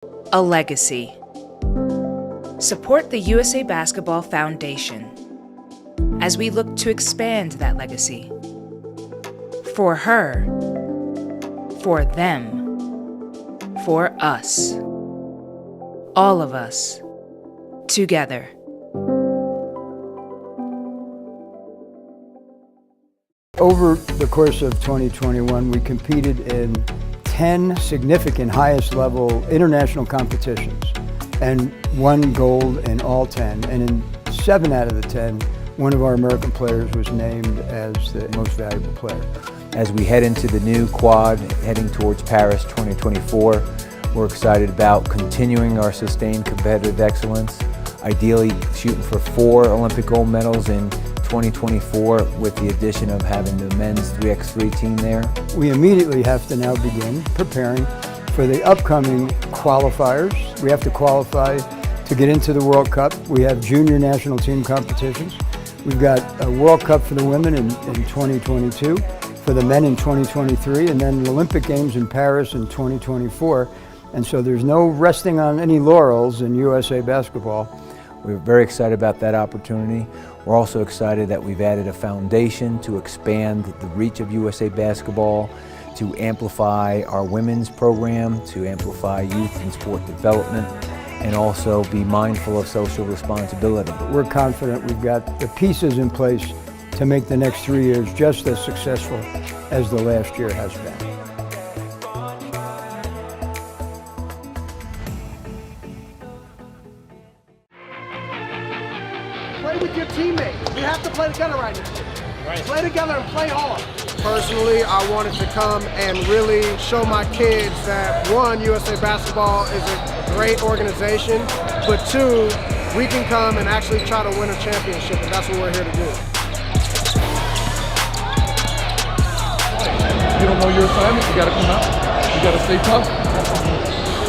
A legacy. Support the USA Basketball Foundation as we look to expand that legacy. For her, for them, for us. All of us, together. Over the course of 2021, we competed in 10 significant highest level international competitions and won gold in all 10. And in 7 out of the 10, one of our American players was named as the most valuable player. As we head into the new quad, heading towards Paris 2024, we're excited about continuing our sustained competitive excellence, ideally shooting for 4 Olympic gold medals in 2024 with the addition of having the men's 3x3 team there. We immediately have to now begin preparing for the upcoming qualifiers. We have to qualify to get into the World Cup. We have junior national team competitions. We've got a World Cup for the women in 2022, for the men in 2023, and then the Olympic Games in Paris in 2024. And so there's no resting on any laurels in USA basketball. We're very excited about that opportunity. We're also excited that we've added a foundation to expand the reach of USA basketball, to amplify our women's program, to amplify youth and sport development, and also be mindful of social responsibility. We're confident we've got the pieces in place to make the next 3 years just as successful as the last year has been. Play with your teammates. We have to play together right now. Right. Play together and play hard. Personally, I wanted to come and really show my kids that, 1, USA Basketball is a great organization, but 2, we can come and actually try to win a championship, and that's what we're here to do. You don't know your assignment, you gotta come out. You gotta stay tough.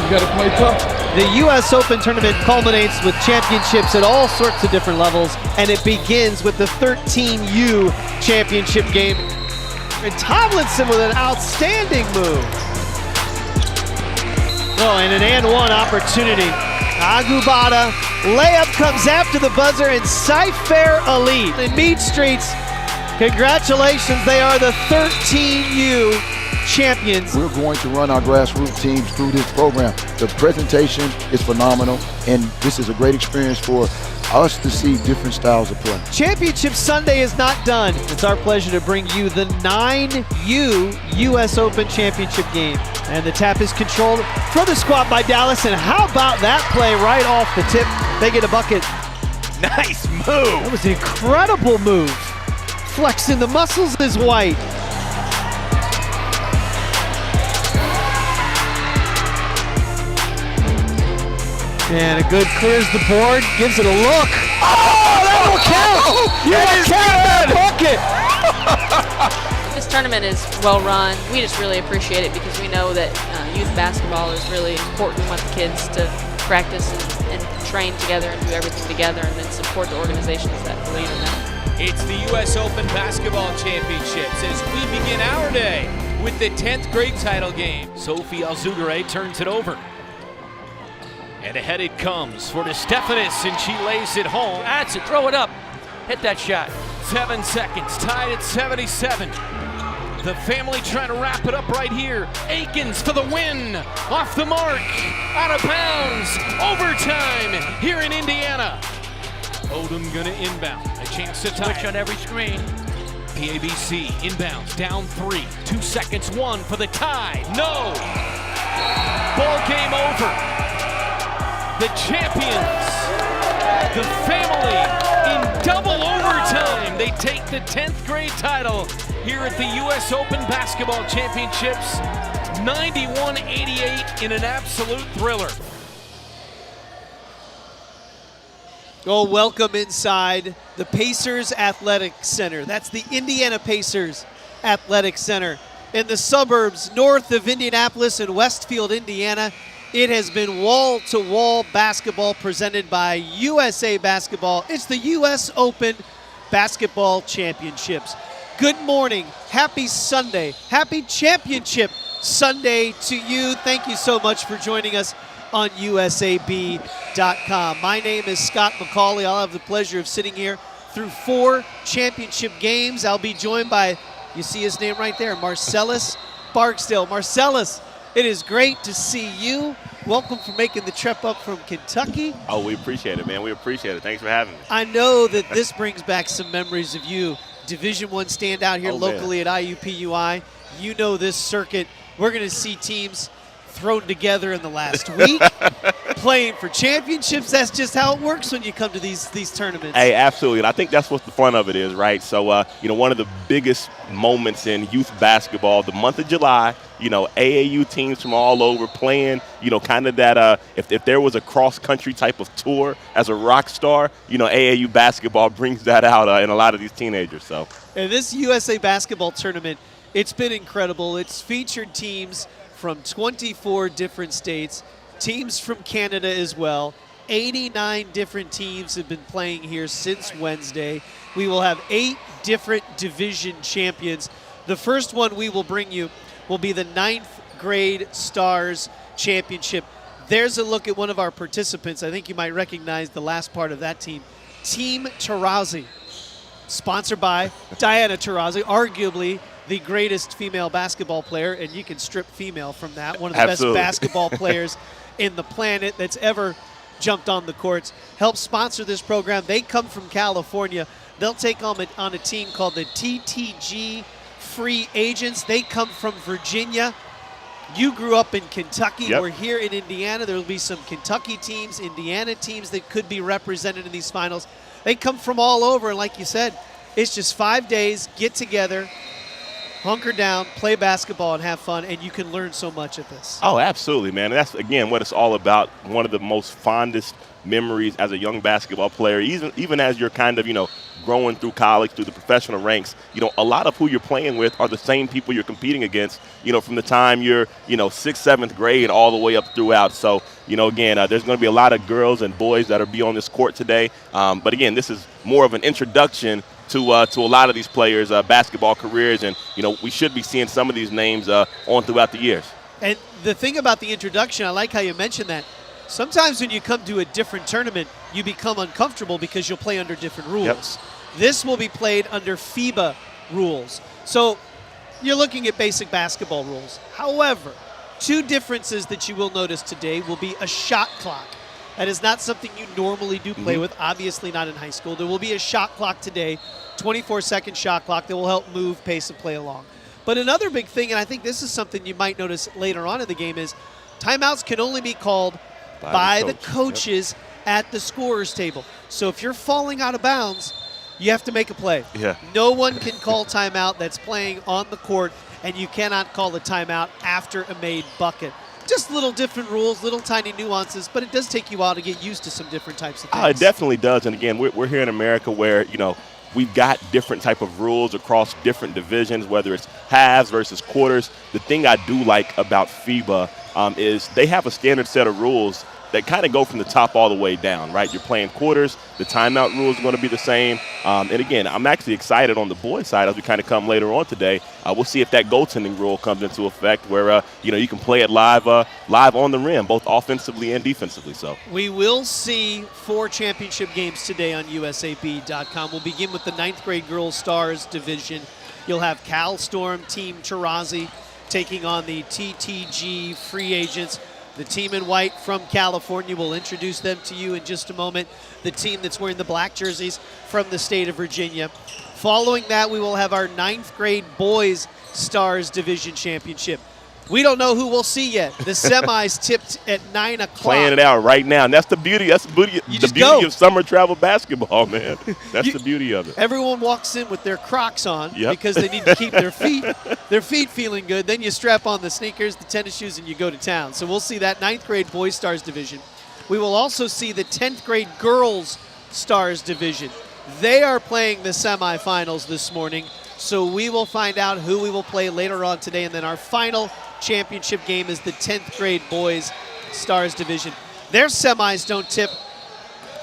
You gotta play tough. The U.S. Open tournament culminates with championships at all sorts of different levels, and it begins with the 13U championship game. And Tomlinson with an outstanding move. Oh, and an and one opportunity. Agubata, layup comes after the buzzer, and Cypher Elite in Mead Streets. Congratulations, they are the 13U champions. We're going to run our grassroots teams through this program. The presentation is phenomenal, and this is a great experience for us to see different styles of play. Championship Sunday is not done. It's our pleasure to bring you the 9U US Open Championship game. And the tap is controlled from the squat by Dallas, and how about that play right off the tip? They get a bucket. Nice move. That was an incredible move. Flexing the muscles is White. And a good clears the board, gives it a look. Oh, that will count! Yes, count that bucket! This tournament is well run. We just really appreciate it because we know that youth basketball is really important. We want the kids to practice and train together and do everything together, and then support the organizations that believe in that. It's the U.S. Open Basketball Championships as we begin our day with the 10th grade title game. Sophie Alzugare turns it over. And ahead it comes for DeStefanis, and she lays it home. That's it, throw it up. Hit that shot. 7 seconds, tied at 77. The family trying to wrap it up right here. Aikens for the win. Off the mark, out of bounds. Overtime here in Indiana. Odom gonna inbound. A chance to tie. Switch on every screen. PABC inbounds, down 3. 2 seconds, 1 for the tie. No! Ball game over. The champions, the family, in double overtime. They take the 10th grade title here at the U.S. Open Basketball Championships, 91-88 in an absolute thriller. Oh, welcome inside the Pacers Athletic Center. That's the Indiana Pacers Athletic Center in the suburbs north of Indianapolis in Westfield, Indiana. It has been wall-to-wall basketball presented by USA Basketball. It's the U.S. Open Basketball Championships. Good morning, happy Sunday, happy Championship Sunday to you. Thank you so much for joining us on USAB.com. My name is Scott McCauley. I'll have the pleasure of sitting here through 4 championship games. I'll be joined by, you see his name right there, Marcellus Barksdale. Marcellus, it is great to see you. Welcome for making the trip up from Kentucky. Oh, we appreciate it, man. We appreciate it. Thanks for having me. I know that this brings back some memories of you. Division I standout here locally at IUPUI. You know this circuit. We're going to see teams thrown together in the last week, playing for championships. That's just how it works when you come to these tournaments. Hey, absolutely. And I think that's what the fun of it is, right? So, one of the biggest moments in youth basketball, the month of July, AAU teams from all over playing, kind of that, if there was a cross-country type of tour as a rock star, AAU basketball brings that out in a lot of these teenagers. So, and this USA basketball tournament, it's been incredible. It's featured teams from 24 different states, teams from Canada as well. 89 different teams have been playing here since Wednesday. We will have 8 different division champions. The first one we will bring you will be the 9th grade Stars Championship. There's a look at one of our participants. I think you might recognize the last part of that team. Team Taurasi, sponsored by Diana Taurasi, arguably the greatest female basketball player, and you can strip female from that. One of the best basketball players in the planet that's ever jumped on the courts. Help sponsor this program. They come from California. They'll take on a team called the TTG Free Agents. They come from Virginia. You grew up in Kentucky. Yep. We're here in Indiana. There will be some Kentucky teams, Indiana teams that could be represented in these finals. They come from all over, and like you said, it's just 5 days, get together, hunker down, play basketball, and have fun, and you can learn so much at this. Oh, absolutely, man. And that's, again, what it's all about. One of the most fondest memories as a young basketball player, even as you're kind of, growing through college, through the professional ranks, a lot of who you're playing with are the same people you're competing against, from the time you're, 6th, 7th grade all the way up throughout. So, again, there's going to be a lot of girls and boys that will be on this court today. But, again, this is more of an introduction to a lot of these players' basketball careers, and we should be seeing some of these names on throughout the years. And the thing about the introduction, I like how you mentioned that. Sometimes when you come to a different tournament, you become uncomfortable because you'll play under different rules. Yep. This will be played under FIBA rules. So you're looking at basic basketball rules. However, 2 differences that you will notice today will be a shot clock. That is not something you normally do play with, obviously not in high school. There will be a shot clock today, 24-second shot clock that will help move, pace, and play along. But another big thing, and I think this is something you might notice later on in the game, is timeouts can only be called by the coaches at the scorer's table. So if you're falling out of bounds, you have to make a play. Yeah. No one can call timeout that's playing on the court, and you cannot call a timeout after a made bucket. Just little different rules, little tiny nuances, but it does take you a while to get used to some different types of things. It definitely does. And again, we're here in America where, we've got different type of rules across different divisions, whether it's halves versus quarters. The thing I do like about FIBA is they have a standard set of rules that kind of go from the top all the way down, right? You're playing quarters. The timeout rule is going to be the same. And again, I'm actually excited on the boys' side as we kind of come later on today. We'll see if that goaltending rule comes into effect where, you can play it live on the rim, both offensively and defensively. So we will see 4 championship games today on USAB.com. We'll begin with the 9th grade girls Stars division. You'll have Cal Storm, Team Taurasi, taking on the TTG Free Agents. The team in white from California, will introduce them to you in just a moment. The team that's wearing the black jerseys from the state of Virginia. Following that, we will have our 9th grade boys Stars Division Championship. We don't know who we'll see yet. The semis tipped at 9 o'clock. Playing it out right now. And that's the beauty. That's the beauty of summer travel basketball, man. That's the beauty of it. Everyone walks in with their Crocs on because they need to keep their feet feeling good. Then you strap on the sneakers, the tennis shoes, and you go to town. So we'll see that 9th grade boys Stars Division. We will also see the 10th grade girls Stars Division. They are playing the semifinals this morning. So we will find out who we will play later on today. And then our final championship game is the 10th grade boys Stars Division. Their semis don't tip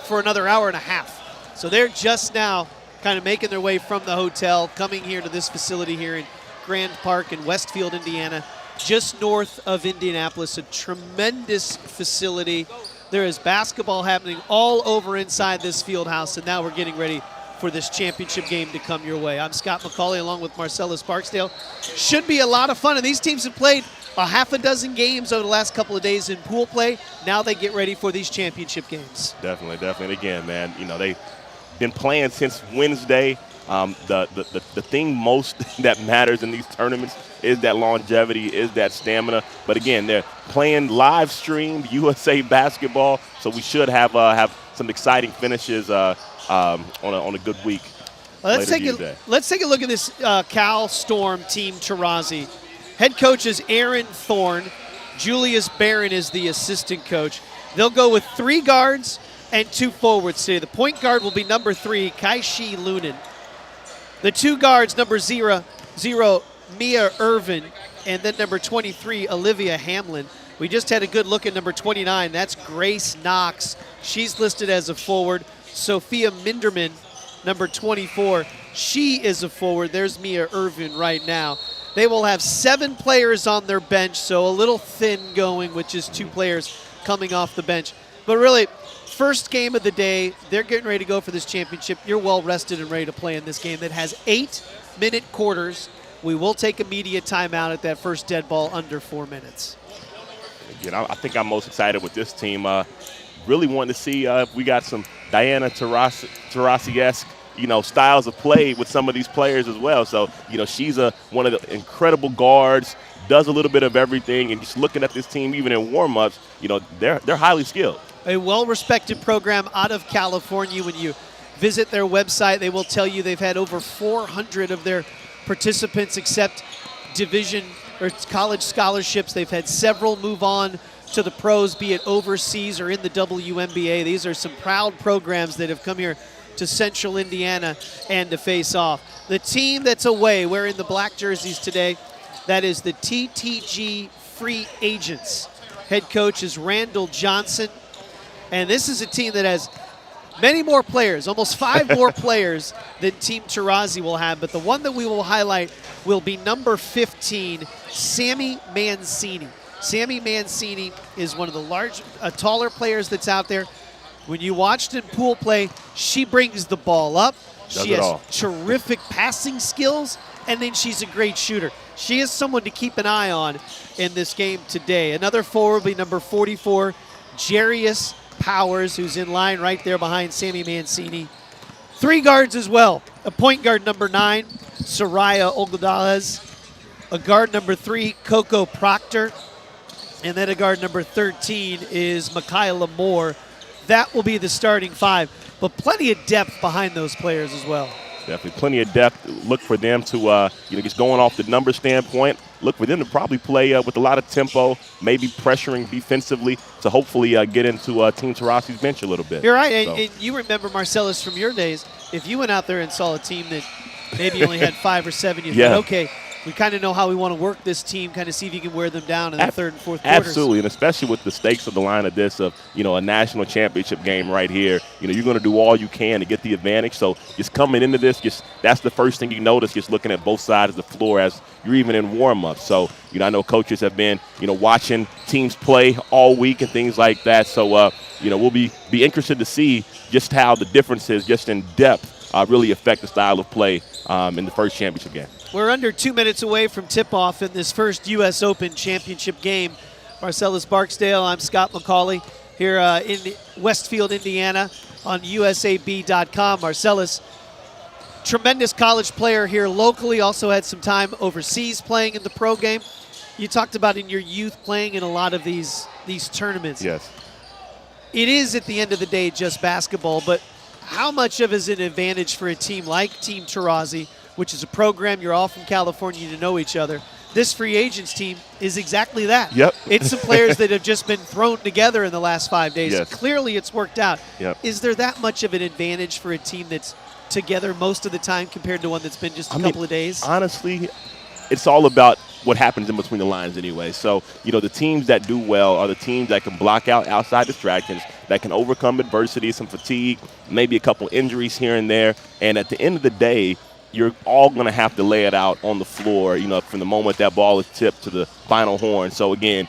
for another hour and a half. So they're just now kind of making their way from the hotel, coming here to this facility here in Grand Park in Westfield, Indiana, just north of Indianapolis, a tremendous facility. There is basketball happening all over inside this field house, and now we're getting ready for this championship game to come your way. I'm Scott McCauley along with Marcellus Barksdale. Should be a lot of fun, and these teams have played a half a dozen games over the last couple of days in pool play. Now they get ready for these championship games. Definitely. And again, man, they've been playing since Wednesday. The thing most that matters in these tournaments is that longevity, is that stamina. But again, they're playing live streamed USA basketball, so we should have some exciting finishes on a good week. Well, let's take a look at this Cal Storm team, Taurasi. Head coach is Aaron Thorne. Julius Barron is the assistant coach. They'll go with 3 guards and 2 forwards today. The point guard will be number 3, Kaishi Lunin. The 2 guards, number 0, Mia Irvin, and then number 23, Olivia Hamlin. We just had a good look at number 29. That's Grace Knox. She's listed as a forward. Sophia Minderman, number 24. She is a forward. There's Mia Irvin right now. They will have 7 players on their bench, so a little thin going with just 2 players coming off the bench. But really, first game of the day, they're getting ready to go for this championship. You're well rested and ready to play in this game that has 8-minute quarters. We will take a media timeout at that first dead ball under 4 minutes. Again, I think I'm most excited with this team. Really wanting to see if we got some Diana Taurasi-esque styles of play with some of these players as well. So, she's one of the incredible guards, does a little bit of everything, and just looking at this team, even in warm-ups, they're highly skilled. A well-respected program out of California. When you visit their website, they will tell you they've had over 400 of their participants accept division or college scholarships. They've had several move on to the pros, be it overseas or in the WNBA. These are some proud programs that have come here to Central Indiana and to face off. The team that's away wearing the black jerseys today, that is the TTG Free Agents. Head coach is Randall Johnson. And this is a team that has many more players, almost 5 more players than Team Taurasi will have. But the one that we will highlight will be number 15, Sammy Mancini. Sammy Mancini is one of the taller players that's out there. When you watched in pool play, she brings the ball up. She has terrific passing skills, and then she's a great shooter. She is someone to keep an eye on in this game today. Another forward will be number 44, Jarius Powers, who's in line right there behind Sammy Mancini. 3 guards as well. A point guard, number 9, Soraya Ogadales. A guard, number 3, Coco Proctor. And then a guard, number 13, is Michaela Moore. That will be the starting 5, but plenty of depth behind those players as well. Definitely plenty of depth. Look for them to, just going off the number standpoint, look for them to probably play with a lot of tempo, maybe pressuring defensively to hopefully get into Team Taurasi's bench a little bit. You're right, and you remember, Marcellus, from your days, if you went out there and saw a team that maybe only had 5 or 7, you thought, okay, we kind of know how we want to work this team, kind of see if you can wear them down in the 3rd and 4th quarters. Absolutely, and especially with the stakes of the line of this, of a national championship game right here, you're going to do all you can to get the advantage. So just coming into this, that's the first thing you notice, just looking at both sides of the floor as you're even in warm-up. So, I know coaches have been, watching teams play all week and things like that. So, we'll be interested to see just how the differences, just in depth, really affect the style of play in the first championship game. We're under 2 minutes away from tip-off in this first U.S. Open championship game. Marcellus Barksdale, I'm Scott McCauley here in Westfield, Indiana on USAB.com. Marcellus, tremendous college player here locally, also had some time overseas playing in the pro game. You talked about in your youth playing in a lot of these tournaments. Yes. It is, at the end of the day, just basketball, but how much of it is an advantage for a team like Team Taurasi, which is a program, you're all from California to know each other. This free agents team is exactly that. Yep. It's some players that have just been thrown together in the last 5 days. Yes. Clearly it's worked out. Yep. Is there that much of an advantage for a team that's together most of the time compared to one that's been just a couple of days? Honestly, it's all about what happens in between the lines anyway. So, the teams that do well are the teams that can block out outside distractions, that can overcome adversity, some fatigue, maybe a couple injuries here and there. And at the end of the day, you're all going to have to lay it out on the floor, from the moment that ball is tipped to the final horn. So, again,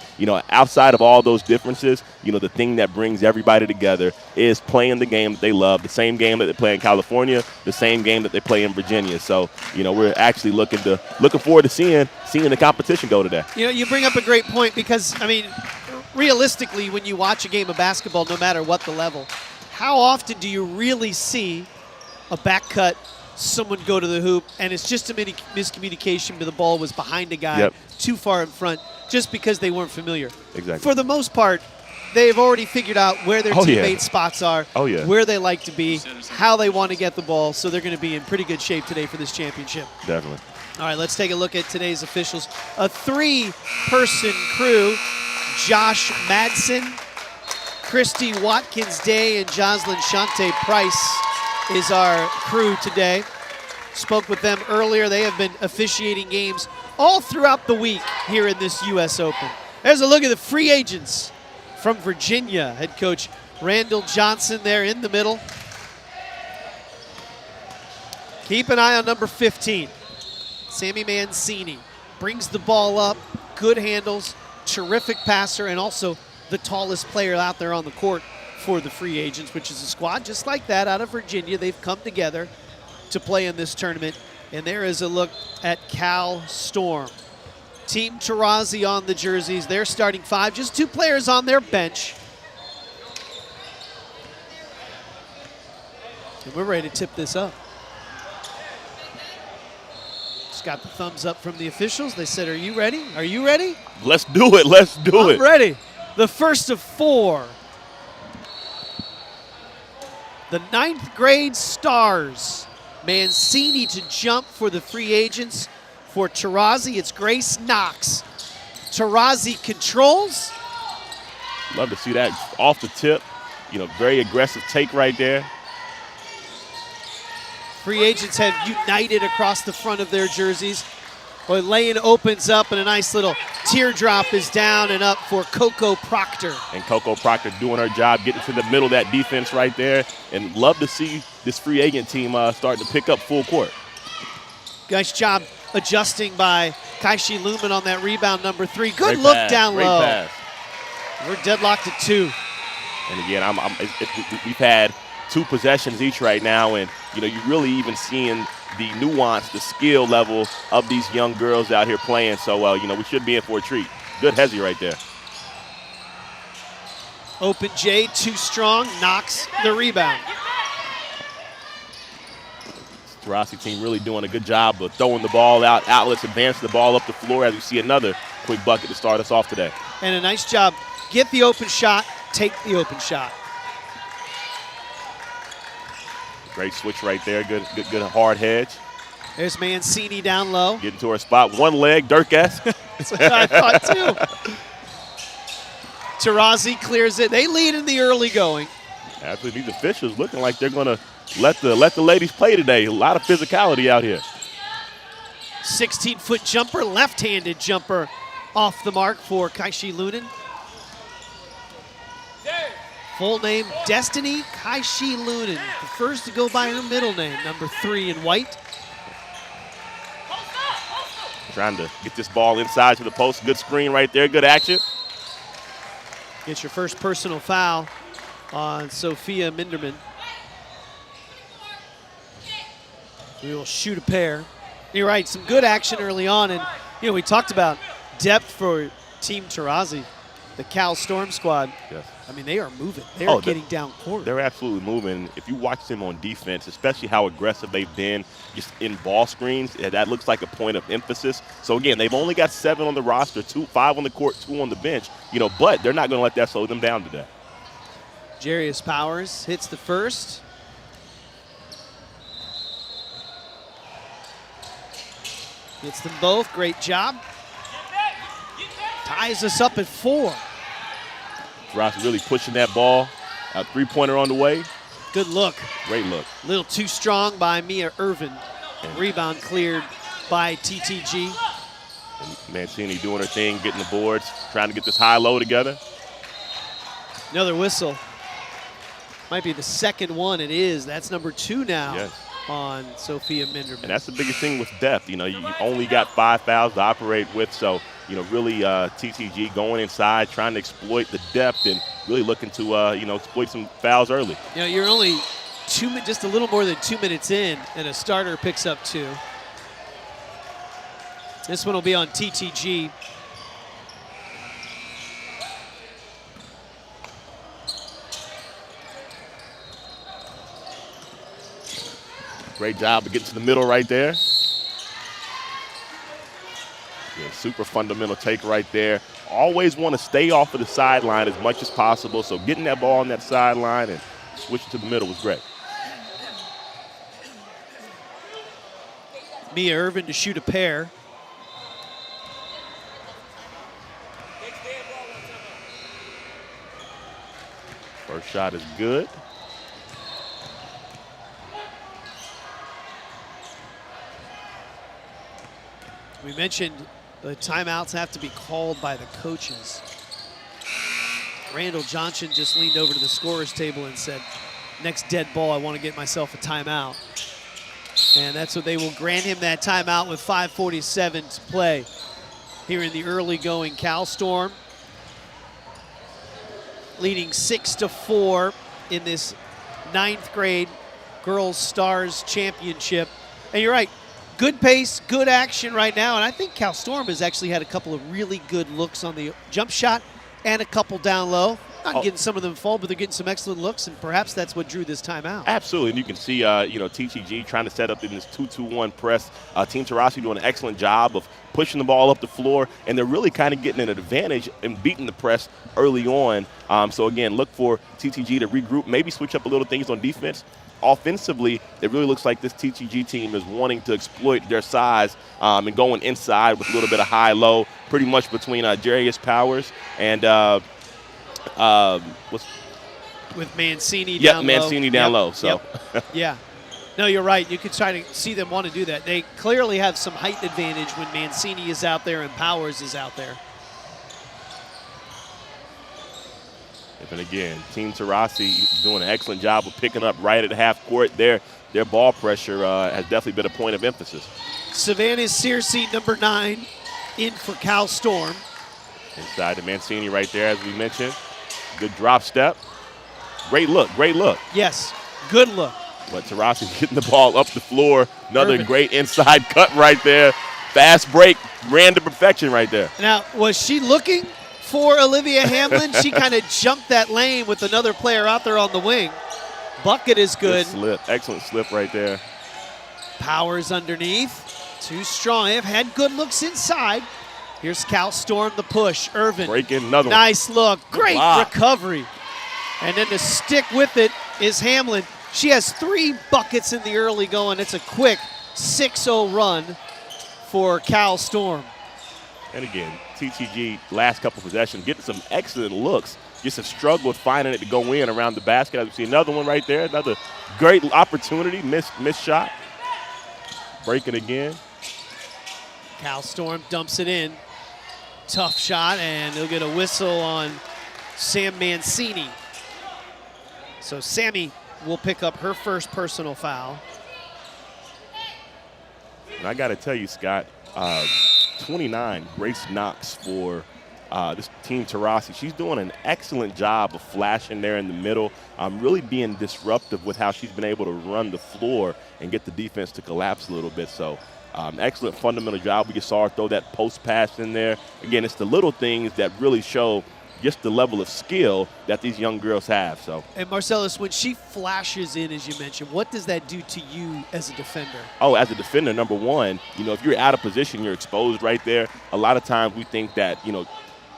outside of all those differences, the thing that brings everybody together is playing the game that they love, the same game that they play in California, the same game that they play in Virginia. So, we're actually looking forward to seeing the competition go today. You bring up a great point because, realistically, when you watch a game of basketball, no matter what the level, how often do you really see a back cut, someone go to the hoop, and it's just a miscommunication, but the ball was behind a guy too far in front just because they weren't familiar. Exactly. For the most part, they've already figured out where their teammates' spots are, where they like to be, how they want to get the ball, so they're going to be in pretty good shape today for this championship. Definitely. All right, let's take a look at today's officials. A 3-person crew: Josh Madsen, Christy Watkins-Day, and Jocelyn Shante Price is our crew today. Spoke with them earlier. They have been officiating games all throughout the week here in this U.S. Open. There's a look at the free agents from Virginia. Head coach Randall Johnson there in the middle. Keep an eye on number 15. Sammy Mancini brings the ball up, good handles, terrific passer, and also the tallest player out there on the court for the free agents, which is a squad just like that out of Virginia. They've come together to play in this tournament. And there is a look at Cal Storm. Team Taurasi on the jerseys. They're starting 5, just 2 players on their bench. And we're ready to tip this up. Just got the thumbs up from the officials. They said, "Are you ready? Are you ready?" Let's do it. Let's do it. I'm ready. The first of 4. The 9th grade Stars. Mancini to jump for the free agents. For Taurasi, it's Grace Knox. Taurasi controls. Love to see that off the tip. Very aggressive take right there. Free agents have united across the front of their jerseys. Boy, lane opens up and a nice little teardrop is down and up for Coco Proctor. And Coco Proctor doing her job, getting to the middle of that defense right there. And love to see this free agent team starting to pick up full court. Nice job adjusting by Kaishi Lumen on that rebound, number 3. Good Great look pass. down Great low. Pass. We're deadlocked at 2. And again, we've had 2 possessions each right now, and you're really even seeing the nuance, the skill level of these young girls out here playing so well. We should be in for a treat. Good Hezzy right there. Open J, too strong, knocks the rebound. Taurasi team really doing a good job of throwing the ball out, outlets, advancing the ball up the floor as we see another quick bucket to start us off today. And a nice job. Get the open shot, take the open shot. Great switch right there. Good hard hedge. There's Mancini down low. Getting to her spot. One leg, Dirk-esque. That's what I thought too. Taurasi clears it. They lead in the early going. Actually, these officials looking like they're going to let the ladies play today. A lot of physicality out here. 16-foot jumper, left-handed jumper off the mark for Kaishi Lunen. Full name, Destiny Kaishi Lunen. The first to go by her middle name, number 3 in white. Trying to get this ball inside to the post. Good screen right there, good action. Gets your first personal foul on Sophia Minderman. We will shoot a pair. You're right, some good action early on. And, we talked about depth for Team Taurasi, the Cal Storm squad. Yes. They are moving. They are getting down court. They're absolutely moving. If you watch them on defense, especially how aggressive they've been just in ball screens, that looks like a point of emphasis. So, again, they've only got 7 on the roster, 5 on the court, 2 on the bench, but they're not going to let that slow them down today. Jarius Powers hits the first. Gets them both. Great job. Ties us up at 4. Ross really pushing that ball. A 3-pointer on the way. Good look. Great look. A little too strong by Mia Irvin. Rebound cleared by TTG. And Mancini doing her thing, getting the boards, trying to get this high-low together. Another whistle. Might be the second one. It is. That's number 2 now. Yes. on Sophia Minderman. And that's the biggest thing with depth. You only got 5 fouls to operate with, so really TCG going inside, trying to exploit the depth and really looking to exploit some fouls early. You're only just a little more than 2 minutes in, and a starter picks up 2. This one will be on TTG. Great job to get to the middle right there. Yeah, super fundamental take right there. Always want to stay off of the sideline as much as possible, so getting that ball on that sideline and switching to the middle was great. Mia Irvin to shoot a pair. First shot is good. We mentioned the timeouts have to be called by the coaches. Randall Johnson just leaned over to the scorer's table and said, next dead ball, I want to get myself a timeout. And that's what they will grant him, that timeout with 5:47 to play here in the early going Cal Storm. Leading 6-4 in this 9th grade Girls Stars Championship. And you're right, good pace, good action right now. And I think Cal Storm has actually had a couple of really good looks on the jump shot and a couple down low. Not getting some of them fall, but they're getting some excellent looks, and perhaps that's what drew this timeout. Absolutely, and you can see, TTG trying to set up in this 2-2-1 press. Team Taurasi doing an excellent job of pushing the ball up the floor, and they're really kind of getting an advantage and beating the press early on. So again, look for TTG to regroup, maybe switch up a little things on defense. Offensively, it really looks like this TTG team is wanting to exploit their size and going inside with a little bit of high-low, pretty much between Jarius Powers and with Mancini down low. Mancini down low. So, yeah. No, you're right. You could try to see them want to do that. They clearly have some height advantage when Mancini is out there and Powers is out there. And again, Team Taurasi doing an excellent job of picking up right at half court. Their ball pressure has definitely been a point of emphasis. Savannah Searcy, number 9, in for Cal Storm. Inside to Mancini right there, as we mentioned. Good drop step. Great look, great look. Yes, good look. But Taurasi getting the ball up the floor. Another great inside cut right there. Fast break, ran to perfection right there. Now, was she looking for Olivia Hamlin? She kind of jumped that lane with another player out there on the wing. Bucket is good. Slip, excellent slip right there. Powers underneath. Too strong. They've had good looks inside. Here's Cal Storm, the push. Irvin. Breaking another one. Nice look. Great recovery. And then to stick with it is Hamlin. She has 3 buckets in the early going. It's a quick 6-0 run for Cal Storm. And again, TTG last couple possessions getting some excellent looks. Just have struggled finding it to go in around the basket. As we see another one right there. Another great opportunity. Missed shot. Breaking again. Cal Storm dumps it in. Tough shot, and they'll get a whistle on Sam Mancini. So Sammy will pick up her first personal foul. And I got to tell you, Scott, 29, Grace Knox for this Team Taurasi. She's doing an excellent job of flashing there in the middle, really being disruptive with how she's been able to run the floor and get the defense to collapse a little bit. So excellent fundamental job. We just saw her throw that post pass in there. Again, it's the little things that really show just the level of skill that these young girls have. So. And Marcellus, when she flashes in, as you mentioned, what does that do to you as a defender? Oh, as a defender, number one, if you're out of position, you're exposed right there. A lot of times we think that,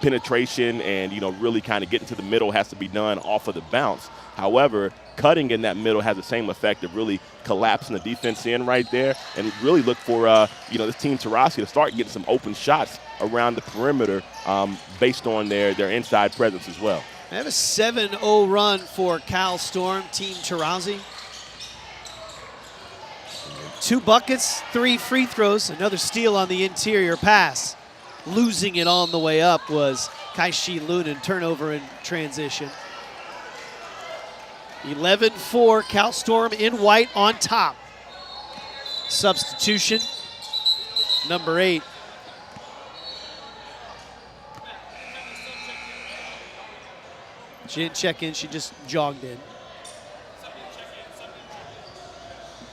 penetration and, really kind of getting to the middle has to be done off of the bounce. However, cutting in that middle has the same effect of really collapsing the defense in right there, and really look for, this Team Taurasi to start getting some open shots around the perimeter based on their inside presence as well. They have a 7-0 run for Cal Storm, Team Taurasi. 2 buckets, 3 free throws, another steal on the interior pass. Losing it on the way up was Kaishi Lunan, turnover in transition. 11-4, Cal Storm in white on top. Substitution, number 8. She didn't check in, she just jogged in.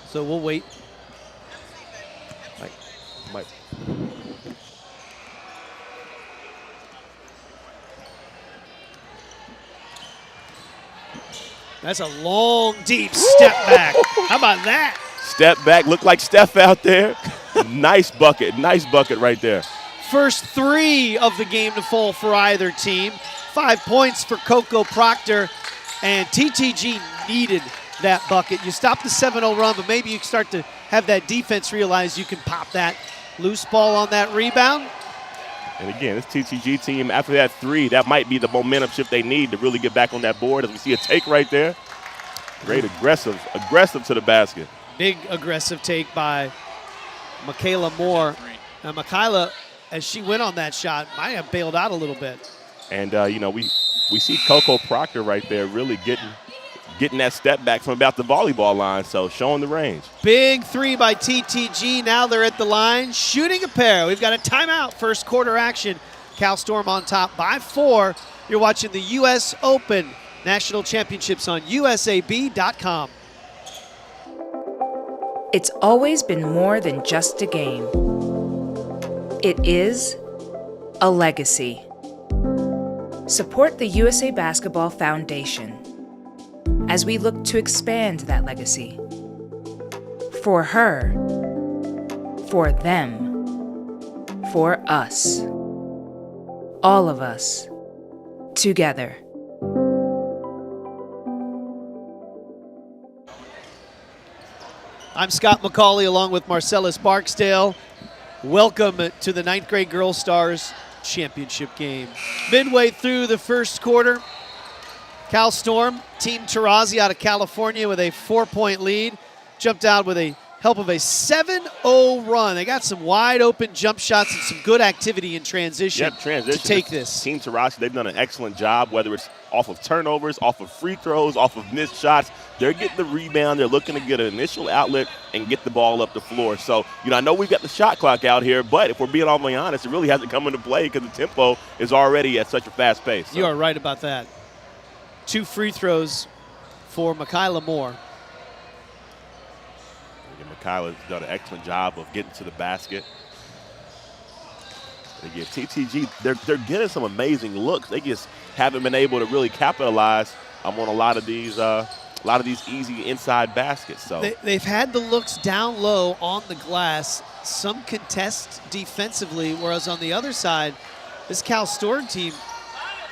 So we'll wait. Mike. That's a long, deep step back. How about that? Step back, looked like Steph out there. Nice bucket right there. First 3 of the game to fall for either team. 5 points for Coco Proctor, and TTG needed that bucket. You stop the 7-0 run, but maybe you start to have that defense realize you can pop that loose ball on that rebound. And again, this TTG team, after that 3, that might be the momentum shift they need to really get back on that board. As we see a take right there. Great aggressive to the basket. Big aggressive take by Michaela Moore. Now, Michaela, as she went on that shot, might have bailed out a little bit. And, we see Coco Proctor right there really getting that step back from about the volleyball line, so showing the range. Big 3 by TTG. Now they're at the line, shooting a pair. We've got a timeout, first quarter action. Cal Storm on top by 4. You're watching the U.S. Open National Championships on USAB.com. It's always been more than just a game. It is a legacy. Support the USA Basketball Foundation as we look to expand that legacy. For her, for them, for us. All of us, together. I'm Scott McCauley along with Marcellus Barksdale. Welcome to the 9th grade Girls Stars Championship game. Midway through the first quarter, Cal Storm, Team Tarazi out of California with a 4-point lead, jumped out with a help of a 7-0 run. They got some wide open jump shots and some good activity in transition, to take this. Team Tarazi, they've done an excellent job, whether it's off of turnovers, off of free throws, off of missed shots. They're getting the rebound. They're looking to get an initial outlet and get the ball up the floor. So, I know we've got the shot clock out here, but if we're being all the way honest, it really hasn't come into play because the tempo is already at such a fast pace. So. You are right about that. 2 free throws for Michaela Moore. And Michaela's done an excellent job of getting to the basket. And again, TTG, they're getting some amazing looks. They just haven't been able to really capitalize on a lot of these easy inside baskets. So they've had the looks down low on the glass, some contests defensively, whereas on the other side, this Cal Storm team,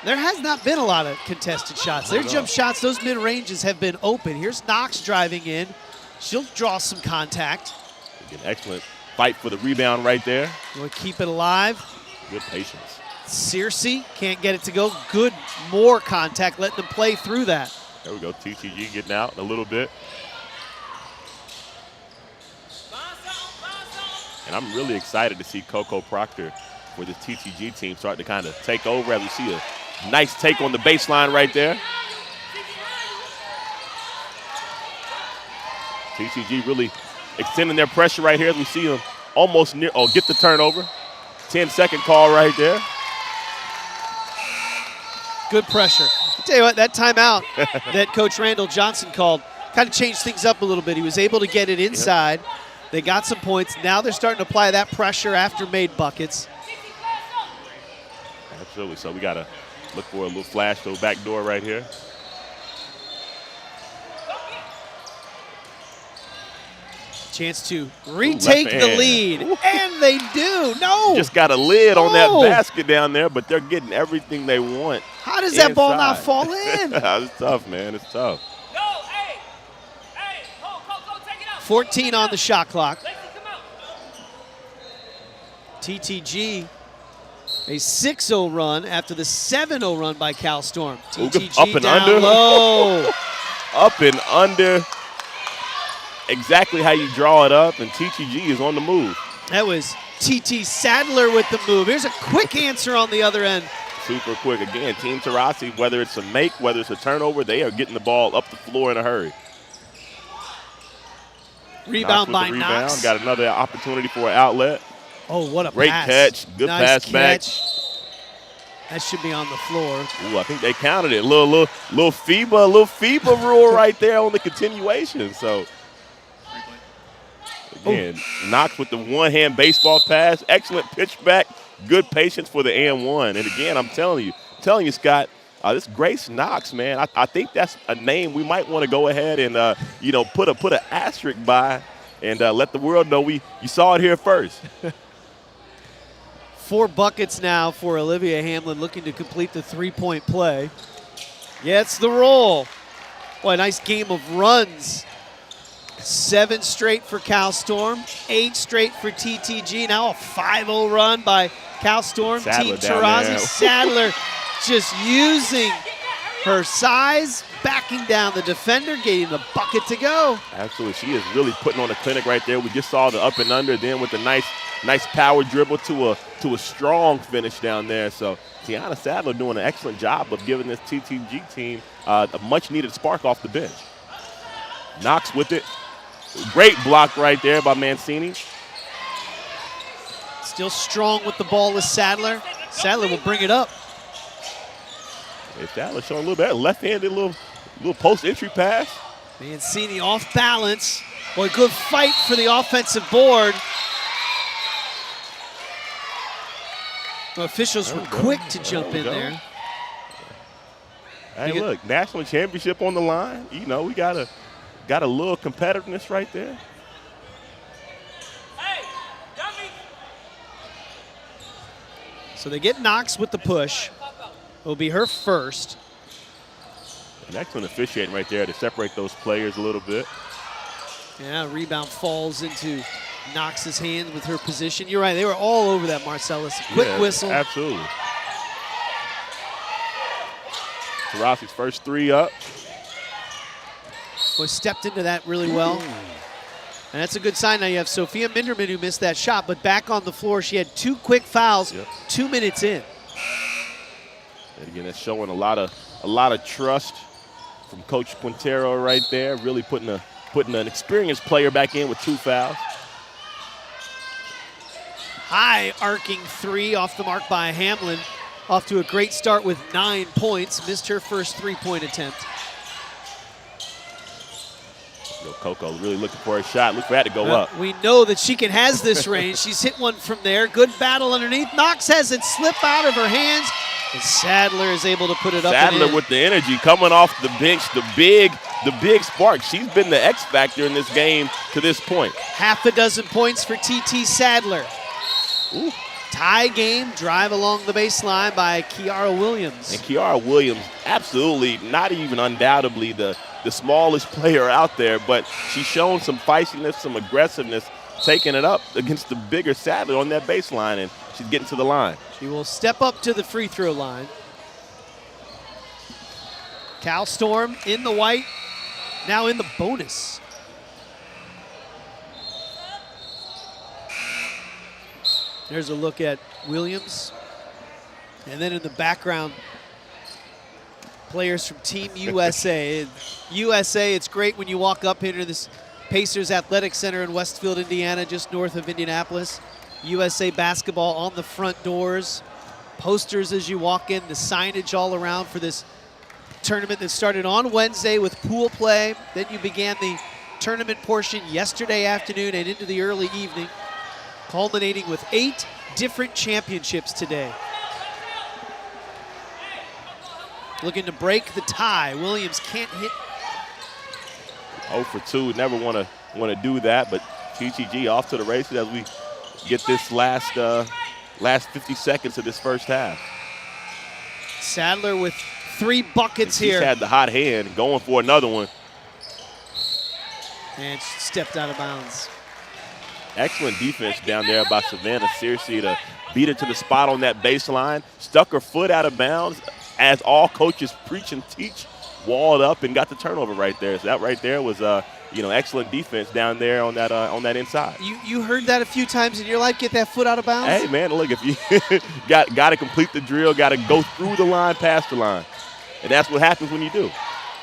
there has not been a lot of contested shots. Their jump shots, those mid-ranges have been open. Here's Knox driving in. She'll draw some contact. An excellent fight for the rebound right there. We'll keep it alive. Good patience. Searcy can't get it to go. Good, more contact, letting them play through that. There we go, TTG getting out a little bit. And I'm really excited to see Coco Proctor for this TTG team start to kind of take over as we see a nice take on the baseline right there. TTG really extending their pressure right here as we see them almost near, get the turnover. 10-second call right there. Good pressure. I'll tell you what, that timeout that Coach Randall Johnson called kind of changed things up a little bit. He was able to get it inside. Yep. They got some points. Now they're starting to apply that pressure after made buckets. Absolutely. So we got to look for a little flash to the back door right here. Chance to retake the lead. And they do. No. Just got a lid on that basket down there, but they're getting everything they want. How does that ball not fall in? It's tough, man. It's tough. 14 on the shot clock. TTG, a 6-0 run after the 7-0 run by Cal Storm. TTG up and down under. Low. Up and under. Exactly how you draw it up, and TTG is on the move. That was TT Sadler with the move. Here's a quick answer on the other end. Super quick. Again, Team Tarazi, whether it's a make, whether it's a turnover, they are getting the ball up the floor in a hurry. Rebound by rebound. Knox. Got another opportunity for an outlet. Oh, what a great pass. catch. Good nice pass back. That should be on the floor. Ooh, I think they counted it. Little FIBA rule right there on the continuation. So again, Knox with the one-hand baseball pass. Excellent pitch back. Good patience for the and one. And again, I'm telling you, Scott, this Grace Knox, man, I think that's a name we might want to go ahead and put an asterisk by and let the world know you saw it here first. 4 buckets now for Olivia Hamlin, looking to complete the three-point play. Gets the roll. Boy, a nice game of runs. 7 straight for Cal Storm, 8 straight for TTG. Now a 5-0 run by Cal Storm. Sadler Team Tarazi. Sadler just using her size, backing down the defender, getting the bucket to go. Absolutely. She is really putting on a clinic right there. We just saw the up and under, then with the nice power dribble to a strong finish down there. So Tiana Sadler doing an excellent job of giving this TTG team a much-needed spark off the bench. Knox with it. Great block right there by Mancini. Still strong with the ball is Sadler. Sadler will bring it up. Hey, Sadler showing a little bit. Left-handed little post-entry pass. Mancini off balance. Boy, good fight for the offensive board. The officials were quick to jump in there. Hey, look, national championship on the line. You know, we got a little competitiveness right there. So they get Knox with the push. It'll be her first. An excellent officiating right there to separate those players a little bit. Yeah, rebound falls into Knox's hand with her position. You're right, they were all over that, Marcellus. Quick whistle. Absolutely. Tarazi's first 3 up. Boy, stepped into that really well. And that's a good sign. Now you have Sophia Minderman who missed that shot, but back on the floor. She had 2 quick fouls, 2 minutes in. And again, that's showing a lot of trust from Coach Quintero right there, really putting an experienced player back in with 2 fouls. High arcing 3 off the mark by Hamlin. Off to a great start with 9 points. Missed her first 3-point attempt. Coco really looking for a shot. Look for that to go up. We know that she has this range. She's hit one from there. Good battle underneath. Knox has it slip out of her hands. And Sadler is able to put it up and in. Sadler with the energy coming off the bench, the big spark. She's been the X factor in this game to this point. Half a dozen points for TT Sadler. Ooh. Tie game, drive along the baseline by Kiara Williams. And Kiara Williams, absolutely, not even undoubtedly the smallest player out there, but she's shown some feistiness, some aggressiveness, taking it up against the bigger Sadler on that baseline, and she's getting to the line. She will step up to the free throw line. Cal Storm in the white, now in the bonus. There's a look at Williams. And then in the background, players from Team USA. USA, it's great when you walk up into this Pacers Athletic Center in Westfield, Indiana, just north of Indianapolis. USA basketball on the front doors. Posters as you walk in, the signage all around for this tournament that started on Wednesday with pool play. Then you began the tournament portion yesterday afternoon and into the early evening, culminating with 8 different championships today. Looking to break the tie. Williams can't hit. 0 for 2, never want to do that, but TTG off to the races as we get this last 50 seconds of this first half. Sadler with 3 buckets here. She's had the hot hand, going for another one. And stepped out of bounds. Excellent defense down there by Savannah Searcy to beat it to the spot on that baseline. Stuck her foot out of bounds, as all coaches preach and teach, walled up and got the turnover right there. So that right there was excellent defense down there on that inside. You heard that a few times in your life, get that foot out of bounds? Hey man, look, if you got to complete the drill, got to go through the line, past the line. And that's what happens when you do.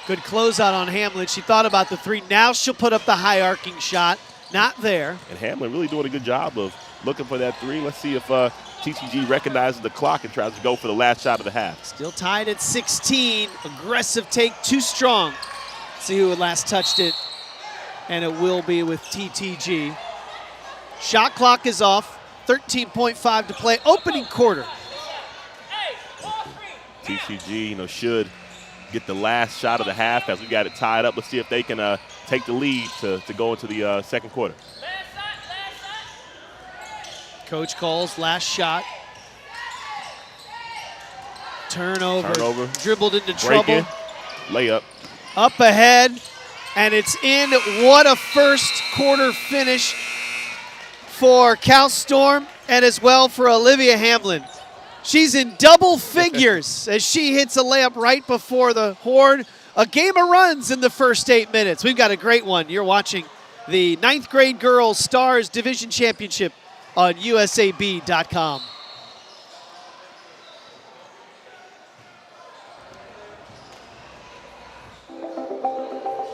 Good closeout on Hamlin. She thought about the 3. Now she'll put up the high arcing shot. Not there. And Hamlin really doing a good job of looking for that three. Let's see if TTG recognizes the clock and tries to go for the last shot of the half. Still tied at 16. Aggressive take, too strong. See who had last touched it. And it will be with TTG. Shot clock is off. 13.5 to play. Opening quarter. TTG, should get the last shot of the half as we got it tied up. Let's see if they can take the lead to go into the second quarter. Coach calls last shot. Turnover. Dribbled into trouble. Layup. Up ahead, and it's in. What a first quarter finish for Cal Storm and as well for Olivia Hamlin. She's in double figures as she hits a layup right before the Horde. A game of runs in the first 8 minutes. We've got a great one. You're watching the 9th grade girls Stars Division Championship on USAB.com.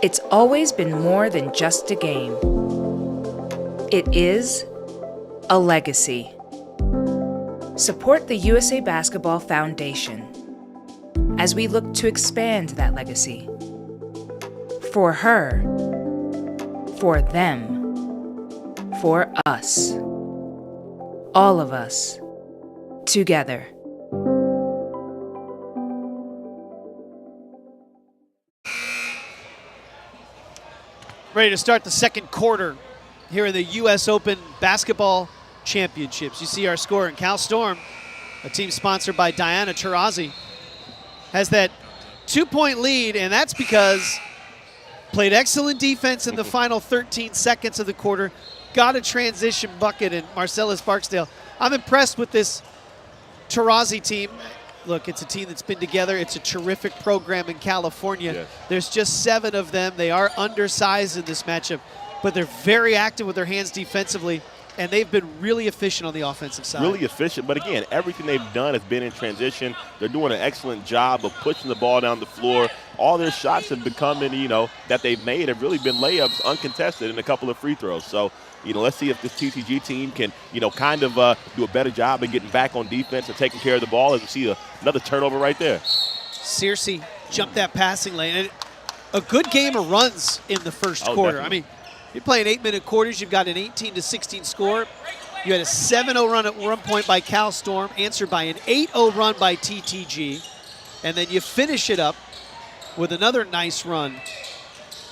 It's always been more than just a game. It is a legacy. Support the USA Basketball Foundation as we look to expand that legacy. For her, for them, for us. All of us, together. Ready to start the second quarter here in the U.S. Open Basketball Championships. You see our score in Cal Storm, a team sponsored by Diana Taurasi, has that 2-point lead, and that's because played excellent defense in the final 13 seconds of the quarter, got a transition bucket in Marcellus Barksdale. I'm impressed with this Taurasi team. Look, it's a team that's been together. It's a terrific program in California. Yes. There's just 7 of them. They are undersized in this matchup, but they're very active with their hands defensively, and they've been really efficient on the offensive side. Really efficient, but again, everything they've done has been in transition. They're doing an excellent job of pushing the ball down the floor. All their shots have become, that they've made have really been layups uncontested and a couple of free throws. So, let's see if this TTG team can, kind of do a better job of getting back on defense and taking care of the ball as we see another turnover right there. Searcy jumped that passing lane. And a good game of runs in the first quarter. Definitely. I mean, you're playing 8-minute quarters. You've got an 18-16 score. You had a 7-0 run at one point by Cal Storm, answered by an 8-0 run by TTG. And then you finish it up with another nice run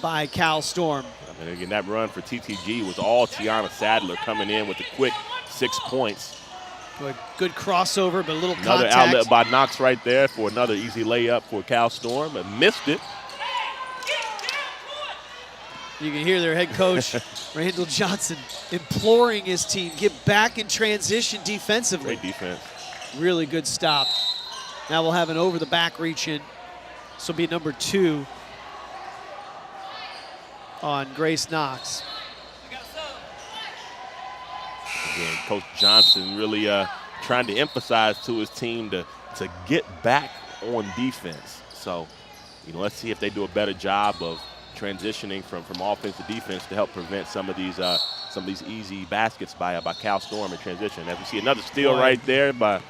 by Cal Storm. And again, that run for TTG was all Tiana Sadler coming in with a quick 6 points. A good crossover, but a little Another contact. outlet by Knox right there for another easy layup for Cal Storm, but missed it. You can hear their head coach, Randall Johnson, imploring his team, get back in transition defensively. Great defense. Really good stop. Now we'll have an over-the-back reach in. This will be number 2 on Grace Knox. Again, Coach Johnson really trying to emphasize to his team to get back on defense. So, let's see if they do a better job of transitioning from offense to defense to help prevent some of these easy baskets by Cal Storm in transition. As we see another steal right there by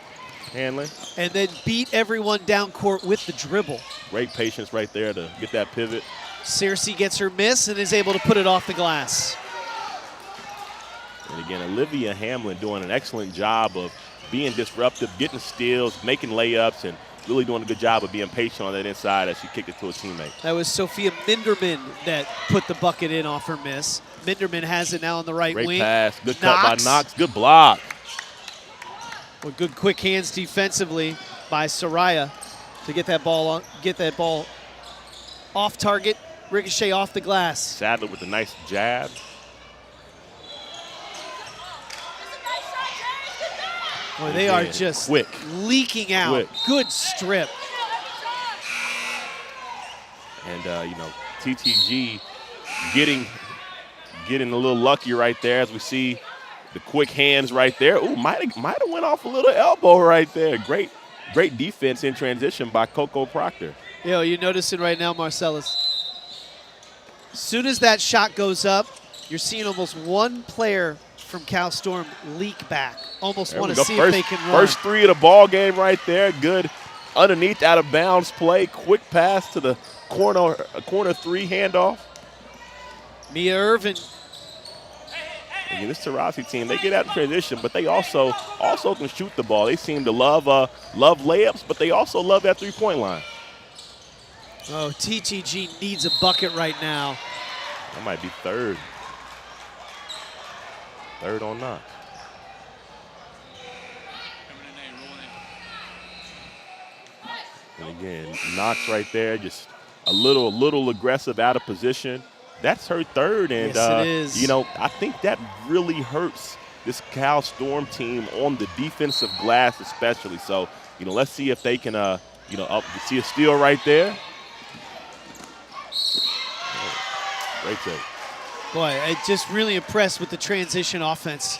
Hanlon. And then beat everyone down court with the dribble. Great patience right there to get that pivot. Searcy gets her miss and is able to put it off the glass. And again, Olivia Hamlin doing an excellent job of being disruptive, getting steals, making layups, and really doing a good job of being patient on that inside as she kicked it to a teammate. That was Sophia Minderman that put the bucket in off her miss. Minderman has it now on the right wing. Great pass, good cut by Knox, good block. With good quick hands defensively by Soraya to get that ball off target, ricochet off the glass. Sadler with a nice jab. Boy, they are just leaking out. Good strip. And TTG getting a little lucky right there as we see the quick hands right there. Ooh, might have went off a little elbow right there. Great defense in transition by Coco Proctor. You're noticing right now, Marcellus. As soon as that shot goes up, You're seeing almost one player from Cal Storm leak back. Almost want to see first, if they can run. First 3 of the ball game right there. Good underneath out of bounds play. Quick pass to the corner 3 handoff. Mia Irvin. Again, this Taurasi team, they get out in transition, but they also can shoot the ball. They seem to love layups, but they also love that 3-point line. Oh, TTG needs a bucket right now. That might be third. Third on Knox. And again, Knox right there, just a little aggressive, out of position. That's her third, and yes, it is. you know, I think that really hurts this Cal Storm team on the defensive glass, especially. So, you know, let's see if they can, see a steal right there. Great take. Boy, I'm just really impressed with the transition offense.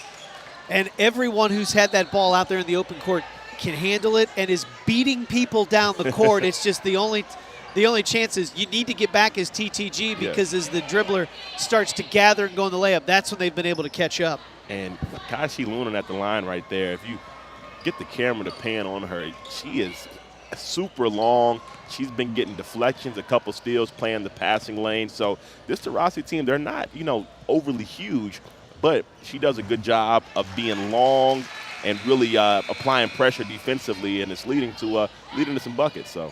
And everyone who's had that ball out there in the open court can handle it and is beating people down the court. It's just the only chance is you need to get back as TTG, because as the dribbler starts to gather and go in the layup, that's when they've been able to catch up. And Kashi Lunan at the line right there, if you get the camera to pan on her, she is super long. She's been getting deflections, a couple steals, playing the passing lane. So this Taurasi team, they're not, overly huge, but she does a good job of being long and really applying pressure defensively, and it's leading to some buckets. So,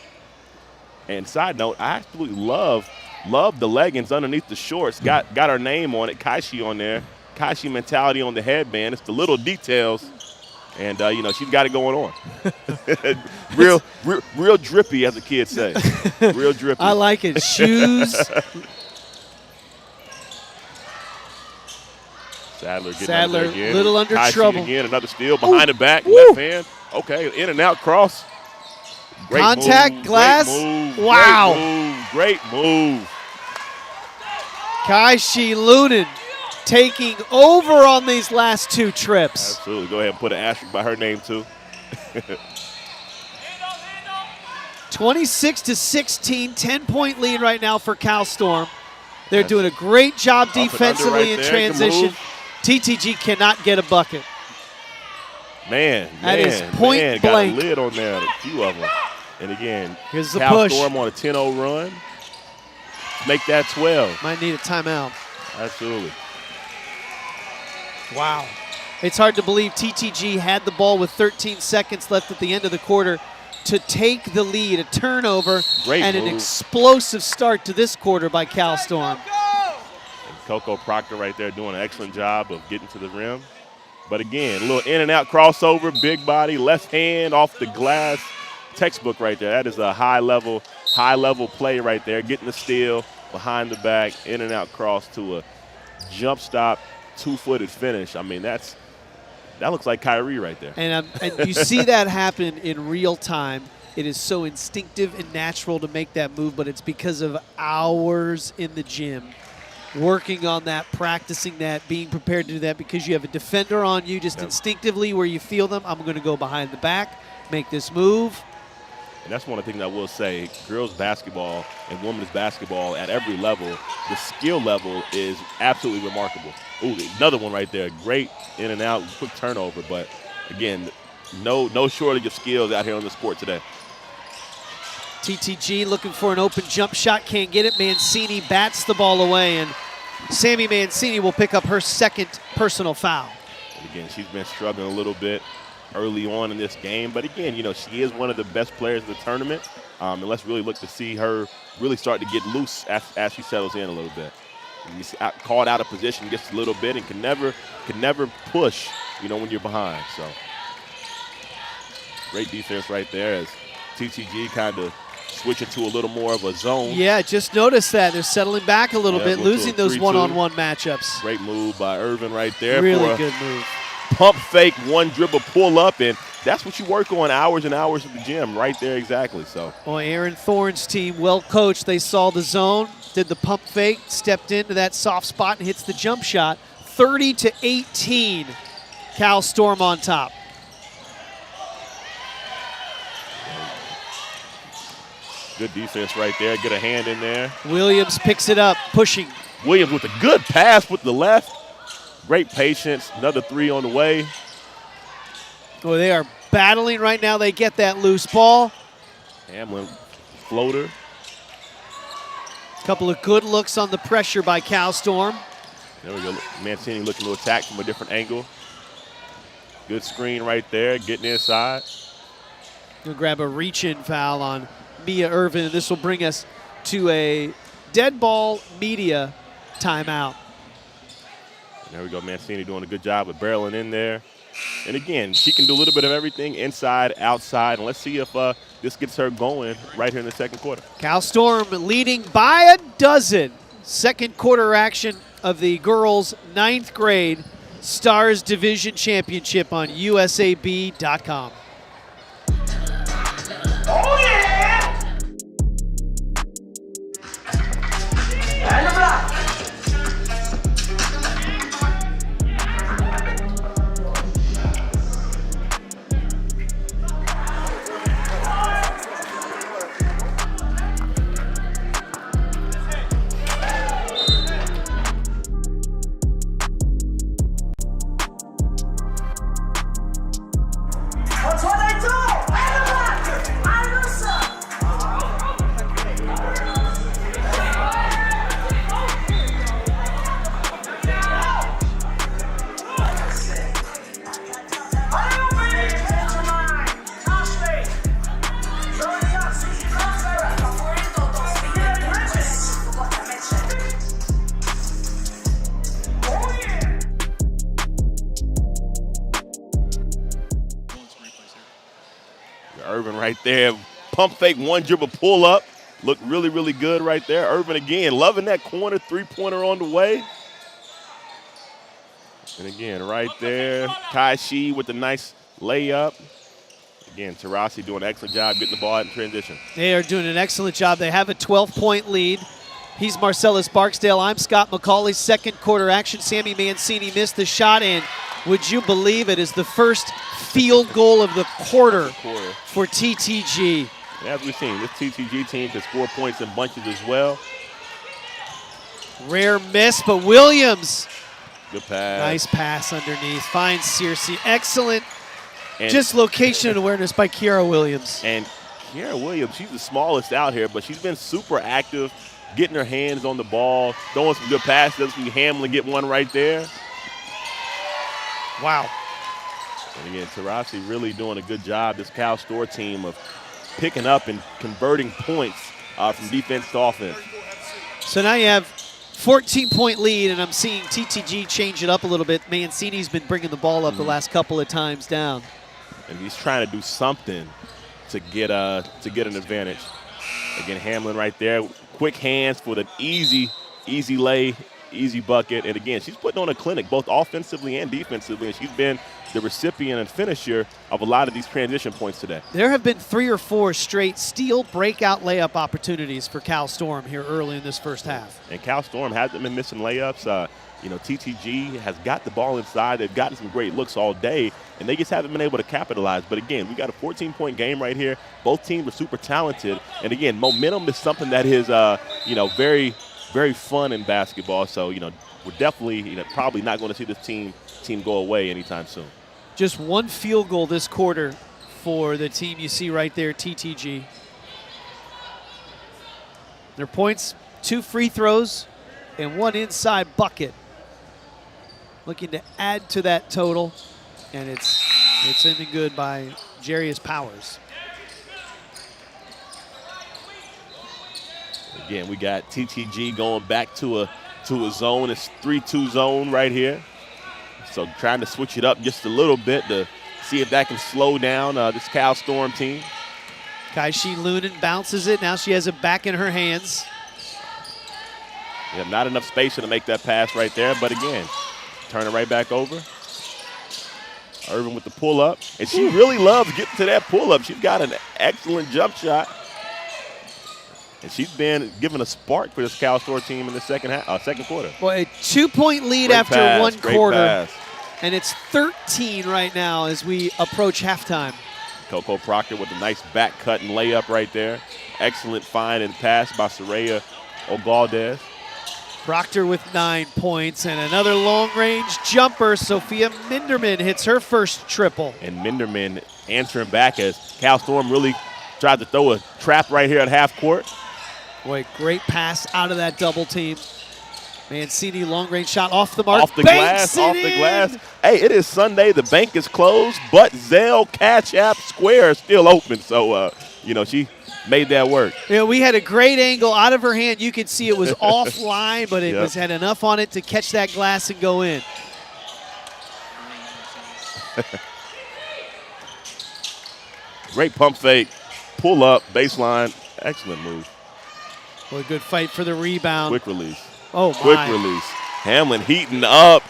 and side note, I absolutely love the leggings underneath the shorts. Got her name on it, Kaishi on there. Kaishi mentality on the headband. It's the little details. And, she's got it going on. real drippy, as the kids say. Real drippy. I like it. Shoes. Sadler getting under again. Little under Kaishi trouble. Again, another steal behind the back, left hand. Okay, in and out cross. Great contact, move, glass. Great move, Wow. Great move. Kaishi Lunan taking over on these last 2 trips. Absolutely. Go ahead and put an asterisk by her name, too. 26-16, 10-point lead right now for Cal Storm. They're doing a great job defensively in transition. TTG cannot get a bucket. That is point blank. Got a lid on there, a few of them. And again, here's the Cal push. Storm on a 10-0 run. Make that 12. Might need a timeout. Absolutely. Wow. It's hard to believe TTG had the ball with 13 seconds left at the end of the quarter to take the lead, a turnover, and an explosive start to this quarter by Cal Storm. And Coco Proctor right there doing an excellent job of getting to the rim. But again, a little in and out crossover, big body, left hand off the glass. Textbook right there. That is a high level play right there. Getting the steal behind the back, in and out cross to a jump stop, 2-footed finish. I mean, that looks like Kyrie right there. And you see that happen in real time. It is so instinctive and natural to make that move, but it's because of hours in the gym, working on that, practicing that, being prepared to do that, because you have a defender on you just instinctively where you feel them. I'm going to go behind the back, make this move. And that's one of the things I will say, girls basketball and women's basketball at every level, the skill level is absolutely remarkable. Ooh, another one right there. Great in and out, quick turnover. But, again, no shortage of skills out here on this court today. TTG looking for an open jump shot, can't get it. Mancini bats the ball away, and Sammy Mancini will pick up her second personal foul. And, again, she's been struggling a little bit early on in this game. But, again, she is one of the best players in the tournament. And let's really look to see her really start to get loose as she settles in a little bit. Caught out of position just a little bit and can never push, when you're behind. So great defense right there as TTG kind of switching to a little more of a zone. Yeah, just noticed that. They're settling back a little bit, losing those 3-2. one-on-one matchups. Great move by Irvin right there. Really good move. Pump fake, one dribble pull up, and that's what you work on hours and hours at the gym right there exactly. So, Boy, Aaron Thorne's team, well coached. They saw the zone, did the pump fake, stepped into that soft spot and hits the jump shot. 30-18, Cal Storm on top. Good defense right there. Get a hand in there. Williams picks it up, pushing. Williams with a good pass with the left. Great patience. Another 3 on the way. Oh, they are battling right now. They get that loose ball. Hamlin floater. Couple of good looks on the pressure by Cal Storm. There we go. Mancini looking to attack from a different angle. Good screen right there, getting inside. We'll grab a reach-in foul on Mia Irvin, and this will bring us to a dead ball media timeout. There we go. Mancini doing a good job of barreling in there. And again, she can do a little bit of everything, inside, outside. And let's see if this gets her going right here in the second quarter. Cal Storm leading by a dozen. Second quarter action of the girls' 9th grade Stars Division Championship on USAB.com. Oh, yeah! And the block. That's what I do! And the block. I know, sir. Irvin right there. Pump fake, one dribble pull up. Looked really, really good right there. Irvin again, loving that corner, 3-pointer on the way. And again, right there, Kai Shi with the nice layup. Again, Taurasi doing an excellent job getting the ball out in transition. They are doing an excellent job. They have a 12-point lead. He's Marcellus Barksdale. I'm Scott McCauley. Second quarter action. Sammy Mancini missed the shot, and would you believe it is the first field goal of the quarter for TTG. And as we've seen, this TTG team can score points in bunches as well. Rare miss, but Williams. Good pass. Nice pass underneath. Finds Searcy. Excellent And just location and awareness by Kiara Williams. And Kiara Williams, she's the smallest out here, but she's been super active, getting her hands on the ball, throwing some good passes. We Hamlin get one right there. Wow. And again, Taurasi really doing a good job, this Cal Store team, of picking up and converting points from defense to offense. So now you have 14-point lead, and I'm seeing TTG change it up a little bit. Mancini's been bringing the ball up the last couple of times down. And he's trying to do something to get an advantage. Again, Hamlin right there, quick hands for the easy lay, easy bucket. And again, she's putting on a clinic both offensively and defensively, and she's been the recipient and finisher of a lot of these transition points today. There have been 3 or 4 straight steal breakout layup opportunities for Cal Storm here early in this first half. And Cal Storm hasn't been missing layups. TTG has got the ball inside. They've gotten some great looks all day, and they just haven't been able to capitalize. But again, we got a 14-point game right here. Both teams are super talented. And again, momentum is something that is, very, very fun in basketball. So, we're definitely, probably not going to see this team go away anytime soon. Just one field goal this quarter for the team you see right there, TTG. Their points, 2 free throws and 1 inside bucket. Looking to add to that total, and it's ending good by Jarius Powers. Again, we got TTG going back to a zone. It's 3-2 zone right here. So trying to switch it up just a little bit to see if that can slow down this Cal Storm team. Kai-Shi Lunan bounces it. Now she has it back in her hands. Yeah, not enough space to make that pass right there, but again, turn it right back over. Irvin with the pull-up. And she really loves getting to that pull-up. She's got an excellent jump shot. And she's been given a spark for this Cal Store team in the second quarter. Boy, a 2-point lead Great after pass, one great quarter. pass. And it's 13 right now as we approach halftime. Coco Proctor with a nice back cut and layup right there. Excellent find and pass by Soraya Ogaldez. Proctor with 9 points and another long-range jumper. Sophia Minderman hits her first triple. And Minderman answering back as Cal Storm really tried to throw a trap right here at half court. Boy, great pass out of that double team. Mancini long-range shot off the mark. Off the glass, off the glass. Hey, it is Sunday. The bank is closed, but Zelle, Cash App, Square is still open. So, she made that work. Yeah, we had a great angle out of her hand. You could see it was offline, but it had enough on it to catch that glass and go in. Great pump fake, pull up, baseline. Excellent move. Boy, good fight for the rebound. Quick release. Oh, my. Quick release. Hamlin heating up.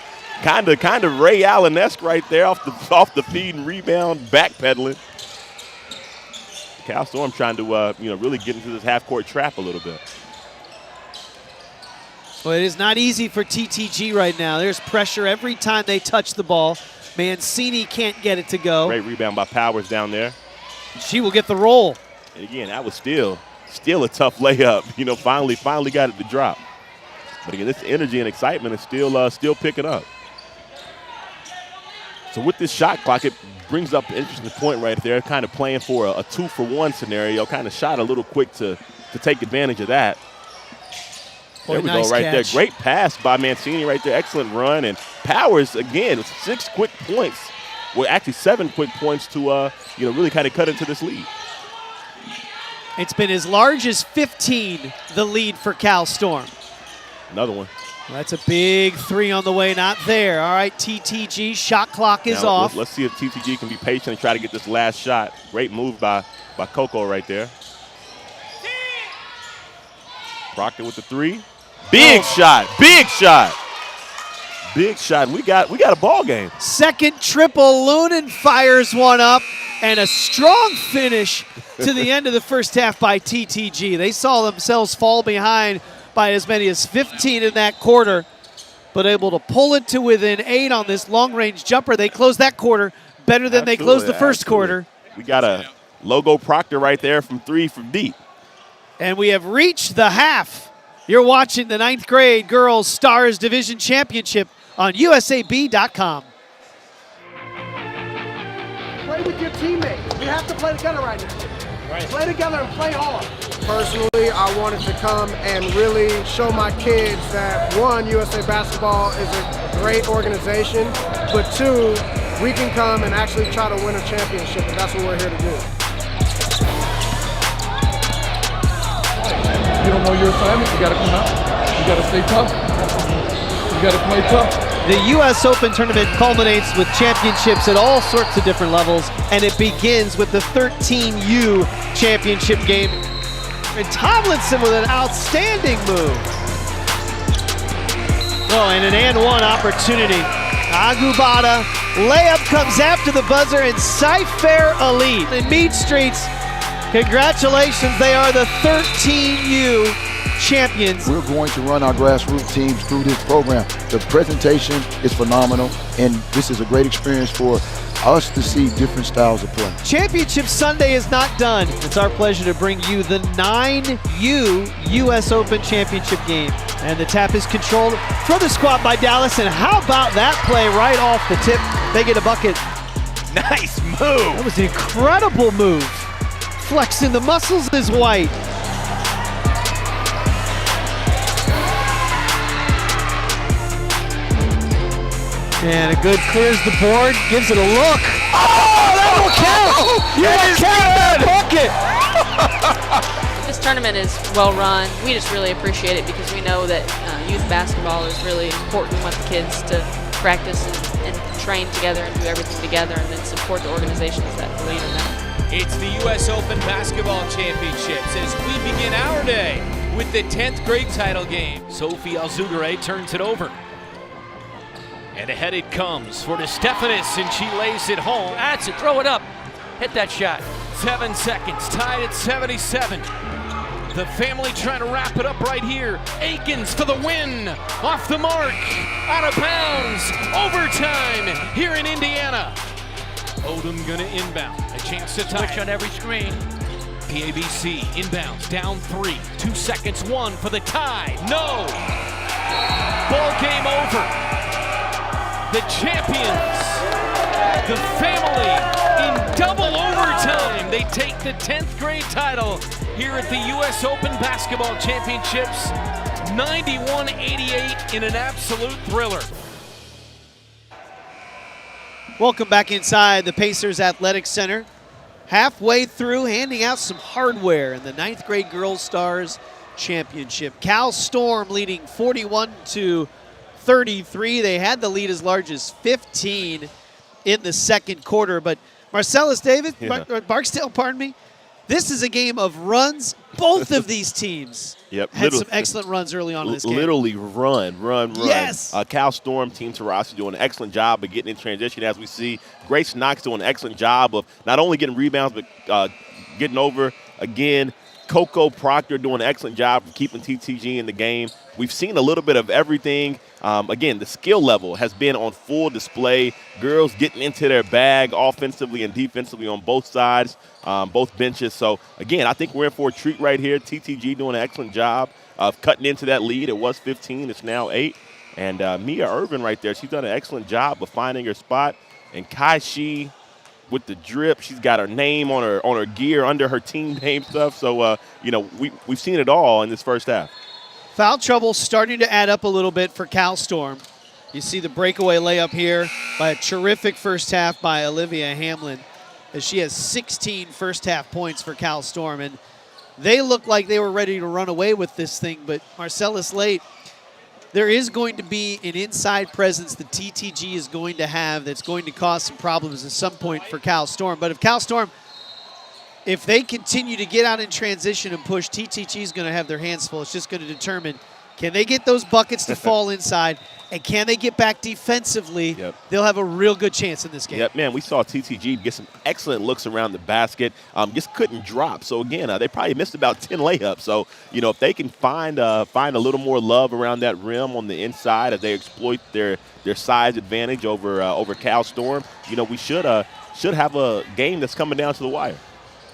Kind of Ray Allen-esque right there off the feed and rebound, backpedaling. Cal Storm trying to really get into this half-court trap a little bit. Well, it is not easy for TTG right now. There's pressure every time they touch the ball. Mancini can't get it to go. Great rebound by Powers down there. She will get the roll. And again, that was still a tough layup. Finally got it to drop. But again, this energy and excitement is still picking up. So with this shot clock, it brings up an interesting point right there, kind of playing for a 2-for-1 scenario, kind of shot a little quick to take advantage of that. There we go right there. Great pass by Mancini right there. Excellent run. And Powers, again, 6 quick points. Well, actually 7 quick points to, really kind of cut into this lead. It's been as large as 15, the lead for Cal Storm. Another one. Well, that's a big 3 on the way, not there. All right, TTG, shot clock is off. Let's see if TTG can be patient and try to get this last shot. Great move by Coco right there. Proctor with the 3. Big shot, big shot. Big shot. We got a ball game. Second triple, Lunan fires one up, and a strong finish to the end of the first half by TTG. They saw themselves fall behind by as many as 15 in that quarter, but able to pull it to within 8 on this long-range jumper. They closed that quarter better than they closed the first quarter. We got a logo Proctor right there from 3 from deep. And we have reached the half. You're watching the 9th grade Girls Stars Division Championship on USAB.com. Play with your teammates. We have to play together right now. Play together and play hard. Personally, I wanted to come and really show my kids that, 1, USA Basketball is a great organization, but 2, we can come and actually try to win a championship, and that's what we're here to do. You don't know your assignment, you got to come out. You got to stay tough. You got to play tough. The U.S. Open tournament culminates with championships at all sorts of different levels, and it begins with the 13U championship game. And Tomlinson with an outstanding move. Oh, and an and-one opportunity. Agubata, layup comes after the buzzer, and Cypher Elite. In Mead Streets, congratulations, they are the 13U champions. We're going to run our grassroots teams through this program. The presentation is phenomenal, and this is a great experience for us to see different styles of play. Championship Sunday is not done. It's our pleasure to bring you the 9U U.S. Open Championship game. And the tap is controlled from the squat by Dallas, and how about that play right off the tip? They get a bucket. Nice move. That was an incredible move. Flexing the muscles is White. And a good clears the board, gives it a look. Oh, that will count! You will count that bucket! This tournament is well run. We just really appreciate it because we know that youth basketball is really important. We want the kids to practice and train together and do everything together, and then support the organizations that believe in that. It's the U.S. Open Basketball Championships as we begin our day with the 10th grade title game. Sophie Alzugare turns it over. And ahead it comes for DeStefanis, and she lays it home. That's it, throw it up. Hit that shot. 7 seconds, tied at 77. The family trying to wrap it up right here. Aikens for the win. Off the mark, out of bounds, overtime here in Indiana. Odom gonna inbound. A chance to tie. Switch on every screen. PABC inbounds, down 3. 2 seconds, 1 for the tie. No! Ball game over. The champions, the family, in double overtime. They take the 10th grade title here at the U.S. Open Basketball Championships. 91-88 in an absolute thriller. Welcome back inside the Pacers Athletic Center. Halfway through, handing out some hardware in the 9th grade Girls Stars Championship. Cal Storm leading 41-33. They had the lead as large as 15 in the second quarter. But Marcellus David, Barksdale, pardon me, this is a game of runs. Both of these teams had some excellent runs early on in this game. Literally run. Yes. Cal Storm, Team Taurasi doing an excellent job of getting in transition, as we see. Grace Knox doing an excellent job of not only getting rebounds, but getting over. Again, Coco Proctor doing an excellent job of keeping TTG in the game. We've seen a little bit of everything. Again, the skill level has been on full display. Girls getting into their bag offensively and defensively on both sides, both benches. So, again, I think we're in for a treat right here. TTG doing an excellent job of cutting into that lead. It was 15. It's now 8. And Mia Irvin right there, she's done an excellent job of finding her spot. And Kai Shi with the drip, she's got her name on her gear under her team name stuff. So, we've seen it all in this first half. Foul trouble starting to add up a little bit for Cal Storm. You see the breakaway layup here by a terrific first half by Olivia Hamlin, as she has 16 first half points for Cal Storm. And they look like they were ready to run away with this thing, but Marcellus Late, there is going to be an inside presence that TTG is going to have that's going to cause some problems at some point for Cal Storm. But if Cal Storm, if they continue to get out in transition and push, TTG is going to have their hands full. It's just going to determine, can they get those buckets to fall inside, and can they get back defensively? They'll have a real good chance in this game. Yep, man, we saw TTG get some excellent looks around the basket, just couldn't drop. So, again, they probably missed about 10 layups. So, if they can find a little more love around that rim on the inside as they exploit their size advantage over Cal Storm, we should have a game that's coming down to the wire.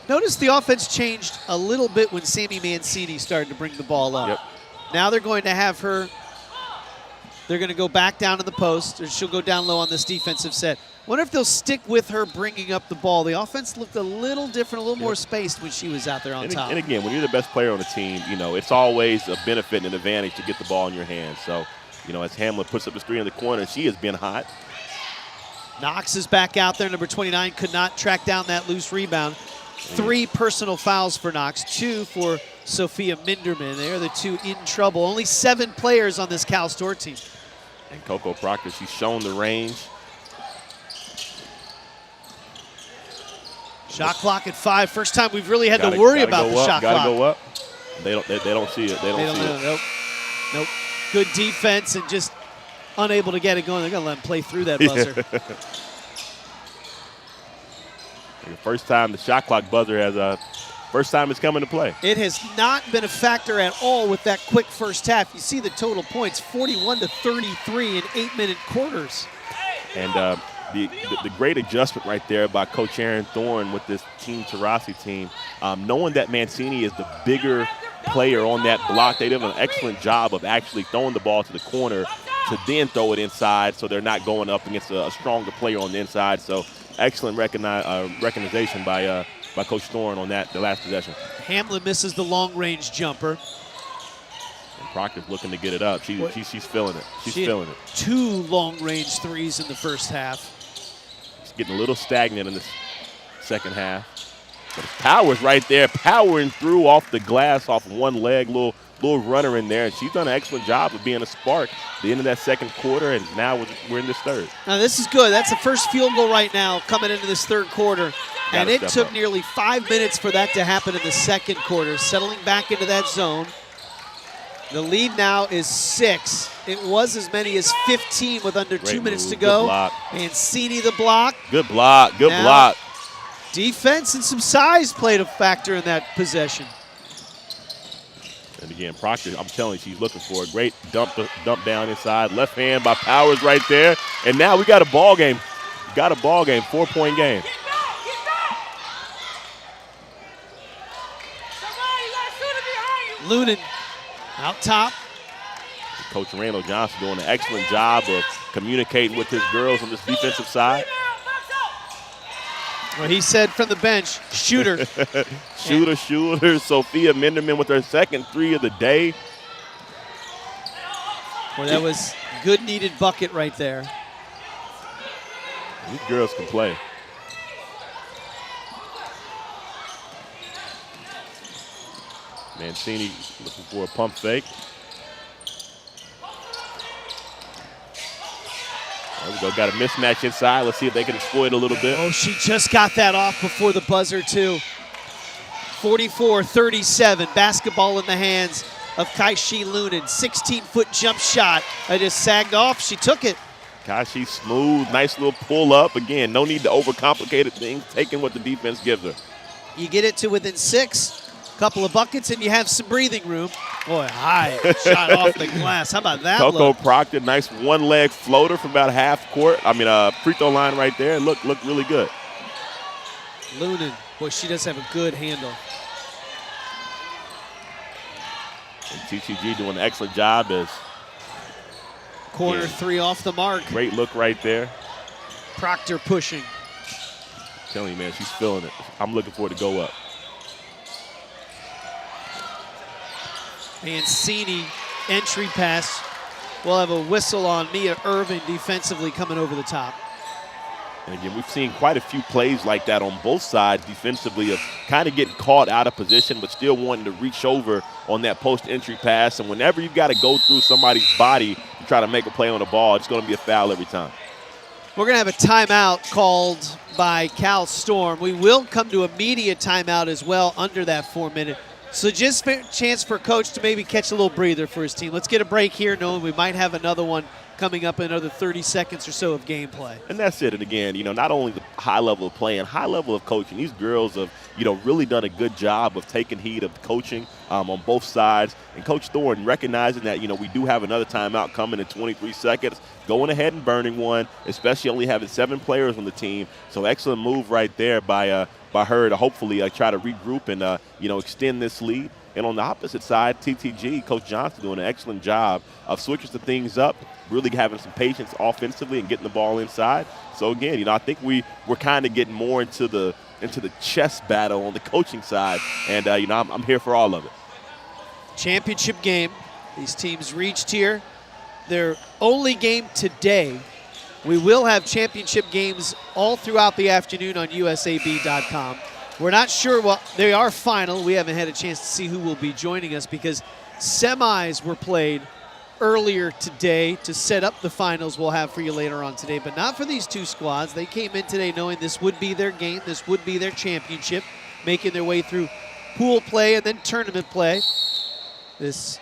Notice the offense changed a little bit when Sammy Mancini started to bring the ball up. Now they're going to have her, they're going to go back down to the post, or she'll go down low on this defensive set. Wonder if they'll stick with her bringing up the ball. The offense looked a little different, a little more spaced when she was out there on top. And again, when you're the best player on the team, it's always a benefit and an advantage to get the ball in your hands. So, as Hamlin puts up the 3 in the corner, she has been hot. Knox is back out there. Number 29 could not track down that loose rebound. 3 personal fouls for Knox, 2 for Sophia Minderman. They are the 2 in trouble. Only 7 players on this Cal Storm team. And Coco Proctor, she's shown the range. Shot clock at 5. First time we've really had to worry about the shot clock. Gotta go up. They don't see it. They don't see it. Nope. Good defense and just unable to get it going. They're going to let him play through that buzzer. The first time the shot clock buzzer has first time it's coming to play. It has not been a factor at all with that quick first half. You see the total points, 41-33 in 8-minute quarters. And the great adjustment right there by Coach Aaron Thorne with this Team Taurasi team, knowing that Mancini is the bigger player on that block. They did an excellent job of actually throwing the ball to the corner to then throw it inside, so they're not going up against a stronger player on the inside. So excellent recognition by Coach Thorne on the last possession. Hamlin misses the long-range jumper. And Proctor's looking to get it up. She's feeling it. She's feeling it. 2 long-range threes in the first half. It's getting a little stagnant in the second half. But it's Powers right there, powering through off the glass, off one leg, little runner in there. And she's done an excellent job of being a spark at the end of that second quarter, and now we're in this third. Now this is good. That's the first field goal right now coming into this third quarter. And it took nearly 5 minutes for that to happen in the second quarter, settling back into that zone. The lead now is 6. It was as many as 15 with under 2 minutes to go. Mancini the block. Good block. Good block. Defense and some size played a factor in that possession. And again, Proctor, I'm telling you, she's looking for a great dump down inside. Left hand by Powers right there. And now we got a ball game. got a ball game, 4-point game. Lunan out top. Coach Randall Johnson doing an excellent job of communicating with his girls on this defensive side. Well, he said from the bench, shooter. Shooter. Sophia Minderman with her second 3 of the day. Well, that was good needed bucket right there. These girls can play. Mancini looking for a pump fake. There we go. Got a mismatch inside. Let's see if they can exploit a little bit. Oh, she just got that off before the buzzer, too. 44-37. Basketball in the hands of Kaishi Lunan. 16-foot jump shot. I just sagged off. She took it. Kaishi smooth. Nice little pull up. Again, no need to overcomplicate things. Taking what the defense gives her. You get it to within 6. Couple of buckets, and you have some breathing room. Boy, high shot off the glass. How about that Coco look? Proctor, nice one-leg floater from about half court. Free throw line right there. Looked really good. Lunan, boy, she does have a good handle. And TTG doing an excellent job as Corner 3 off the mark. Great look right there. Proctor pushing. I'm telling you, man, she's feeling it. I'm looking for it to go up. Mancini, entry pass. We'll have a whistle on Mia Irvin defensively coming over the top. And again, we've seen quite a few plays like that on both sides defensively of kind of getting caught out of position but still wanting to reach over on that post-entry pass. And whenever you got to go through somebody's body to try to make a play on the ball, it's going to be a foul every time. We're going to have a timeout called by Cal Storm. We will come to a media timeout as well under that 4-minute. So just a chance for Coach to maybe catch a little breather for his team. Let's get a break here, knowing we might have another one coming up in another 30 seconds or so of gameplay. And that's it. And again, not only the high level of play and high level of coaching, these girls have, really done a good job of taking heed of the coaching on both sides. And Coach Thornton recognizing that, we do have another timeout coming in 23 seconds, going ahead and burning one, especially only having 7 players on the team. So excellent move right there by her to hopefully try to regroup and, extend this lead. And on the opposite side, TTG, Coach Johnson doing an excellent job of switching some things up, really having some patience offensively and getting the ball inside. So again, I think we're kind of getting more into the chess battle on the coaching side, and I'm here for all of it. Championship game. These teams reached here. Their only game today. We will have championship games all throughout the afternoon on USAB.com. We're not sure what they are final. We haven't had a chance to see who will be joining us because semis were played earlier today to set up the finals we'll have for you later on today, but not for these two squads. They came in today knowing this would be their game, this would be their championship, making their way through pool play and then tournament play. This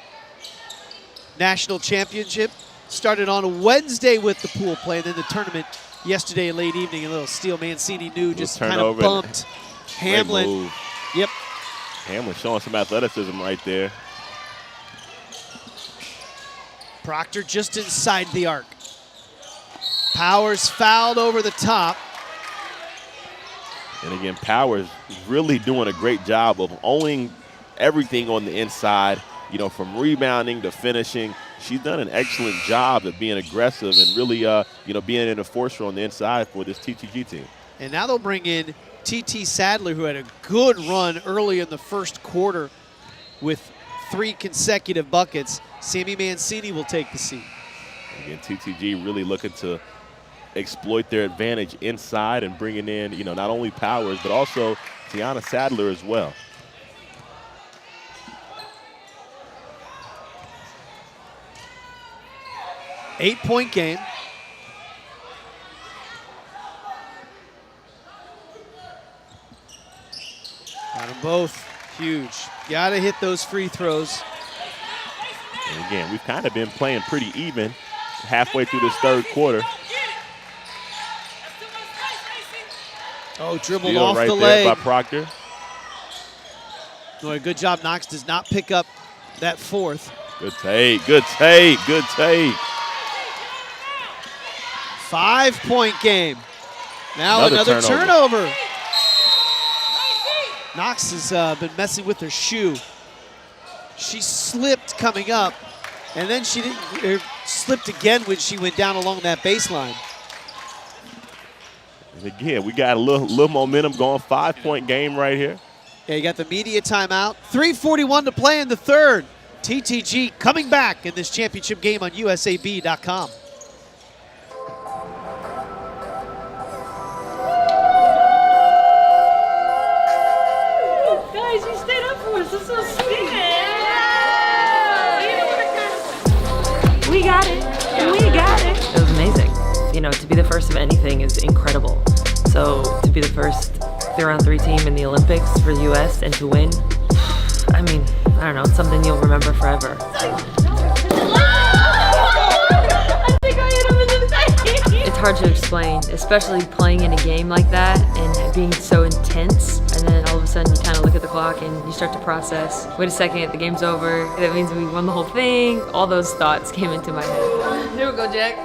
national championship started on a Wednesday with the pool play, and then the tournament yesterday late evening. A little steal. Mancini knew, just kind of bumped Hamlin. Yep. Hamlin showing some athleticism right there. Proctor just inside the arc. Powers fouled over the top. And again, Powers really doing a great job of owning everything on the inside, from rebounding to finishing. She's done an excellent job at being aggressive and really, being an enforcer on the inside for this TTG team. And now they'll bring in TT Sadler, who had a good run early in the first quarter with 3 consecutive buckets. Sammy Mancini will take the seat. Again, TTG really looking to exploit their advantage inside and bringing in, not only Powers, but also Tiana Sadler as well. Eight-point game. Got them both. Huge. Got to hit those free throws. And again, we've kind of been playing pretty even halfway through this third quarter. Oh, dribbled Steal off right the there leg. by Proctor. Boy, good job. Knox does not pick up that fourth. Good take, good take, good take. 5-point game. Now another turnover. Knox has been messing with her shoe. She slipped coming up, and then she slipped again when she went down along that baseline. And again, we got a little momentum going. 5-point game right here. Yeah, you got the media timeout. 3:41 to play in the third. TTG coming back in this championship game on USAB.com. Guys, you stayed up for us. That's so sweet. We got it. We got it. It was amazing. You know, to be the first of anything is incredible. So to be the first 3-on-3 team in the Olympics for the U.S. and to win, I mean, I don't know, it's something you'll remember forever. It's hard to explain, especially playing in a game like that and being so intense. And then all of a sudden you kind of look at the clock and you start to process, wait a second, the game's over. That means we won the whole thing. All those thoughts came into my head. Here we go, Jack.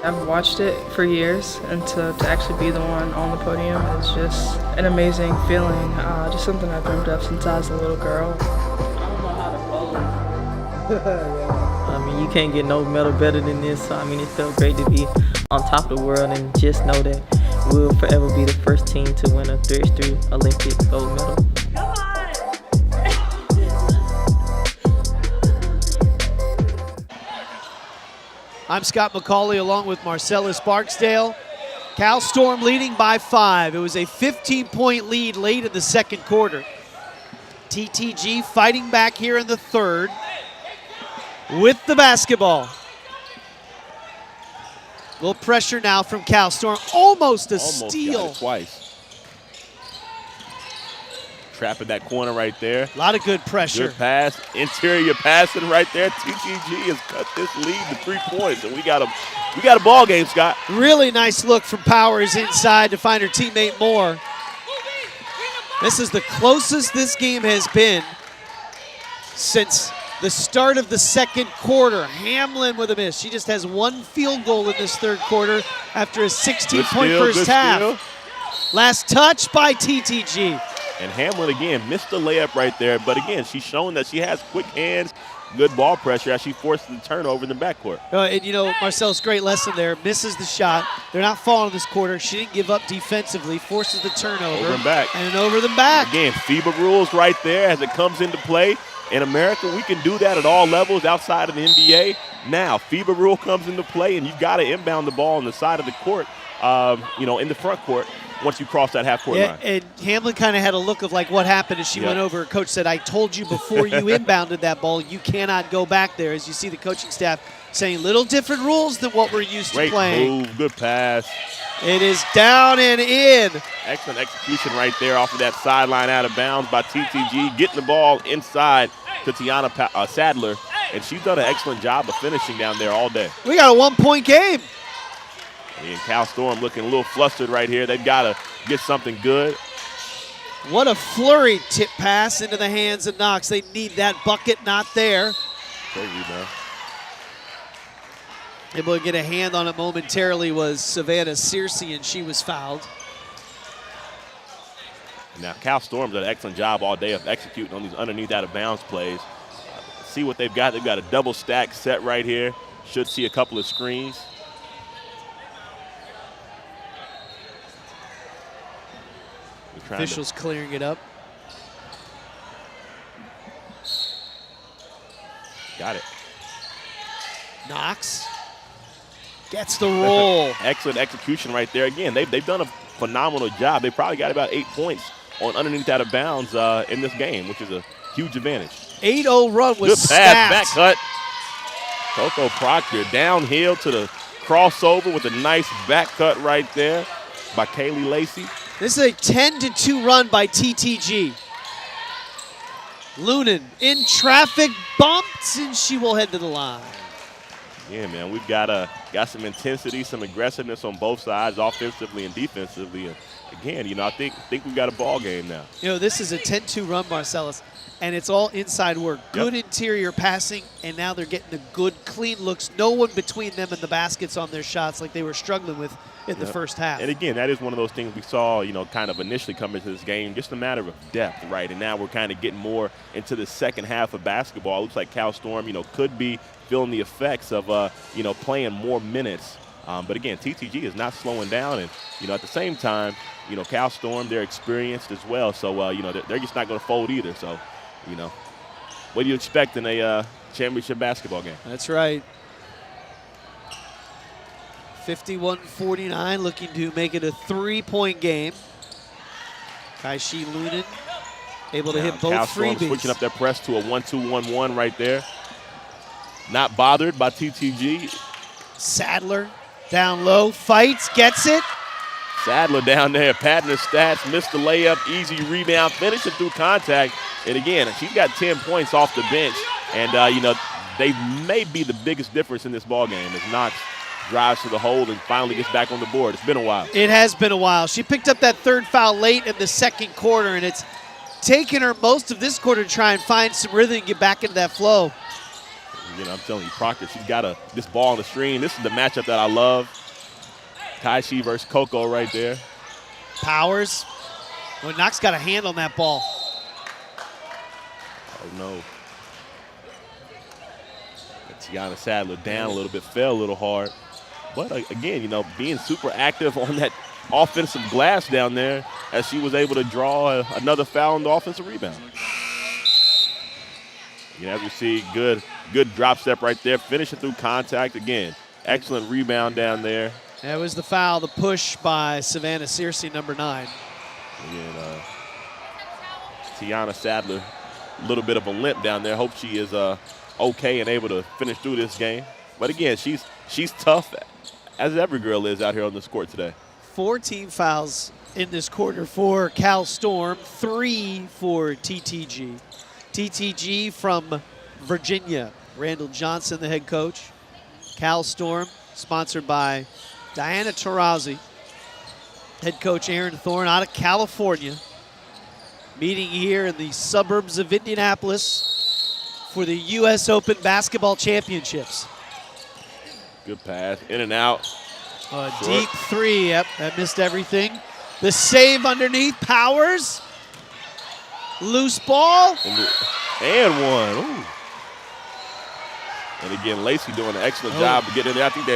I've watched it for years, and to actually be the one on the podium is just an amazing feeling. Just something I've dreamed of since I was a little girl. I don't know how to bowl. I mean, you can't get no medal better than this. So, I mean, it felt great to be on top of the world and just know that we'll forever be the first team to win a 3x3 Olympic gold medal. I'm Scott McCauley along with Marcellus Barksdale. Cal Storm leading by 5. It was a 15-point lead late in the second quarter. TTG fighting back here in the third with the basketball. A little pressure now from Cal Storm. Almost a steal. Got it twice. Trapping that corner right there. A lot of good pressure. Good pass, interior passing right there. TTG has cut this lead to 3 points, and we got a ball game, Scott. Really nice look from Powers inside to find her teammate Moore. This is the closest this game has been since the start of the second quarter. Hamlin with a miss. She just has one field goal in this third quarter after a 16-point first half. Last touch by TTG. And Hamlin, again, missed the layup right there. But, again, she's shown that she has quick hands, good ball pressure as she forces the turnover in the backcourt. And, you know, Marcel's great lesson there. Misses the shot. They're not falling this quarter. She didn't give up defensively. Forces the turnover. Over and back. And over the back. Again, FIBA rules right there as it comes into play. In America, we can do that at all levels outside of the NBA. Now, FIBA rule comes into play, and you've got to inbound the ball on the side of the court, in the front court. Once you cross that half-court line. And Hamlin kind of had a look of like what happened as she went over. Coach said, I told you before you inbounded that ball, you cannot go back there. As you see the coaching staff saying little different rules than what we're used to playing. Great move, good pass. It is down and in. Excellent execution right there off of that sideline out of bounds by TTG. Getting the ball inside to Tiana Sadler. And she's done an excellent job of finishing down there all day. We got a 1-point game. And Cal Storm looking a little flustered right here. They've got to get something good. What a flurry tip pass into the hands of Knox. They need that bucket, not there. Great rebound. Able to get a hand on it momentarily was Savannah Searcy, and she was fouled. Now, Cal Storm's done an excellent job all day of executing on these underneath out-of-bounds plays. See what they've got. They've got a double stack set right here. Should see a couple of screens. Officials clearing it up. Got it. Knox gets the roll. Excellent execution right there. Again, they've done a phenomenal job. They probably got about 8 points on underneath out of bounds in this game, which is a huge advantage. 8-0 run was good pass, back cut. Coco Proctor downhill to the crossover with a nice back cut right there by Kaylee Lacey. This is a 10-2 run by TTG. Lunan in traffic, bumps, and she will head to the line. Yeah, man, we've got some intensity, some aggressiveness on both sides, offensively and defensively. And again, I think we've got a ball game now. This is a 10-2 run, Marcellus. and it's all inside work. Good interior passing, and now they're getting the good, clean looks. No one between them and the baskets on their shots like they were struggling with in the first half. And again, that is one of those things we saw, kind of initially come into this game, just a matter of depth, right? And now we're kind of getting more into the second half of basketball. It looks like Cal Storm, could be feeling the effects of, playing more minutes. But again, TTG is not slowing down, and at the same time, Cal Storm, they're experienced as well, so they're just not going to fold either. So, what do you expect in a championship basketball game? That's right. 51-49, looking to make it a 3-point game. Kai-Shi Lunan able to hit both Cal Storm freebies. Switching up their press to a 1-2-1-1 right there. Not bothered by TTG. Sadler down low, fights, gets it. Sadler down there, padding his stats, missed the layup, easy rebound, finishing through contact. And again, she's got 10 points off the bench. And, they may be the biggest difference in this ballgame as Knox drives to the hole and finally gets back on the board. It's been a while. It has been a while. She picked up that third foul late in the second quarter, and it's taken her most of this quarter to try and find some rhythm and get back into that flow. I'm telling you, Proctor, she's got this ball on the screen. This is the matchup that I love. Kai-Shi versus Coco right there. Powers. Well, Knox got a hand on that ball. Oh, no. Tiana Sadler down a little bit, fell a little hard. But, again, being super active on that offensive glass down there as she was able to draw another foul on the offensive rebound. As you see, good drop step right there, finishing through contact again. Excellent rebound down there. That was the foul, the push by Savannah Searcy, number 9. Again, Tiana Sadler, a little bit of a limp down there. Hope she is okay and able to finish through this game. But again, she's tough, as every girl is out here on this court today. 4 team fouls in this quarter for Cal Storm, 3 for TTG. TTG from Virginia. Randall Johnson, the head coach. Cal Storm, sponsored by Diana Taurasi. Head coach Aaron Thorne out of California. Meeting here in the suburbs of Indianapolis for the U.S. Open Basketball Championships. Good pass, in and out. Deep 3, yep, that missed everything. The save underneath, Powers. Loose ball. And one. Ooh. And again, Lacey doing an excellent job of getting in there. I think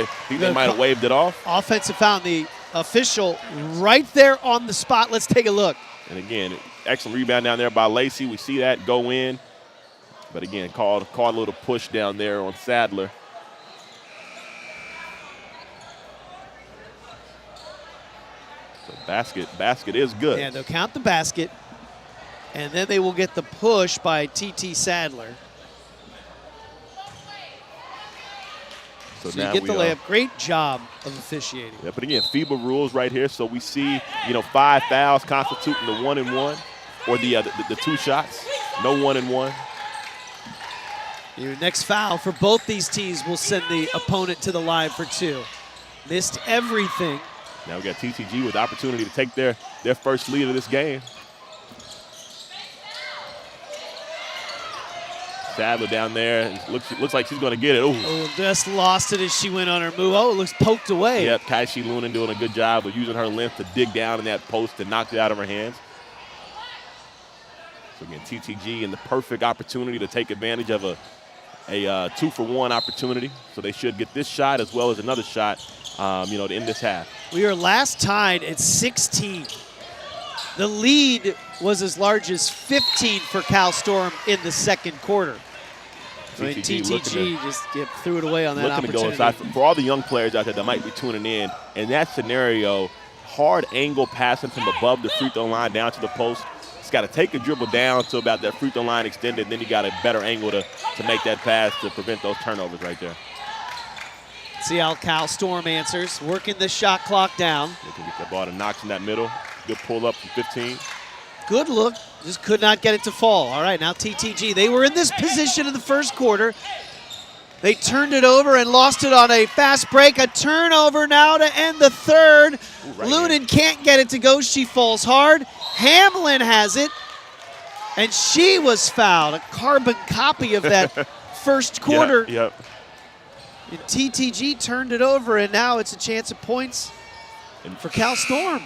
they might have waved it off. Offensive foul, the official right there on the spot. Let's take a look. And again, excellent rebound down there by Lacey. We see that go in. But again, called a little push down there on Sadler. So basket is good. Yeah, they'll count the basket. And then they will get the push by TT Sadler. So you get the layup. Great job of officiating. Yeah, but again, FIBA rules right here. So we see, 5 fouls constituting the 1-and-1 or the 2 shots. No 1-and-1. Your next foul for both these teams will send the opponent to the line for 2. Missed everything. Now we got TTG with the opportunity to take their first lead of this game. Sadler down there. Looks like she's going to get it. Ooh. Oh, just lost it as she went on her move. Oh, it looks poked away. Yep, Kai-Shi Lunan doing a good job of using her length to dig down in that post and knock it out of her hands. So again, TTG in the perfect opportunity to take advantage of a 2-for-1 opportunity. So they should get this shot as well as another shot, to end this half. We are last tied at 16. The lead was as large as 15 for Cal Storm in the second quarter. TTG just threw it away on that opportunity. Looking to go inside. For all the young players out there that might be tuning in that scenario, hard angle passing from above the free throw line down to the post. It's got to take a dribble down to about that free throw line extended, then you got a better angle to make that pass to prevent those turnovers right there. See how Cal Storm answers, working the shot clock down. They can get that ball to Knox in that middle. Good pull up from 15. Good look, just could not get it to fall. All right, now TTG. They were in this position in the first quarter. They turned it over and lost it on a fast break. A turnover now to end the third. Lunan can't get it to go. She falls hard. Hamlin has it. And she was fouled, a carbon copy of that first quarter. Yep. And TTG turned it over, and now it's a chance at points for Cal Storm.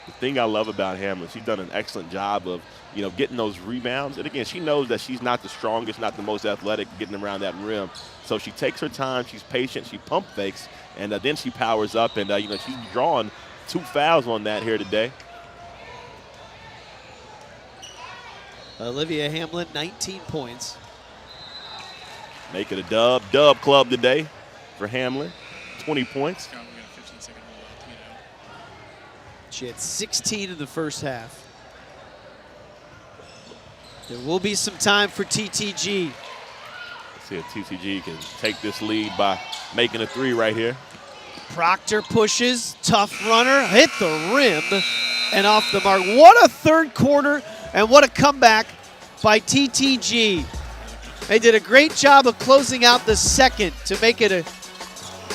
The thing I love about Hamlin, she's done an excellent job of, getting those rebounds. And again, she knows that she's not the strongest, not the most athletic getting around that rim. So she takes her time, she's patient, she pump fakes, and then she powers up. And, she's drawing 2 fouls on that here today. Olivia Hamlin, 19 points. Make it a dub club today for Hamlin, 20 points. She had 16 in the first half. There will be some time for TTG. Let's see if TTG can take this lead by making a 3 right here. Proctor pushes, tough runner, hit the rim and off the mark. What a third quarter and what a comeback by TTG. They did a great job of closing out the second to make it a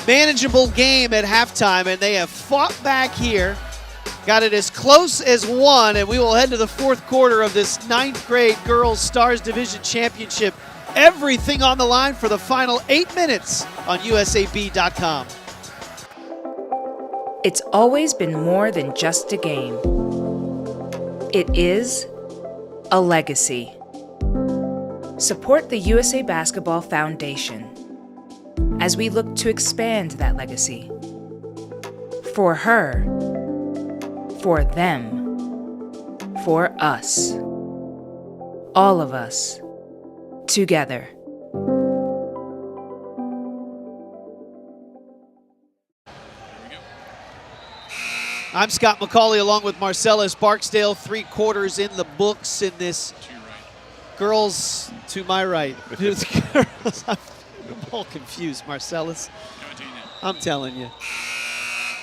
manageable game at halftime, and they have fought back here, got it as close as one, and we will head to the fourth quarter of this 9th grade Girls Stars Division Championship. Everything on the line for the final 8 minutes on USAB.com. It's always been more than just a game. It is a legacy. Support the USA Basketball Foundation as we look to expand that legacy. For her, for them, for us. All of us, together. I'm Scott McCauley along with Marcellus Barksdale. 3 quarters in the books in this girls to my right. Girls, I'm all confused, Marcellus. I'm telling you.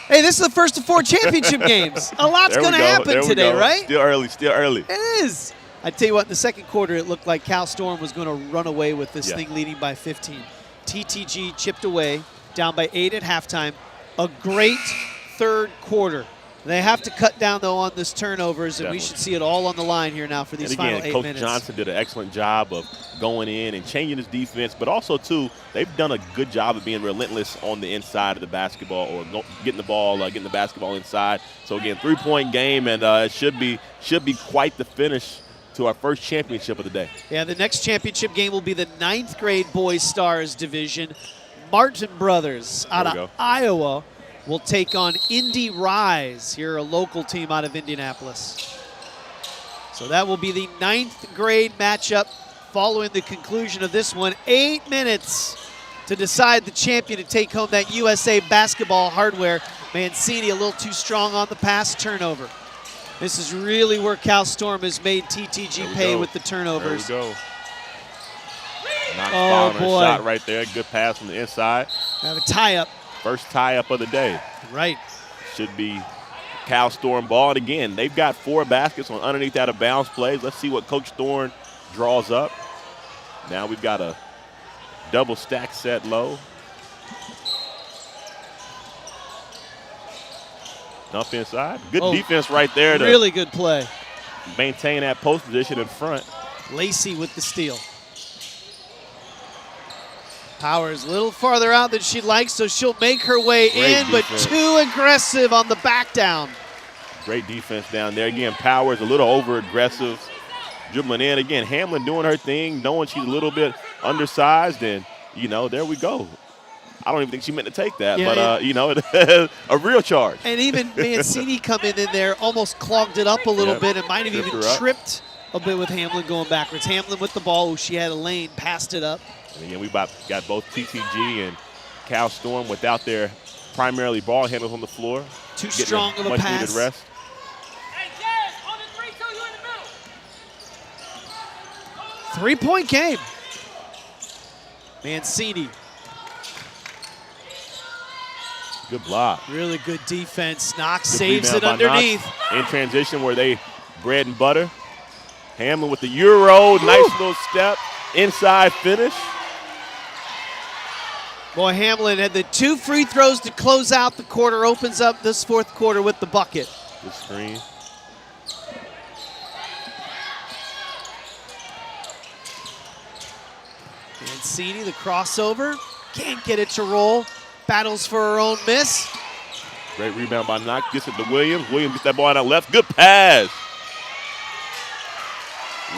Hey, this is the first of 4 championship games. A lot's going to happen today, right? Still early. It is. I tell you what, in the second quarter, it looked like Cal Storm was going to run away with this thing, leading by 15. TTG chipped away, down by 8 at halftime. A great third quarter. They have to cut down, though, on this turnovers, and we should see it all on the line here now for these final 8 Coach minutes. Johnson did an excellent job of going in and changing his defense, but also, too, they've done a good job of being relentless on the inside of the basketball, or getting the basketball inside. So, again, 3-point game, and it should be quite the finish to our first championship of the day. Yeah, the next championship game will be the 9th grade Boys Stars Division. Martin Brothers out of Iowa will take on Indy Rise, here a local team out of Indianapolis. So that will be the 9th grade matchup following the conclusion of this one. 8 minutes to decide the champion to take home that USA Basketball hardware. Mancini a little too strong on the pass, turnover. This is really where Cal Storm has made TTG pay with the turnovers. There we go. Knox Oh, boy. Shot right there. Good pass from the inside. Have a tie-up. First tie-up of the day. Right. Should be Cal Storm ball. And again, they've got 4 baskets on underneath out of bounds plays. Let's see what Coach Thorne draws up. Now we've got a double stack set low. Dump inside. Good defense right there. Really good play. Maintain that post position in front. Lacey with the steal. Powers a little farther out than she'd like, so she'll make her way in, but too aggressive on the back down. Great defense down there. Again, Powers a little over-aggressive, dribbling in. Again, Hamlin doing her thing, knowing she's a little bit undersized, and, there we go. I don't even think she meant to take that, but, a real charge. And even Mancini coming in there almost clogged it up a little bit and might have even tripped a bit with Hamlin going backwards. Hamlin with the ball, she had a lane, passed it up. And again, we got both TTG and Cal Storm without their primarily ball handlers on the floor. Too strong of a pass. Much needed rest. Three-point game. Mancini. Good block. Really good defense. Knox Good saves it rebound by underneath. Knox. In transition where they bread and butter. Hamlin with the Euro. Nice little step. Inside finish. Boy, Hamlin had the 2 free throws to close out the quarter. Opens up this fourth quarter with the bucket. Good screen. Mancini, the crossover, can't get it to roll. Battles for her own miss. Great rebound by Knox, gets it to Williams. Williams gets that ball out left, good pass.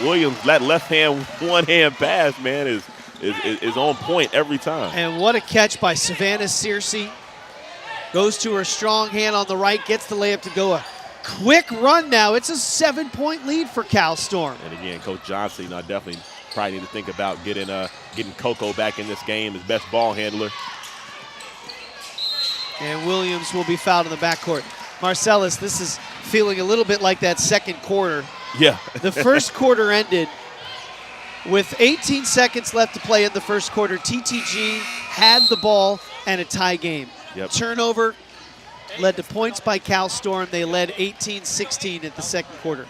Williams, that left hand, one hand pass, man, is on point every time. And what a catch by Savannah Searcy. Goes to her strong hand on the right, gets the layup to go. A quick run now. It's a 7-point lead for Cal Storm. And again, Coach Johnson, I definitely probably need to think about getting Coco back in this game, his best ball handler. And Williams will be fouled in the backcourt. Marcellus, this is feeling a little bit like that second quarter. Yeah. The first quarter ended with 18 seconds left to play in the first quarter. TTG had the ball and a tie game. Yep. Turnover led to points by Cal Storm. They led 18-16 at the second quarter.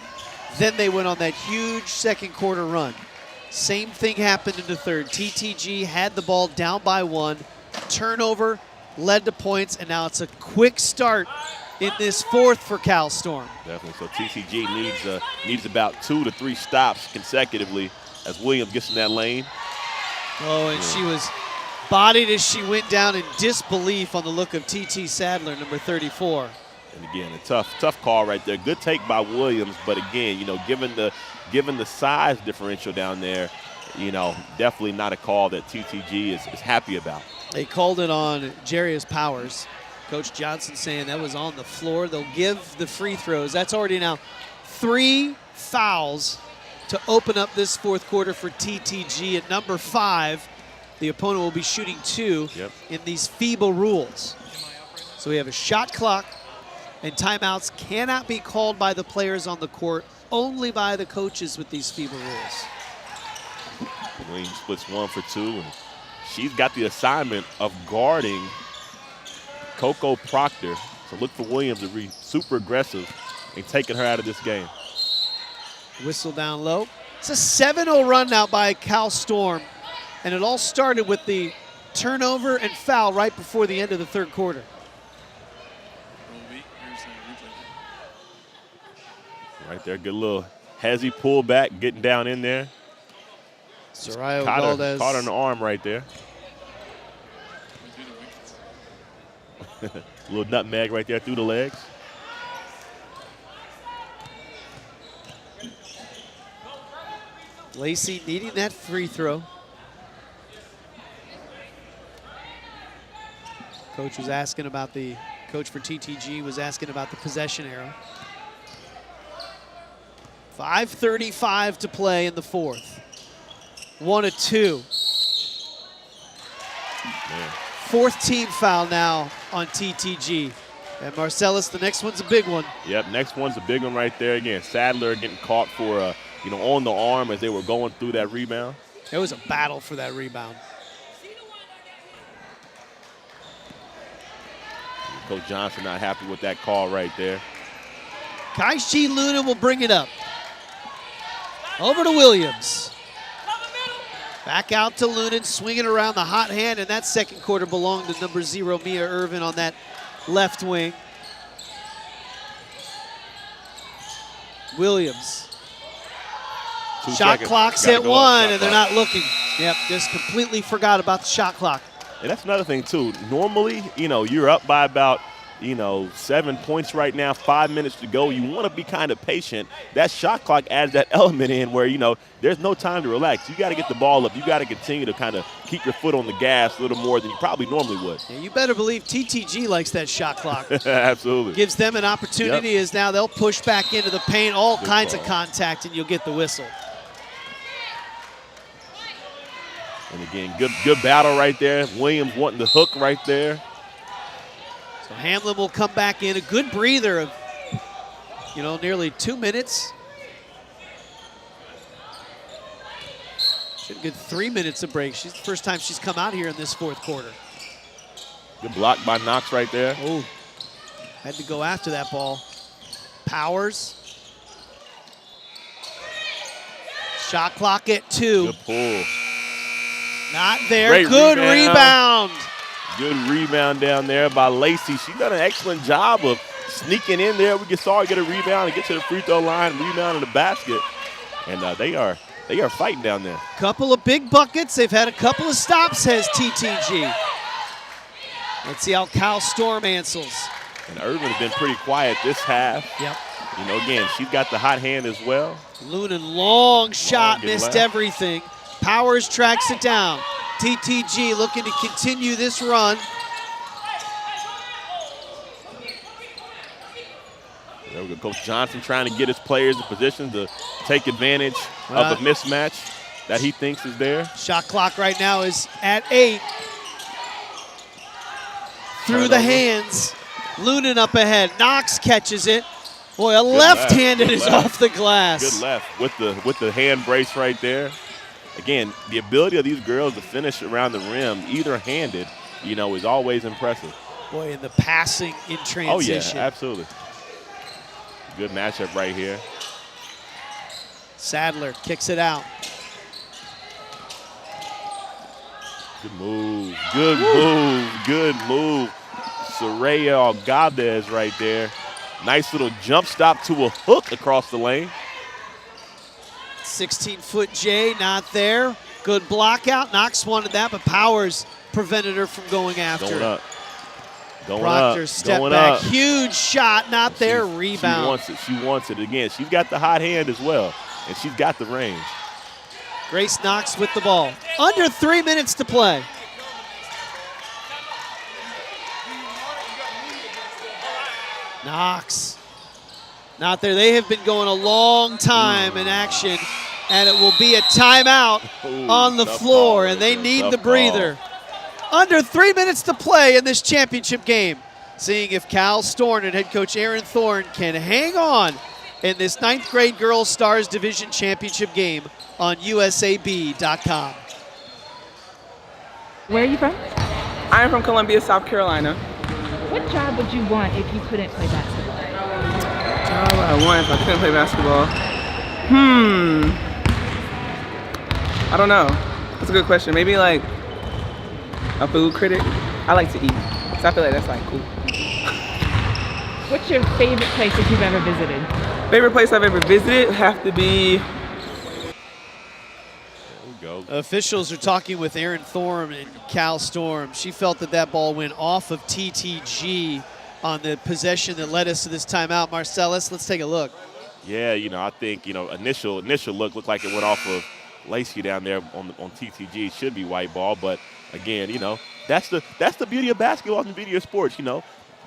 Then they went on that huge second quarter run. Same thing happened in the third. TTG had the ball down by 1. Turnover led to points, and now it's a quick start in this fourth for Cal Storm. Definitely. So TCG needs about 2 to 3 stops consecutively as Williams gets in that lane. Oh, and she was bodied as she went down in disbelief on the look of TT Sadler, number 34. And again, a tough call right there. Good take by Williams, but again, given the size differential down there, definitely not a call that TTG is happy about. They called it on Jarius Powers. Coach Johnson saying that was on the floor. They'll give the free throws. That's already now 3 fouls to open up this fourth quarter for TTG. At number 5, the opponent will be shooting 2 in these FIBA rules. So we have a shot clock, and timeouts cannot be called by the players on the court, only by the coaches with these FIBA rules. Williams splits 1 for 2, and she's got the assignment of guarding Coco Proctor. So look for Williams to be super aggressive and taking her out of this game. Whistle down low. It's a 7-0 run now by Cal Storm. And it all started with the turnover and foul right before the end of the third quarter. Right there, good little hezzy pullback, getting down in there. Soraya caught her in the arm right there. Little nutmeg right there through the legs. Lacey needing that free throw. Coach for TTG was asking about the possession arrow. 5:35 to play in the fourth. 1 of 2. Man. 4th team foul now on TTG. And Marcellus, the next one's a big one. Yep, next one's a big one right there. Again, Sadler getting caught for, on the arm as they were going through that rebound. It was a battle for that rebound. Coach Johnson not happy with that call right there. Kaishi Luna will bring it up. Over to Williams. Back out to Lunan, swinging around the hot hand, and that second quarter belonged to number 0, Mia Irvin, on that left wing. Williams. Shot clock's at 1, and they're not looking. Yep, just completely forgot about the shot clock. And that's another thing, too. Normally, you're up by about, 7 points right now, 5 minutes to go. You want to be kind of patient. That shot clock adds that element in where, there's no time to relax. You got to get the ball up. You got to continue to kind of keep your foot on the gas a little more than you probably normally would. Yeah, you better believe TTG likes that shot clock. Absolutely. Gives them an opportunity as now they'll push back into the paint, all kinds of contact, and you'll get the whistle. And again, good battle right there. Williams wanting the hook right there. So Hamlin will come back in. A good breather of, nearly 2 minutes. Should get 3 minutes of break. She's the first time she's come out here in this fourth quarter. Good block by Knox right there. Oh, had to go after that ball. Powers. Shot clock at 2. Good pull. Not there. Great Good rebound. Good rebound down there by Lacey. She's done an excellent job of sneaking in there. We saw her get a rebound and get to the free throw line, rebound in the basket. And they are They are fighting down there. Couple of big buckets. They've had a couple of stops, says TTG. Let's see how Cal Storm answers. And Irvin has been pretty quiet this half. Yep. You know, again, she's got the hot hand as well. Lunan, long shot, missed left. everything. Powers tracks it down. TTG looking to continue this run. There we go. Coach Johnson trying to get his players in position to take advantage of the mismatch that he thinks is there. Shot clock right now is at 8. Through the hands. Lunan up ahead. Knox catches it. Boy, a left-handed is off the glass. Good left with the hand brace right there. Again, the ability of these girls to finish around the rim, either handed, you know, is always impressive. Boy, and the passing in transition. Oh, yeah, absolutely. Good matchup right here. Sadler kicks it out. Good move. Good move. Good move. Soraya Gabez right there. Nice little jump stop to a hook across the lane. 16-foot J, not there. Good block out. Knox wanted that, but Powers prevented her from going after Going it. up. Going Proctor up. step Going back. up. Huge shot, not there. Rebound. She wants it. She wants it again. She's got the hot hand as well, and she's got the range. Grace Knox with the ball. Under 3 minutes to play. Knox. Not there. They have been going a long time in action, and it will be a timeout on the floor, and they need the breather. Under 3 minutes to play in this championship game. Seeing if Cal Storm and head coach Aaron Thorne can hang on in this 9th grade Girls Stars Division Championship game on USAB.com. Where are you from? I'm from Columbia, South Carolina. What job would you want if you couldn't play basketball? Job I want if I couldn't play basketball? I don't know. That's a good question. Maybe like a food critic. I like to eat, so I feel like that's like cool. What's your favorite place that you've ever visited? Favorite place I've ever visited would have to be. Officials are talking with Aaron Thorne and Cal Storm. She felt that that ball went off of TTG on the possession that led us to this timeout. Marcellus, let's take a look. Yeah, you know, I think, you know, initial look looked like it went off of Lacey down there on TTG. Should be white ball, but again, you know, that's the beauty of basketball and the beauty of sports. You know,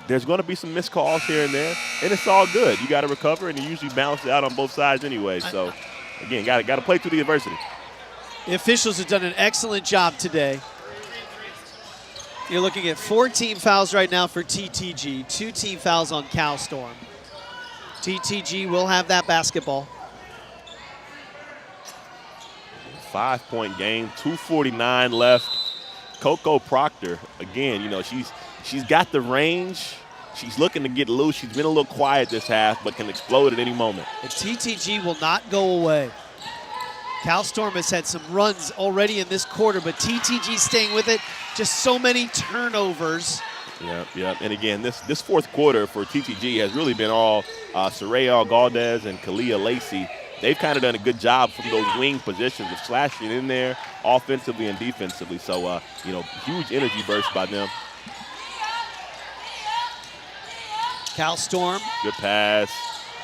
there's going to be some missed calls here and there, and it's all good. You got to recover, and you usually balance it out on both sides anyway. So, again, got to play through the adversity. The officials have done an excellent job today. You're looking at 4 team fouls right now for TTG, 2 team fouls on Cal Storm. TTG will have that basketball. 5-point game, 2:49 left. Coco Proctor, again, you know, she's got the range. She's looking to get loose. She's been a little quiet this half, but can explode at any moment. And TTG will not go away. Cal Storm has had some runs already in this quarter, but TTG staying with it. Just so many turnovers. Yeah. And again, this fourth quarter for TTG has really been all Soraya Galdez and Kalia Lacey. They've kind of done a good job from those wing positions of slashing in there offensively and defensively. So, you know, huge energy burst by them. Cal Storm. Good pass.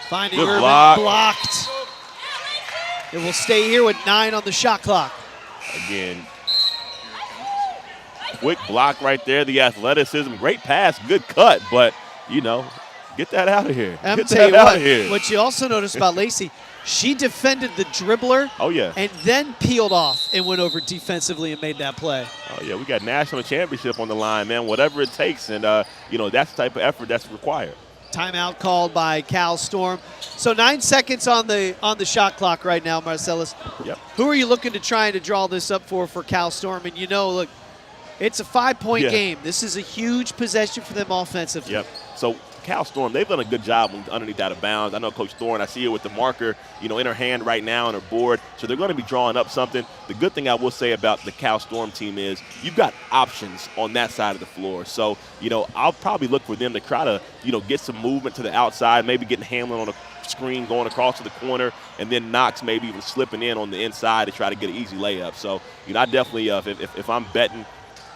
Finding Good Irvin block. Blocked. It will stay here with 9 on the shot clock. Again, quick block right there. The athleticism, great pass, good cut, but, you know, get that out of here. I'm Get tell that you out of here. what you also noticed about Lacey, she defended the dribbler. Oh, yeah. And then peeled off and went over defensively and made that play. Oh, yeah, we got national championship on the line, man, whatever it takes. And, you know, that's the type of effort that's required. Timeout called by Cal Storm. So 9 seconds on the shot clock right now, Marcellus. Yep. Who are you looking to try to draw this up for Cal Storm? And you know, look, it's a 5-point game. This is a huge possession for them offensively. Yep. So Cal Storm, they've done a good job underneath out of bounds. I know Coach Thorne, I see her with the marker, you know, in her hand right now on her board. So they're going to be drawing up something. The good thing I will say about the Cal Storm team is you've got options on that side of the floor. So, you know, I'll probably look for them to try to, you know, get some movement to the outside, maybe getting Hamlin on a screen going across to the corner, and then Knox maybe even slipping in on the inside to try to get an easy layup. So, I definitely, if I'm betting,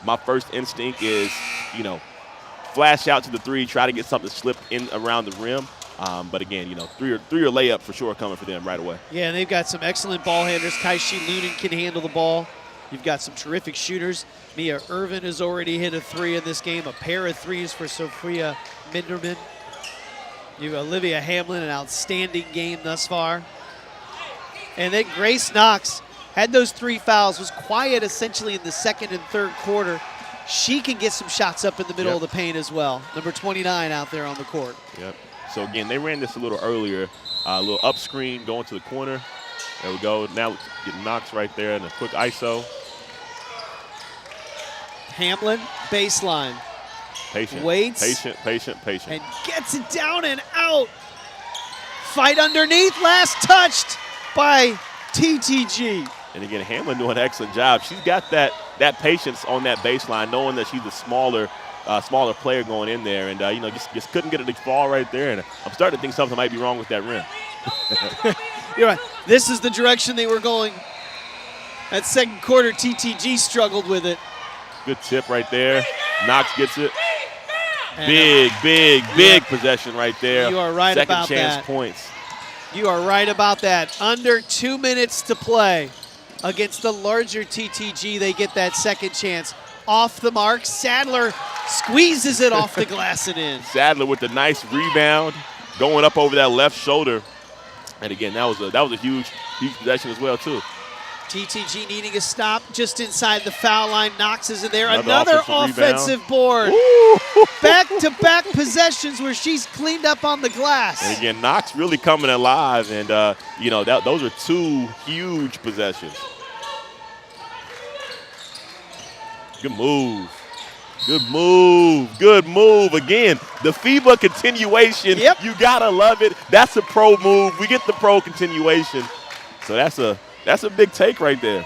my first instinct is, flash out to the three, try to get something slipped in around the rim. But again, three or layup for sure coming for them right away. Yeah, and they've got some excellent ball handlers. Kaishi Lunin can handle the ball. You've got some terrific shooters. Mia Irvin has already hit a three in this game, a pair of threes for Sophia Minderman. You've got Olivia Hamlin, an outstanding game thus far. And then Grace Knox had those 3 fouls, was quiet essentially in the second and third quarter. She can get some shots up in the middle of the paint as well. Number 29 out there on the court. Yep. So again, they ran this a little earlier, a little up screen going to the corner. There we go. Now getting Knox right there and a quick ISO. Hamlin, baseline. Patient, waits. Patient. And gets it down and out. Fight underneath, last touched by TTG. And again, Hamlin doing an excellent job. She's got that patience on that baseline, knowing that she's a smaller player going in there, and just couldn't get it to fall right there. And I'm starting to think something might be wrong with that rim. You're right. This is the direction they were going. That second quarter, TTG struggled with it. Good tip right there. Knox gets it. Big possession right there. You are right about that. Second chance points. You are right about that. Under 2 minutes to play against the larger TTG, they get that second chance. Off the mark, Sadler squeezes it off the glass and in. Sadler with the nice rebound, going up over that left shoulder. And again, that was a huge possession as well too. TTG needing a stop just inside the foul line. Knox is in there. Another offensive board. Back-to-back possessions where she's cleaned up on the glass. And again, Knox really coming alive, and those are 2 huge possessions. Good move. Again, the FIBA continuation. Yep. You gotta love it. That's a pro move. We get the pro continuation. So that's a big take right there.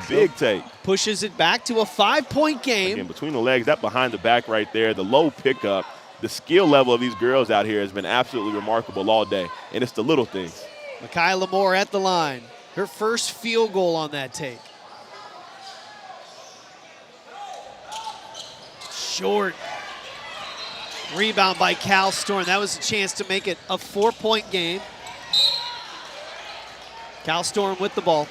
Big take. Pushes it back to a 5-point game. Again, between the legs, that behind the back right there, the low pickup, the skill level of these girls out here has been absolutely remarkable all day. And it's the little things. Michaela Moore at the line. Her first field goal on that take. Short. Rebound by Cal Storm. That was a chance to make it a 4-point game. Cal Storm with the ball.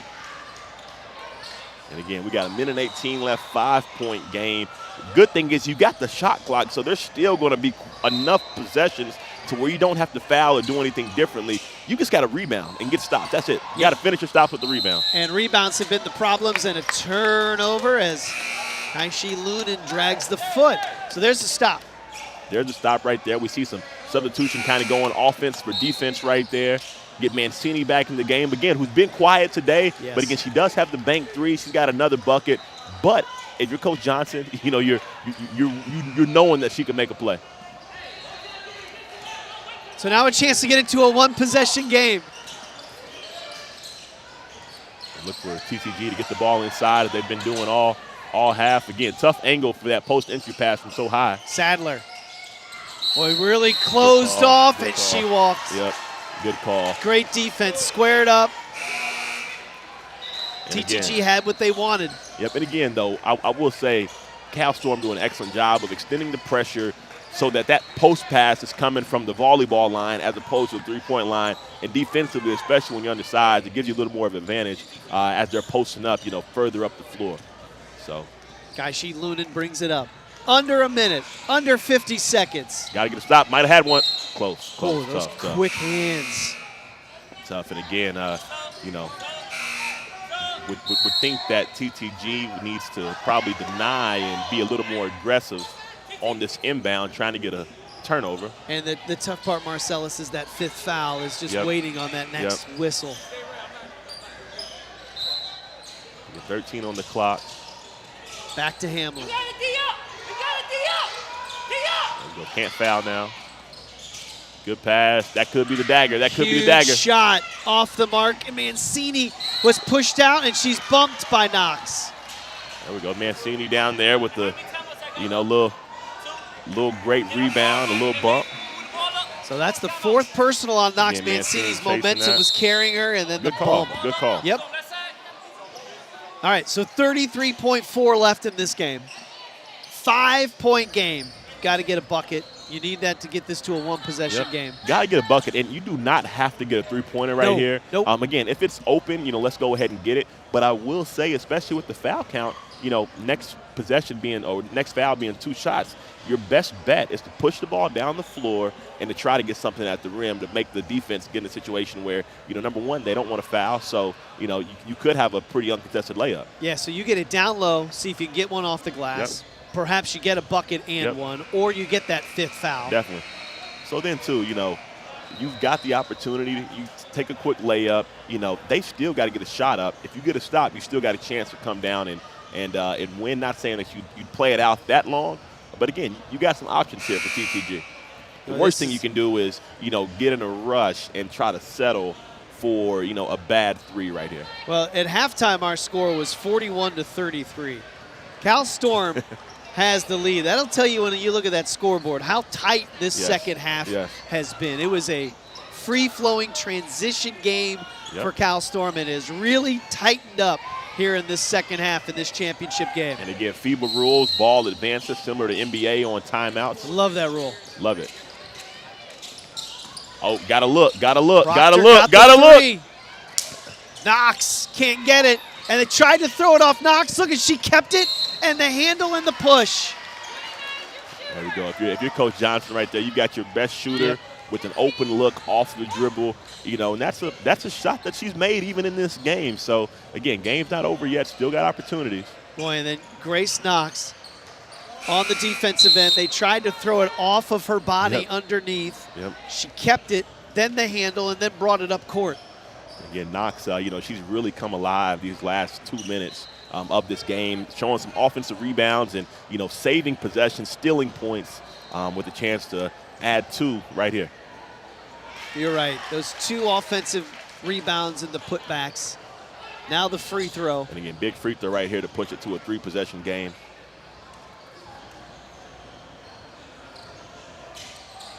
And again, we got 1:18 left, 5-point game. Good thing is you got the shot clock, so there's still going to be enough possessions to where you don't have to foul or do anything differently. You just got to rebound and get stops. That's it. You got to finish your stops with the rebound. And rebounds have been the problems, and a turnover as Kaishi Lunin drags the foot. So there's the stop. There's a stop right there. We see some substitution kind of going offense for defense right there. Get Mancini back in the game again, who's been quiet today. Yes. But again, she does have the bank 3. She's got another bucket. But if you're Coach Johnson, you're knowing that she can make a play. So now a chance to get into a 1-possession game. Look for TTG to get the ball inside as they've been doing all half. Again, tough angle for that post-entry pass from so high. Sadler. Boy, really closed off, and she walked. Yep, good call. Great defense, squared up. And TTG again, had what they wanted. Yep, and again, though, I will say Cal Storm doing an excellent job of extending the pressure so that post pass is coming from the volleyball line as opposed to the 3-point line. And defensively, especially when you're undersized, it gives you a little more of an advantage as they're posting up, further up the floor. So, Kaishi Lunin brings it up. Under a minute, under 50 seconds. Got to get a stop. Might have had one. Close. Oh, those tough. quick hands. Tough. And again, would think that TTG needs to probably deny and be a little more aggressive on this inbound, trying to get a turnover. And the tough part, Marcellus, is that 5th foul is just waiting on that next whistle. 13 on the clock. Back to Hamlin. There we go. Can't foul now. Good pass. That could be the dagger. That could be the dagger. Huge shot off the mark. And Mancini was pushed out, and she's bumped by Knox. There we go. Mancini down there with the, little great rebound, a little bump. So that's the 4th personal on Knox. Yeah, Mancini's Mancini momentum chasing was carrying her, and then Good the call. bump. Good call. Yep. All right, so 33.4 left in this game. 5-point game. Got to get a bucket. You need that to get this to a 1-possession game. Got to get a bucket, and you do not have to get a 3-pointer right here. Nope. Again, if it's open, let's go ahead and get it. But I will say, especially with the foul count, next possession being, or next foul being 2 shots, your best bet is to push the ball down the floor and to try to get something at the rim to make the defense get in a situation where, number one, they don't want to foul. So, you could have a pretty uncontested layup. Yeah, so you get it down low, see if you can get one off the glass. Yep. Perhaps you get a bucket and one, or you get that 5th foul. Definitely. So then, too, you've got the opportunity. You take a quick layup. They still got to get a shot up. If you get a stop, you still got a chance to come down and win. Not saying that you'd play it out that long, but again, you got some options here for TTG. The worst thing you can do is, get in a rush and try to settle for, a bad 3 right here. Well, at halftime, our score was 41-33. Cal Storm has the lead. That'll tell you when you look at that scoreboard how tight this second half has been. It was a free-flowing transition game for Cal Storm, and has really tightened up here in this second half in this championship game. And again, FIBA rules, ball advances similar to NBA on timeouts. Love that rule. Love it. Oh, gotta look. Proctor gotta look. Knox can't get it, and they tried to throw it off Knox. Look, she kept it, and the handle and the push. There we go. If you're Coach Johnson right there, you got your best shooter with an open look off the dribble, and that's a shot that she's made even in this game. So again, game's not over yet. Still got opportunities. Boy, and then Grace Knox on the defensive end. They tried to throw it off of her body underneath. She kept it, then the handle, and then brought it up court. Again, Knox, she's really come alive these last 2 minutes of this game, showing some offensive rebounds and, saving possessions, stealing points with a chance to add 2 right here. You're right. Those 2 offensive rebounds and the putbacks. Now the free throw. And again, big free throw right here to push it to a 3-possession game.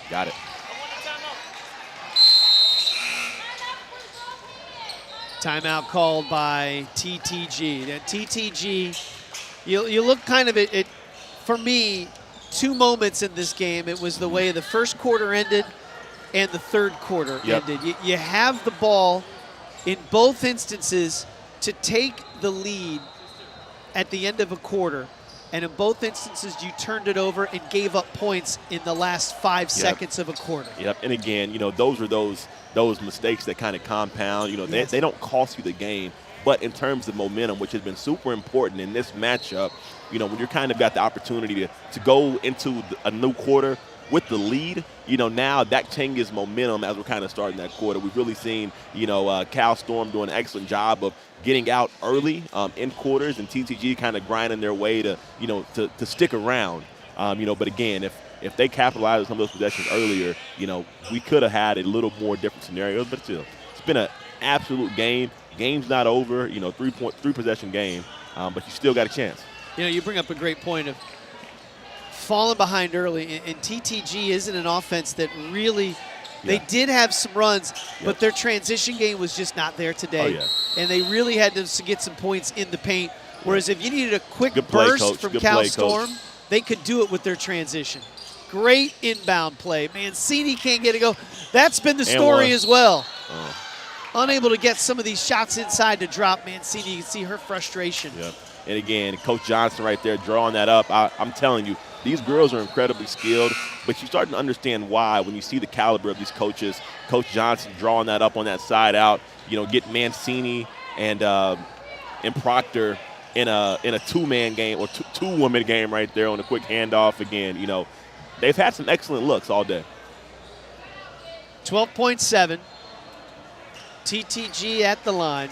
Got it. Timeout called by TTG. Now, TTG, you look kind of at, for me, 2 moments in this game. It was the way the first quarter ended and the third quarter ended. You have the ball in both instances to take the lead at the end of a quarter. And in both instances, you turned it over and gave up points in the last 5 seconds of a quarter. And again, those are those mistakes that kind of compound. They don't cost you the game, but in terms of momentum, which has been super important in this matchup, when you're kind of got the opportunity to go into a new quarter with the lead, now that changes momentum as we're kind of starting that quarter. We've really seen, Cal Storm doing an excellent job of getting out early in quarters, and TTG kind of grinding their way to, to stick around. But again, if they capitalize on some of those possessions earlier, we could have had a little more different scenarios. But still, it's been an absolute game. Game's not over. 3-possession game, but you still got a chance. You bring up a great point of falling behind early, and TTG isn't an offense that really. They did have some runs, but their transition game was just not there today. And they really had to get some points in the paint. Whereas if you needed a quick burst from Cal Storm, they could do it with their transition. Great inbound play. Mancini can't get it go. That's been the story as well. Unable to get some of these shots inside to drop Mancini. You can see her frustration. And again, Coach Johnson right there drawing that up. I'm telling you, these girls are incredibly skilled, but you're starting to understand why when you see the caliber of these coaches. Coach Johnson drawing that up on that side out, get Mancini and Proctor in a 2-man game or 2-woman game right there on a quick handoff. Again, they've had some excellent looks all day. 12.7. TTG at the line.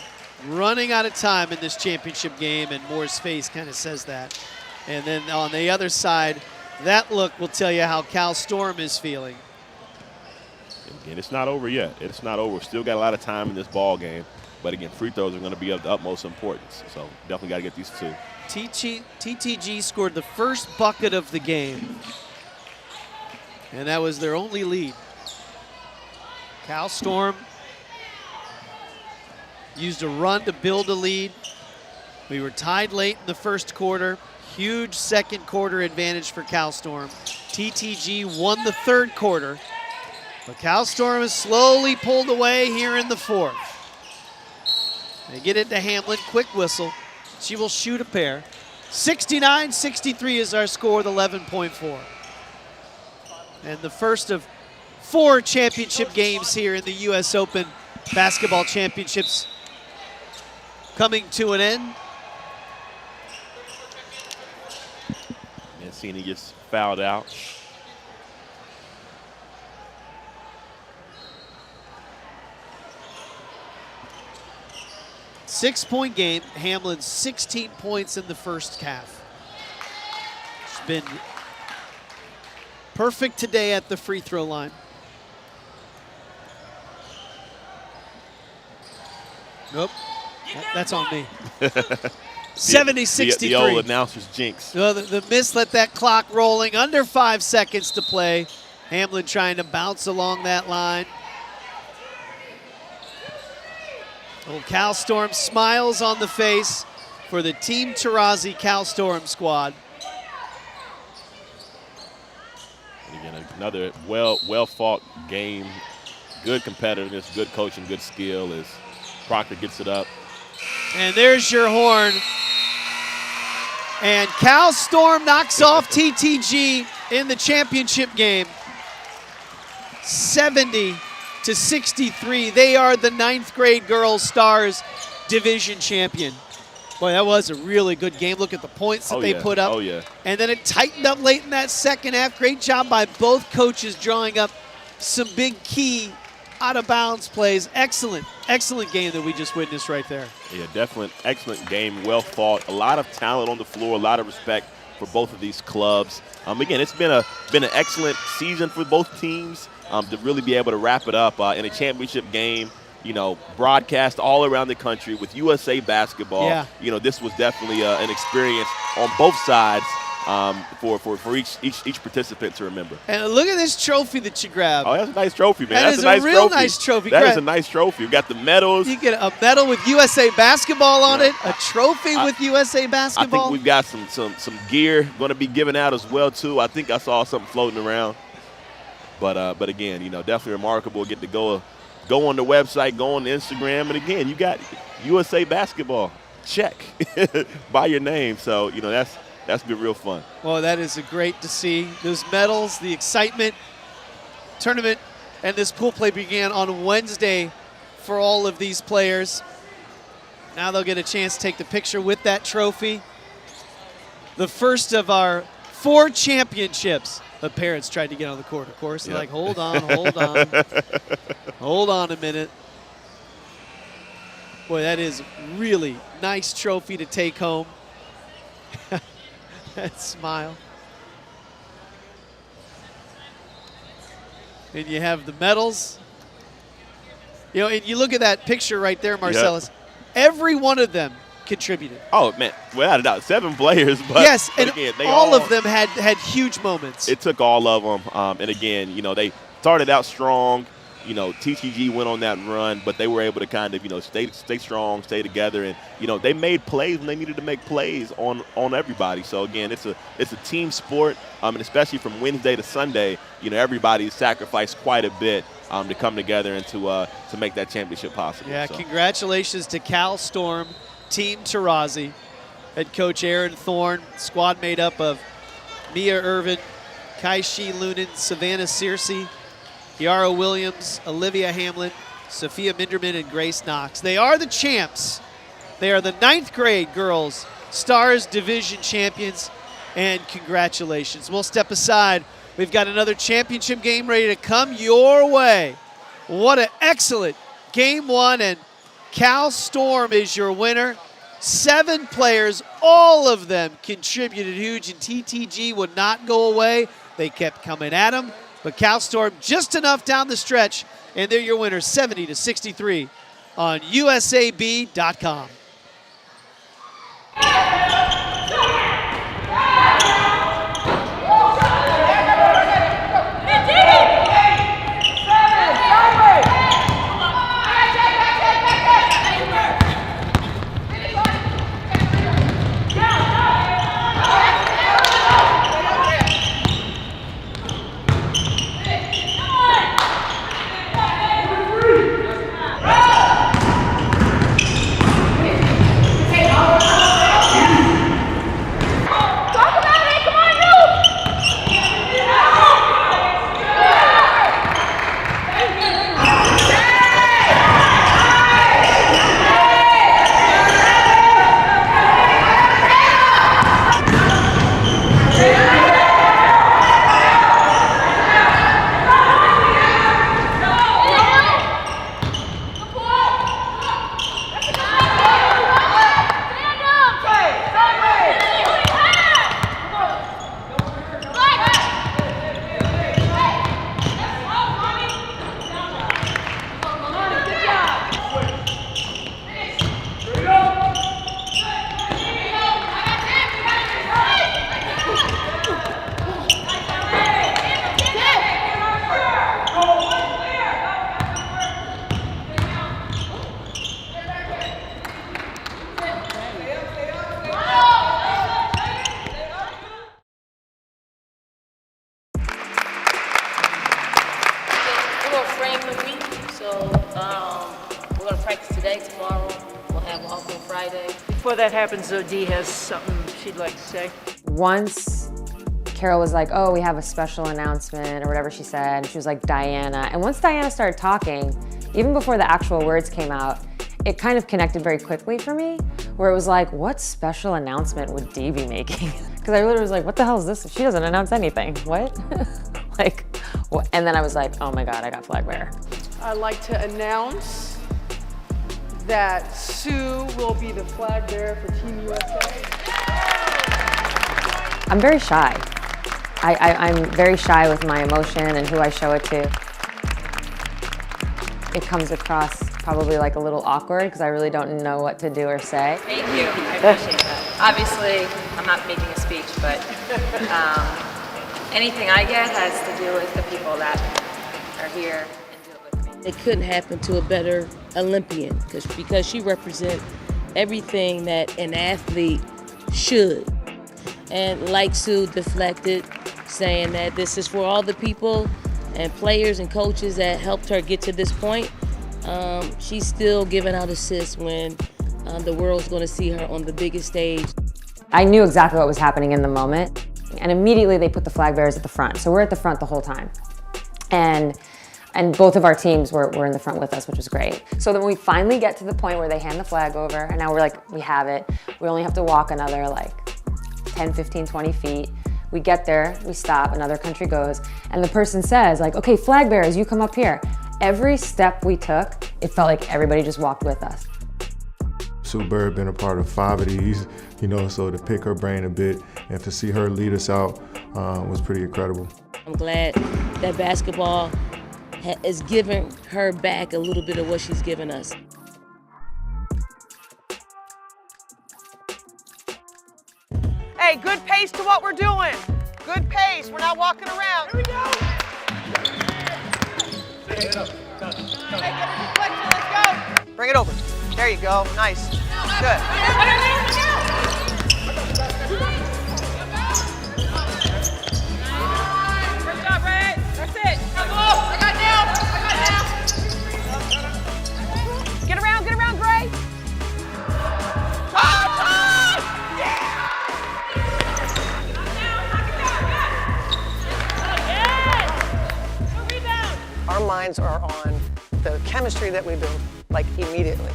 Running out of time in this championship game, and Moore's face kind of says that. And then on the other side, that look will tell you how Cal Storm is feeling. Again, it's not over yet. It's not over. Still got a lot of time in this ball game. But again, free throws are going to be of the utmost importance. So definitely got to get these 2. TTG scored the first bucket of the game, and that was their only lead. Cal Storm used a run to build a lead. We were tied late in the first quarter. Huge second quarter advantage for Cal Storm. TTG won the third quarter, but Cal Storm has slowly pulled away here in the fourth. They get into Hamlin, quick whistle. She will shoot a pair. 69-63 is our score with 11.4. And the first of 4 championship games here in the U.S. Open Basketball Championships coming to an end. Mancini gets fouled out. Six-point game. Hamlin 16 points in the first half. She's been perfect today at the free throw line. Nope, that's on me. 70-63. The old announcer's jinx. Well, the miss let that clock rolling. Under 5 seconds to play. Hamlin trying to bounce along that line. Old Cal Storm smiles on the face for the Team Tarazi Cal Storm squad. And again, another well-fought game. Good competitiveness, good coaching, good skill as Proctor gets it up. And there's your horn. And Cal Storm knocks off TTG in the championship game. 70-63. They are the 9th grade girls Stars division champion. Boy, that was a really good game. Look at the points that they put up. Oh, yeah. And then it tightened up late in that second half. Great job by both coaches drawing up some big key out-of-bounds plays. Excellent game that we just witnessed right there. Yeah, definitely excellent game, well fought. A lot of talent on the floor, a lot of respect for both of these clubs. Again, it's been an excellent season for both teams to really be able to wrap it up in a championship game. You know, broadcast all around the country with USA Basketball. Yeah. You know, this was definitely an experience on both sides for each participant to remember. And look at this trophy that you grabbed. Oh, that's a nice trophy, man. That is a real nice trophy. That is a nice trophy. We've got the medals. You get a medal with USA Basketball on it, a trophy with USA Basketball. I think we've got some gear going to be given out as well, too. I think I saw something floating around. But again, you know, definitely remarkable. Get to go on the website, go on the Instagram, and again, you got USA Basketball. Check by your name. So, you know, that's been real fun. Well, that is great to see. Those medals, the excitement. Tournament and this pool play began on Wednesday for all of these players. Now they'll get a chance to take the picture with that trophy. The first of our 4 championships. The parents tried to get on the court, of course. They're like, hold on. Hold on a minute. Boy, that is really nice trophy to take home. That smile. And you have the medals. You know, and you look at that picture right there, Marcellus. Yep. Every one of them contributed. Oh, man, without a doubt, 7 players. But yes, but and again, all of them had huge moments. It took all of them. And again, you know, they started out strong. You know, TTG went on that run, but they were able to kind of, you know, stay strong, stay together, and you know, they made plays when they needed to make plays on everybody. So again, it's a team sport, and especially from Wednesday to Sunday, you know, everybody sacrificed quite a bit to come together and to make that championship possible. Yeah, so. Congratulations to Cal Storm, Team Tarazi, head coach Aaron Thorne, squad made up of Mia Irvin, Kaishi Lunan, Savannah Searcy, Yara Williams, Olivia Hamlin, Sophia Minderman, and Grace Knox. They are the champs. They are the 9th grade girls Stars Division champions, and congratulations. We'll step aside. We've got another championship game ready to come your way. What an excellent game 1, and Cal Storm is your winner. 7 players, all of them contributed huge, and TTG would not go away. They kept coming at them. But Cal Storm just enough down the stretch, and they're your winners 70-63 on USAB.com. today, tomorrow. We'll have off on Friday. Before that happens, though, Dee has something she'd like to say. Once Carol was like, oh, we have a special announcement or whatever she said. She was like, Diana. And once Diana started talking, even before the actual words came out, it kind of connected very quickly for me, where it was like, what special announcement would Dee be making? Because I literally was like, what the hell is this? She doesn't announce anything. What? Like, what? And then I was like, oh my God, I got flag bearer. I'd like to announce that Sue will be the flag bearer for Team USA. I'm very shy. I'm very shy with my emotion and who I show it to. It comes across probably like a little awkward because I really don't know what to do or say. Thank you, I appreciate that. Obviously, I'm not making a speech, but anything I get has to do with the people that are here and do it with me. It couldn't happen to a better Olympian because she represents everything that an athlete should. And like Sue deflected, saying that this is for all the people and players and coaches that helped her get to this point. She's still giving out assists when the world's going to see her on the biggest stage. I knew exactly what was happening in the moment, and immediately they put the flag bearers at the front. So we're at the front the whole time. And both of our teams were in the front with us, which was great. So then we finally get to the point where they hand the flag over, and now we're like, we have it. We only have to walk another like 10, 15, 20 feet. We get there, we stop, another country goes, and the person says like, okay, flag bearers, you come up here. Every step we took, it felt like everybody just walked with us. Sue Bird been a part of 5 of these, you know, so to pick her brain a bit and to see her lead us out was pretty incredible. I'm glad that basketball is giving her back a little bit of what she's given us. Hey, good pace to what we're doing. Good pace, we're not walking around. Here we go. Hey, get a deflection, let's go. Bring it over. There you go, nice. Good. Good job, Ray. That's it. I got now. Get around, Gray. Our minds are on the chemistry that we build, like immediately.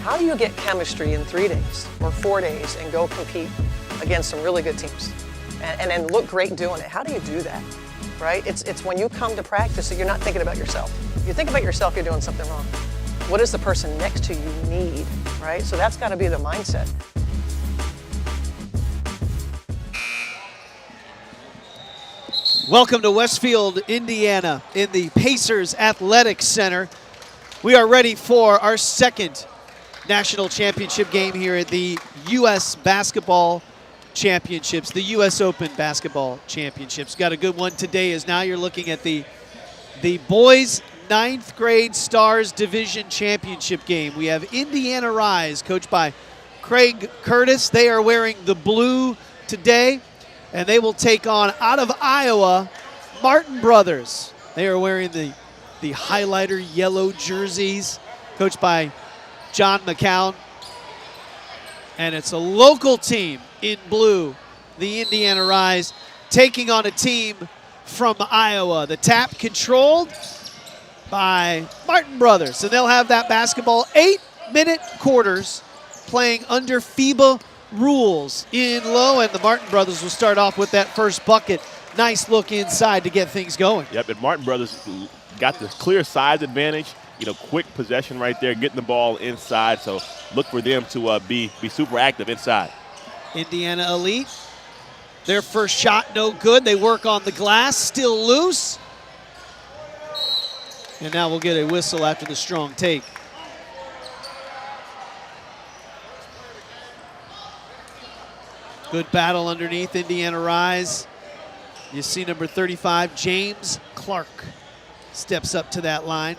How do you get chemistry in 3 days or 4 days and go compete against some really good teams and then look great doing it? How do you do that, right? It's when you come to practice that you're not thinking about yourself. You think about yourself, you're doing something wrong. What does the person next to you need, right? So that's got to be the mindset. Welcome to Westfield, Indiana, in the Pacers Athletic Center. We are ready for our second national championship game here at the U.S. Basketball Championships, the U.S. Open Basketball Championships. Got a good one today, as now you're looking at the boys' 9th grade Stars Division Championship game. We have Indiana Rise, coached by Craig Curtis. They are wearing the blue today, and they will take on, out of Iowa, Martin Brothers. They are wearing the highlighter yellow jerseys, coached by John McCown. And it's a local team in blue, the Indiana Rise, taking on a team from Iowa. The tap controlled by Martin Brothers. And they'll have that basketball 8-minute quarters playing under FIBA rules in low, and the Martin Brothers will start off with that first bucket. Nice look inside to get things going. Yep, and Martin Brothers got the clear size advantage. You know, quick possession right there, getting the ball inside. So look for them to be super active inside. Indiana Elite, their first shot no good. They work on the glass, still loose. And now we'll get a whistle after the strong take. Good battle underneath Indiana Rise. You see number 35, James Clark, steps up to that line.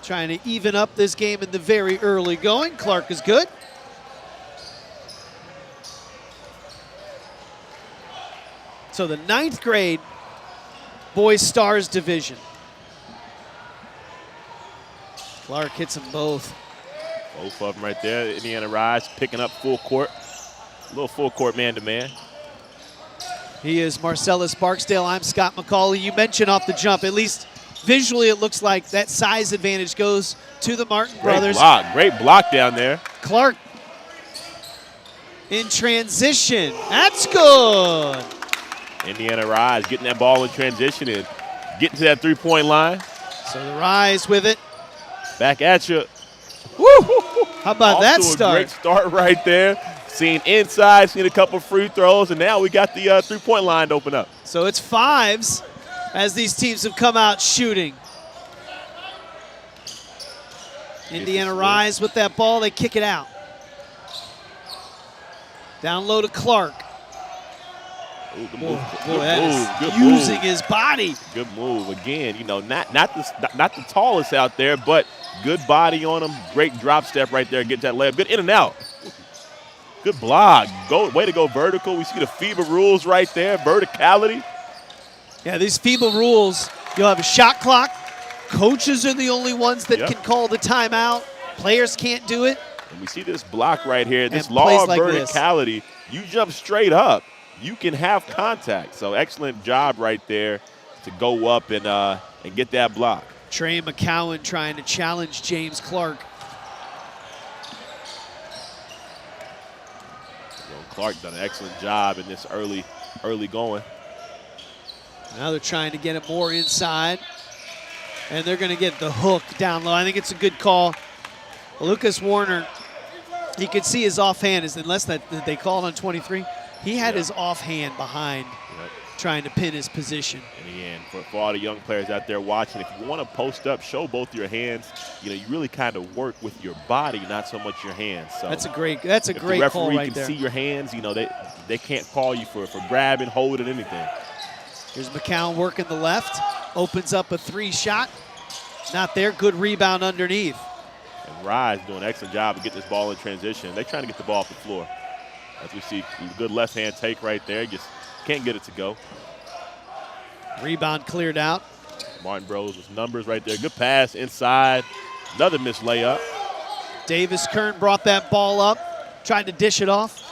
Trying to even up this game in the very early going. Clark is good. So the 9th grade Boys Stars Division. Clark hits them both. Both of them right there. Indiana Rise picking up full court. A little full court man-to-man. He is Marcellus Barksdale. I'm Scott McCauley. You mentioned off the jump, at least visually it looks like that size advantage goes to the Martin brothers. Great block down there. Clark in transition. That's good. Indiana Rise getting that ball in transition and getting to that three-point line. So the Rise with it. Back at you. Woo! How about that start? Great start right there. Seen inside, seen a couple free throws, and now we got the three-point line to open up. So it's fives as these teams have come out shooting. Indiana Rise with that ball, they kick it out. Down low to Clark. Ooh, good Boy, move. that is Good using move. his body. Good move. Again, you know, not the tallest out there, but good body on him. Great drop step right there. Get that layup. Good in and out. Good block. Way to go vertical. We see the FIBA rules right there. Verticality. Yeah, these FIBA rules, you'll have a shot clock. Coaches are the only ones that can call the timeout. Players can't do it. And we see this block right here. This And law plays of like verticality. You jump straight up, you can have contact. So excellent job right there to go up and get that block. Trey McCowan trying to challenge James Clark. Clark done an excellent job in this early going. Now they're trying to get it more inside. And they're going to get the hook down low. I think it's a good call. Lucas Warner, you could see his offhand, unless that they called on 23. He had his offhand behind trying to pin his position. And again, for all the young players out there watching, if you want to post up, show both your hands. You know, you really kind of work with your body, not so much your hands. So That's a great call right there. If the referee can see your hands, you know, they can't call you for grabbing, holding, anything. Here's McCown working the left. Opens up a three shot. Not there. Good rebound underneath. And Rise doing an excellent job of getting this ball in transition. They're trying to get the ball off the floor. As we see, good left hand take right there. Just can't get it to go. Rebound cleared out. Martin Bros with numbers right there. Good pass inside. Another missed layup. Davis Kern brought that ball up. Tried to dish it off.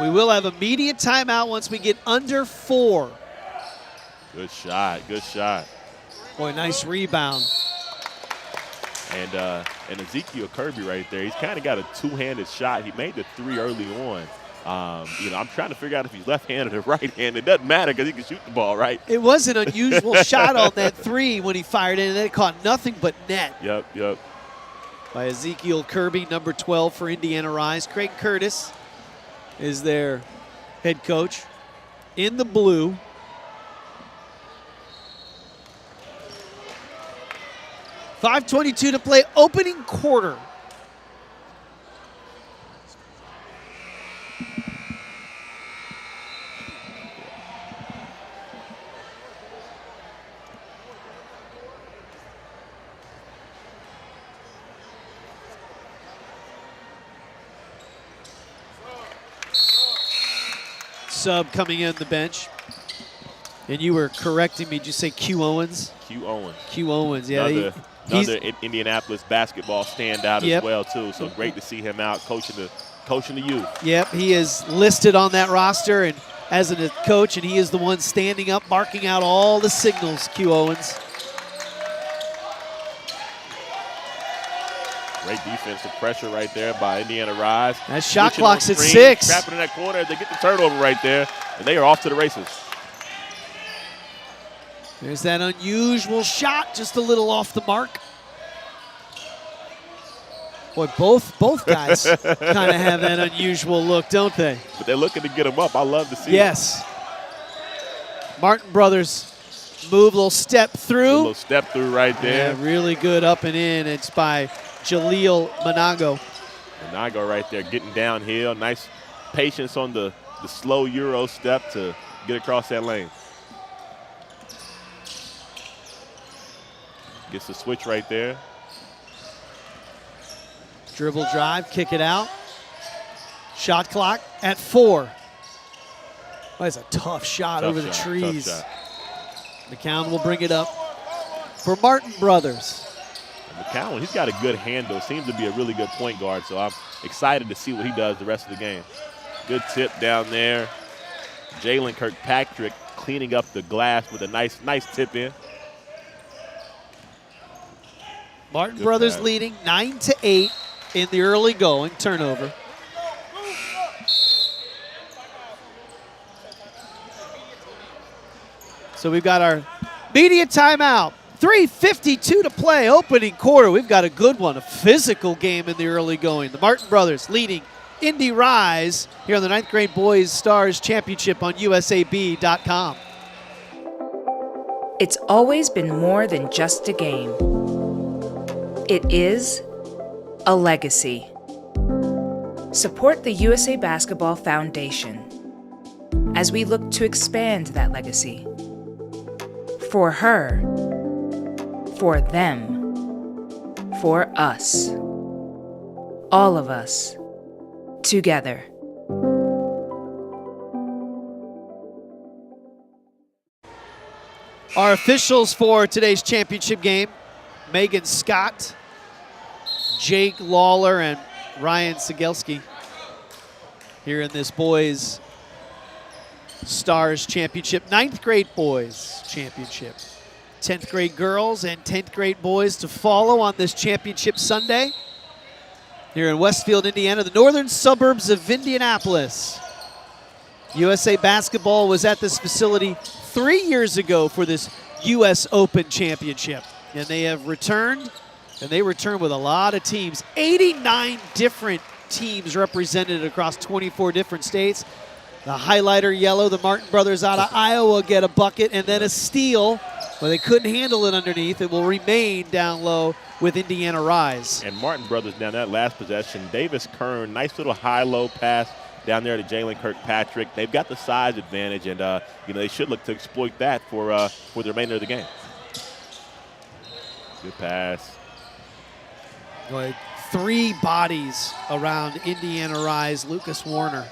We will have immediate timeout once we get under 4. Good shot. Good shot. Boy, nice rebound. And Ezekiel Kirby right there, he's kind of got a two-handed shot. He made the three early on. You know, I'm trying to figure out if he's left-handed or right-handed. It doesn't matter because he can shoot the ball, right? It was an unusual shot on that three when he fired in, and then it caught nothing but net. Yep. By Ezekiel Kirby, number 12 for Indiana Rise. Craig Curtis is their head coach in the blue. .5:22 to play, opening quarter. Sub coming in the bench. And you were correcting me. Did you say Q Owens? Q Owens. Q Owens, yeah. Another Indianapolis basketball standout as well, too. So great to see him out coaching the youth. Yep, he is listed on that roster and as a coach, and he is the one standing up, barking out all the signals, Q Owens. Great defensive pressure right there by Indiana Rise. That shot Switching clock's on at screen, 6. Trapping in that corner. They get the turnover right there, and they are off to the races. There's that unusual shot, just a little off the mark. Boy, both guys kind of have that unusual look, don't they? But they're looking to get them up. I love to see it. Yes. Martin brothers move, a little step through. A little step through right there. Yeah, really good up and in. It's by Jaleel Manago. Manago right there getting downhill. Nice patience on the slow Euro step to get across that lane. Gets the switch right there. Dribble drive, kick it out. Shot clock at 4. That's a tough shot over the trees. McCown will bring it up. for Martin Brothers. And McCowan, he's got a good handle. Seems to be a really good point guard, so I'm excited to see what he does the rest of the game. Good tip down there. Jalen Kirkpatrick cleaning up the glass with a nice tip in. Martin Good Brothers pass. leading 9-8 in the early going. Turnover. So we've got our media timeout. 3:52 to play, opening quarter. We've got a good one, a physical game in the early going. The Martin Brothers leading Indy Rise here on the 9th grade Boys Stars Championship on USAB.com. It's always been more than just a game. It is a legacy. Support the USA Basketball Foundation as we look to expand that legacy. For her, for them, for us, all of us, together. Our officials for today's championship game, Megan Scott, Jake Lawler, and Ryan Sigelski here in this Boys Stars Championship, 9th grade Boys Championship. 10th grade girls and 10th grade boys to follow on this championship Sunday here in Westfield, Indiana, the northern suburbs of Indianapolis. USA Basketball was at this facility 3 years ago for this US Open Championship, and they have returned, and they return with a lot of teams. 89 different teams represented across 24 different states. The highlighter yellow, the Martin Brothers out of Iowa get a bucket, and then a steal. Well, they couldn't handle it underneath. It will remain down low with Indiana Rise. And Martin Brothers down that last possession, Davis Kern, nice little high-low pass down there to Jalen Kirkpatrick. They've got the size advantage, and they should look to exploit that for the remainder of the game. Good pass. Boy, 3 bodies around Indiana Rise. Lucas Warner.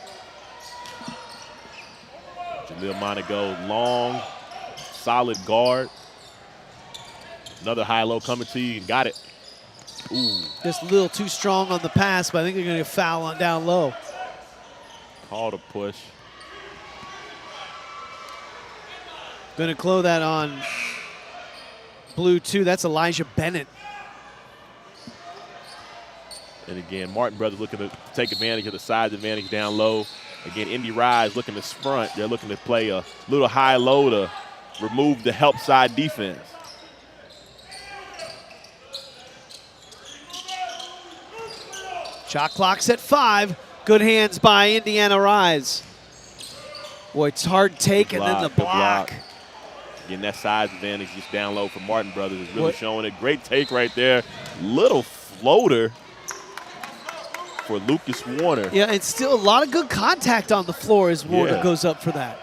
Jaleel Monaco, long, solid guard. Another high-low coming to you. Got it. Ooh. Just a little too strong on the pass, but I think they're going to foul on down low. Call to push. Going to close that on blue 2. That's Elijah Bennett. And again, Martin Brothers looking to take advantage of the size advantage down low. Again, Indy Rise looking to sprint. They're looking to play a little high-low to remove the help side defense. Shot clock's at 5. Good hands by Indiana Rise. Boy, it's hard take and then the block. Again, that size advantage just down low for Martin Brothers is really showing it. Great take right there. Little floater for Lucas Warner. Yeah, it's still a lot of good contact on the floor as Warner goes up for that.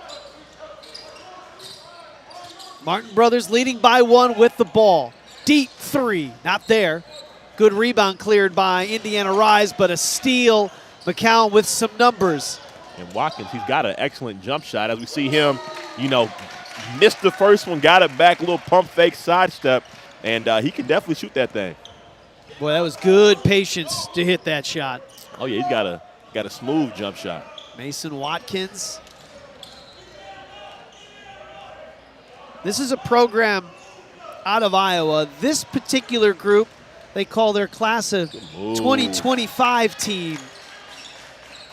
Martin Brothers leading by 1 with the ball. Deep 3, not there. Good rebound cleared by Indiana Rise, but a steal. McCown with some numbers. And Watkins, he's got an excellent jump shot. As we see him, missed the first one, got it back, little pump fake sidestep, and he can definitely shoot that thing. Boy, that was good patience to hit that shot. Oh yeah, he's got a smooth jump shot. Mason Watkins. This is a program out of Iowa. This particular group, they call their class of 2025 team.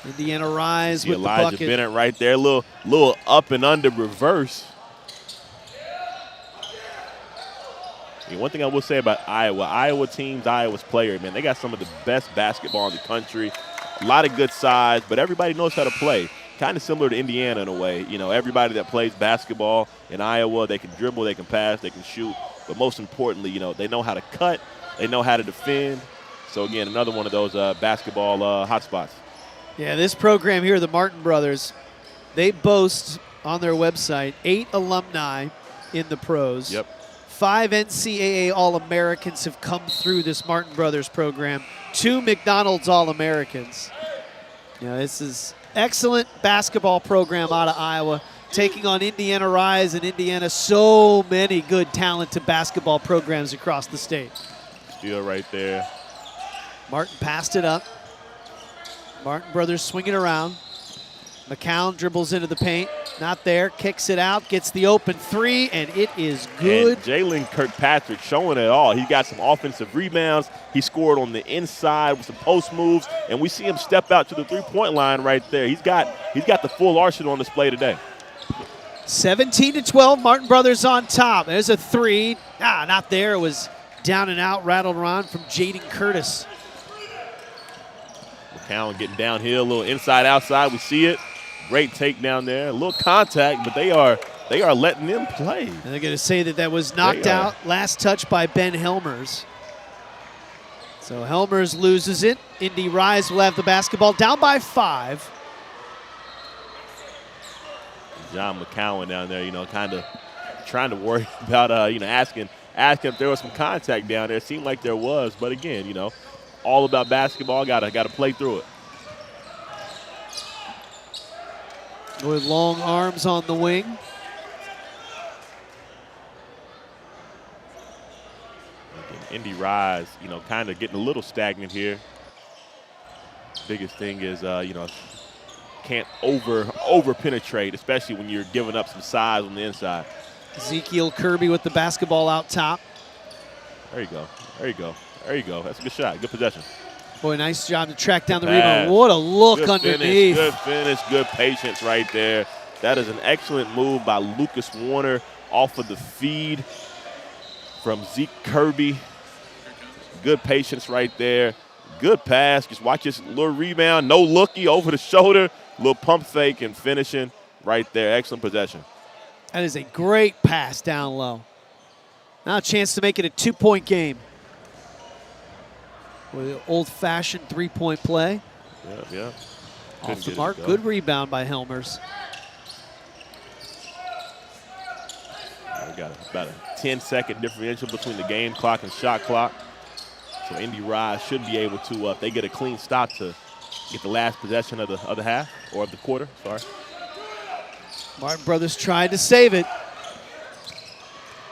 Indiana Rise with Elijah the bucket. Bennett right there, little up and under reverse. And one thing I will say about Iowa teams, Iowa's players, man, they got some of the best basketball in the country. A lot of good size, but everybody knows how to play. Kind of similar to Indiana in a way. Everybody that plays basketball in Iowa, they can dribble, they can pass, they can shoot. But most importantly, they know how to cut, they know how to defend. So again, another one of those basketball hotspots. Yeah, this program here, the Martin Brothers, they boast on their website 8 alumni in the pros. Yep. 5 NCAA All-Americans have come through this Martin Brothers program. 2 McDonald's All-Americans. This is excellent basketball program out of Iowa. taking on Indiana Rise, and Indiana, so many good talented basketball programs across the state. Steal right there. Martin passed it up. Martin brothers swing it around. McCown dribbles into the paint. Not there, kicks it out, gets the open three, and it is good. And Jalen Kirkpatrick showing it all. He got some offensive rebounds. He scored on the inside with some post moves, and we see him step out to the three-point line right there. He's got the full arsenal on display today. 17-12, Martin brothers on top. There's a three. Not there. It was down and out, rattled around from Jaden Curtis. McCown getting downhill, a little inside-outside. We see it. Great takedown there. A little contact, but they are letting them play. And they're going to say that was knocked out. Last touch by Ben Helmers. So Helmers loses it. Indy Rise will have the basketball down by 5. John McCowan down there, kind of trying to worry about, asking if there was some contact down there. It seemed like there was, but again, all about basketball. Got to play through it. With long arms on the wing. Indy Rise, kind of getting a little stagnant here. Biggest thing is, can't over penetrate, especially when you're giving up some size on the inside. Ezekiel Kirby with the basketball out top. There you go. There you go. There you go. That's a good shot. Good possession. Boy, nice job to track down the rebound. What a look good underneath. Good finish, good patience right there. That is an excellent move by Lucas Warner off of the feed from Zeke Kirby. Good patience right there. Good pass. Just watch this little rebound. No looky over the shoulder. Little pump fake and finishing right there. Excellent possession. That is a great pass down low. Now a chance to make it a 2-point game. With an old-fashioned three-point play. Yeah. Off the mark. Good rebound by Helmers. We got about a 10-second differential between the game clock and shot clock. So Indy Rise should be able to, if they get a clean stop, to get the last possession of the half, or of the quarter, sorry. Martin brothers tried to save it.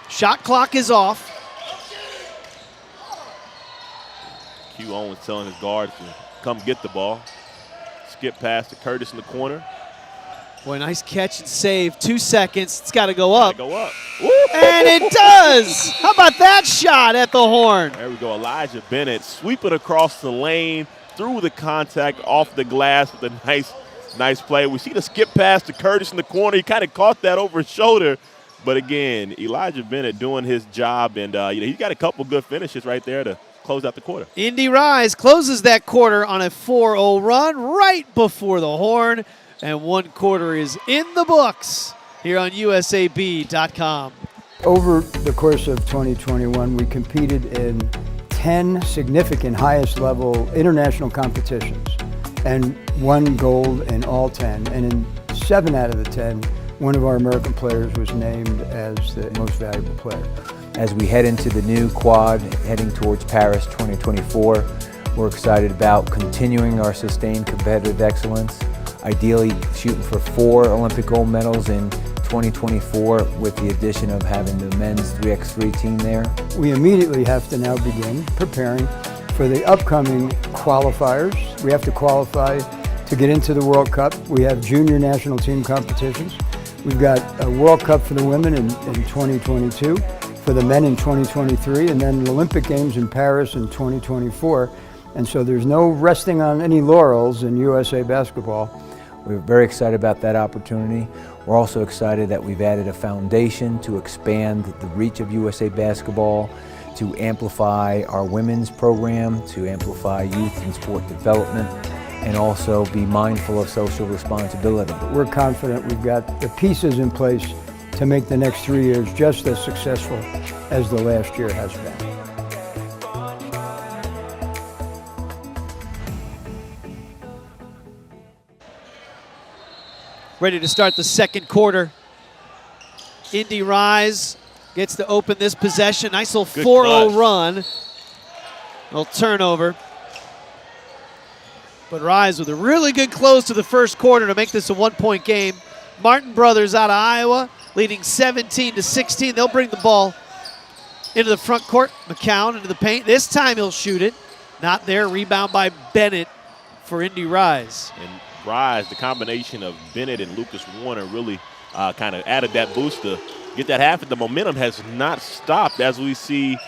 Shot clock is off. Q Owens telling his guards to come get the ball. Skip pass to Curtis in the corner. Boy, nice catch and save. 2 seconds. It's got to go up. Go up. And it does. How about that shot at the horn? There we go. Elijah Bennett sweep it across the lane, through the contact, off the glass with a nice play. We see the skip pass to Curtis in the corner. He kind of caught that over his shoulder. But again, Elijah Bennett doing his job, and he's got a couple good finishes right there to close out the quarter. Indy Rise closes that quarter on a 4-0 run right before the horn, and one quarter is in the books here on USAB.com. Over the course of 2021, we competed in 10 significant highest level international competitions and won gold in all 10. And in 7 out of the 10, one of our American players was named as the most valuable player. As we head into the new quad, heading towards Paris 2024, we're excited about continuing our sustained competitive excellence, ideally shooting for 4 Olympic gold medals in 2024 with the addition of having the men's 3x3 team there. We immediately have to now begin preparing for the upcoming qualifiers. We have to qualify to get into the World Cup. We have junior national team competitions. We've got a World Cup for the women in 2022. For the men in 2023, and then the Olympic Games in Paris in 2024. And so there's no resting on any laurels in USA basketball. We're very excited about that opportunity. We're also excited that we've added a foundation to expand the reach of USA basketball, to amplify our women's program, to amplify youth and sport development, and also be mindful of social responsibility. We're confident we've got the pieces in place to make the next 3 years just as successful as the last year has been. Ready to start the second quarter. Indy Rise gets to open this possession. Nice little 4-0 run. Little turnover. But Rise with a really good close to the first quarter to make this a 1-point game. Martin Brothers out of Iowa, leading 17-16. They'll bring the ball into the front court. McCown into the paint. This time he'll shoot it. Not there. Rebound by Bennett for Indy Rise. And Rise, the combination of Bennett and Lucas Warner really kind of added that boost to get that happen. The momentum has not stopped as we see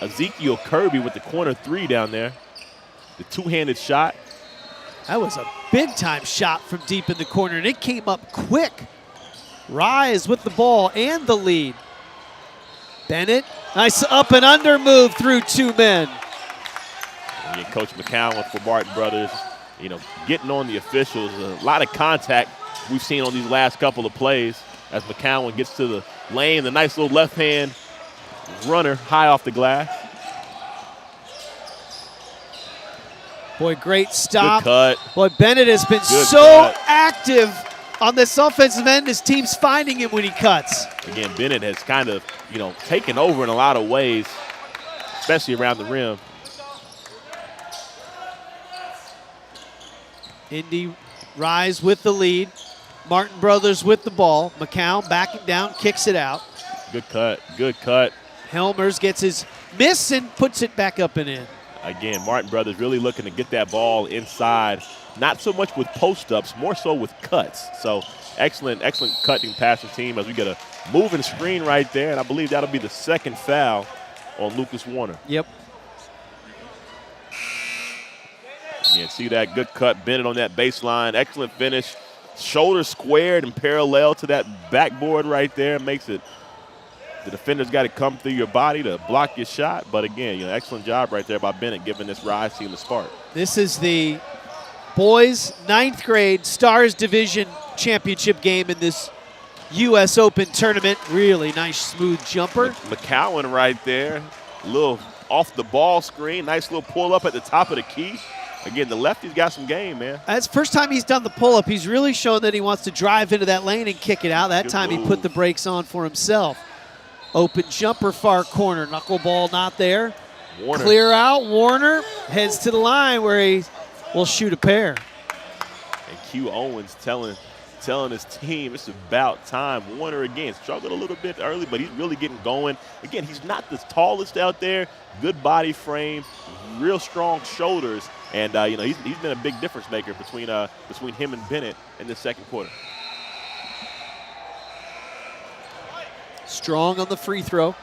Ezekiel Kirby with the corner three down there. The two-handed shot. That was a big-time shot from deep in the corner, and it came up quick. Rise with the ball and the lead. Bennett, nice up and under move through two men. And Coach McCown for Martin Brothers, getting on the officials. A lot of contact we've seen on these last couple of plays as McCown gets to the lane. The nice little left-hand runner high off the glass. Boy, great stop. Good cut. Boy, Bennett has been active on this offensive end. His team's finding him when he cuts. Again, Bennett has kind of, taken over in a lot of ways, especially around the rim. Indy Rise with the lead. Martin Brothers with the ball. McCown backing down, kicks it out. Good cut, good cut. Helmers gets his miss and puts it back up and in. Again, Martin Brothers really looking to get that ball inside, not so much with post-ups, more so with cuts. So excellent cutting passing team as we get a moving screen right there, and I believe that'll be the second foul on Lucas Warner. Yep. Yeah, see that good cut, Bennett on that baseline, excellent finish. Shoulder squared and parallel to that backboard right there, makes it. The defender's got to come through your body to block your shot. But again, excellent job right there by Bennett giving this Rise team a spark. This is the boys' 9th grade Stars Division Championship game in this U.S. Open tournament. Really nice, smooth jumper. McCowan right there. A little off the ball screen. Nice little pull up at the top of the key. Again, the lefty's got some game, man. That's the first time he's done the pull-up. He's really shown that he wants to drive into that lane and kick it out. That time he put the brakes on for himself. Open jumper, far corner. Knuckleball not there. Warner. Clear out. Warner heads to the line where he will shoot a pair. And Q Owens telling his team it's about time. Warner, again, struggled a little bit early, but he's really getting going. Again, he's not the tallest out there. Good body frame, real strong shoulders. And, he's been a big difference maker between him and Bennett in the second quarter. Strong on the free throw.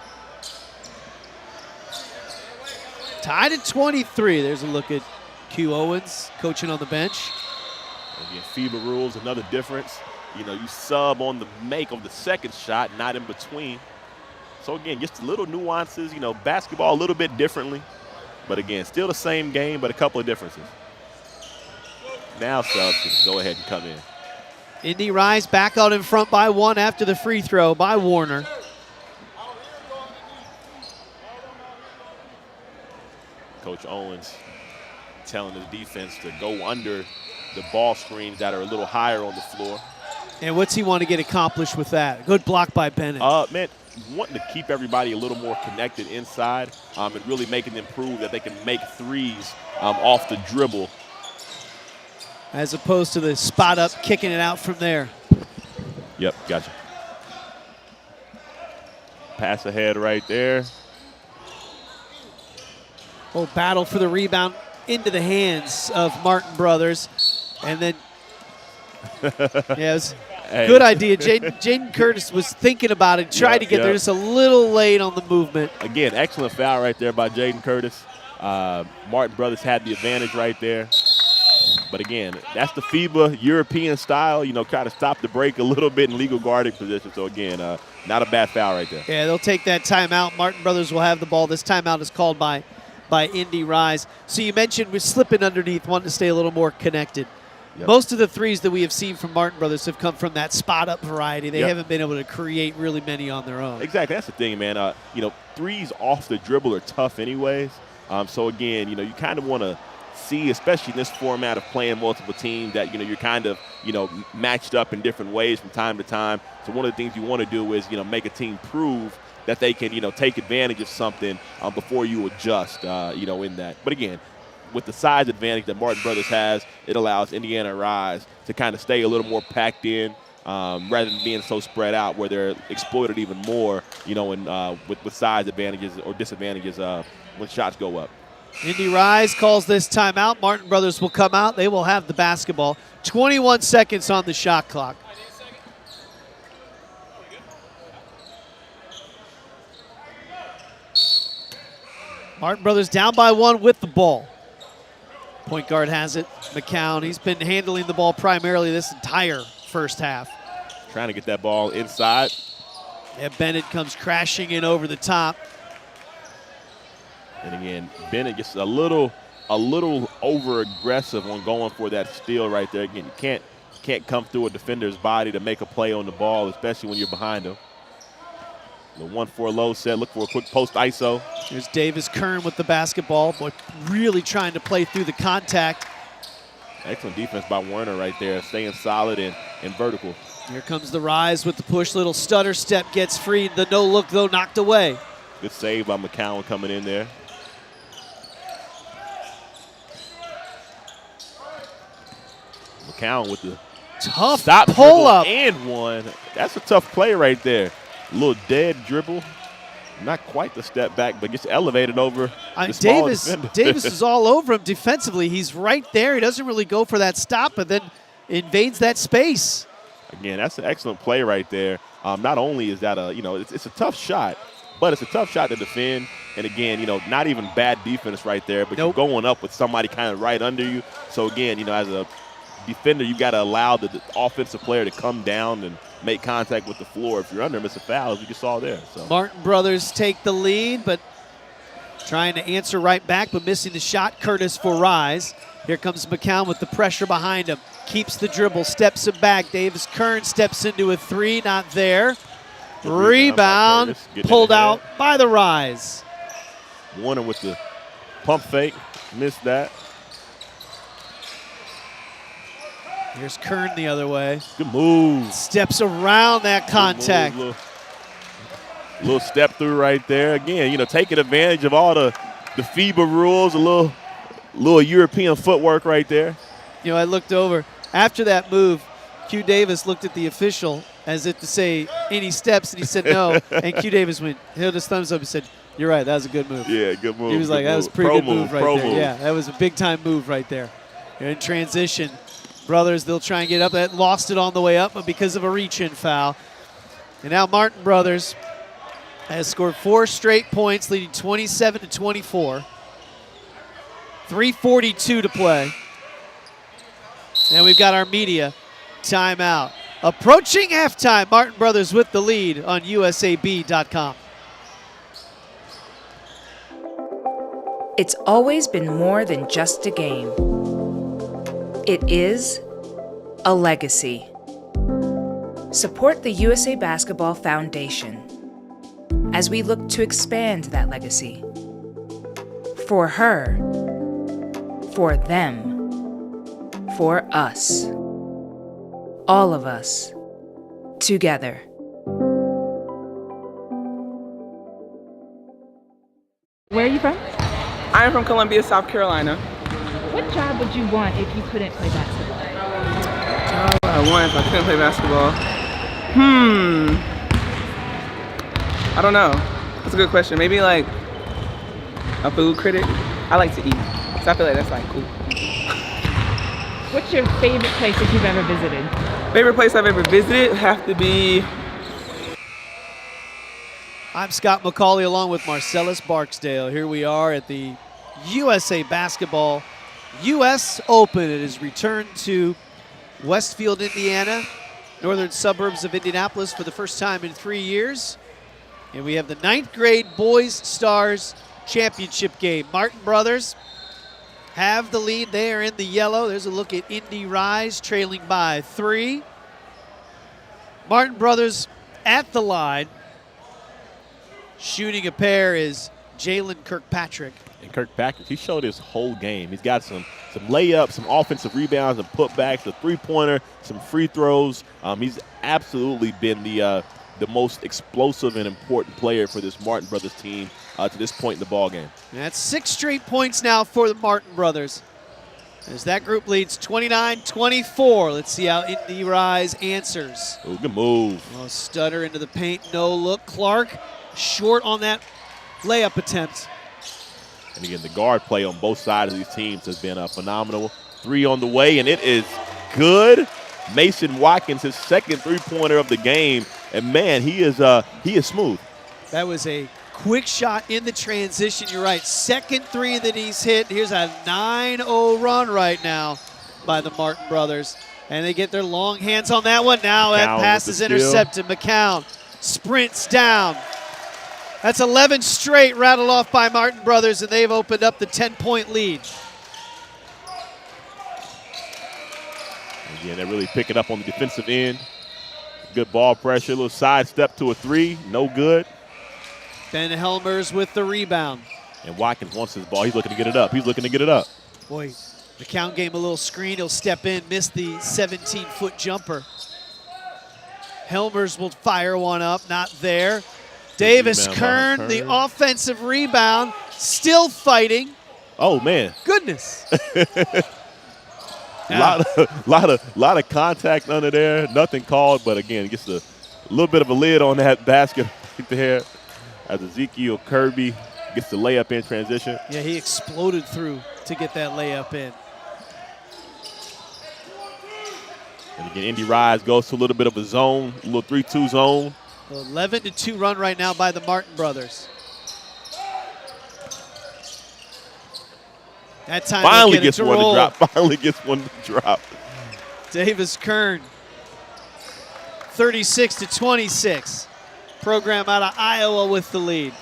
Tied at 23. There's a look at Q Owens coaching on the bench. Again, FIBA rules, another difference. You sub on the make of the second shot, not in between. So, again, just little nuances, basketball a little bit differently. But, again, still the same game, but a couple of differences. Now subs can go ahead and come in. Indy Rise back out in front by 1 after the free throw by Warner. Coach Owens telling the defense to go under the ball screens that are a little higher on the floor. And what's he want to get accomplished with that? Good block by Bennett. Man, wanting to keep everybody a little more connected inside and really making them prove that they can make threes off the dribble. As opposed to the spot up, kicking it out from there. Yep, gotcha. Pass ahead right there. Oh, battle for the rebound into the hands of Martin Brothers. And then, yes, good idea. Jaden Curtis was thinking about it, tried to get there just a little late on the movement. Again, excellent foul right there by Jaden Curtis. Martin Brothers had the advantage right there. But again, that's the FIBA European style, try to stop the break a little bit in legal guarding position. So again, not a bad foul right there. Yeah, they'll take that timeout. Martin Brothers will have the ball. This timeout is called by Indy Rise. So you mentioned we're slipping underneath, wanting to stay a little more connected. Yep. Most of the threes that we have seen from Martin Brothers have come from that spot-up variety. They haven't been able to create really many on their own. Exactly. That's the thing, man. Threes off the dribble are tough anyways. So again, you kind of want to see, especially in this format of playing multiple teams, that you're kind of matched up in different ways from time to time. So one of the things you want to do is make a team prove that they can take advantage of something before you adjust in that. But again, with the size advantage that Martin Brothers has, it allows Indiana Rise to kind of stay a little more packed in rather than being so spread out where they're exploited even more, you know, with size advantages or disadvantages when shots go up. Indy Rise calls this timeout. Martin Brothers will come out. They will have the basketball. 21 seconds on the shot clock. Martin Brothers down by 1 with the ball. Point guard has it. McCown, he's been handling the ball primarily this entire first half. Trying to get that ball inside. Yeah, Bennett comes crashing in over the top. And again, Bennett gets a little over-aggressive on going for that steal right there. Again, you can't come through a defender's body to make a play on the ball, especially when you're behind him. The 1-4 low set, look for a quick post ISO. Here's Davis Kern with the basketball, but really trying to play through the contact. Excellent defense by Werner right there, staying solid and vertical. Here comes the Rise with the push, little stutter step, gets free. The no look though knocked away. Good save by McCown coming in there. McCown with the tough stop pull up and one. That's a tough play right there. A little dead dribble. Not quite the step back, but gets elevated over the smaller defender. Davis is all over him defensively. He's right there. He doesn't really go for that stop, but then invades that space. Again, that's an excellent play right there. Not only is that it's a tough shot, but it's a tough shot to defend. And again, not even bad defense right there, but you're going up with somebody kind of right under you. So again, as a defender, you got to allow the offensive player to come down and make contact with the floor. If you're under him, it's a foul, as we just saw there. So Martin Brothers take the lead, but trying to answer right back, but missing the shot. Curtis for Rise. Here comes McCown with the pressure behind him. Keeps the dribble, steps it back. Davis Kern steps into a three, not there. Rebound pulled out by the Rise. Warner with the pump fake, missed that. Here's Kern the other way. Good move. Steps around that contact. Little step through right there. Again, taking advantage of all the FIBA rules, a little European footwork right there. I looked over. After that move, Q Davis looked at the official as if to say, any steps, and he said no. And Q Davis held his thumbs up and said, "You're right, that was a good move." Yeah, good move. He was like, that was a pretty good move right there. Move. Yeah, that was a big-time move right there. In transition, Brothers, they'll try and get up. That lost it on the way up, but because of a reach-in foul. And now Martin Brothers has scored 4 straight points, leading 27-24. 3:42 to play. And we've got our media timeout. Approaching halftime, Martin Brothers with the lead on USAB.com. It's always been more than just a game. It is a legacy. Support the USA Basketball Foundation as we look to expand that legacy. For her, for them, for us. All of us, together. Where are you from? I am from Columbia, South Carolina. What job would you want if you couldn't play basketball? Job I want if I couldn't play basketball? I don't know. That's a good question. Maybe like a food critic. I like to eat, so I feel like that's like cool. What's your favorite place that you've ever visited? Favorite place I've ever visited would have to be... I'm Scott McCauley along with Marcellus Barksdale. Here we are at the USA Basketball US Open. It is returned to Westfield, Indiana, northern suburbs of Indianapolis for the first time in 3 years. And we have the 9th grade Boys Stars Championship game. Martin Brothers have the lead. They are in the yellow. There's a look at Indy Rise trailing by 3. Martin Brothers at the line. Shooting a pair is Jalen Kirkpatrick. And Kirkpatrick, he showed his whole game. He's got some layups, some offensive rebounds and putbacks, a three-pointer, some free throws. He's absolutely been the the most explosive and important player for this Martin Brothers team to this point in the ball game. That's 6 straight points now for the Martin brothers, as that group leads 29-24. Let's see how Indy Rise answers. Ooh, good move. Oh, stutter into the paint, no look. Clark short on that layup attempt. And again, the guard play on both sides of these teams has been phenomenal. 3 on the way, and it is good. Mason Watkins, his second three-pointer of the game, and man, he is smooth. That was a quick shot in the transition. You're right. Second three that he's hit. Here's a 9-0 run right now by the Martin brothers. And they get their long hands on that one. Now that pass is intercepted. McCown sprints down. That's 11 straight rattled off by Martin brothers, and they've opened up the 10-point lead. Again, they're really picking up on the defensive end. Good ball pressure, a little side step to a 3, no good. Ben Helmers with the rebound. And Watkins wants his ball. He's looking to get it up. Boy, McCown gave him a little screen. He'll step in, miss the 17-foot jumper. Helmers will fire one up, not there. Davis Kern, the offensive rebound, still fighting. Oh, man. Goodness. lot of contact under there. Nothing called, but again, gets a little bit of a lid on that basket right there as Ezekiel Kirby gets the layup in transition. Yeah, he exploded through to get that layup in. And again, Indy Rise goes to a little bit of a zone, a little 3-2 zone. 11-2 run right now by the Martin brothers. That time finally gets one to drop. Finally gets one to drop. Davis Kern, 36-26. Program out of Iowa with the lead.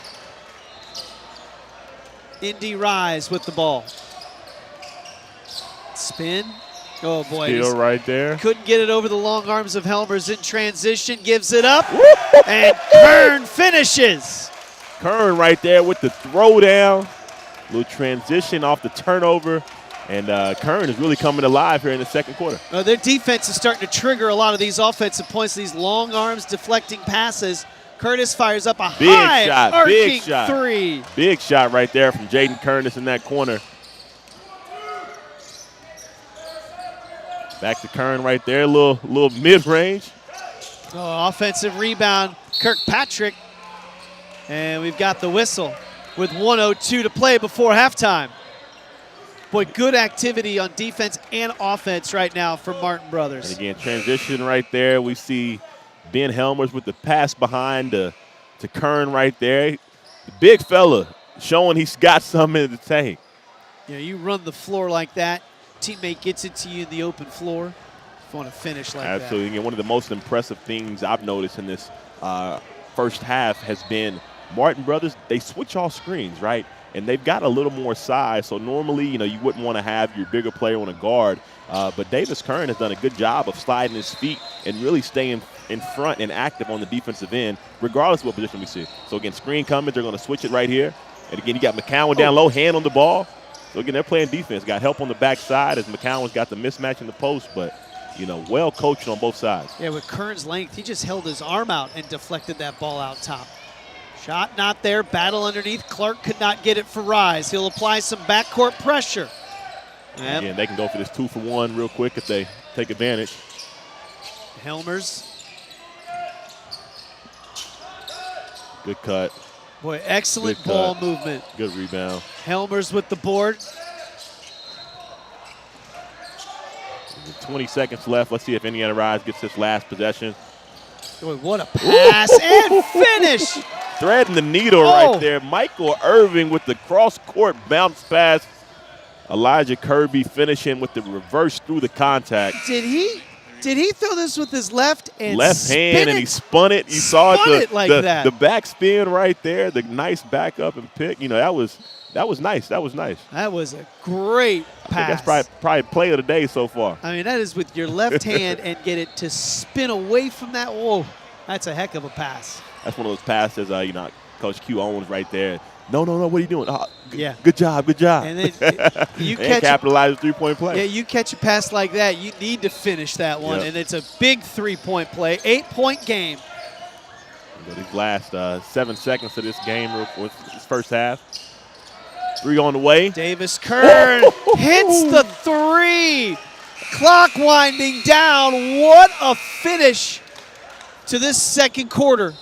Indy Rise with the ball. Spin. Oh, boy. Steal right there. Couldn't get it over the long arms of Helmers in transition. Gives it up. And Kern finishes. Kern right there with the throwdown. Little transition off the turnover. And Kern is really coming alive here in the second quarter. Their defense is starting to trigger a lot of these offensive points, these long arms deflecting passes. Curtis fires up a big shot, three. Big shot right there from Jaden Curtis in that corner. Back to Kern right there, a little mid-range. Oh, offensive rebound, Kirkpatrick. And we've got the whistle with 1:02 to play before halftime. Boy, good activity on defense and offense right now from Martin Brothers. And again, transition right there. We see Ben Helmers with the pass behind to Kern right there. The big fella showing he's got something in the tank. Yeah, you run the floor like that, teammate gets it to you in the open floor. If you want to finish like that. Absolutely. And one of the most impressive things I've noticed in this first half has been Martin Brothers, they switch off screens, right? And they've got a little more size. So normally, you wouldn't want to have your bigger player on a guard. But Davis Kern has done a good job of sliding his feet and really staying in front and active on the defensive end, regardless of what position we see. So again, screen coming, they're going to switch it right here. And again, you got McCowan down low, hand on the ball. So again, they're playing defense. Got help on the backside as McCowan's got the mismatch in the post, but well coached on both sides. Yeah, with Kern's length, he just held his arm out and deflected that ball out top. Shot not there, battle underneath. Clark could not get it for Rise. He'll apply some backcourt pressure. Yep. Again, they can go for this 2-for-1 real quick if they take advantage. Helmers. Good cut. Boy, excellent ball movement. Good rebound. Helmers with the board. 20 seconds left. Let's see if Indiana Rise gets this last possession. Boy, what a pass and finish. Threading the needle right there. Michael Irving with the cross-court bounce pass. Elijah Kirby finishing with the reverse through the contact. Did he throw this with his left and left hand and he spun it? You saw it like that. The back spin right there. The nice back up and pick. That was nice. That was nice. That was a great pass. That's probably play of the day so far. I mean, that is with your left hand and get it to spin away from that. Whoa, that's a heck of a pass. That's one of those passes, Coach Q owns right there. No, what are you doing? Oh, yeah. Good job. And then you capitalize a three-point play. Yeah, you catch a pass like that, you need to finish that one, and it's a big three-point play. 8-point game. But these last 7 seconds of this game, was this first half. 3 on the way. Davis Kern hits the 3. Clock winding down. What a finish to this second quarter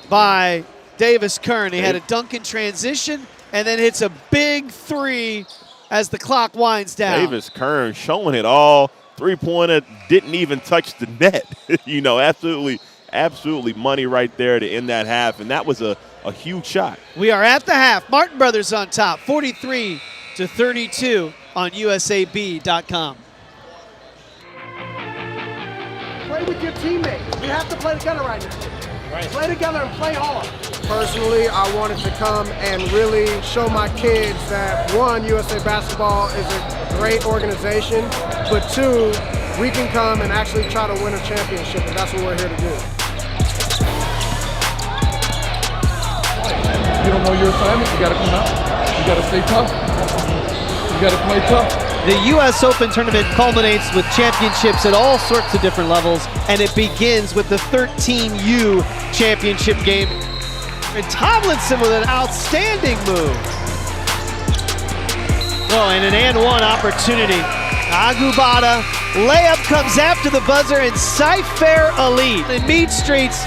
by Davis Kern. He had a dunk in transition and then hits a big 3 as the clock winds down. Davis Kern showing it all. 3-pointer, didn't even touch the net. You know, absolutely money right there to end that half, and that was a huge shot. We are at the half. Martin Brothers on top, 43-32 on USAB.com. Play with your teammates. You have to play together right now. Play together and play hard. Personally, I wanted to come and really show my kids that, one, USA Basketball is a great organization, but two, we can come and actually try to win a championship, and that's what we're here to do. You don't know your assignments, you gotta come out. You gotta stay tough. You gotta play tough. The U.S. Open tournament culminates with championships at all sorts of different levels, and it begins with the 13U championship game. And Tomlinson with an outstanding move. Oh, and an and one opportunity. Agubata, layup comes after the buzzer, and Cypher Elite. In Mead Streets,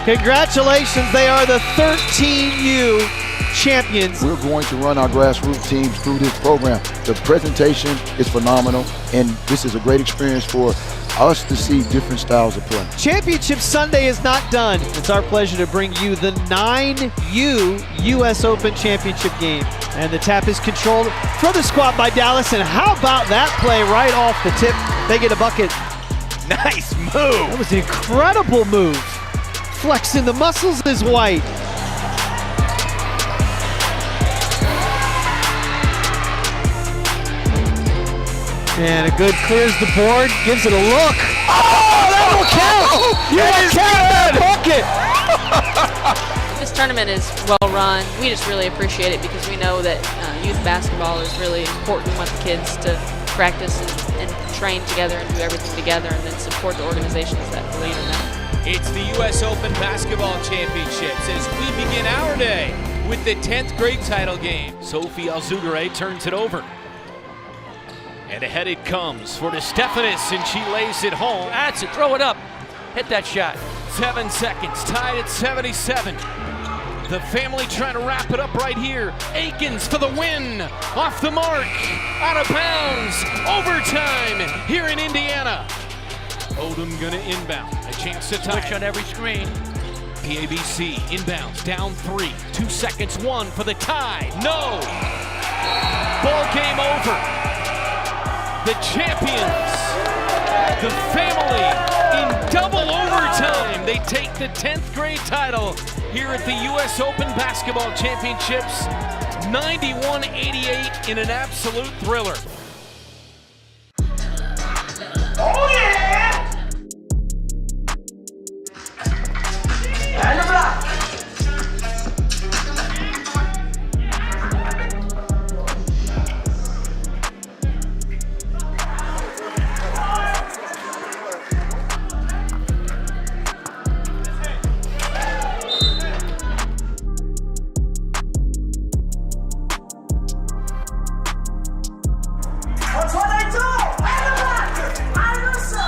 congratulations, they are the 13U champions. We're going to run our grassroots teams through this program. The presentation is phenomenal, and this is a great experience for us to see different styles of play. Championship Sunday is not done. It's our pleasure to bring you the 9U U.S. Open Championship game. And the tap is controlled from the squat by Dallas, and how about that play right off the tip? They get a bucket. Nice move. That was an incredible move. Flexing the muscles is White. And a good clears the board, gives it a look. Oh, that will count! Yes, that bucket! This tournament is well run. We just really appreciate it because we know that youth basketball is really important. We want the kids to practice and train together and do everything together, and then support the organizations that believe in that. It's the U.S. Open Basketball Championships as we begin our day with the 10th grade title game. Sophie Alzugare turns it over. And ahead it comes for DeStefanis, and she lays it home. That's it, throw it up. Hit that shot. 7 seconds, tied at 77. The family trying to wrap it up right here. Aikens for the win, off the mark, out of bounds, overtime here in Indiana. Odom gonna inbound, a chance to tie. Switch on every screen. PABC inbounds, down 3, 2 seconds, 1 for the tie, no! Ball game over. The champions, the family, in double overtime, they take the 10th grade title here at the U.S. Open Basketball Championships, 91-88 in an absolute thriller. Oh yeah! And the block. That's what I do! And the block. I know, sir.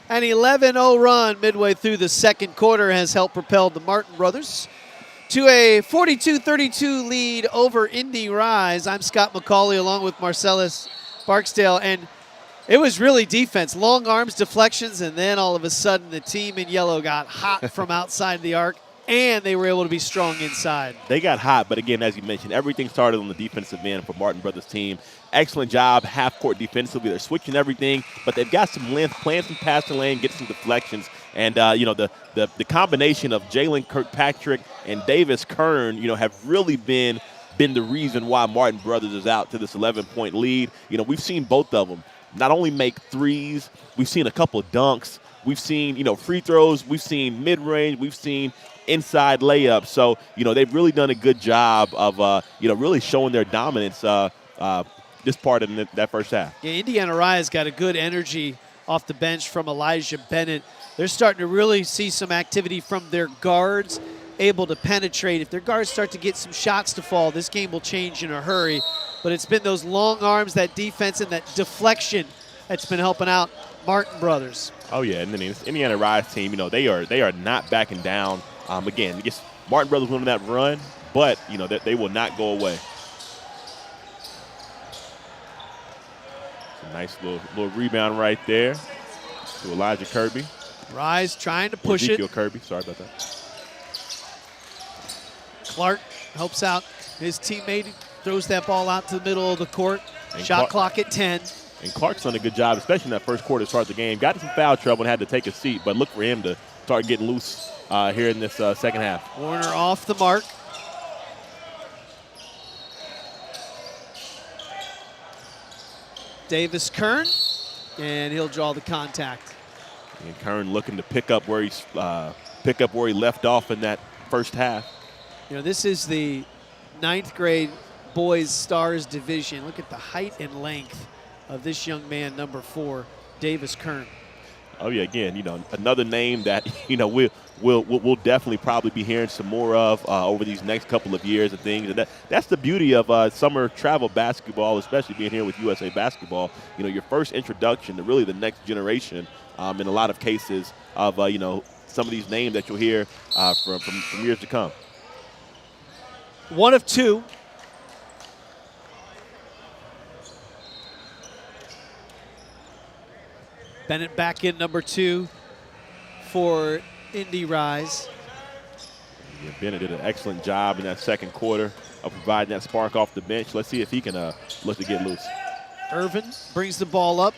An 11-0 run midway through the second quarter has helped propel the Martin brothers to a 42-32 lead over Indy Rise. I'm Scott McCauley along with Marcellus Barksdale, and it was really defense. Long arms, deflections, and then all of a sudden the team in yellow got hot from outside the arc, and they were able to be strong inside. They got hot, but again, as you mentioned, everything started on the defensive end for Martin Brothers' team. Excellent job, half-court defensively. They're switching everything, but they've got some length, playing some passing lane, getting some deflections, And, the combination of Jalen Kirkpatrick and Davis Kern, have really been the reason why Martin Brothers is out to this 11-point lead. We've seen both of them not only make threes, we've seen a couple of dunks. We've seen, free throws. We've seen mid-range. We've seen inside layups. So, they've really done a good job of, really showing their dominance this part of that first half. Yeah, Indiana Rise got a good energy off the bench from Elijah Bennett. They're starting to really see some activity from their guards, able to penetrate. If their guards start to get some shots to fall, this game will change in a hurry. But it's been those long arms, that defense, and that deflection that's been helping out Martin Brothers. Oh, yeah, and then this Indiana Rise team, they are not backing down. Again, I guess Martin Brothers winning that run, but, they will not go away. It's a nice little rebound right there to Elijah Kirby. Rise trying to push Ezekiel it. Kirby, sorry about that. Clark helps out his teammate, throws that ball out to the middle of the court. And Shot clock at 10. And Clark's done a good job, especially in that first quarter to start the game. Got in some foul trouble and had to take a seat, but look for him to start getting loose here in this second half. Warner off the mark. Davis Kern, and he'll draw the contact. And Kern looking to pick up where he left off in that first half. This is the 9th grade boys stars division. Look at the height and length of this young man, number 4, Davis Kern. Oh yeah, again, another name that we'll definitely probably be hearing some more of over these next couple of years and things. And that's the beauty of summer travel basketball, especially being here with USA Basketball. Your first introduction to really the next generation. In a lot of cases of some of these names that you'll hear from years to come. 1 of 2. Bennett back in number 2 for Indy Rise. Yeah, Bennett did an excellent job in that second quarter of providing that spark off the bench. Let's see if he can look to get loose. Irvin brings the ball up.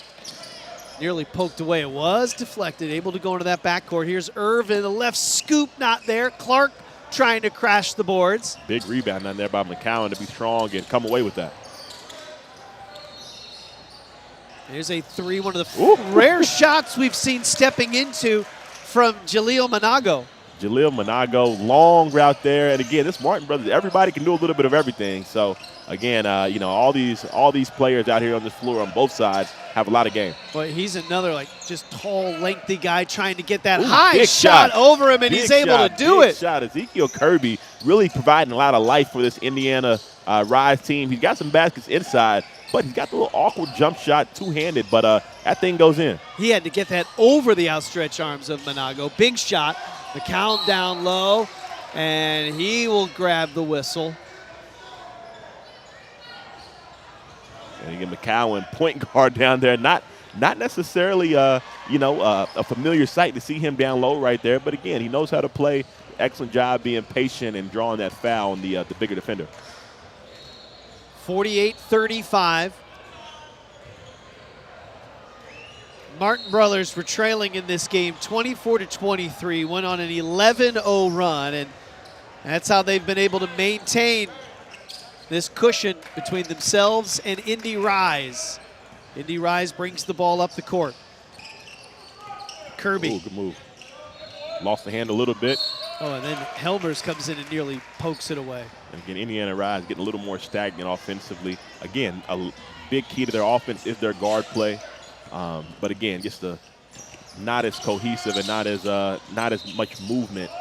Nearly poked away. It was deflected, able to go into that backcourt. Here's Irvin, the left scoop not there. Clark trying to crash the boards. Big rebound down there by McCowan to be strong and come away with that. There's a 3, one of the rare shots we've seen stepping into from Jaleel Manago. Jaleel Manago, long route there. And again, this Martin Brothers, everybody can do a little bit of everything. So again, all these players out here on this floor on both sides have a lot of game. But he's another just tall, lengthy guy trying to get that high shot over him, and he's able to do it. Shot. Ezekiel Kirby really providing a lot of life for this Indiana Rise team. He's got some baskets inside, but he's got the little awkward jump shot, two-handed, but that thing goes in. He had to get that over the outstretched arms of Manago. Big shot. McCown down low, and he will grab the whistle. And again, McCowan, point guard down there, not necessarily a familiar sight to see him down low right there, but again, he knows how to play. Excellent job being patient and drawing that foul on the bigger defender. 48-35. Martin Brothers were trailing in this game 24-23, went on an 11-0 run, and that's how they've been able to maintain this cushion between themselves and Indy Rise. Indy Rise brings the ball up the court. Kirby. Ooh, good move. Lost the hand a little bit. Oh, and then Helmers comes in and nearly pokes it away. And again, Indiana Rise getting a little more stagnant offensively. Again, a big key to their offense is their guard play. But again, just not as cohesive and not as much movement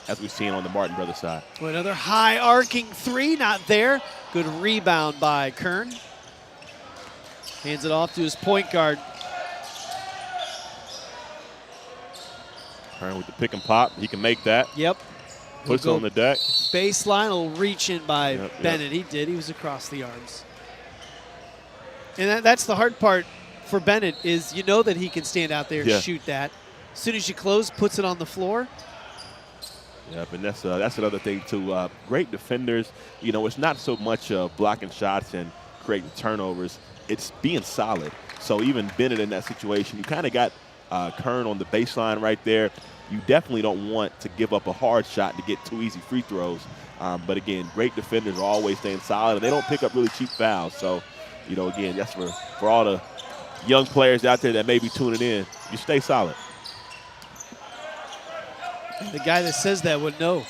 as we've seen on the Martin Brothers side. Well, another high arcing 3, not there. Good rebound by Kern. Hands it off to his point guard. Kern with the pick and pop, he can make that. Yep. Puts it on the deck. Baseline will reach in by Bennett. Yep. He did. He was across the arms. And that's the hard part for Bennett is that he can stand out there and shoot that. As soon as you close, puts it on the floor. Yeah, and that's another thing too. Great defenders. It's not so much blocking shots and creating turnovers. It's being solid. So even Bennett in that situation, you kind of got Kern on the baseline right there. You definitely don't want to give up a hard shot to get 2 easy free throws. But again, great defenders are always staying solid, and they don't pick up really cheap fouls. So, you know, again, that's for all the young players out there that may be tuning in, you stay solid. The guy that says that would know.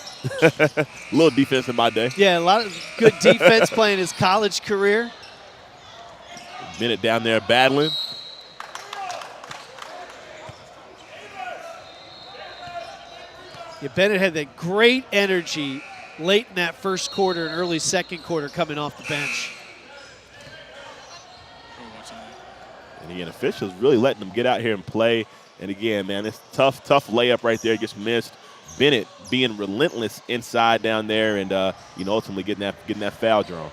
A little defense in my day. Yeah, a lot of good defense playing his college career. Bennett down there battling. Yeah, Bennett had that great energy late in that first quarter and early second quarter coming off the bench. And again, officials really letting them get out here and play. And again, man, this tough layup right there just missed. Bennett being relentless inside down there, and you know, ultimately getting that foul drawn.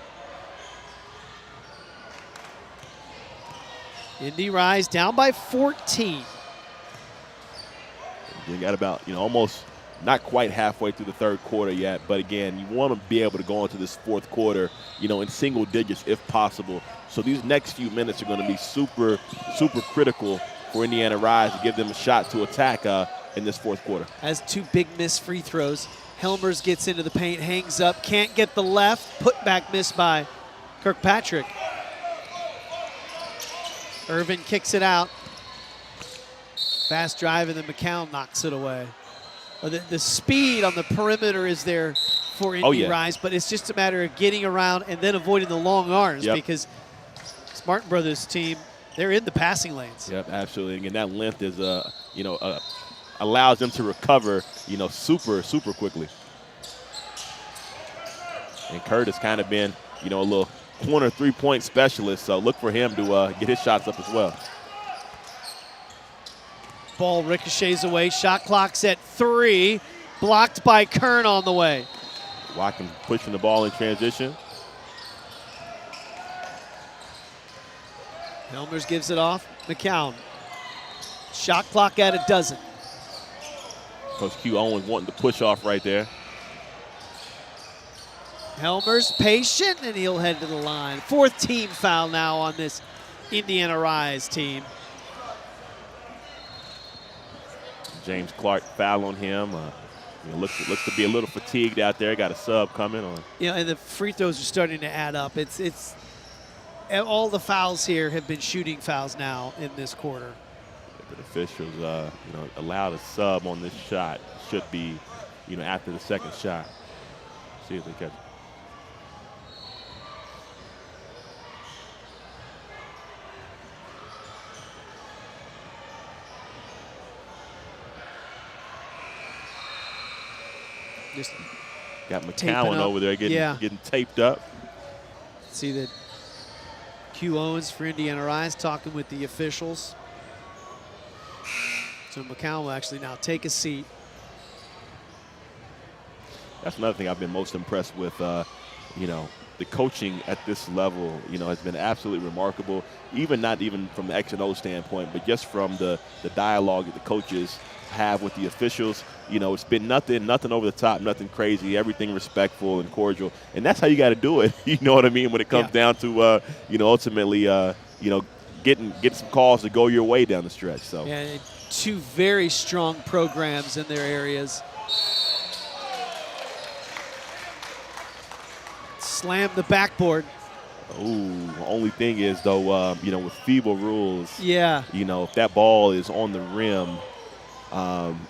Indy Rise down by 14. You got about, you know, almost not quite halfway through the third quarter yet, but again, you want to be able to go into this fourth quarter, you know, in single digits if possible. So these next few minutes are going to be super critical for Indiana Rise to give them a shot to attack in this fourth quarter. Has 2 big missed free throws. Helmers gets into the paint, hangs up, can't get the left. Put back miss by Kirkpatrick. Irvin kicks it out. Fast drive, and then McCown knocks it away. The speed on the perimeter is there for Indy Rise, but it's just a matter of getting around and then avoiding the long arms because Martin Brothers team, they're in the passing lanes. Yep, absolutely. And that length is, you know, allows them to recover, you know, super quickly. And Kurt has kind of been, you know, a little corner three-point specialist, so look for him to get his shots up as well. Ball ricochets away. Shot clock's at 3. Blocked by Kern on the way. Watkins pushing the ball in transition. Helmers gives it off. McCown. Shot clock at a dozen. Coach Q Owens wanting to push off right there. Helmers patient, and he'll head to the line. 4th team foul now on this Indiana Rise team. James Clark foul on him. You know, looks to be a little fatigued out there. Got a sub coming on. You know, and the free throws are starting to add up. It's all the fouls here have been shooting fouls now in this quarter. But officials, you know, allowed a sub on this shot. Should be, you know, after the second shot. See if they catch it. Just got McCowan over there getting taped up. See that Q Owens for Indiana Rise talking with the officials. So McCowan will actually now take a seat. That's another thing I've been most impressed with. You know, the coaching at this level, you know, has been absolutely remarkable. Not even from the X and O standpoint, but just from the dialogue that the coaches have with the officials. You know, it's been nothing over the top, nothing crazy, everything respectful and cordial. And that's how you got to do it. You know what I mean? When it comes down to, you know, ultimately, you know, getting some calls to go your way down the stretch. So yeah, 2 very strong programs in their areas. Slam the backboard. Ooh, only thing is though, you know, with FIBA rules, you know, if that ball is on the rim,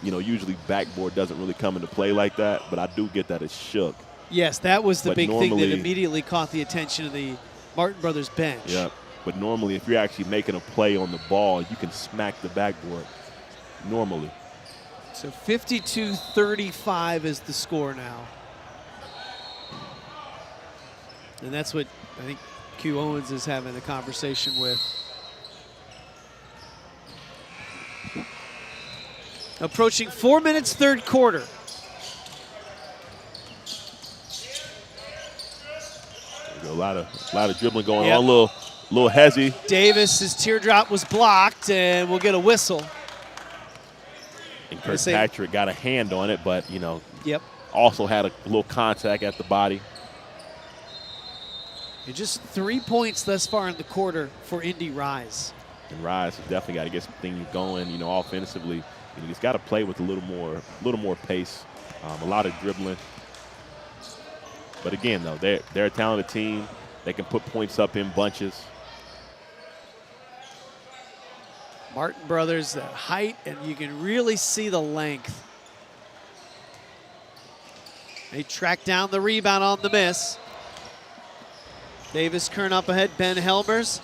you know, usually backboard doesn't really come into play like that, but I do get that it's shook. Yes, that was the big thing that immediately caught the attention of the Martin Brothers bench. Yep, but normally if you're actually making a play on the ball, you can smack the backboard, normally. So 52-35 is the score now. And that's what I think Q Owens is having a conversation with. Approaching 4 minutes, third quarter. A lot of dribbling going on. A little hezzy. Davis's teardrop was blocked, and we'll get a whistle. And Kirkpatrick got a hand on it, but you know, also had a little contact at the body. And just 3 points thus far in the quarter for Indy Rise. And Rise has definitely got to get some things going, offensively. He's got to play with a little more pace, a lot of dribbling. But again, though, they're a talented team. They can put points up in bunches. Martin brothers, that height, and you can really see the length. They track down the rebound on the miss. Davis Kern up ahead, Ben Helmers.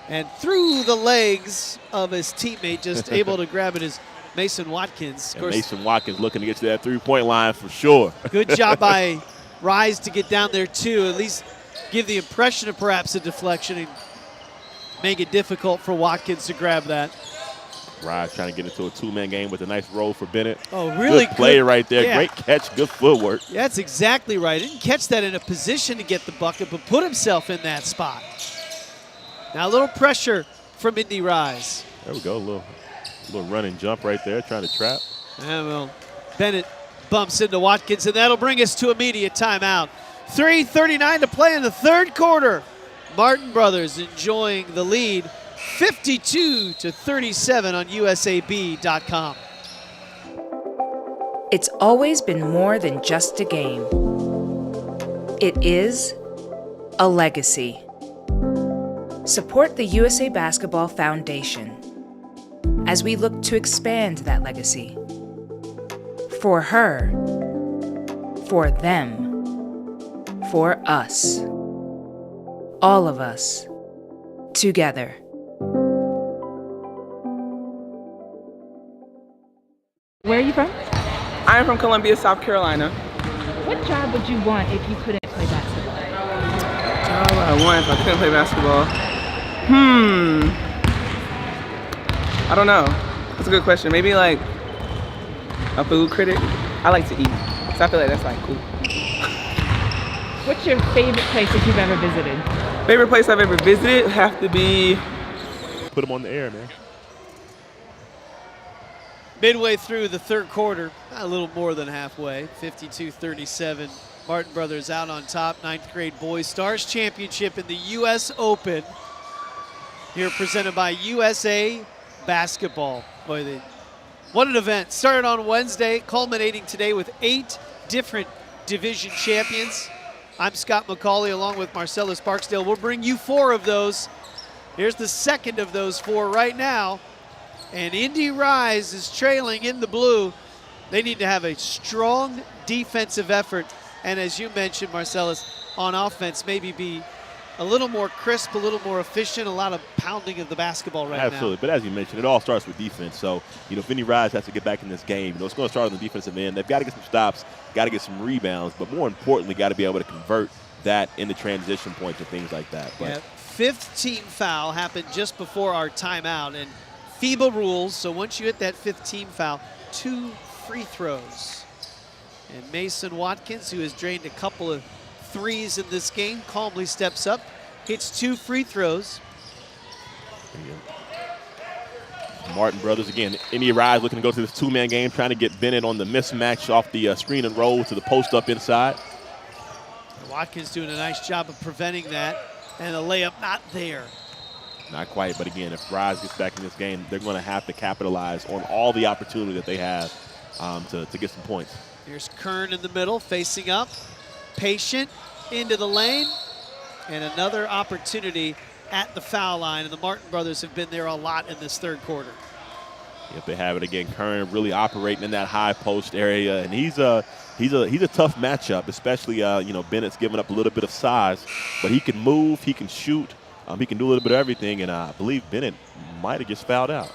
And through the legs of his teammate, just able to grab it is Mason Watkins. Of course, Mason Watkins looking to get to that three-point line for sure. Good job by Rise to get down there too, at least give the impression of perhaps a deflection and make it difficult for Watkins to grab that. Rise trying to get into a two-man game with a nice roll for Bennett. Oh, really good play right there. Yeah. Great catch, good footwork. Yeah, that's exactly right. Didn't catch that in a position to get the bucket, but put himself in that spot. Now a little pressure from Indy Rise. There we go, a little run and jump right there, trying to trap. And well, Bennett bumps into Watkins, and that'll bring us to immediate timeout. 3:39 to play in the third quarter. Martin brothers enjoying the lead, 52-37 on USAB.com. It's always been more than just a game. It is a legacy. Support the USA Basketball Foundation as we look to expand that legacy. For her, for them, for us. All of us, together. Where are you from? I'm from Columbia, South Carolina. What job would you want if you couldn't play basketball? Job I want if I couldn't play basketball? I don't know. That's a good question. Maybe like a food critic. I like to eat, so I feel like that's like cool. What's your favorite place that you've ever visited? Favorite place I've ever visited have to be. Put him on the air, man. Midway through the third quarter, a little more than halfway, 52-37. Martin brothers out on top. 9th grade boys stars championship in the U.S. Open. Here presented by USA Basketball. Boy, what an event. Started on Wednesday, culminating today with 8 different division champions. I'm Scott McCauley along with Marcellus Barksdale. We'll bring you 4 of those. Here's the second of those 4 right now. And Indy Rise is trailing in the blue. They need to have a strong defensive effort. And as you mentioned, Marcellus, on offense, maybe be a little more crisp, a little more efficient, a lot of pounding of the basketball right now. Absolutely, but as you mentioned, it all starts with defense. So, if Indy Rise has to get back in this game, it's going to start on the defensive end. They've got to get some stops, got to get some rebounds, but more importantly, got to be able to convert that into transition points and things like that. But yeah, 5th team foul happened just before our timeout, and FIBA rules, so once you hit that 5th team foul, 2 free throws. And Mason Watkins, who has drained a couple of threes in this game, calmly steps up, hits 2 free throws. Martin brothers, again, Indy Rise looking to go to this 2-man game, trying to get Bennett on the mismatch off the screen and roll to the post up inside. Watkins doing a nice job of preventing that, and a layup not there. Not quite, but again, if Rise gets back in this game, they're going to have to capitalize on all the opportunity that they have to get some points. Here's Kern in the middle, facing up, patient, into the lane, and another opportunity at the foul line, and the Martin brothers have been there a lot in this third quarter. Yep, they have it again. Kern really operating in that high post area, and he's a tough matchup, especially Bennett's giving up a little bit of size, but he can move, he can shoot, he can do a little bit of everything, and I believe Bennett might have just fouled out.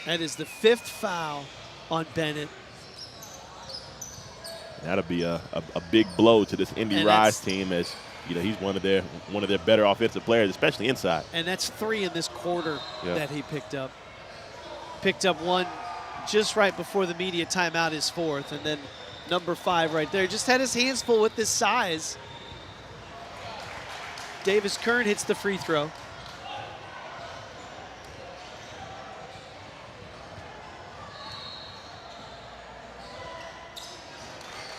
That is the 5th foul on Bennett. That'll be a big blow to this Indy Rise team, as he's one of their better offensive players, especially inside. And that's 3 in this quarter that he picked up. Picked up 1 just right before the media timeout, his 4th, and then number 5 right there. Just had his hands full with this size. Davis Kern hits the free throw.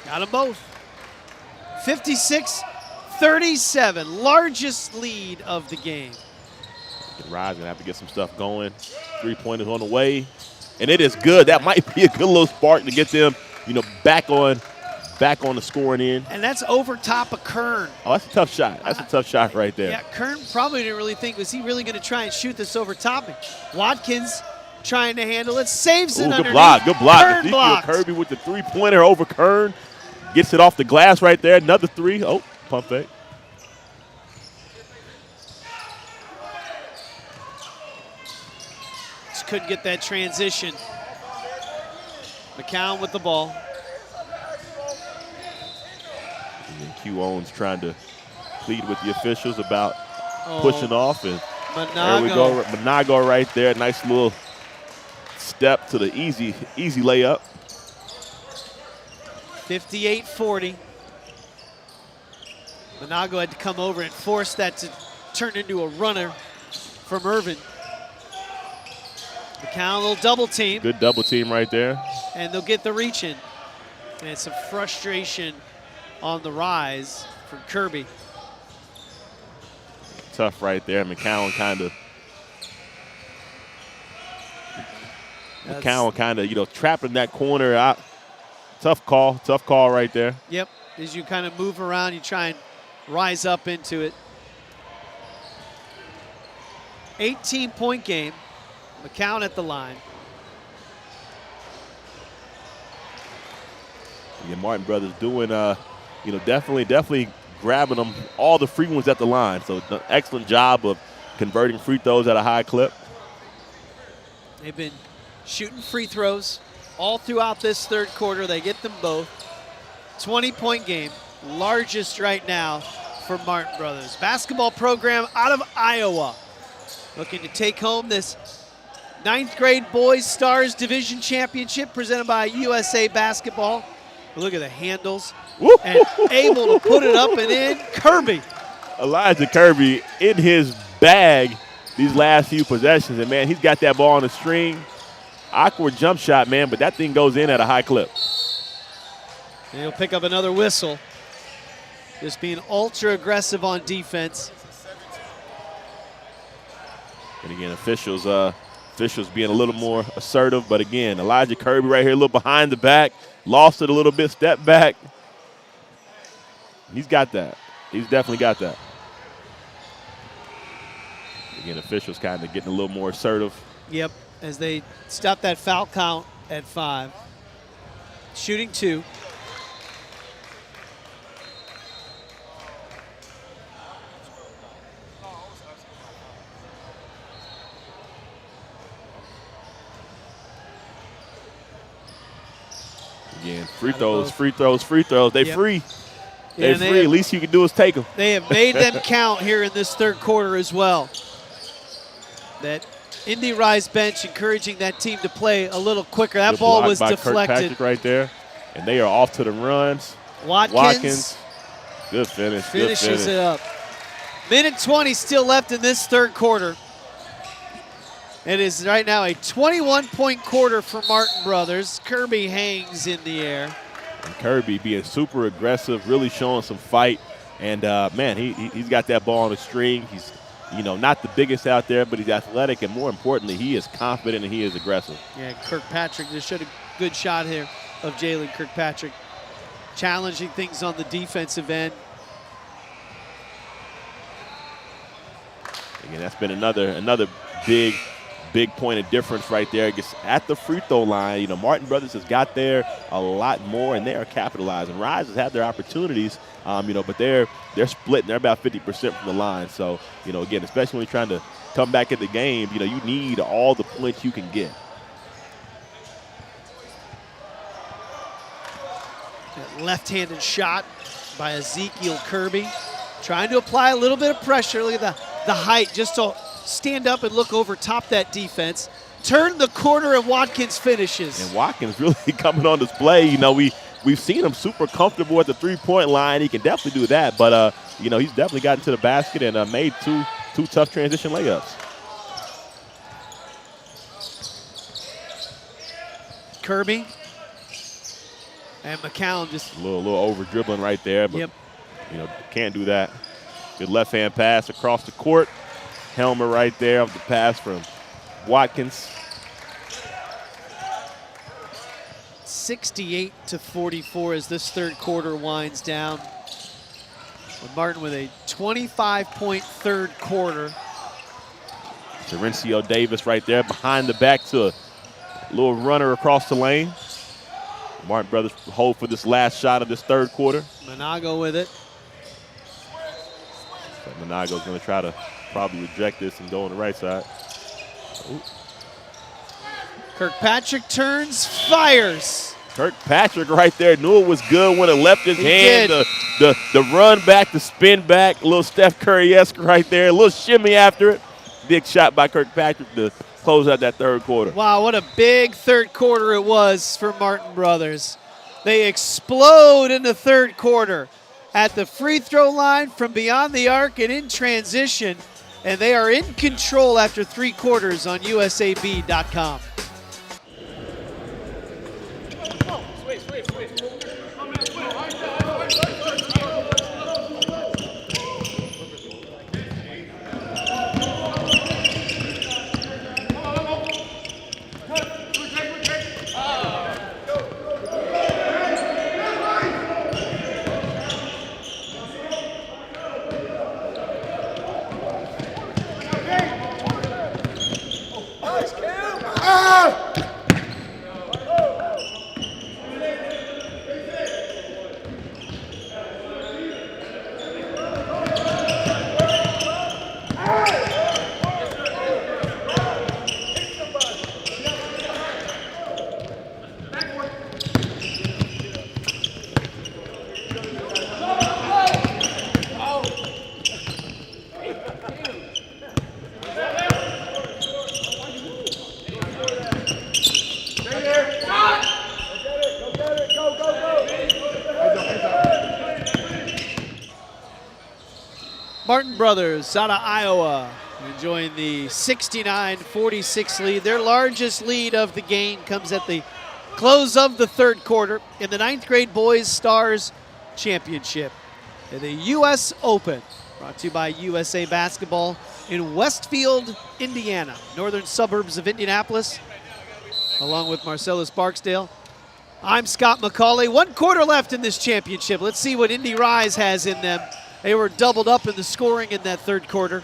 Got them both. 56-37, largest lead of the game. Rise gonna have to get some stuff going. 3-pointers on the way, and it is good. That might be a good little spark to get them, back on the scoring end. And that's over top of Kern. Oh, that's a tough shot. That's a tough shot right there. Yeah, Kern probably didn't really think, was he really going to try and shoot this over top? Watkins trying to handle it, saves it underneath. Good block, good block. Kern Ezekiel blocked. Kirby with the 3-pointer over Kern. Gets it off the glass right there. Another 3. Oh, pump fake. Just couldn't get that transition. McCown with the ball. And Q Owens trying to plead with the officials about pushing off. And there we go. Monago right there. Nice little step to the easy layup. 58-40. Monago had to come over and force that to turn into a runner from Irvin. McCown, a little double team. Good double team right there. And they'll get the reach in. And some frustration on the rise from Kirby. Tough right there. McCown kind of trapped in that corner. Tough call right there. Yep, as you kind of move around, you try and rise up into it. 18-point game. McCown at the line. Yeah, Martin Brothers doing, definitely grabbing them, all the free ones at the line. So excellent job of converting free throws at a high clip. They've been shooting free throws all throughout this third quarter. They get them both. 20-point game, largest right now for Martin Brothers. Basketball program out of Iowa, looking to take home this 9th grade Boys Stars Division Championship presented by USA Basketball. Look at the handles. And able to put it up and in. Kirby. Elijah Kirby in his bag these last few possessions. And, man, he's got that ball on the string. Awkward jump shot, man, but that thing goes in at a high clip. And he'll pick up another whistle. Just being ultra aggressive on defense. And, again, officials being a little more assertive. But, again, Elijah Kirby right here, a little behind the back. Lost it a little bit, step back. He's got that. He's definitely got that. Again, officials kind of getting a little more assertive. Yep, as they stop that foul count at 5. Shooting 2. Again, free throws. They free. Yeah, They're free. At least you can do is take them. They have made them count here in this third quarter as well. That Indy Rise bench encouraging that team to play a little quicker. That ball was deflected. Kirkpatrick right there, and they are off to the runs. Watkins. Good finish. Finishes it up. Minute 20 still left in this third quarter. It is right now a 21-point quarter for Martin Brothers. Kirby hangs in the air. And Kirby being super aggressive, really showing some fight. And, man, he's got that ball on the string. He's, not the biggest out there, but he's athletic. And more importantly, he is confident and he is aggressive. Yeah, Kirkpatrick just showed a good shot here of Jalen Kirkpatrick. Challenging things on the defensive end. Again, that's been another big point of difference right there. Gets at the free throw line. Martin Brothers has got there a lot more, and they are capitalizing. Rise has had their opportunities, but they're splitting. They're about 50% from the line. So, again, especially when you're trying to come back in the game, you need all the points you can get. That left-handed shot by Ezekiel Kirby. Trying to apply a little bit of pressure. Look at the height just to stand up and look over top that defense. Turn the corner and Watkins finishes. And Watkins really coming on display. We've seen him super comfortable at the three-point line. He can definitely do that, but he's definitely gotten to the basket and made two tough transition layups. Kirby and McCown just a little over dribbling right there, but yep. Can't do that. Good left-hand pass across the court. Helmer right there off the pass from Watkins. 68-44 as this third quarter winds down. Martin with a 25-point third quarter. Terencio Davis right there behind the back to a little runner across the lane. Martin brothers hold for this last shot of this third quarter. Monago with it. So Monago's going to try to probably reject this and go on the right side. Ooh. Kirkpatrick turns, fires. Kirkpatrick right there knew it was good when it left his hand. The run back, the spin back, a little Steph Curry-esque right there, a little shimmy after it. Big shot by Kirkpatrick to close out that third quarter. Wow, what a big third quarter it was for Martin Brothers. They explode in the third quarter at the free throw line from beyond the arc and in transition, and they are in control after 3 quarters on USAB.com. Martin Brothers out of Iowa enjoying the 69-46 lead. Their largest lead of the game comes at the close of the third quarter in the 9th grade Boys Stars Championship at the U.S. Open, brought to you by USA Basketball in Westfield, Indiana, northern suburbs of Indianapolis, along with Marcellus Barksdale. I'm Scott McCauley. 1 quarter left in this championship. Let's see what Indy Rise has in them. They were doubled up in the scoring in that third quarter.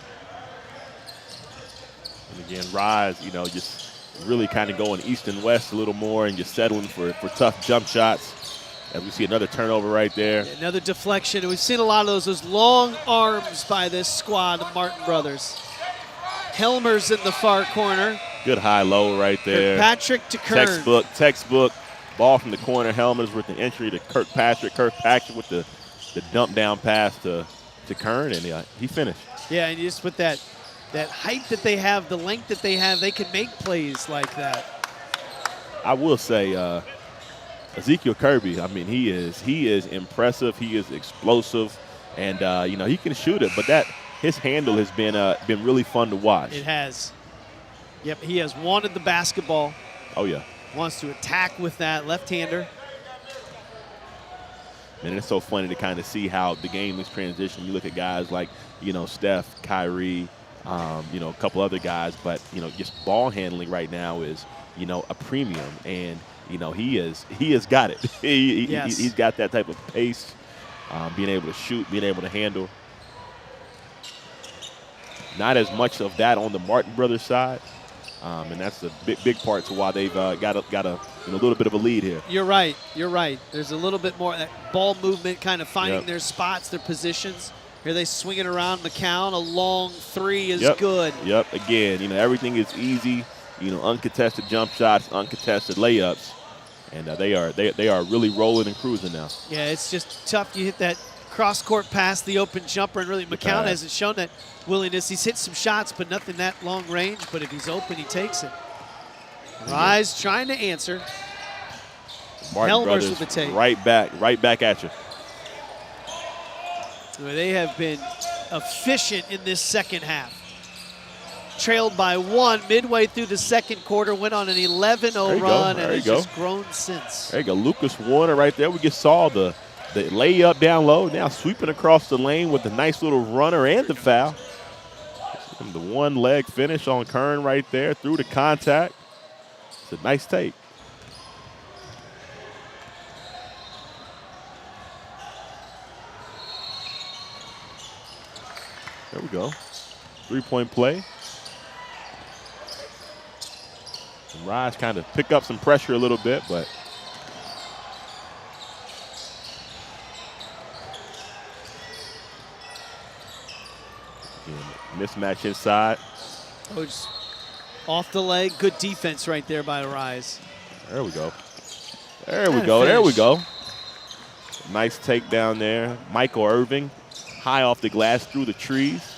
And again, Rise, just really kind of going east and west a little more and just settling for tough jump shots. As we see another turnover right there. Another deflection. And we've seen a lot of those long arms by this squad of Martin Brothers. Helmer's in the far corner. Good high-low right there. Kirkpatrick to Kern. Textbook. Ball from the corner. Helmer's with the entry to Kirkpatrick. Kirkpatrick with the dump down pass to Kern, and he finished. Yeah, and just with that height that they have, the length that they have, they can make plays like that. I will say, Ezekiel Kirby, I mean, he is impressive. He is explosive, and he can shoot it. But his handle has been really fun to watch. It has. Yep, he has wanted the basketball. Oh yeah. Wants to attack with that left-hander. And it's so funny to kind of see how the game is transitioned. You look at guys like, Steph, Kyrie, a couple other guys, but, just ball handling right now is, a premium. And, he has got it. He's got that type of pace, being able to shoot, being able to handle. Not as much of that on the Martin Brothers side. And that's a big part to why they've got a little bit of a lead here. You're right. There's a little bit more that ball movement, kind of finding their spots, their positions. Here they swing it around McCown. A long 3 is good. Yep. Again, everything is easy. Uncontested jump shots, uncontested layups, and they are really rolling and cruising now. Yeah, it's just tough. You hit that cross-court pass, the open jumper, and really McCown hasn't shown that willingness. He's hit some shots, but nothing that long range. But if he's open, he takes it. Rise trying to answer. Martin Brothers with the take. Right back at you. They have been efficient in this second half. Trailed by 1 midway through the second quarter, went on an 11-0 run, and has just grown since. There you go, Lucas Warner right there. We just saw the layup down low, now sweeping across the lane with a nice little runner and the foul. And the one leg finish on Kern right there through the contact. It's a nice take. There we go. 3-point play. And Rise kind of pick up some pressure a little bit, but again, mismatch inside. Oh, just off the leg. Good defense right there by Rise. There we go. There we go. There we go. Nice takedown there. Michael Irving, high off the glass through the trees.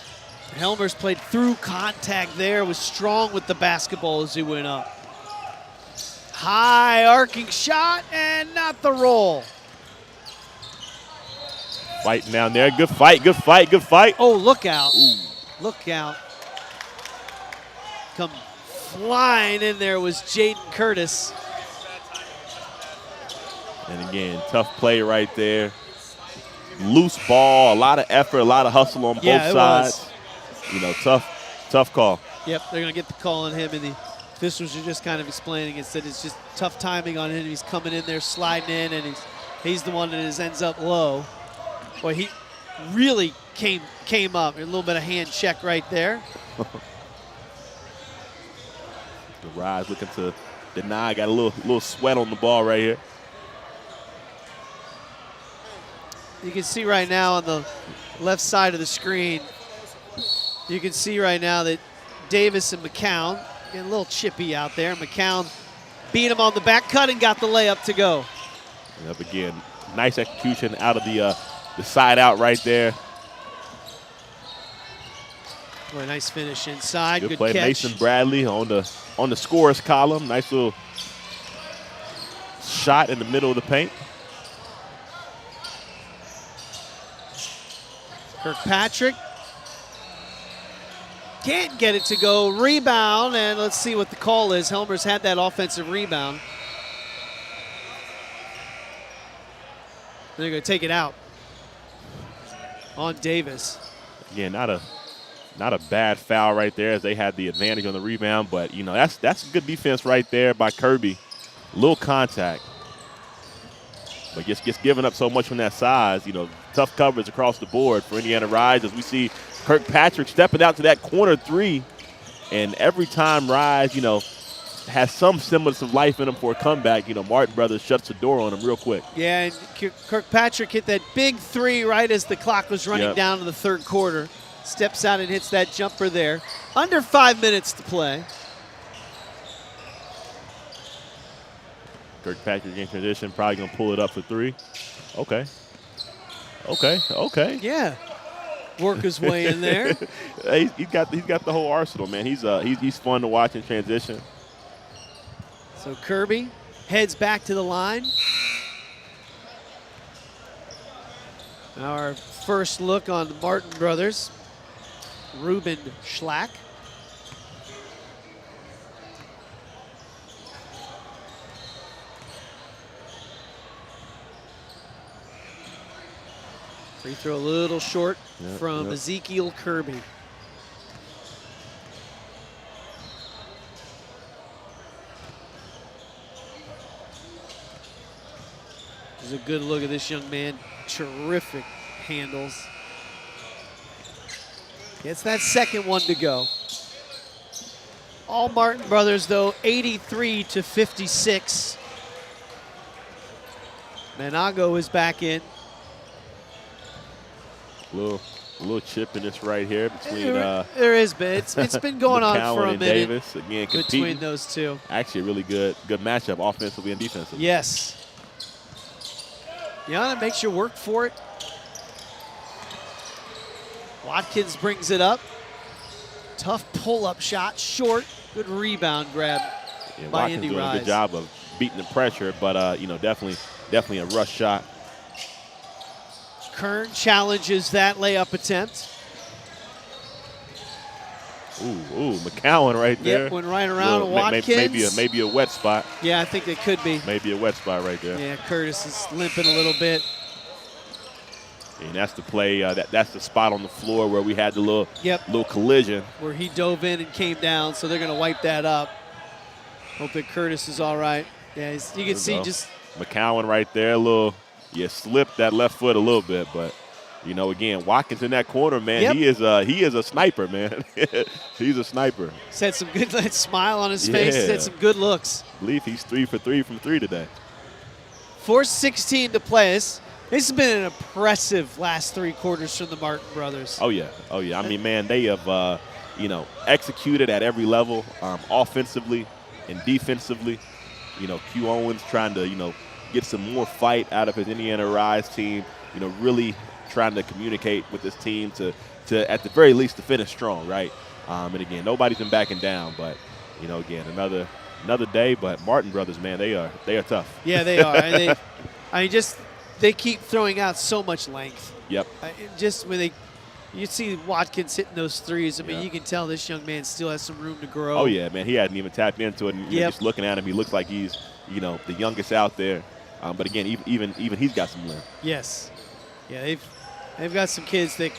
Helmers played through contact there, was strong with the basketball as he went up. High arcing shot and not the roll. Fighting down there. Good fight, good fight, good fight. Oh, look out. Ooh. Look out. Come flying in there was Jaden Curtis. And again, tough play right there. Loose ball, a lot of effort, a lot of hustle on both sides. You know, tough call. Yep, they're going to get the call on him, and the officials are just kind of explaining it. Said it's just tough timing on him. He's coming in there, sliding in, and he's the one that ends up low. Boy, he really came up. A little bit of hand check right there. The Rise looking to deny. Got a little sweat on the ball right here. You can see right now on the left side of the screen, you can see right now that Davis and McCown getting a little chippy out there. McCown beat him on the back cut and got the layup to go. And up again, nice execution out of the side out right there. Boy, nice finish inside. Good play. Catch. Mason Bradley on the scorers column. Nice little shot in the middle of the paint. Kirkpatrick can't get it to go. Rebound, and let's see what the call is. Helmers had that offensive rebound. They're going to take it out on Davis. Again, not a bad foul right there as they had the advantage on the rebound, but you know that's good defense right there by Kirby. Little contact, but just giving up so much from that size. You know, tough coverage across the board for Indiana Rise as we see Kirkpatrick stepping out to that corner three, and every time Rise, you know, has some semblance of life in him for a comeback, you know, Martin Brothers shuts the door on him real quick. Yeah, and Kirkpatrick hit that big three right as the clock was running down to the third quarter. Steps out and hits that jumper there. Under 5 minutes to play. Kirkpatrick in transition, probably going to pull it up for three. Okay. Yeah. Work his way in there. He's got the whole arsenal, man. He's fun to watch in transition. So Kirby heads back to the line. Our first look on the Martin brothers. Ruben Schlack. Free throw a little short from Ezekiel Kirby. This is a good look at this young man. Terrific handles. Gets that second one to go. All Martin brothers, though, 83-56. Manago is back in. A little chip in this right here between there is, but it's been going on for a minute. Davis again between those two. Actually, a really good matchup offensively and defensively. Yes. Yana makes you work for it. Watkins brings it up. Tough pull-up shot, short. Good rebound grab by Watkins Indy doing Rise. a good job of beating the pressure, but you know, definitely a rush shot. Kern challenges that layup attempt. Ooh, McCowan right there. Yep, went right around Watkins. Maybe a wet spot. Yeah, I think it could be. Maybe a wet spot right there. Yeah, Curtis is limping a little bit. And that's the play. That's the spot on the floor where we had the little collision. Where he dove in and came down, so they're going to wipe that up. Hope that Curtis is all right. Yeah, you can see just McCowan right there, slipped that left foot a little bit, but again, Watkins in that corner, man, he is a sniper, man. He's a sniper. He's had some good smile on his face. He's had some good looks. I believe he's 3 for 3 from 3 today. 4:16 to play. This has been an impressive last 3 quarters from the Martin brothers. Oh yeah. I mean, man, they have executed at every level, offensively and defensively. Q Owens trying to get some more fight out of his Indiana Rise team. Really trying to communicate with this team to at the very least to finish strong, right? And again, nobody's been backing down, but again, another day. But Martin brothers, man, they are tough. Yeah, they are. And they keep throwing out so much length. Yep. Just when you see Watkins hitting those threes, I mean, you can tell this young man still has some room to grow. Oh yeah, man, he hadn't even tapped into it. And just looking at him, he looks like he's the youngest out there. But again, even he's got some length. Yes. Yeah, they've got some kids that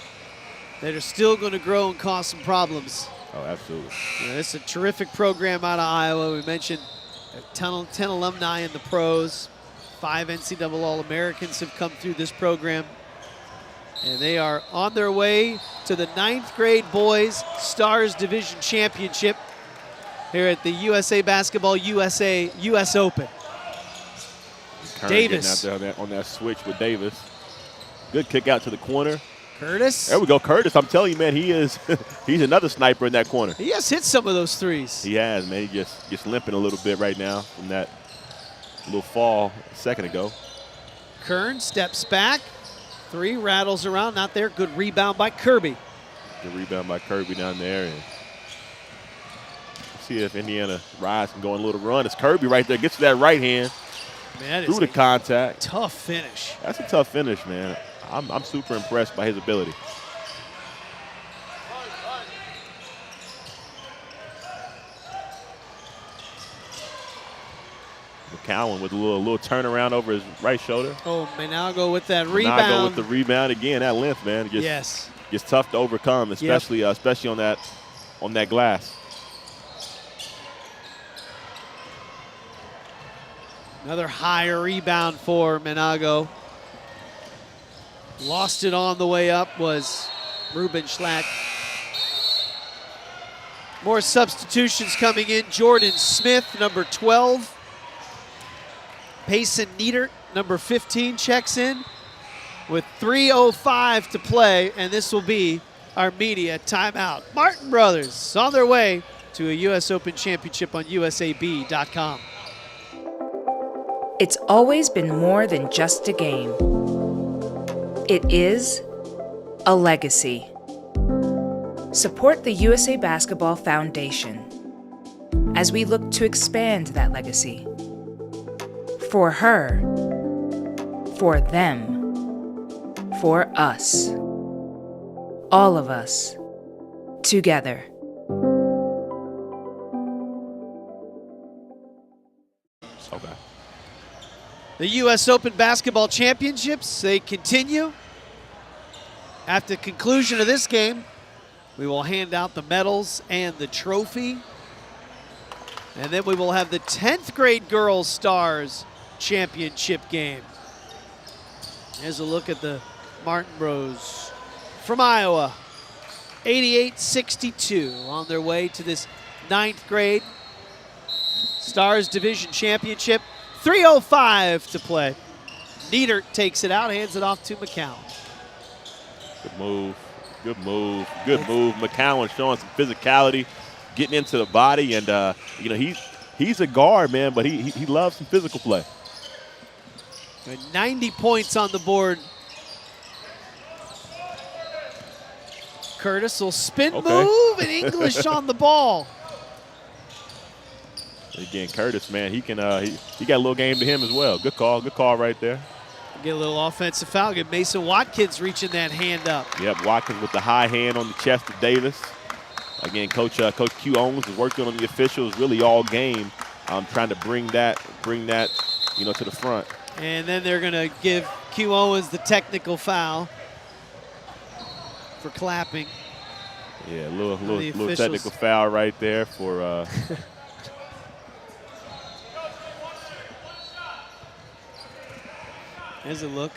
are still going to grow and cause some problems. Oh, absolutely. It's a terrific program out of Iowa. We mentioned 10 alumni in the pros. 5 NCAA All-Americans have come through this program. And they are on their way to the 9th grade boys Stars Division Championship here at the USA Basketball US Open. Davis. Out there on that switch with Davis. Good kick out to the corner. Curtis. There we go, Curtis. I'm telling you, man, he's another sniper in that corner. He has hit some of those threes. He has, man. He just limping a little bit right now from that little fall a second ago. Kern steps back. 3 rattles around, not there. Good rebound by Kirby. Good rebound by Kirby down there. And see if Indiana Rise can go on a little run. It's Kirby right there. Gets to that right hand. Man, through the contact. Tough finish. That's a tough finish, man. I'm super impressed by his ability. McCowan with a little turnaround over his right shoulder. Oh, Menago with that rebound. Menago with the rebound again. That length, man. Gets tough to overcome, especially on that glass. Another higher rebound for Menago. Lost it on the way up was Ruben Schlack. More substitutions coming in. Jordan Smith, number 12. Payson Niedert, number 15, checks in with 3:05 to play, and this will be our media timeout. Martin brothers on their way to a U.S. Open Championship on USAB.com. It's always been more than just a game. It is a legacy. Support the USA Basketball Foundation as we look to expand that legacy. For her, for them, for us. All of us, together. Okay. The U.S. Open Basketball Championships, they continue. After the conclusion of this game, we will hand out the medals and the trophy. And then we will have the 10th grade girls Stars Championship game. Here's a look at the Martin Bros from Iowa. 88-62 on their way to this 9th grade Stars Division Championship. 3:05 to play. Niedert takes it out, hands it off to McCowan. Good move, good move, good move. McCowan showing some physicality, getting into the body, and he's a guard, man, but he loves some physical play. 90 points on the board. Curtis will spin move and English on the ball. Again, Curtis, man, he can he got a little game to him as well. Good call right there. Get a little offensive foul. Get Mason Watkins reaching that hand up. Yep, Watkins with the high hand on the chest of Davis. Again, Coach Q Owens is working on the officials really all game, trying to bring that to the front. And then they're going to give Q Owens the technical foul. for clapping. Yeah, a little technical foul right there for. There's a look.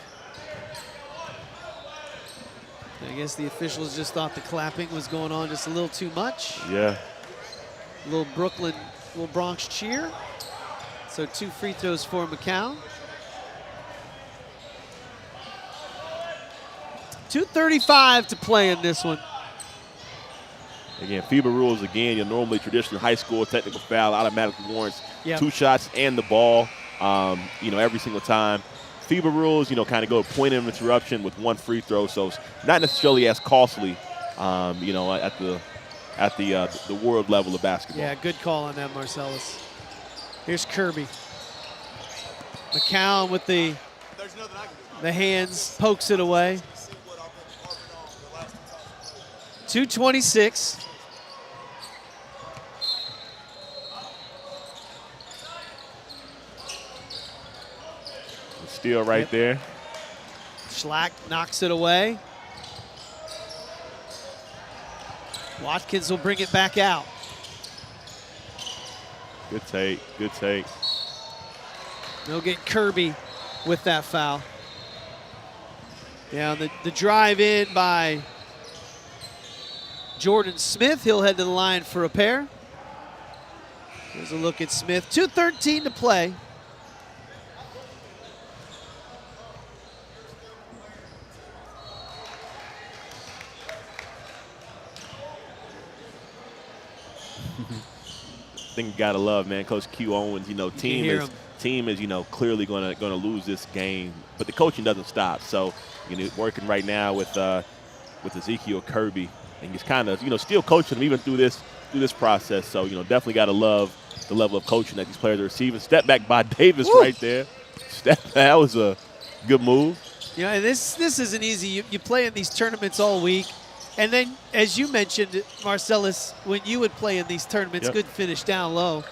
I guess the officials just thought the clapping was going on just a little too much. Yeah. A little Bronx cheer. So 2 free throws for McCown. 2:35 to play in this one. Again, FIBA rules again. You're normally traditional high school technical foul automatically warrants 2 shots and the ball, every single time. FIBA rules, kind of go point of interruption with 1 free throw, so it's not necessarily as costly, at the world level of basketball. Yeah, good call on that, Marcellus. Here's Kirby. McCown with the hands, pokes it away. 2:26. Steal right there. Schlack knocks it away. Watkins will bring it back out. Good take, good take. They'll get Kirby with that foul. Yeah, the drive in by Jordan Smith. He'll head to the line for a pair. Here's a look at Smith. 2:13 to play. Thing you gotta love, man. Coach Q Owens, team is clearly gonna lose this game, but the coaching doesn't stop. So, working right now with Ezekiel Kirby, and he's kind of still coaching them even through this process. So, definitely gotta love the level of coaching that these players are receiving. Step back by Davis right there. That was a good move. And this isn't easy. You play in these tournaments all week. And then, as you mentioned, Marcellus, when you would play in these tournaments, good finish down low,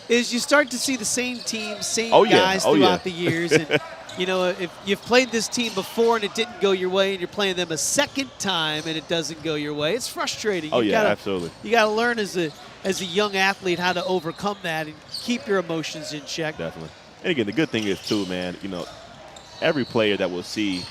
is you start to see the same teams, same guys throughout the years. And, if you've played this team before and it didn't go your way and you're playing them a second time and it doesn't go your way, it's frustrating. Absolutely. You got to learn as a young athlete how to overcome that and keep your emotions in check. Definitely. And, again, the good thing is, too, man, every player that we'll see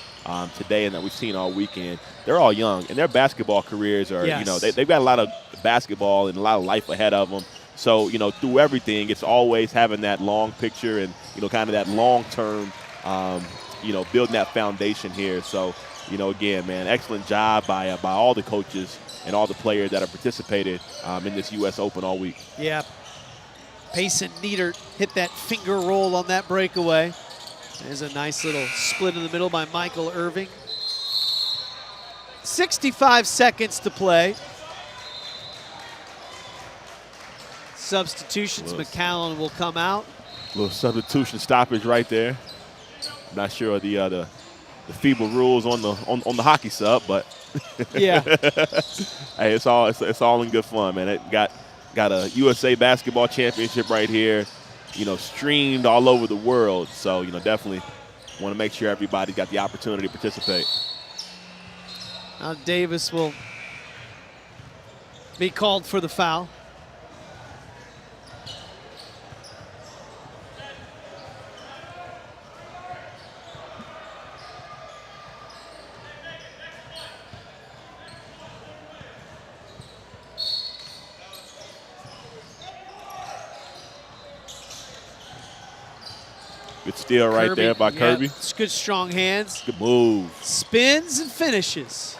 today and that we've seen all weekend, they're all young, and their basketball careers are, they've got a lot of basketball and a lot of life ahead of them. So, through everything, it's always having that long picture and, kind of that long-term, building that foundation here. So, again, man, excellent job by all the coaches and all the players that have participated in this U.S. Open all week. Yeah. Payson Niedert hit that finger roll on that breakaway. There's a nice little split in the middle by Michael Irving. 65 seconds to play. Substitutions, McCown will come out. Little substitution stoppage right there. I'm not sure of the FIBA rules on the hockey sub, but yeah. Hey, it's all in good fun, man. It got a USA Basketball Championship right here, streamed all over the world. So, definitely want to make sure everybody got the opportunity to participate. Now Davis will be called for the foul. Good steal right there by Kirby. It's good strong hands. Good move. Spins and finishes.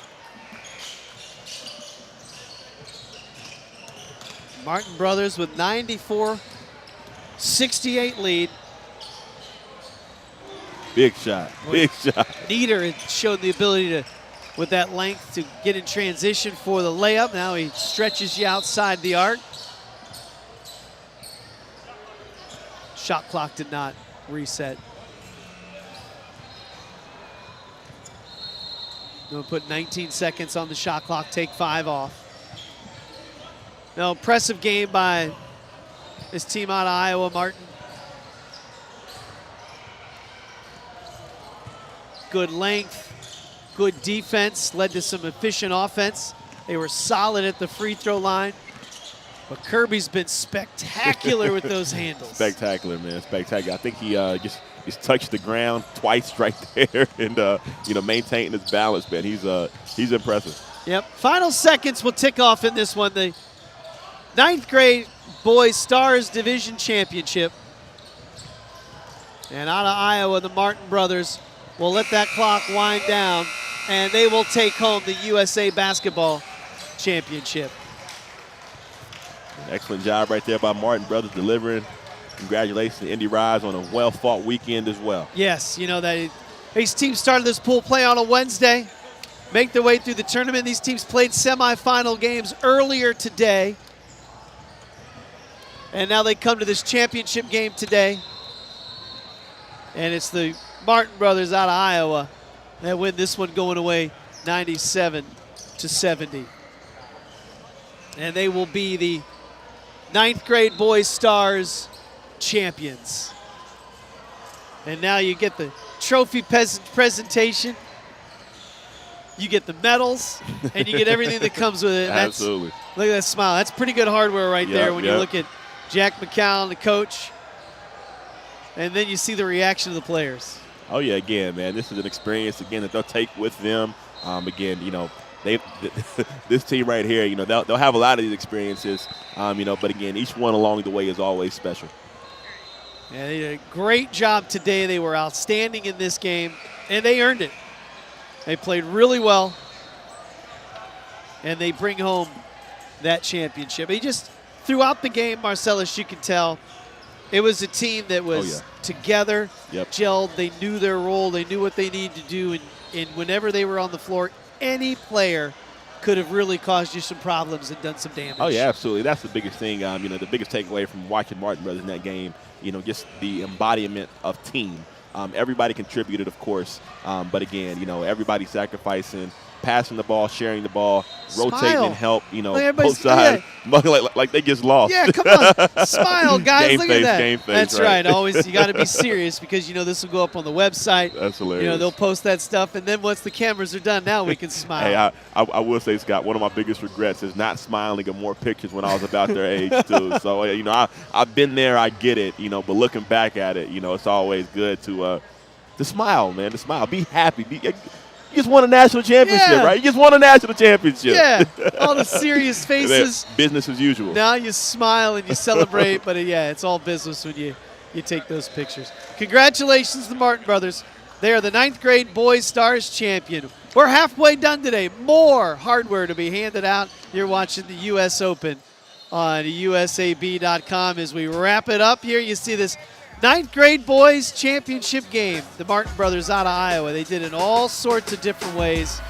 Martin Brothers with 94-68 lead. Big shot. Big shot. Nieder showed the ability to, with that length, to get in transition for the layup. Now he stretches you outside the arc. Shot clock did not reset. We'll put 19 seconds on the shot clock, take 5 off. Now, impressive game by this team out of Iowa, Martin. Good length, good defense led to some efficient offense. They were solid at the free throw line. But Kirby's been spectacular with those handles. Spectacular, man, spectacular. I think he just touched the ground twice right there and, maintaining his balance, man. He's impressive. Yep. Final seconds will tick off in this one. The 9th grade boys Stars Division Championship. And out of Iowa, the Martin brothers will let that clock wind down, and they will take home the USA Basketball Championship. Excellent job right there by Martin brothers delivering. Congratulations to Indy Rise on a well-fought weekend as well. Yes, these teams started this pool play on a Wednesday, make their way through the tournament. These teams played semifinal games earlier today, and now they come to this championship game today. And it's the Martin brothers out of Iowa that win this one, going away 97-70. And they will be the 9th grade boys Stars champions. And now you get the trophy presentation, you get the medals, and you get everything that comes with it. Absolutely. Look at that smile. That's pretty good hardware right there when you look at Jack McCown, the coach, and then you see the reaction of the players. Oh, yeah, again, man, this is an experience, again, that they'll take with them. Again, this team right here, they'll have a lot of these experiences, but again, each one along the way is always special. Yeah, they did a great job today. They were outstanding in this game, and they earned it. They played really well, and they bring home that championship. Throughout the game, Marcellus, you can tell, it was a team that was together, gelled. They knew their role. They knew what they needed to do, and whenever they were on the floor, any player could have really caused you some problems and done some damage. Oh, yeah, absolutely. That's the biggest thing, the biggest takeaway from watching Martin brothers in that game, just the embodiment of team. Everybody contributed, of course, but again, everybody sacrificing, passing the ball, sharing the ball, rotating and help, both sides, like they just lost. Yeah, come on. Smile, guys. Game Look face, at that. game face, That's right. Always, you got to be serious because, this will go up on the website. That's hilarious. They'll post that stuff, and then once the cameras are done, now we can smile. Hey, I will say, Scott, one of my biggest regrets is not smiling at more pictures when I was about their age, too. So, I've been there. I get it, but looking back at it, it's always good to smile, man, to smile. Be happy. You just won a national championship, right? You just won a national championship. Yeah, all the serious faces. Business as usual. Now you smile and you celebrate, but it's all business when you take those pictures. Congratulations to the Martin brothers. They are the 9th grade boys Stars champion. We're halfway done today. More hardware to be handed out. You're watching the U.S. Open on usab.com. As we wrap it up here, you see this 9th grade boys championship game. The Martin brothers out of Iowa. They did it in all sorts of different ways.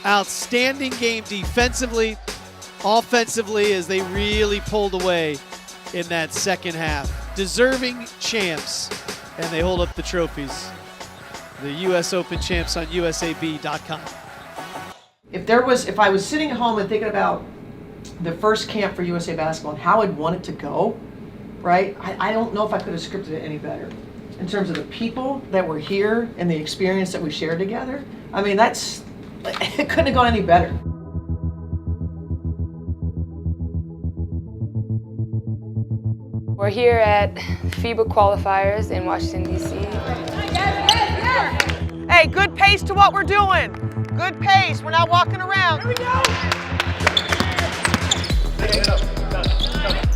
Outstanding game defensively, offensively, as they really pulled away in that second half. Deserving champs, and they hold up the trophies. The U.S. Open champs on usab.com. If I was sitting at home and thinking about the first camp for USA Basketball and how I'd want it to go, right? I don't know if I could have scripted it any better in terms of the people that were here and the experience that we shared together. I mean, it couldn't have gone any better. We're here at FIBA qualifiers in Washington, D.C. Hey, good pace to what we're doing. Good pace. We're not walking around. Here we go.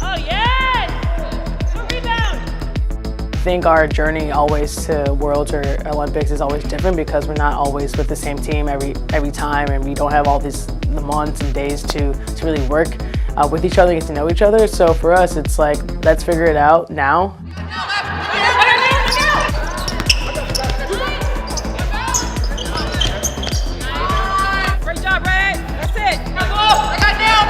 Oh, yes! I think our journey always to Worlds or Olympics is always different because we're not always with the same team every time, and we don't have all the months and days to really work with each other, get to know each other. So for us, it's like, let's figure it out now. Great job, Ray. That's it. I got down.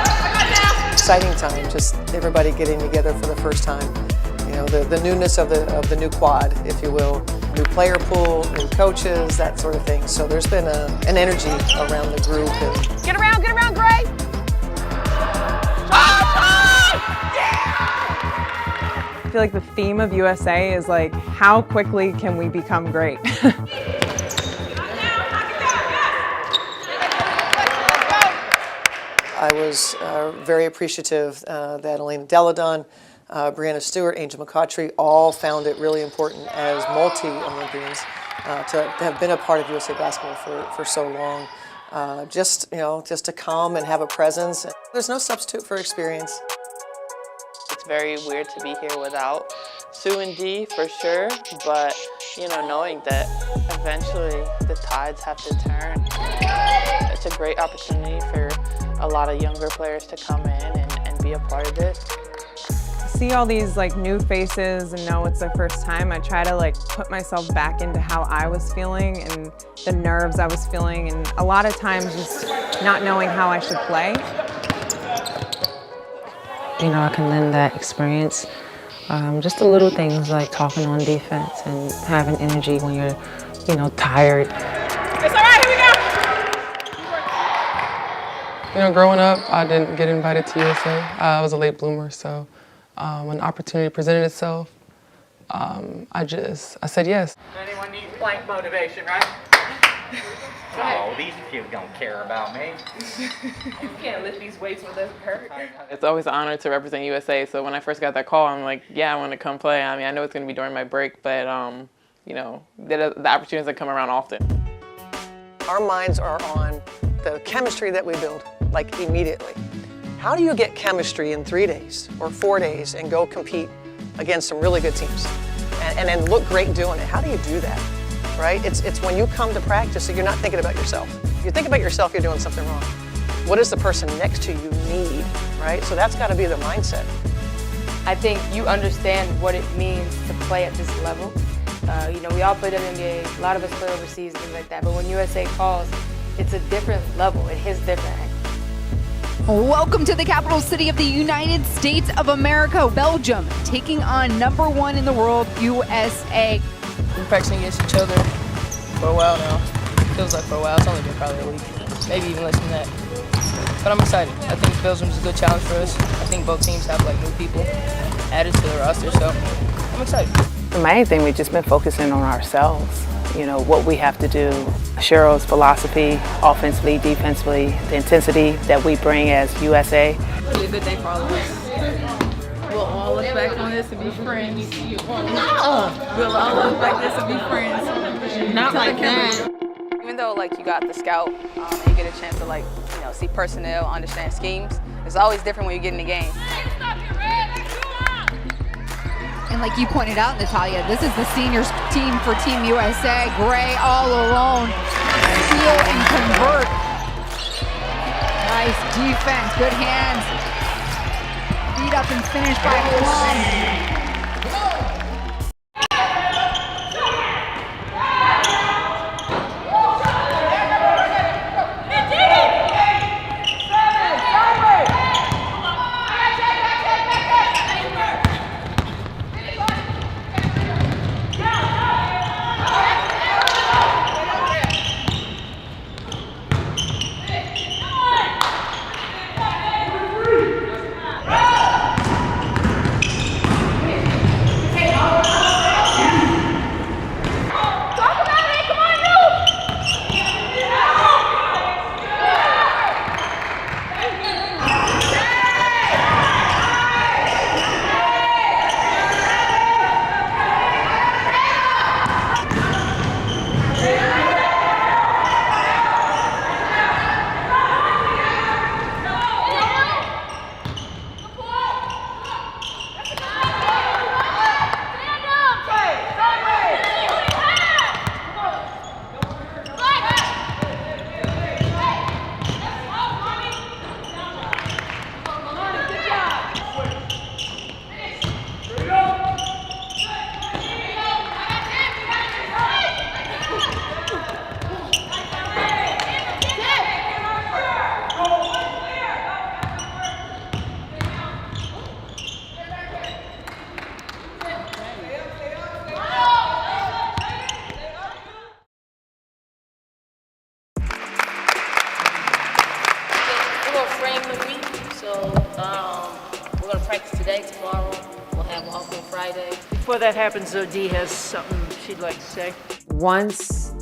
Exciting time, just everybody getting together for the first time. The newness of the new quad, if you will. New player pool, new coaches, that sort of thing. So there's been an energy around the group. Get around, Gray! I feel like the theme of USA is like, how quickly can we become great? I was very appreciative that Elena Deladon, Brianna Stewart, Angel McCautry all found it really important as multi-Olympians to have been a part of USA Basketball for so long. Just to come and have a presence. There's no substitute for experience. It's very weird to be here without Sue and Dee for sure, but knowing that eventually the tides have to turn. It's a great opportunity for a lot of younger players to come in and be a part of it. See all these new faces and know it's their first time, I try to put myself back into how I was feeling and the nerves I was feeling, and a lot of times just not knowing how I should play. I can lend that experience. Just the little things like talking on defense and having energy when you're, tired. It's all right, here we go. Growing up, I didn't get invited to USA. I was a late bloomer, so when the opportunity presented itself, I said yes. Anyone need blank motivation, right? Oh, these few don't care about me. You can't lift these weights when it doesn't hurt. It's always an honor to represent USA, so when I first got that call, I'm like, yeah, I want to come play. I mean, I know it's going to be during my break, but, the opportunities that come around often. Our minds are on the chemistry that we build, immediately. How do you get chemistry in 3 days or 4 days and go compete against some really good teams and then look great doing it? How do you do that? Right? It's when you come to practice that you're not thinking about yourself. If you think about yourself, you're doing something wrong. What does the person next to you need, right? So that's got to be the mindset. I think you understand what it means to play at this level. We all play WNBA, a lot of us play overseas, things like that, but when USA calls, it's a different level. It hits different. Welcome to the capital city of the United States of America, Belgium, taking on #1 in the world, USA. We're practicing against each other for a while now. Feels like for a while. It's only been probably a week, maybe even less than that. But I'm excited. I think Belgium's a good challenge for us. I think both teams have new people added to the roster, so I'm excited. The main thing, we've just been focusing on ourselves. What we have to do. Cheryl's philosophy, offensively, defensively, the intensity that we bring as USA. Really a good day for all of us. We'll all look back on this and be friends. We'll all look back on this and be friends. Not like that. Even though you got the scout and you get a chance to see personnel, understand schemes, it's always different when you get in the game. And like you pointed out, Natalia, this is the seniors team for Team USA. Gray all alone. Steal and convert. Nice defense, good hands. Beat up and finish by Plum. We're going to practice today, tomorrow. We'll have walk on Friday. Before that happens, though, Dee has something she'd like to say. Once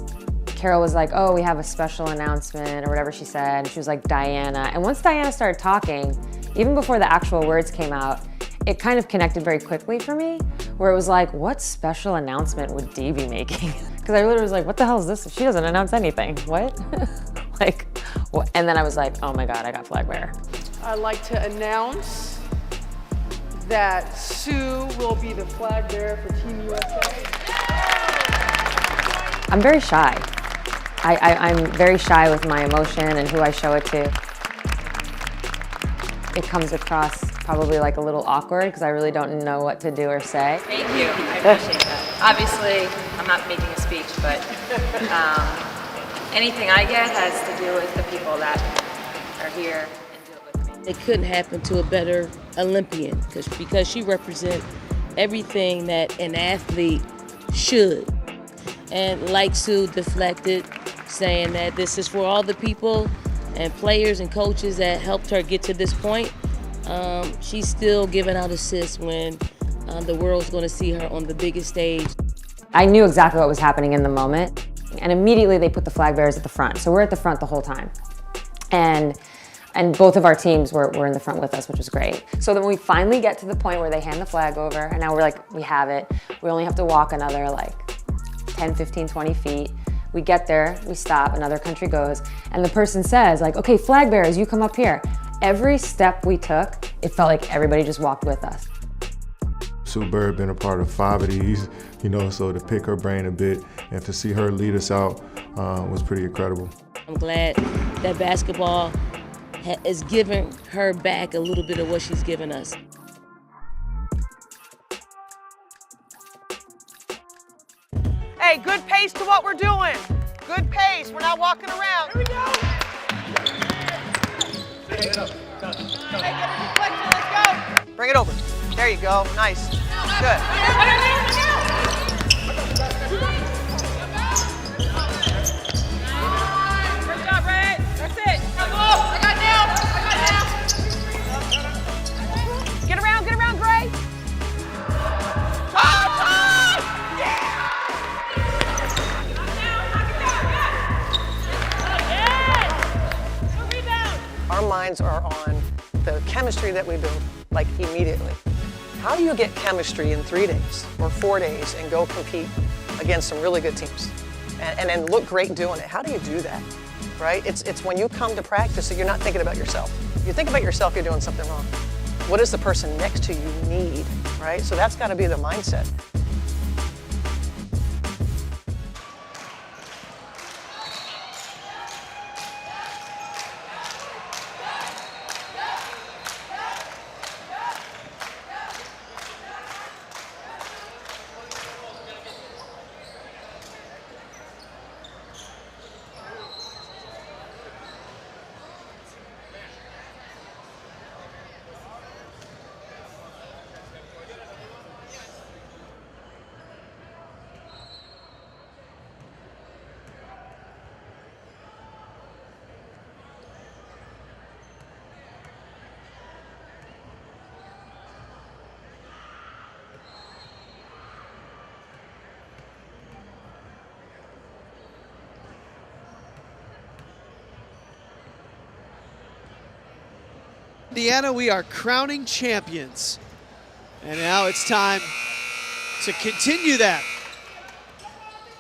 Carol was like, oh, we have a special announcement or whatever she said. And she was like, Diana. And once Diana started talking, even before the actual words came out, it kind of connected very quickly for me, where it was like, what special announcement would Dee be making? Because I literally was like, what the hell is this? She doesn't announce anything. What? Like, what? And then I was like, oh my God, I got flag bearer. I'd like to announce that Sue will be the flag bearer for Team USA. I'm very shy. I'm very shy with my emotion and who I show it to. It comes across probably like a little awkward because I really don't know what to do or say. Thank you, I appreciate that. Obviously, I'm not making a speech, but anything I get has to do with the people that are here and do it with me. It couldn't happen to a better Olympian because she represents everything that an athlete should. And like Sue deflected, saying that this is for all the people and players and coaches that helped her get to this point, she's still giving out assists when the world's going to see her on the biggest stage. I knew exactly what was happening in the moment, and immediately they put the flag bearers at the front. So we're at the front the whole time. And both of our teams were in the front with us, which was great. So then we finally get to the point where they hand the flag over, and now we're like, we have it. We only have to walk another like 10, 15, 20 feet. We get there, we stop, another country goes, and the person says like, okay, flag bearers, you come up here. Every step we took, it felt like everybody just walked with us. Sue Bird been a part of 5 of these, you know, so to pick her brain a bit and to see her lead us out was pretty incredible. I'm glad that basketball is giving her back a little bit of what she's given us. Hey, good pace to what we're doing. Good pace. We're not walking around. Here we go. Hey, get a deflection. Let's go. Bring it over. There you go. Nice. Good. Great job, Ray. That's it. I got down. Get around, Gray. Our minds are on the chemistry that we build, like immediately. How do you get chemistry in 3 days or 4 days and go compete against some really good teams and then look great doing it? How do you do that, right? It's when you come to practice that you're not thinking about yourself. If you think about yourself, you're doing something wrong. What does the person next to you need, right? So that's got to be the mindset. Indiana, we are crowning champions. And now it's time to continue that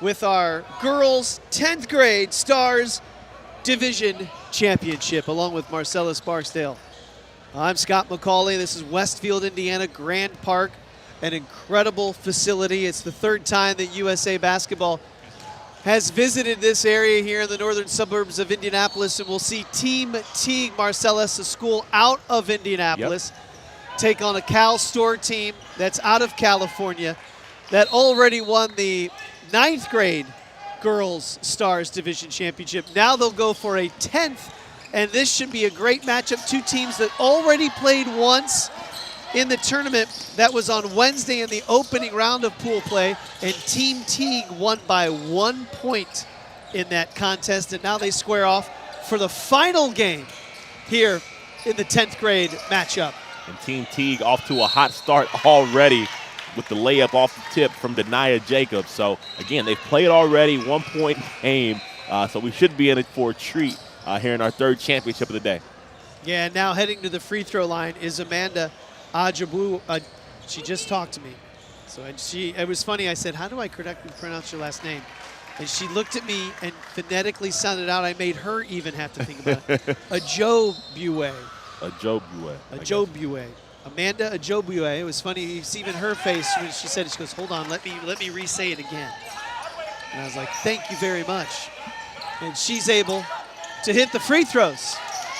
with our girls 10th grade Stars Division Championship, along with Marcellus Barksdale. I'm Scott McCauley. This is Westfield, Indiana, Grand Park, an incredible facility. It's the 3rd time that USA Basketball has visited this area here in the northern suburbs of Indianapolis, and we'll see Team Teague Marcellus, a school out of Indianapolis, take on a Cal Store team that's out of California that already won the 9th grade Girls Stars Division Championship. Now they'll go for a 10th, and this should be a great matchup. 2 teams that already played once in the tournament. That was on Wednesday in the opening round of pool play, and Team Teague won by 1 point in that contest, and now they square off for the final game here in the 10th grade matchup. And Team Teague off to a hot start already with the layup off the tip from Denia Jacobs. So again, they've played already, 1 point game, So we should be in it for a treat here in our third championship of the day. Yeah, now heading to the free throw line is Amanda Ajabu. She just talked to me. So it was funny. I said, how do I correctly pronounce your last name? And she looked at me and phonetically sounded out. I made her even have to think about it. Ajobue. Ajobue. Amanda Ajobue. It was funny. You see even her face when she said it. She goes, hold on, let me re-say it again. And I was like, thank you very much. And she's able to hit the free throws.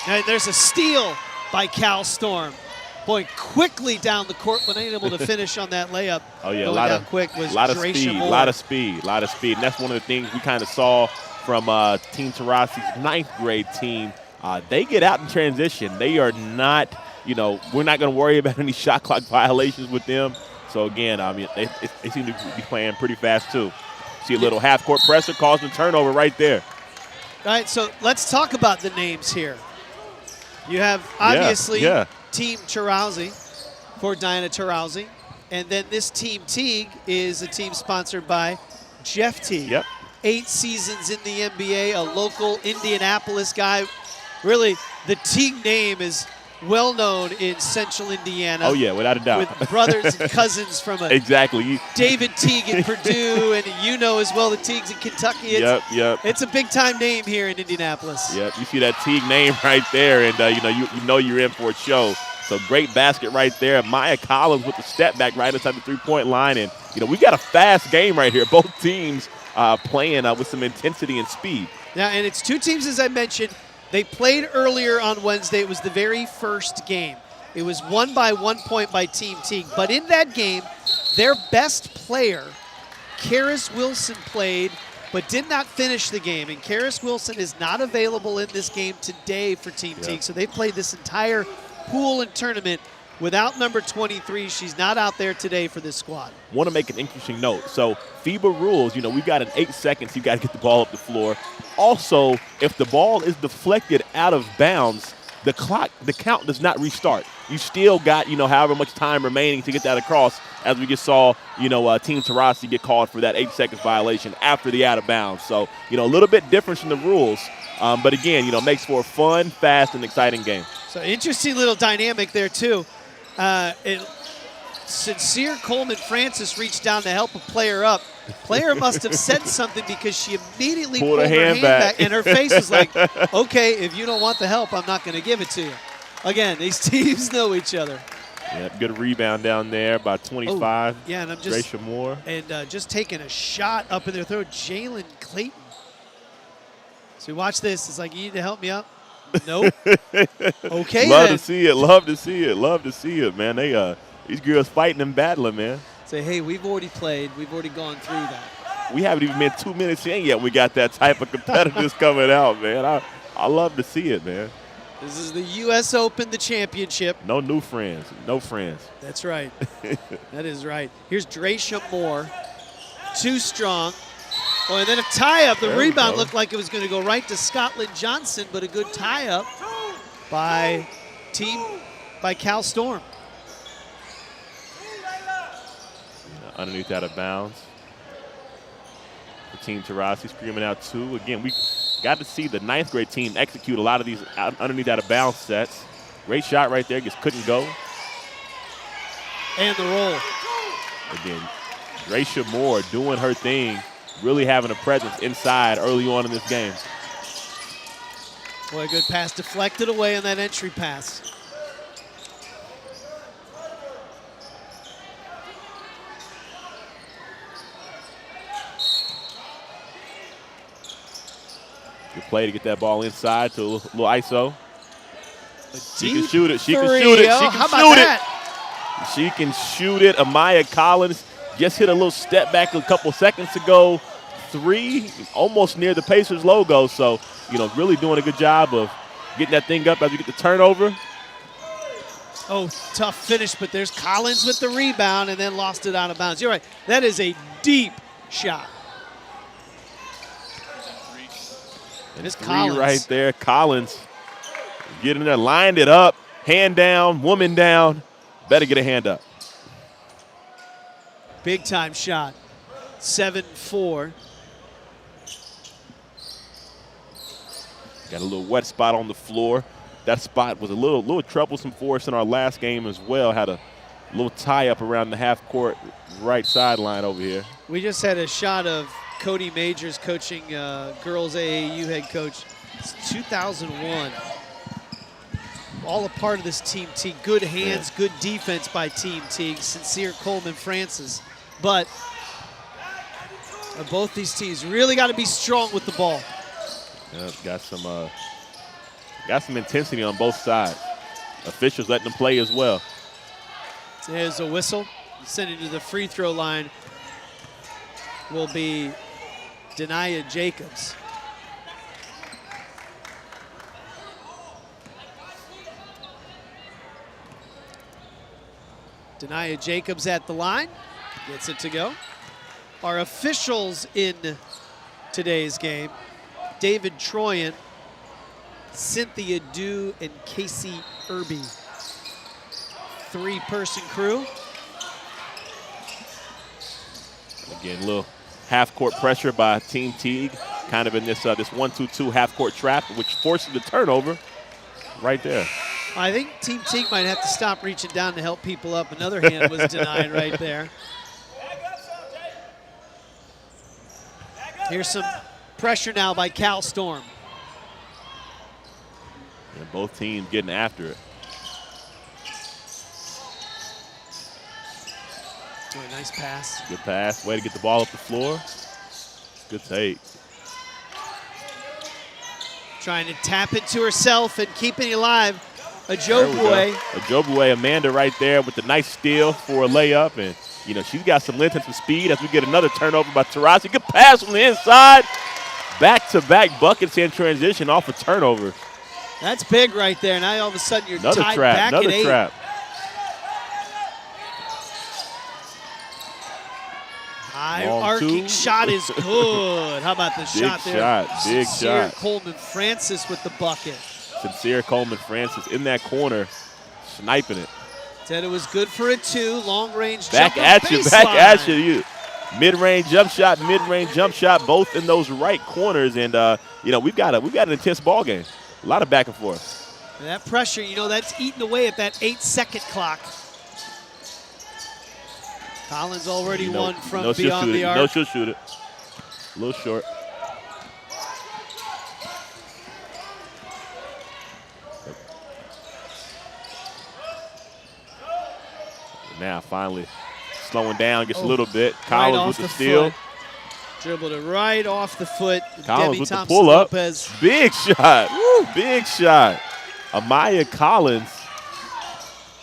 And there's a steal by Cal Storm. Going quickly down the court, but ain't able to finish on that layup. Oh, yeah, going down quick was Dracia Moore. A lot of speed. And that's one of the things we kind of saw from Team Taurasi's ninth grade team. They get out in transition. They are not, we're not going to worry about any shot clock violations with them. So, again, I mean, they seem to be playing pretty fast, too. See a little half-court pressure, causing a turnover right there. All right, so let's talk about the names here. You have, obviously, Team Taurasi for Diana Taurasi. And then this Team Teague is a team sponsored by Jeff Teague. Yep. 8 seasons in the NBA, a local Indianapolis guy. Really, the Teague name is well known in central Indiana. Oh, yeah, without a doubt. With brothers and cousins from exactly. David Teague in Purdue, and as well the Teagues in Kentucky. It's a big-time name here in Indianapolis. Yep, you see that Teague name right there, and you know you're in for a show. So great basket right there. Maya Collins with the step back right inside the three-point line, and we got a fast game right here. Both teams playing with some intensity and speed. Yeah, and it's two teams, as I mentioned. They played earlier on Wednesday. It was the very first game. It was won by 1 point by Team Teague. But in that game, their best player, Karis Wilson, played but did not finish the game. And Karis Wilson is not available in this game today for Team Teague. So they played this entire pool and tournament without number 23. She's not out there today for this squad. Want to make an interesting note. So FIBA rules, we've got in 8 seconds, you've got to get the ball up the floor. Also, if the ball is deflected out of bounds, the count does not restart. You still got, however much time remaining to get that across, as we just saw, Team Taurasi get called for that 8 seconds violation after the out of bounds. So, a little bit different from the rules. But again, makes for a fun, fast, and exciting game. So interesting little dynamic there, too. Sincere Coleman Francis reached down to help a player up. Player must have said something because she immediately pulled her hand back, and her face was like, okay, if you don't want the help, I'm not going to give it to you. Again, these teams know each other. Yeah, good rebound down there by 25. Oh, yeah, and I'm just Dracia Moore. And just taking a shot up in their throat, Jalen Clayton. So watch this. It's like, you need to help me up? Nope. Okay, Love to see it, man. These girls fighting and battling, man. Say, hey, we've already played. We've already gone through that. We haven't even been 2 minutes in yet. We got that type of competitors coming out, man. I love to see it, man. This is the U.S. Open, the championship. No new friends. No friends. That's right. That is right. Here's Dracia Moore. Too strong. Oh, and then a tie-up. The rebound looked like it was going to go right to Scotland Johnson, but a good tie-up by Cal Storm. Underneath out of bounds. The Team Taurasi screaming out 2. Again, we got to see the 9th grade team execute a lot of these underneath out of bounds sets. Great shot right there, just couldn't go. And the roll. Again, Dracia Moore doing her thing, really having a presence inside early on in this game. Boy, a good pass deflected away on that entry pass. Good play to get that ball inside to a little ISO. She can shoot it. She can shoot it. She can shoot it. Amaya Collins just hit a little step back a couple seconds ago. 3, almost near the Pacers logo. So, really doing a good job of getting that thing up as we get the turnover. Oh, tough finish, but there's Collins with the rebound and then lost it out of bounds. You're right. That is a deep shot. And it's Collins right there. Collins getting there, lined it up, hand down, woman down. Better get a hand up. Big time shot. 7-4. Got a little wet spot on the floor. That spot was a little troublesome for us in our last game as well. Had a little tie-up around the half-court right sideline over here. We just had a shot of Cody Majors coaching girls AAU head coach. It's 2001. All a part of this Team Teague. Good hands, good defense by Team Teague. Sincere, Coleman, Francis. But both these teams really got to be strong with the ball. Yeah, got some intensity on both sides. Officials letting them play as well. There's a whistle. Sending to the free throw line will be Denia Jacobs. Denia Jacobs at the line, gets it to go. Our officials in today's game, David Troyan, Cynthia Dew, and Casey Irby. Three-person crew. Again, a little half-court pressure by Team Teague, kind of in this 1-2-2 half-court trap, which forces the turnover right there. I think Team Teague might have to stop reaching down to help people up. Another hand was denied right there. Here's some pressure now by Cal Storm. And both teams getting after it. Oh, nice pass. Good pass. Way to get the ball up the floor. Good take. Trying to tap it to herself and keeping it alive. Ajobue. Amanda right there with the nice steal for a layup. And, you know, she's got some length and some speed as we get another turnover by Taurasi. Good pass from the inside. Back-to-back buckets in transition off a turnover. That's big right there. Now all of a sudden you're another tied trap, back another at 8. Trap. High arcing shot is good. How about the shot there? Big shot. Coleman Francis with the bucket. Sincere Coleman Francis in that corner, sniping it. Said it was good for a 2. Long range back jump at you, baseline. back at you. Mid-range jump shot, both in those right corners, and you know we've got an intense ball game. A lot of back and forth. And that pressure, you know, that's eating away at that 8-second clock. Collins already won from beyond the arc. No, she'll shoot it. A little short. Now finally slowing down, gets a little bit. Collins with the steal. Dribbled it right off the foot. Collins Debbie with Thompson the pull-up. Lopez. Big shot. Woo, big shot. Amaya Collins,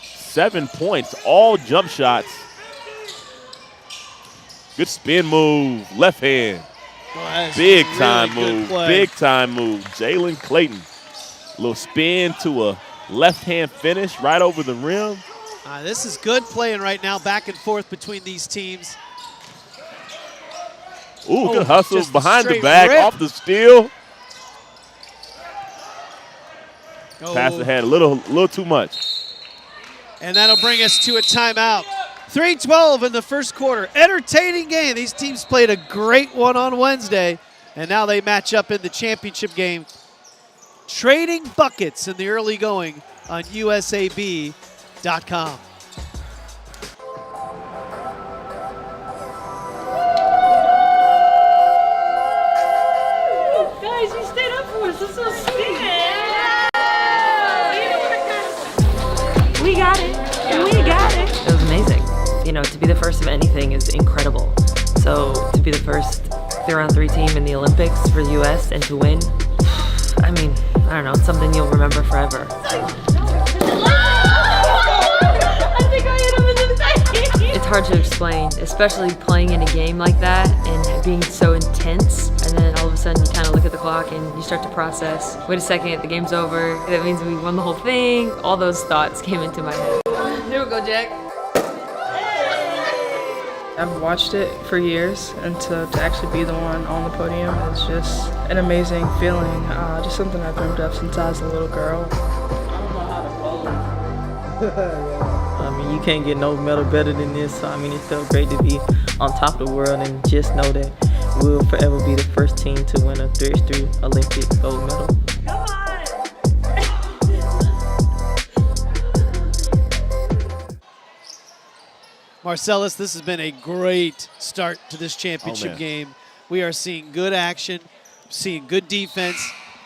7 points, all jump shots. Good spin move, left hand. Big time move, big time move. Jalen Clayton, a little spin to a left hand finish right over the rim. This is good playing right now, back and forth between these teams. Ooh, good hustle behind the back, off the steal. Pass ahead a little too much. And that'll bring us to a timeout. 3:12 in the first quarter. Entertaining game. These teams played a great one on Wednesday, and now they match up in the championship game. Trading buckets in the early going on USAB.com. Guys, you stayed up for us. This is so sweet. We got it. We got it. It was amazing. You know, to be the first of anything is incredible. So to be the first 3-on-3 team in the Olympics for the U.S. and to win, I mean, I don't know, it's something you'll remember forever. It's hard to explain, especially playing in a game like that and being so intense. And then all of a sudden you kind of look at the clock and you start to process, wait a second, the game's over. That means we won the whole thing. All those thoughts came into my head. Here we go, Jack. I've watched it for years, and to actually be the one on the podium is just an amazing feeling. Just something I've dreamed of since I was a little girl. I mean, you can't get no medal better than this. So, I mean, it felt great to be on top of the world and just know that we'll forever be the first team to win a 3x3 Olympic gold medal. Marcellus, this has been a great start to this championship game. We are seeing good action, seeing good defense,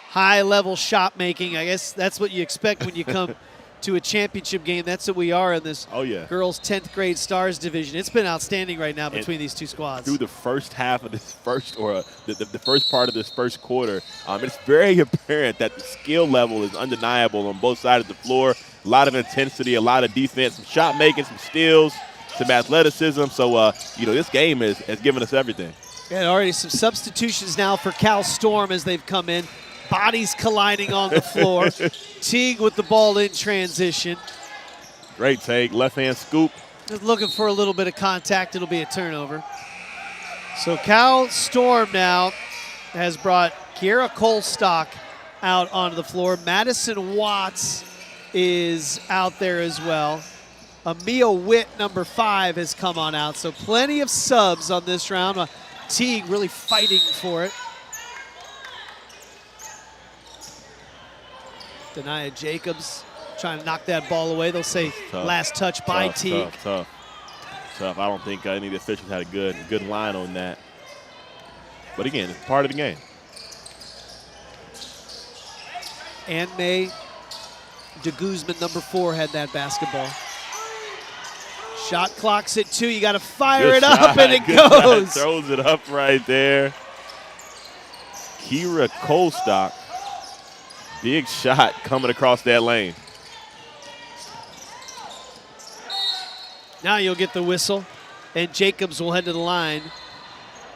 high-level shot making. I guess that's what you expect when you come to a championship game. That's what we are in this girls 10th grade stars division. It's been outstanding right now between these two squads. Through the first half of this the first part of this first quarter, it's very apparent that the skill level is undeniable on both sides of the floor. A lot of intensity, a lot of defense, some shot making, some steals, some athleticism. So, this game has given us everything. And already some substitutions now for Cal Storm as they've come in. Bodies colliding on the floor. Teague with the ball in transition. Great take, left-hand scoop. Just looking for a little bit of contact. It'll be a turnover. So Cal Storm now has brought Kiera Colstock out onto the floor. Madison Watts is out there as well. Amia Witt, number 5, has come on out. So plenty of subs on this round. Teague really fighting for it. Denia Jacobs trying to knock that ball away. They'll say last touch by Teague. Tough. I don't think any of the officials had a good line on that. But again, it's part of the game. Ann May de Guzman, number 4, had that basketball. Shot clock's at 2. You got to fire it up, and it goes. Throws it up right there. Kiera Colstock. Big shot coming across that lane. Now you'll get the whistle, and Jacobs will head to the line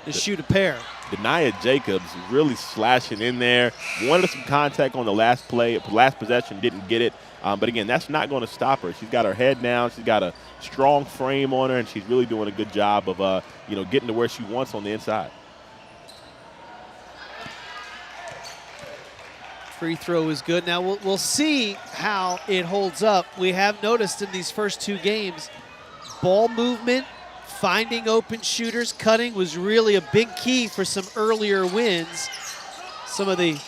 to shoot a pair. Denia Jacobs really slashing in there. Wanted some contact on the last possession, didn't get it. But again, that's not going to stop her. She's got her head down. She's got a strong frame on her, and she's really doing a good job of getting to where she wants on the inside. Free throw is good. Now we'll see how it holds up. We have noticed in these first 2 games, ball movement, finding open shooters, cutting was really a big key for some earlier wins. Some of the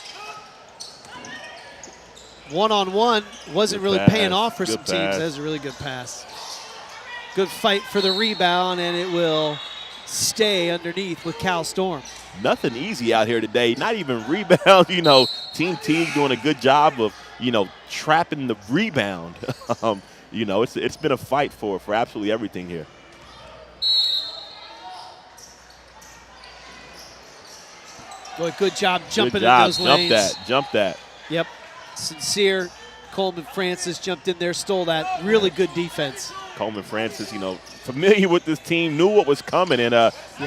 one-on-one wasn't really paying off for some teams. That was a really good pass. Good fight for the rebound, and it will stay underneath with Cal Storm. Nothing easy out here today. Not even rebound. Team Teague doing a good job of, trapping the rebound. It's been a fight for absolutely everything here. Boy, good job jumping in those lanes. Jump that. Yep. Sincere. Coleman Francis jumped in there, stole that. Really good defense. Coleman Francis, familiar with this team, knew what was coming, and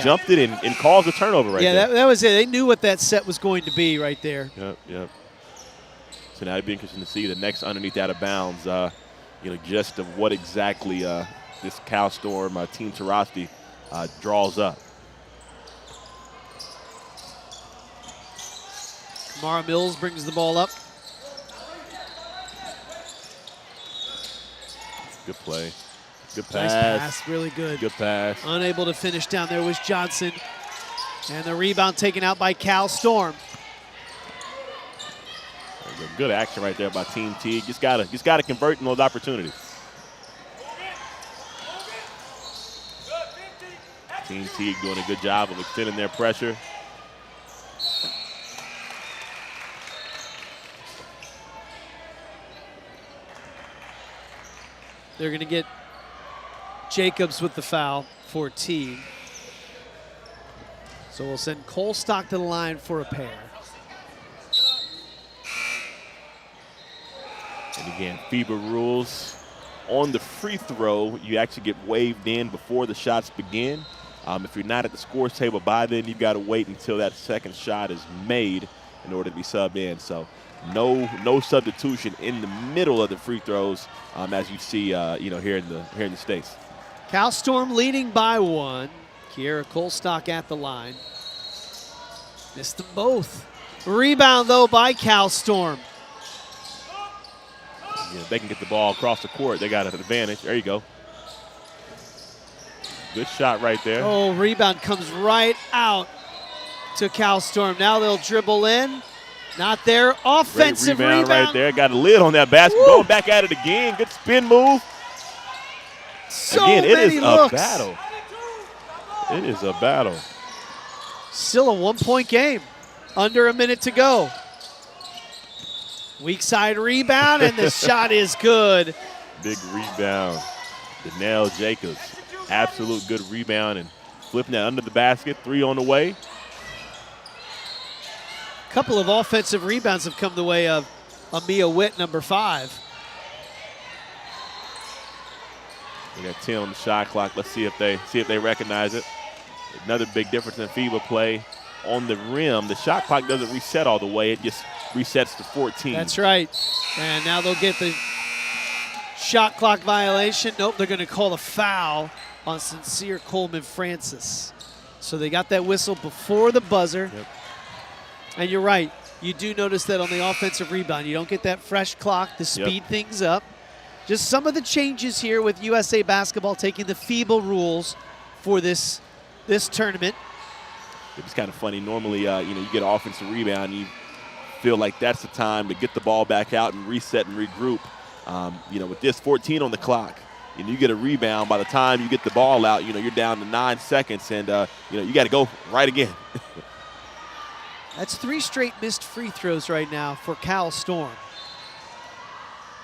jumped it and caused a turnover right there. Yeah, that was it. They knew what that set was going to be right there. Yep. So now it'd be interesting to see the next underneath out of bounds, just of what exactly this Cal Storm Team Tarasti draws up. Kamara Mills brings the ball up. Good play. Good pass. Nice pass, really good. Good pass. Unable to finish down there was Johnson. And the rebound taken out by Cal Storm. Good action right there by Team Teague. Just gotta convert in those opportunities. Team Teague doing a good job of extending their pressure. They're going to get Jacobs with the foul for Teague. So we'll send Colstock to the line for a pair. And again, FIBA rules. On the free throw, you actually get waved in before the shots begin. If you're not at the scores table by then, you've got to wait until that second shot is made in order to be subbed in. So no substitution in the middle of the free throws, as you see, here in the States. Cal Storm leading by 1. Kiera Colstock at the line. Missed them both. Rebound, though, by Cal Storm. Yeah, they can get the ball across the court. They got an advantage. There you go. Good shot right there. Oh, rebound comes right out to Cal Storm. Now they'll dribble in. Not there. Offensive Great rebound right there. Got a lid on that basket. Going back at it again. Good spin move. So again, it is many looks. a battle. It is a battle. Still a 1-point game. Under a minute to go. Weak side rebound, and the shot is good. Big rebound. Danielle Jacobs. Absolute good rebound and flipping that under the basket. 3 on the way. A couple of offensive rebounds have come the way of Amia Witt, number 5. We got 10 on the shot clock. Let's see if they recognize it. Another big difference in FIBA play. On the rim, the shot clock doesn't reset all the way. It just resets to 14. That's right. And now they'll get the shot clock violation. Nope, they're going to call a foul on Sincere Coleman Francis. So they got that whistle before the buzzer. Yep. And you're right. You do notice that on the offensive rebound. You don't get that fresh clock to speed things up. Just some of the changes here with USA Basketball taking the FIBA rules for this tournament. It's kind of funny. Normally, you get an offensive rebound, you feel like that's the time to get the ball back out and reset and regroup. With this 14 on the clock, and you get a rebound, by the time you get the ball out, you're down to 9 seconds, and you got to go right again. That's 3 straight missed free throws right now for Cal Storm.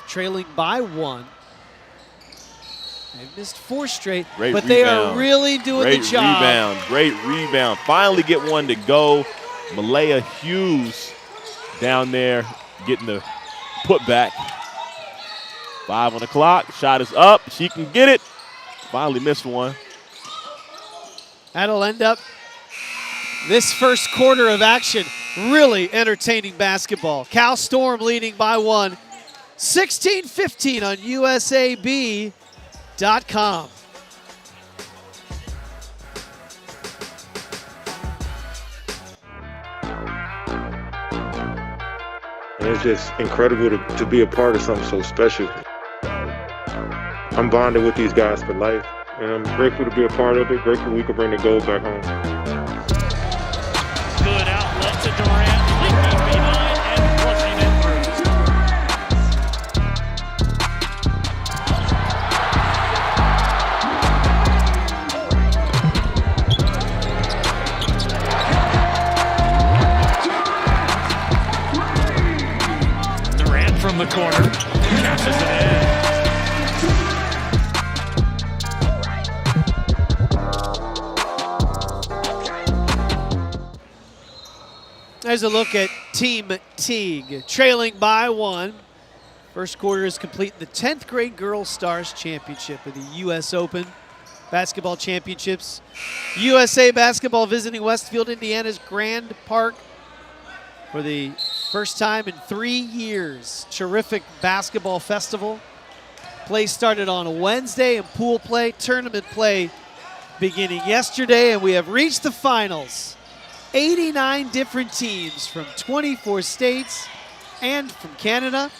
Trailing by 1. They've missed 4 straight, but they are really doing the job. Great rebound. Finally get one to go. Malaya Hughes down there getting the putback. 5 on the clock. Shot is up. She can get it. Finally missed one. That'll end up this first quarter of action. Really entertaining basketball. Cal Storm leading by 1. 16-15 on USAB.com. And it's just incredible to be a part of something so special. I'm bonded with these guys for life, and I'm grateful to be a part of it, grateful we could bring the gold back home. Good outlet to Durant, leaping behind and pushing it through. Durant from the corner, catches it in. There's a look at Team Teague, trailing by 1. First quarter is complete in the 10th grade Girls Stars Championship of the U.S. Open Basketball Championships. USA Basketball visiting Westfield, Indiana's Grand Park for the first time in 3 years. Terrific basketball festival. Play started on a Wednesday, and pool play, tournament play beginning yesterday, and we have reached the finals. 89 different teams from 24 states and from Canada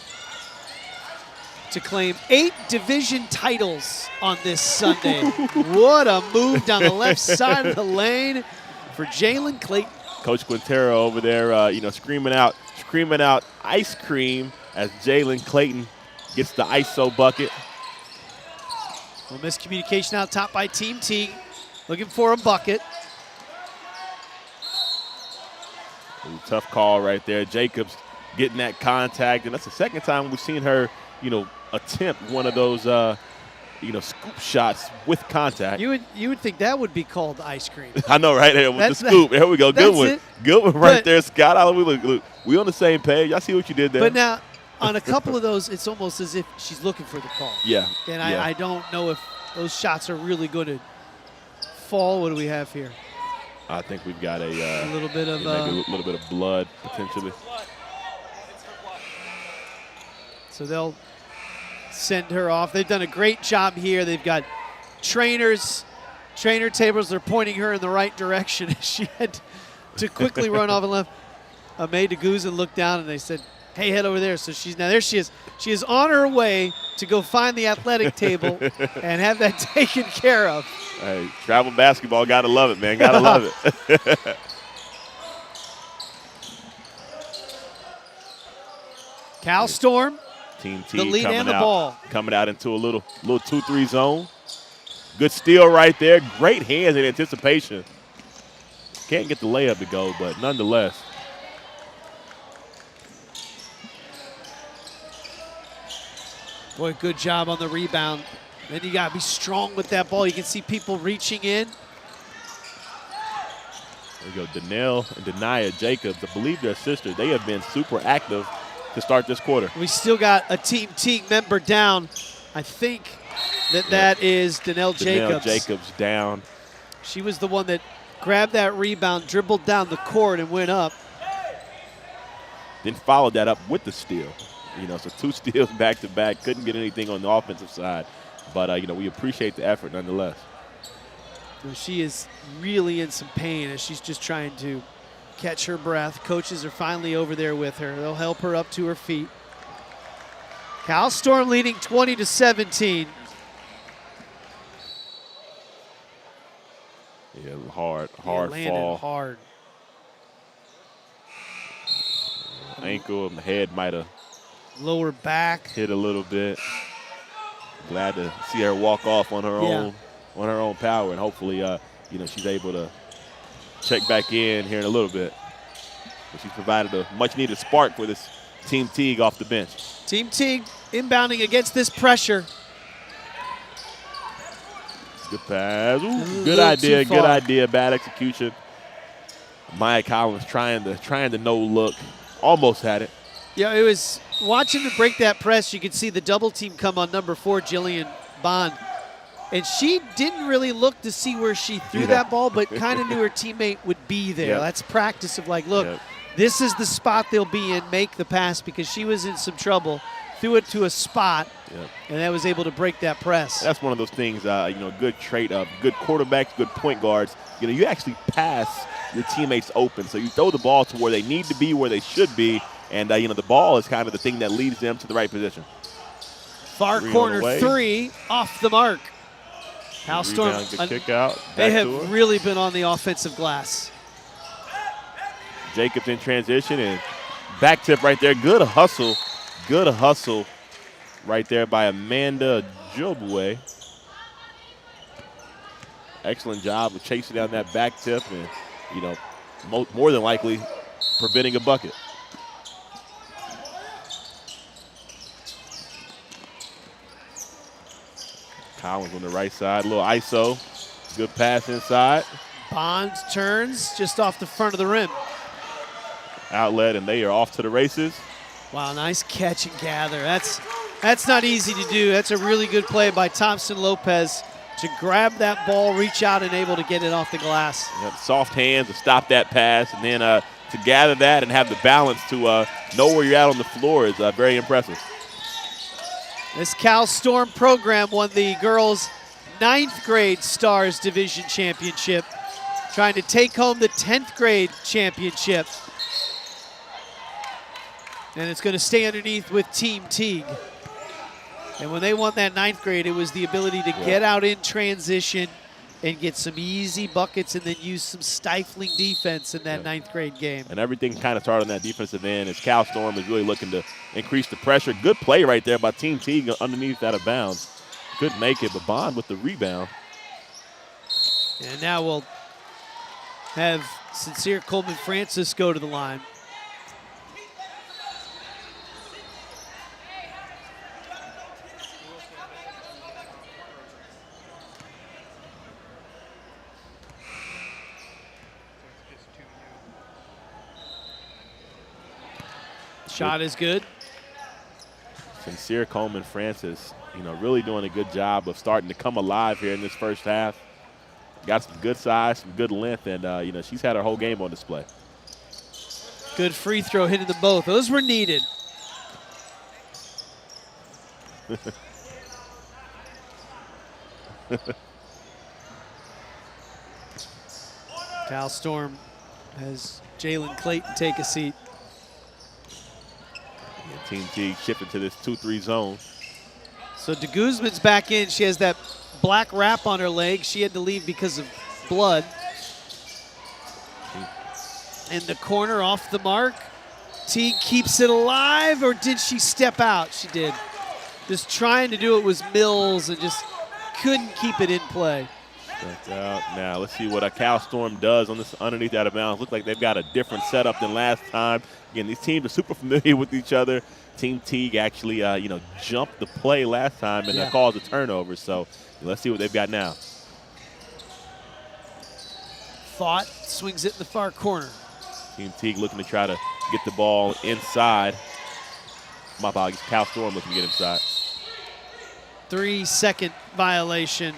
to claim 8 division titles on this Sunday. What a move down the left side of the lane for Jalen Clayton. Coach Quintero over there, screaming out ice cream as Jalen Clayton gets the ISO bucket. Well, miscommunication out top by Team Teague, looking for a bucket. Ooh, tough call right there. Jacobs getting that contact, and that's the second time we've seen her, attempt one of those, scoop shots with contact. You would think that would be called ice cream. I know, right there with the scoop. There we go. Good one. Good one right there, Scott. Look, we on the same page. I see what you did there. But now, on a couple of those, it's almost as if she's looking for the call. Yeah. And I don't know if those shots are really going to fall. What do we have here? I think we've got a little bit of maybe a little bit of blood potentially. So they'll send her off. They've done a great job here. They've got trainer tables. They're pointing her in the right direction. She had to quickly run off and left. May DeGuzan looked down and they said, "Hey, head over there." So there she is. She is on her way to go find the athletic table and have that taken care of. Hey, travel basketball, gotta love it, man. Gotta love it. Cal Storm, Team T the lead coming and the out, ball. coming out into a little 2-3 zone. Good steal right there. Great hands in anticipation. Can't get the layup to go, but nonetheless. Boy, good job on the rebound. Then you got to be strong with that ball. You can see people reaching in. There we go, Danelle and Denia Jacobs. I believe their sisters. They have been super active to start this quarter. We still got a Team Teague member down. I think that is Danelle Jacobs. Danelle Jacobs down. She was the one that grabbed that rebound, dribbled down the court, and went up. Then followed that up with the steal. So 2 steals back to back. Couldn't get anything on the offensive side. But, we appreciate the effort nonetheless. She is really in some pain as she's just trying to catch her breath. Coaches are finally over there with her. They'll help her up to her feet. Cal Storm leading 20-17. Yeah, hard landed fall. Hard. Ankle and the head might have lower back hit a little bit. Glad to see her walk off on her own power, and hopefully she's able to check back in here in a little bit. But she's provided a much needed spark for this Team Teague off the bench. Team Teague inbounding against this pressure. Good pass. Ooh, good idea. Bad execution. Maya Collins trying to no look. Almost had it. Yeah, it was watching them break that press. You could see the double team come on number 4, Jillian Bond. And she didn't really look to see where she threw that ball, but kind of knew her teammate would be there. Yep. That's practice of like, look, this is the spot they'll be in, make the pass, because she was in some trouble. Threw it to a spot, and that was able to break that press. That's one of those things, good trait of good quarterbacks, good point guards. You actually pass your teammates open. So you throw the ball to where they need to be, where they should be, and, the ball is kind of the thing that leads them to the right position. Far corner 3 off the mark. Cal Storm, kick out. They have really been on the offensive glass. Jacobs in transition and back tip right there. Good hustle right there by Amanda Jobwe. Excellent job of chasing down that back tip and, more than likely preventing a bucket. Collins on the right side, a little ISO. Good pass inside. Bond turns just off the front of the rim. Outlet, and they are off to the races. Wow, nice catch and gather. That's not easy to do. That's a really good play by Thompson Lopez to grab that ball, reach out, and able to get it off the glass. Yep, soft hands to stop that pass, and then to gather that and have the balance to know where you're at on the floor is very impressive. This Cal Storm program won the girls' 9th grade Stars Division Championship, trying to take home the 10th grade championship. And it's going to stay underneath with Team Teague. And when they won that 9th grade, it was the ability to get out in transition and get some easy buckets and then use some stifling defense in that 9th grade game. And everything kind of started on that defensive end as Cal Storm is really looking to increase the pressure. Good play right there by Team Teague underneath out of bounds. Couldn't make it, but Bond with the rebound. And now we'll have Sincere Coleman Francis go to the line. Shot is good. Sincere Coleman Francis, really doing a good job of starting to come alive here in this first half. Got some good size, some good length, and, she's had her whole game on display. Good free throw hitting them both. Those were needed. Cal Storm has Jalen Clayton take a seat. Team Teague shifting to this 2-3 zone. So de Guzman's back in. She has that black wrap on her leg. She had to leave because of blood. In the corner off the mark. Teague keeps it alive, or did she step out? She did. Just trying to do it was Mills and just couldn't keep it in play. Stepped out. Now let's see what a Cal Storm does on this underneath out of bounds. Looks like they've got a different setup than last time. Again, these teams are super familiar with each other. Team Teague actually, jumped the play last time and caused a turnover. So let's see what they've got now. Thought swings it in the far corner. Team Teague looking to try to get the ball inside. My apologies, Cal Storm looking to get inside. 3-second violation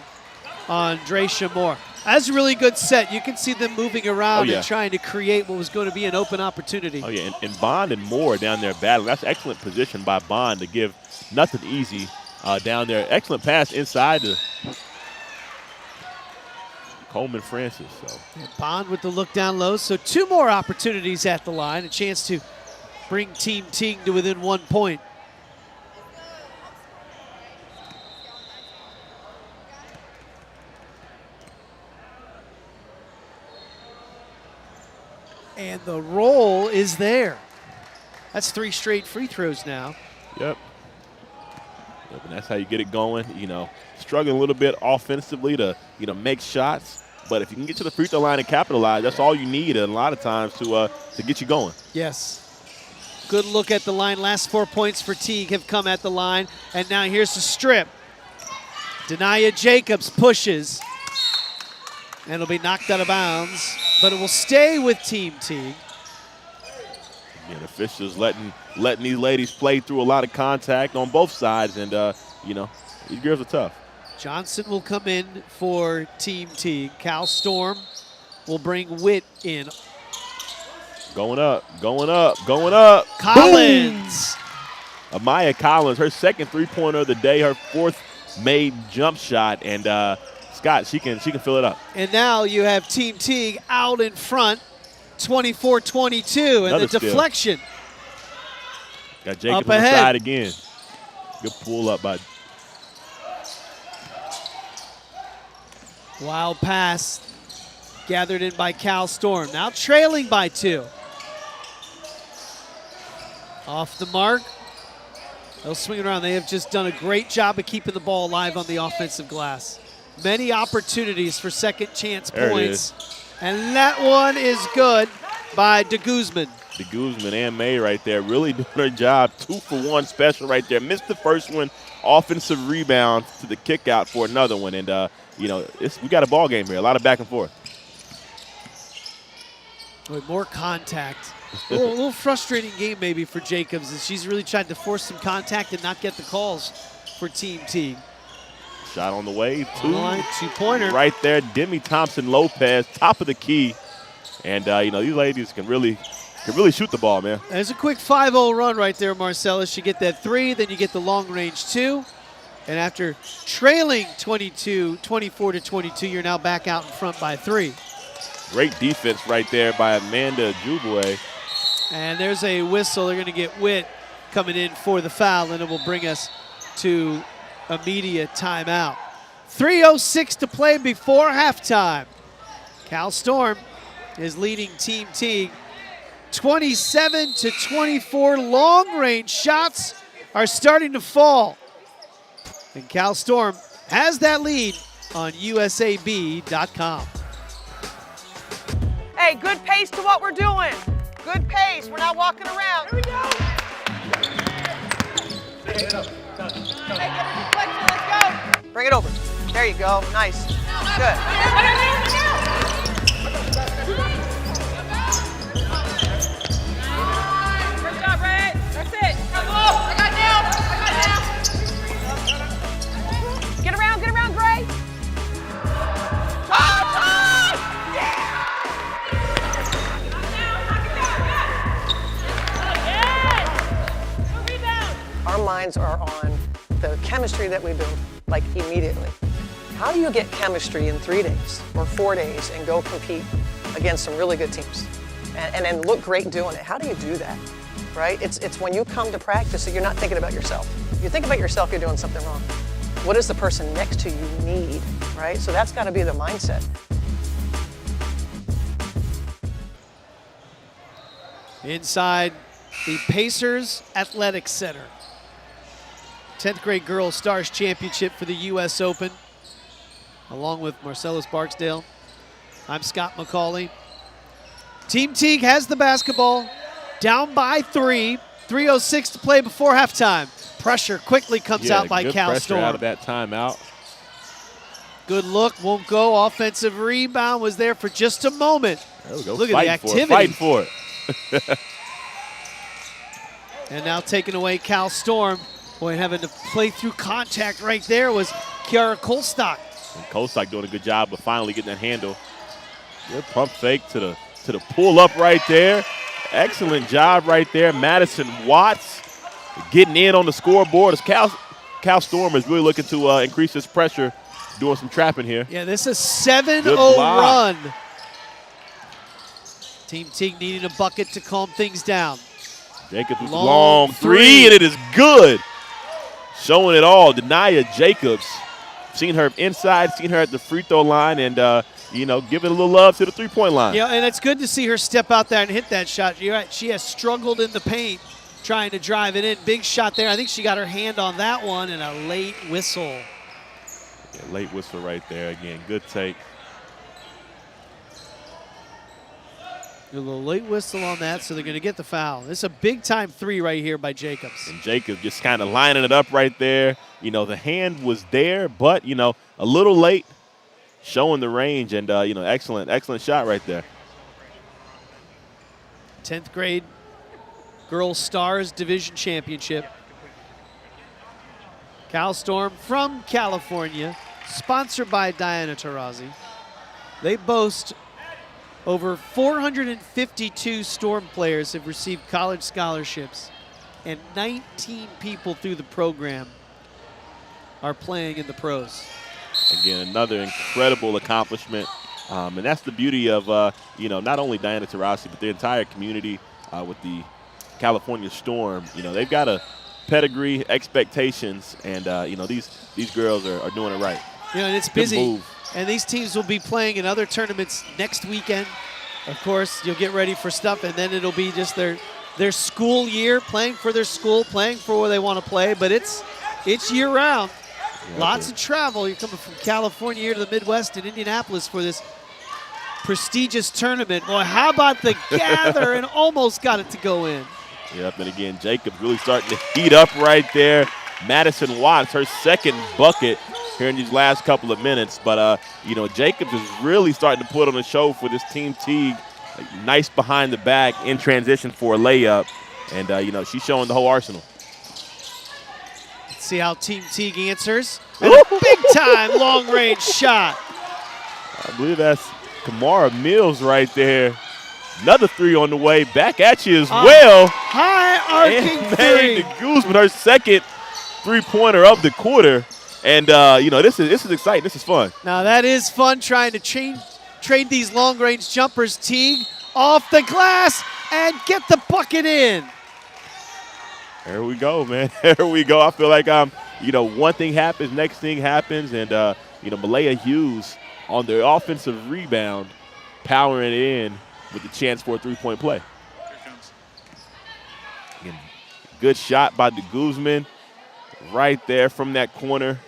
on Dracia Moore. That's a really good set. You can see them moving around and trying to create what was going to be an open opportunity. Oh, yeah, and Bond and Moore down there battling. That's excellent position by Bond to give nothing easy down there. Excellent pass inside to Coleman Francis. So Bond with the look down low. So 2 more opportunities at the line. A chance to bring Team Teague to within 1 point. And the roll is there. That's 3 straight free throws now. Yep, and that's how you get it going. Struggling a little bit offensively to, make shots. But if you can get to the free throw line and capitalize, that's all you need a lot of times to get you going. Yes. Good look at the line. Last 4 points for Teague have come at the line. And now here's the strip. Denia Jacobs pushes. And it'll be knocked out of bounds. But it will stay with Team Teague. Again, officials letting these ladies play through a lot of contact on both sides. And, these girls are tough. Johnson will come in for Team Teague. Cal Storm will bring Witt in. Going up, going up, going up. Collins. Boom! Amaya Collins, her second three-pointer of the day, her 4th made jump shot. And Scott, she can fill it up. And now you have Team Teague out in front, 24-22, and Another the deflection. Got Jacobs on the side again. Good pull up by. Wild pass gathered in by Cal Storm. Now trailing by 2. Off the mark. They'll swing it around. They have just done a great job of keeping the ball alive on the offensive glass. Many opportunities for second chance points. And that one is good by de Guzman. De Guzman and May right there really doing their job. 2 for 1 special right there. Missed the first one. Offensive rebound to the kick out for another one. And, we got a ball game here. A lot of back and forth. With more contact. A little frustrating game maybe for Jacobs as she's really tried to force some contact and not get the calls for Team Teague. Shot on the way. 2-pointer. Right there. Demi Thompson-Lopez, top of the key. And, these ladies can really shoot the ball, man. There's a quick 5-0 run right there, Marcellus. You get that 3, then you get the long-range 2. And after trailing 24-22, you're now back out in front by 3. Great defense right there by Amanda Juboué. And there's a whistle. They're going to get Witt coming in for the foul, and it will bring us to immediate timeout. 3:06 to play before halftime. Cal Storm is leading Team Teague 27-24. Long-range shots are starting to fall. And Cal Storm has that lead on USAB.com. Hey, good pace to what we're doing. Good pace. We're not walking around. Here we go. Hey, get a deflection. Let's go. Bring it over. There you go. Nice. Good. Good job, Ray. That's it. Come on. I got down. Get around, Gray. Our minds are on the chemistry that we build, like immediately. How do you get chemistry in 3 days or 4 days and go compete against some really good teams and then look great doing it? How do you do that, right? It's when you come to practice that you're not thinking about yourself. You think about yourself, you're doing something wrong. What does the person next to you need, right? So that's got to be the mindset. Inside the Pacers Athletic Center. 10th grade girls Stars Championship for the U.S. Open, along with Marcellus Barksdale. I'm Scott McCauley. Team Teague has the basketball, down by 3. 3:06 to play before halftime. Pressure quickly comes out by Cal Storm. Out of that timeout. Good look, won't go. Offensive rebound was there for just a moment. There we go. Look at the activity. Fighting for it. And now taking away Cal Storm. Boy, having to play through contact right there was Kiara Colstock. And Colstock doing a good job of finally getting that handle. Good pump fake to the pull up right there. Excellent job right there. Madison Watts getting in on the scoreboard as Cal Storm is really looking to increase his pressure, doing some trapping here. Yeah, this is a 7-0 run. Team Teague needing a bucket to calm things down. Jacobs with long three, and it is good. Showing it all. Denia Jacobs. Seen her inside, seen her at the free throw line, and giving a little love to the three-point line. Yeah, and it's good to see her step out there and hit that shot. You're right. She has struggled in the paint trying to drive it in. Big shot there. I think she got her hand on that one, and a late whistle. Yeah, late whistle right there. Again, good take. A little late whistle on that, so they're going to get the foul. This is a big-time 3 right here by Jacobs. And Jacobs just kind of lining it up right there. The hand was there, but, a little late. Showing the range, and, excellent shot right there. 10th grade Girls Stars Division Championship. Cal Storm from California, sponsored by Diana Taurasi. They boast over 452 Storm players have received college scholarships, and 19 people through the program are playing in the pros. Again, another incredible accomplishment. And that's the beauty of, not only Diana Taurasi, but the entire community with the California Storm. They've got a pedigree, expectations, and, these girls are doing it right. And it's busy. And these teams will be playing in other tournaments next weekend. Of course, you'll get ready for stuff, and then it'll be just their school year, playing for their school, playing for where they want to play. But it's year-round. Yeah, lots of travel. You're coming from California here to the Midwest and Indianapolis for this prestigious tournament. Boy, how about the gather, and almost got it to go in. Yep, and again, Jacobs really starting to heat up right there. Madison Watts, her second bucket here in these last couple of minutes. But, Jacobs is really starting to put on a show for this Team Teague. Nice behind the back in transition for a layup. And, she's showing the whole arsenal. See how Team Teague answers. And a big-time long-range shot. I believe that's Kamara Mills right there. Another 3 on the way. Back at you as well. High-arcing 3. Guzman, her second three-pointer of the quarter. And, this is exciting. This is fun. Now, that is fun, trying to trade these long-range jumpers. Teague off the glass and get the bucket in. There we go, man. There we go. I feel like one thing happens, next thing happens, and Malaya Hughes on the offensive rebound, powering it in with the chance for a three-point play. Again, good shot by the Guzman right there from that corner.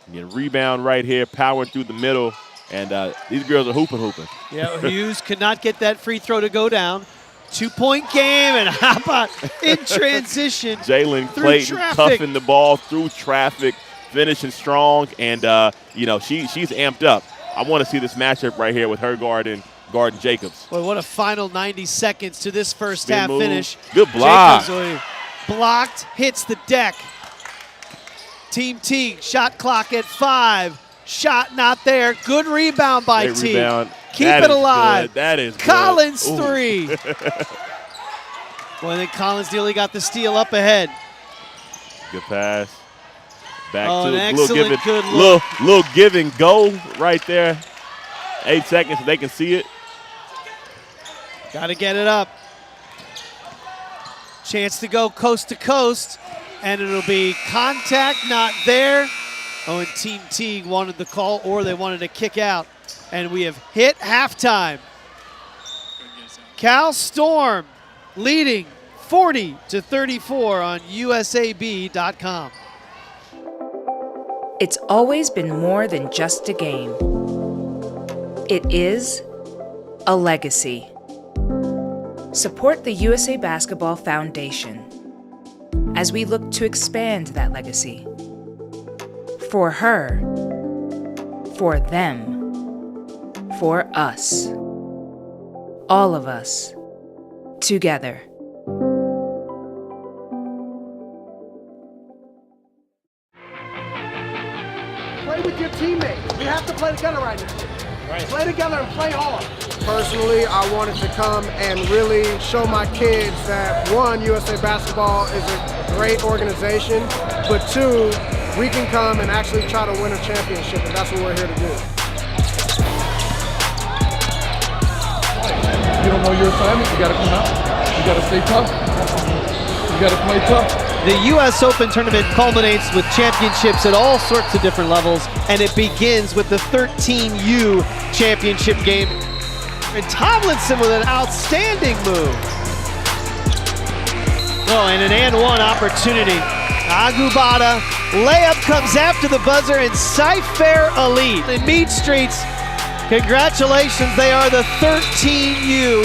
Again, rebound right here, powering through the middle, and these girls are hooping. Yeah, Hughes could not get that free throw to go down. 2-point game, and how about in transition? Jalen Clayton cuffing the ball through traffic, finishing strong, and she's amped up. I want to see this matchup right here with her guarding Jacobs. Boy, what a final 90 seconds to this first half finish. Good block. Jacobs blocked, hits the deck. Team Teague, shot clock at 5. Shot not there. Good rebound by Teague. Rebound. Keep it alive. Good. That is Collins good. 3. Boy, I think Collins nearly got the steal up ahead. Good pass. Back to an it. Excellent, good look. Little give and go right there. 8 seconds so they can see it. Got to get it up. Chance to go coast to coast, and it'll be contact not there. Oh, and Team Teague wanted the call, or they wanted to kick out. And we have hit halftime. Cal Storm leading 40-34 on USAB.com. It's always been more than just a game. It is a legacy. Support the USA Basketball Foundation as we look to expand that legacy. For her, for them, for us. All of us, together. Play with your teammates. We have to play together right now. Play together and play hard. Personally, I wanted to come and really show my kids that, one, USA Basketball is a great organization, but two, we can come and actually try to win a championship, and that's what we're here to do. You don't know your assignment, you gotta come out. You gotta stay tough. You gotta play tough. The U.S. Open tournament culminates with championships at all sorts of different levels, and it begins with the 13U championship game. And Tomlinson with an outstanding move. Oh, and an and one opportunity. Agubata, layup comes after the buzzer, and Cypher Elite in Mead Streets. Congratulations, they are the 13U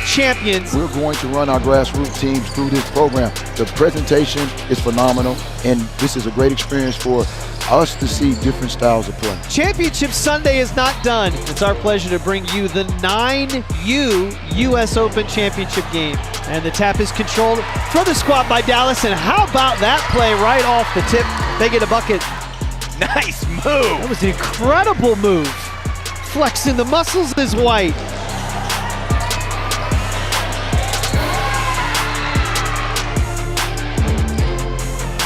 champions. We're going to run our grassroots teams through this program. The presentation is phenomenal, and this is a great experience for us to see different styles of play. Championship Sunday is not done. It's our pleasure to bring you the 9U U.S. Open Championship game. And the tap is controlled for the squat by Dallas, and how about that play right off the tip? They get a bucket. Nice move. That was an incredible move. Flexing the muscles is White.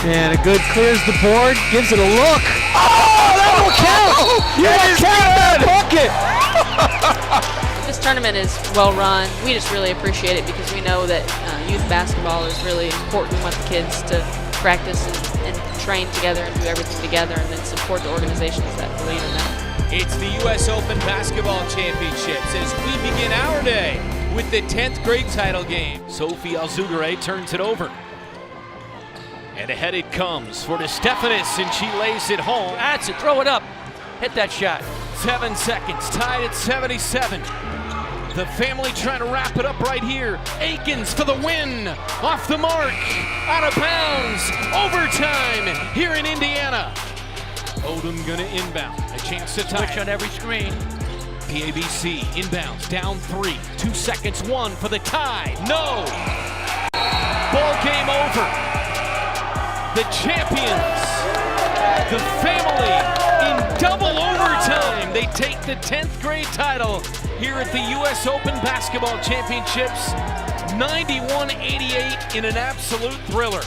And a good clears the board, gives it a look. Oh, that will count! You will count that bucket! This tournament is well run. We just really appreciate it because we know that youth basketball is really important. We want the kids to practice and train together and do everything together, and then support the organizations that believe in that. It's the U.S. Open Basketball Championships as we begin our day with the 10th grade title game. Sophie Alzugare turns it over. And ahead it comes for DeStefanis, and she lays it home. That's it, throw it up. Hit that shot. 7 seconds, tied at 77. The family trying to wrap it up right here. Aikens for the win. Off the mark, out of bounds. Overtime here in Indiana. Odom gonna inbound. A chance to tie. Switch on every screen. PABC inbounds, down 3. 2 seconds, 1 for the tie. No! Ball game over. The champions, the family, in double overtime. They take the 10th grade title here at the U.S. Open Basketball Championships, 91-88 in an absolute thriller.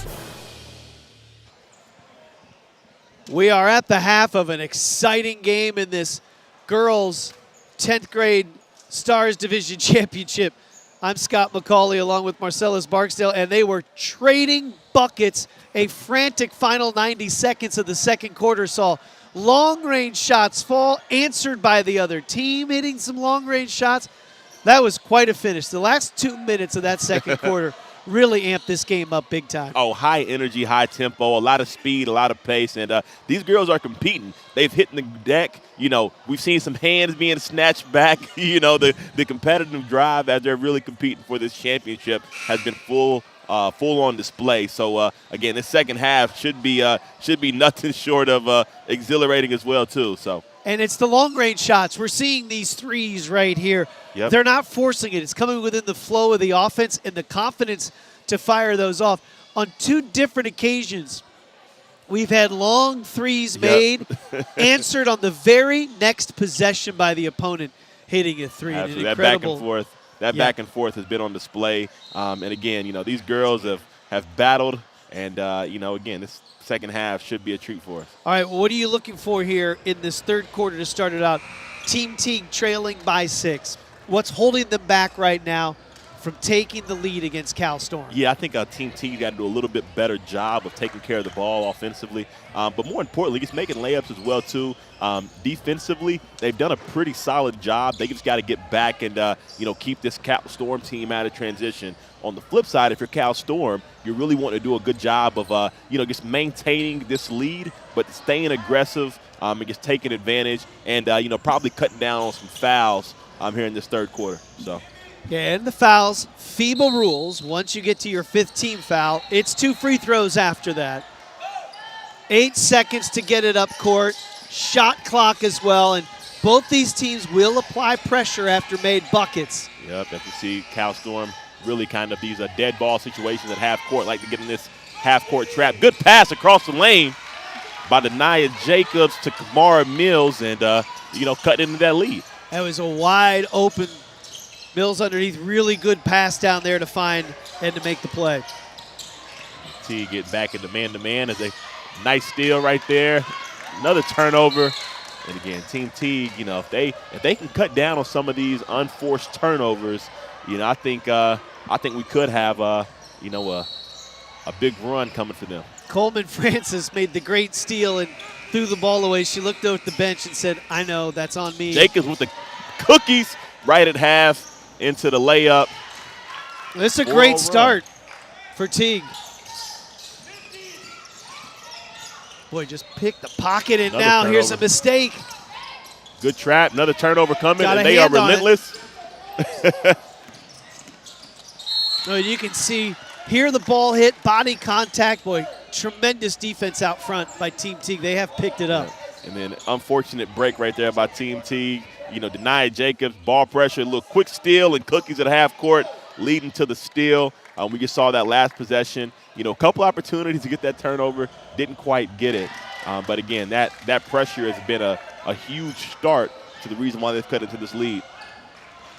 We are at the half of an exciting game in this girls 10th grade Stars Division Championship. I'm Scott McCauley along with Marcellus Barksdale, and they were trading buckets. A frantic final 90 seconds of the second quarter saw long-range shots fall, answered by the other team, hitting some long-range shots. That was quite a finish. The last 2 minutes of that second quarter really amped this game up big time. Oh, high energy, high tempo, a lot of speed, a lot of pace, and these girls are competing. They've hit the deck. You know, we've seen some hands being snatched back. You know, the competitive drive as they're really competing for this championship has been full on display. So again, this second half should be nothing short of exhilarating as well too. So. And it's the long-range shots. We're seeing these threes right here. Yep. They're not forcing it. It's coming within the flow of the offense and the confidence to fire those off. On 2 different occasions, we've had long threes made, answered on the very next possession by the opponent, hitting a three. Absolutely. That back and forth. Back and forth has been on display. And again, you know, these girls have battled, and you know, again, this second half should be a treat for us. All right, well, what are you looking for here in this third quarter to start it out? Team Teague trailing by 6. What's holding them back right now from taking the lead against Cal Storm. Yeah, I think Team T got to do a little bit better job of taking care of the ball offensively. But more importantly, just making layups as well, too. Defensively, they've done a pretty solid job. They just got to get back and, keep this Cal Storm team out of transition. On the flip side, if you're Cal Storm, you really want to do a good job of, just maintaining this lead, but staying aggressive and just taking advantage and, probably cutting down on some fouls here in this third quarter. So. Yeah, and the fouls, FIBA rules, once you get to your 5th team foul, it's 2 free throws after that. 8 seconds to get it up court, shot clock as well, and both these teams will apply pressure after made buckets. Yep, as you see, Cal Storm really kind of these dead ball situations at half court, like to get in this half court trap. Good pass across the lane by Denia Jacobs to Kamara Mills and, cut into that lead. That was a wide open Mills underneath, really good pass down there to find and to make the play. T get back into man-to-man as a nice steal right there. Another turnover. And again, Team T, if they can cut down on some of these unforced turnovers, I think we could have a big run coming for them. Coleman Francis made the great steal and threw the ball away. She looked over at the bench and said, "I know, that's on me." Jacobs with the cookies right at half. Into the layup. This is a great start for Teague. Boy, just picked the pocket, and now here's a mistake. Good trap, another turnover coming, and they are relentless. No, you can see here the ball hit, body contact. Boy, tremendous defense out front by Team Teague. They have picked it up. Yeah. And then unfortunate break right there by Team Teague. Denia Jacobs, ball pressure, a little quick steal and cookies at half court, leading to the steal. We just saw that last possession. A couple opportunities to get that turnover, didn't quite get it. But again, that pressure has been a huge start to the reason why they've cut into this lead.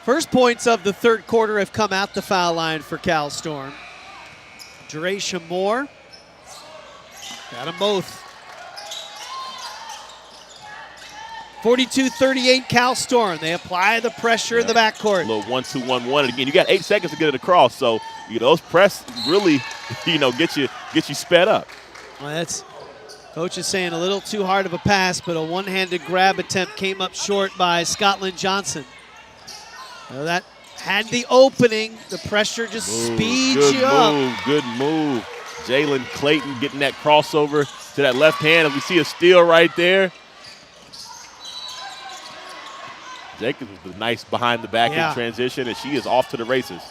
First points of the third quarter have come at the foul line for Cal Storm. Dresha Moore, got them both. 42-38 Cal Storm. They apply the pressure in the backcourt. A little 1-2-1-1. And again, you got 8 seconds to get it across. So, those press really, get you sped up. Well, that's coach is saying a little too hard of a pass, but a one-handed grab attempt came up short by Scotland Johnson. Well, that had the opening. The pressure just speeds you up. Good move. Jalen Clayton getting that crossover to that left hand. As we see a steal right there. Jacobs with a nice behind the back in transition, and she is off to the races.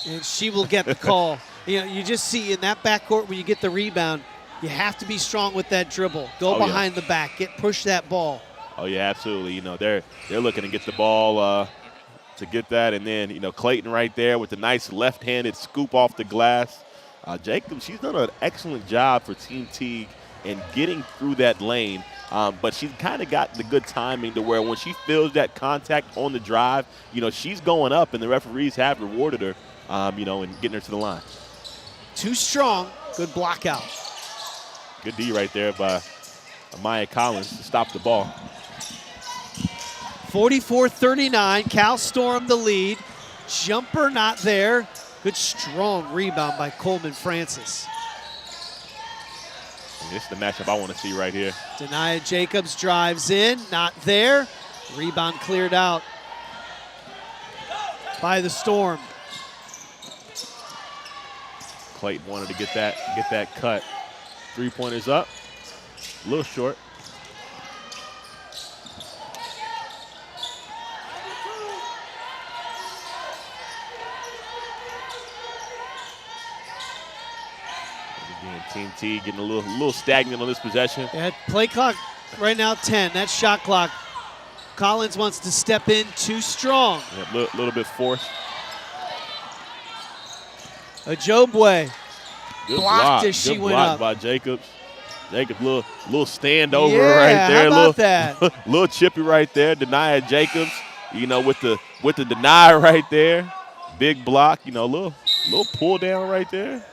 And she will get the call. You just see in that backcourt when you get the rebound, you have to be strong with that dribble. Go behind the back, push that ball. Oh yeah, absolutely. They're looking to get the ball to get that, and then Clayton right there with the nice left-handed scoop off the glass. Jacobs, she's done an excellent job for Team Teague in getting through that lane. But she's kind of got the good timing to where when she feels that contact on the drive, she's going up, and the referees have rewarded her, and getting her to the line. Too strong. Good block out. Good D right there by Amaya Collins to stop the ball. 44-39, Cal Storm the lead. Jumper not there. Good strong rebound by Coleman Francis. This is the matchup I want to see right here. Denia Jacobs drives in, not there. Rebound cleared out by the Storm. Clayton wanted to get that cut. 3-pointers up, a little short. Team T getting a little stagnant on this possession. Yeah, play clock right now 10. That's shot clock. Collins wants to step in too strong. Yeah, a little bit forced. Ajobwe Good blocked block. as she Good went block up. by Jacobs. Jacobs, little standover Yeah, right there. how about that? Little chippy right there. Denia Jacobs, with the deny right there. Big block, little pull down right there.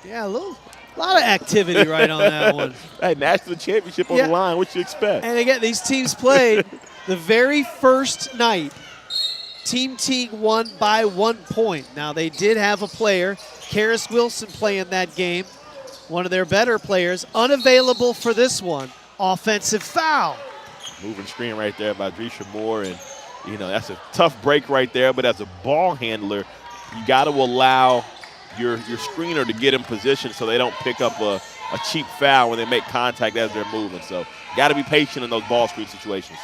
Yeah, a lot of activity right on that one. Hey, national championship on the line. What you expect? And again, these teams played the very first night Team Teague won by 1 point. Now, they did have a player, Karis Wilson, playing that game, one of their better players, unavailable for this one. Offensive foul. Moving screen right there by Drisha Moore, and that's a tough break right there, but as a ball handler, you got to allow your screener to get in position so they don't pick up a cheap foul when they make contact as they're moving. So got to be patient in those ball screen situations.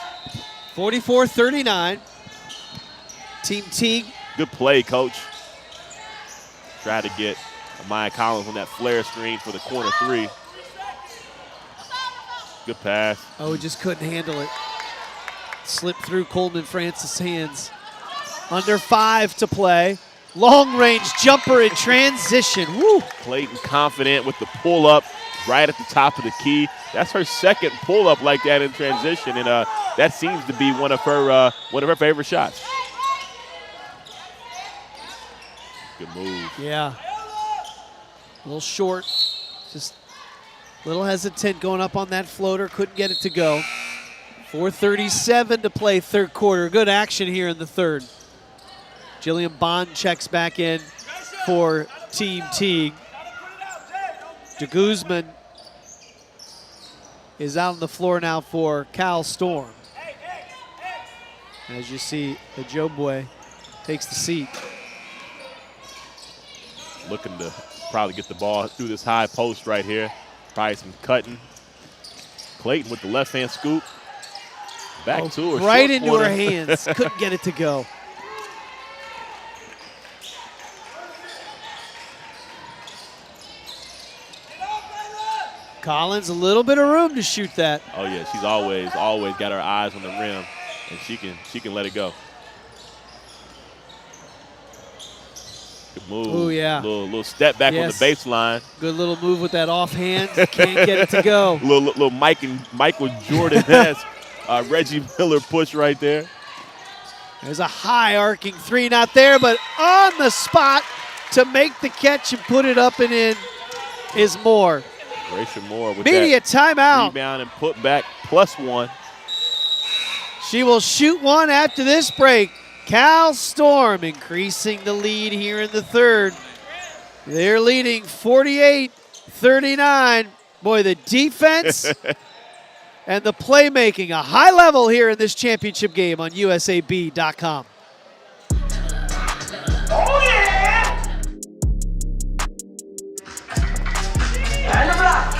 44-39. Team Teague. Good play, coach. Try to get Amaya Collins on that flare screen for the corner three. Good pass. Oh, he just couldn't handle it. Slipped through Coleman Francis' hands. Under 5 to play. Long range jumper in transition. Woo! Clayton confident with the pull up right at the top of the key. That's her second pull up like that in transition, and that seems to be one of her favorite shots. Good move. Yeah. A little short. Just a little hesitant going up on that floater. Couldn't get it to go. 4:37 to play third quarter. Good action here in the third. Jillian Bond checks back in for Team Teague. De Guzman is out on the floor now for Cal Storm. As you see, Ojobwe takes the seat. Looking to probably get the ball through this high post right here. Probably some cutting. Clayton with the left-hand scoop. Back to her. Right into her hands. Couldn't get it to go. Collins, a little bit of room to shoot that. Oh yeah, she's always got her eyes on the rim, and she can let it go. Good move. Oh yeah. Little step back on the baseline. Good little move with that offhand. Can't get it to go. little Michael Jordan-esque Reggie Miller push right there. There's a high arcing three, not there, but on the spot to make the catch and put it up and in is Moore. Gracia Moore with media timeout. Rebound and put back +1. She will shoot one after this break. Cal Storm increasing the lead here in the third. They're leading 48-39. Boy, the defense and the playmaking, a high level here in this championship game on USAB.com. Oh, yeah! And the block.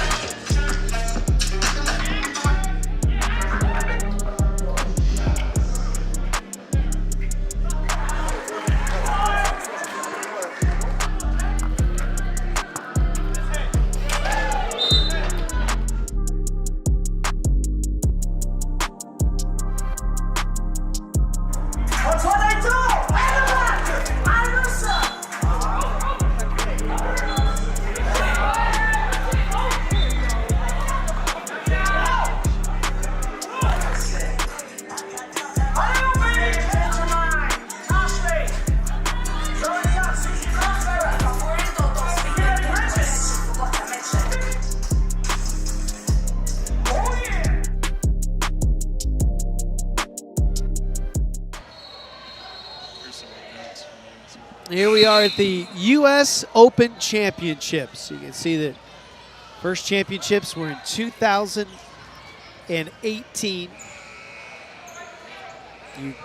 That's what I do! And the block. And the shot. Here we are at the U.S. Open Championships. You can see that first championships were in 2018. You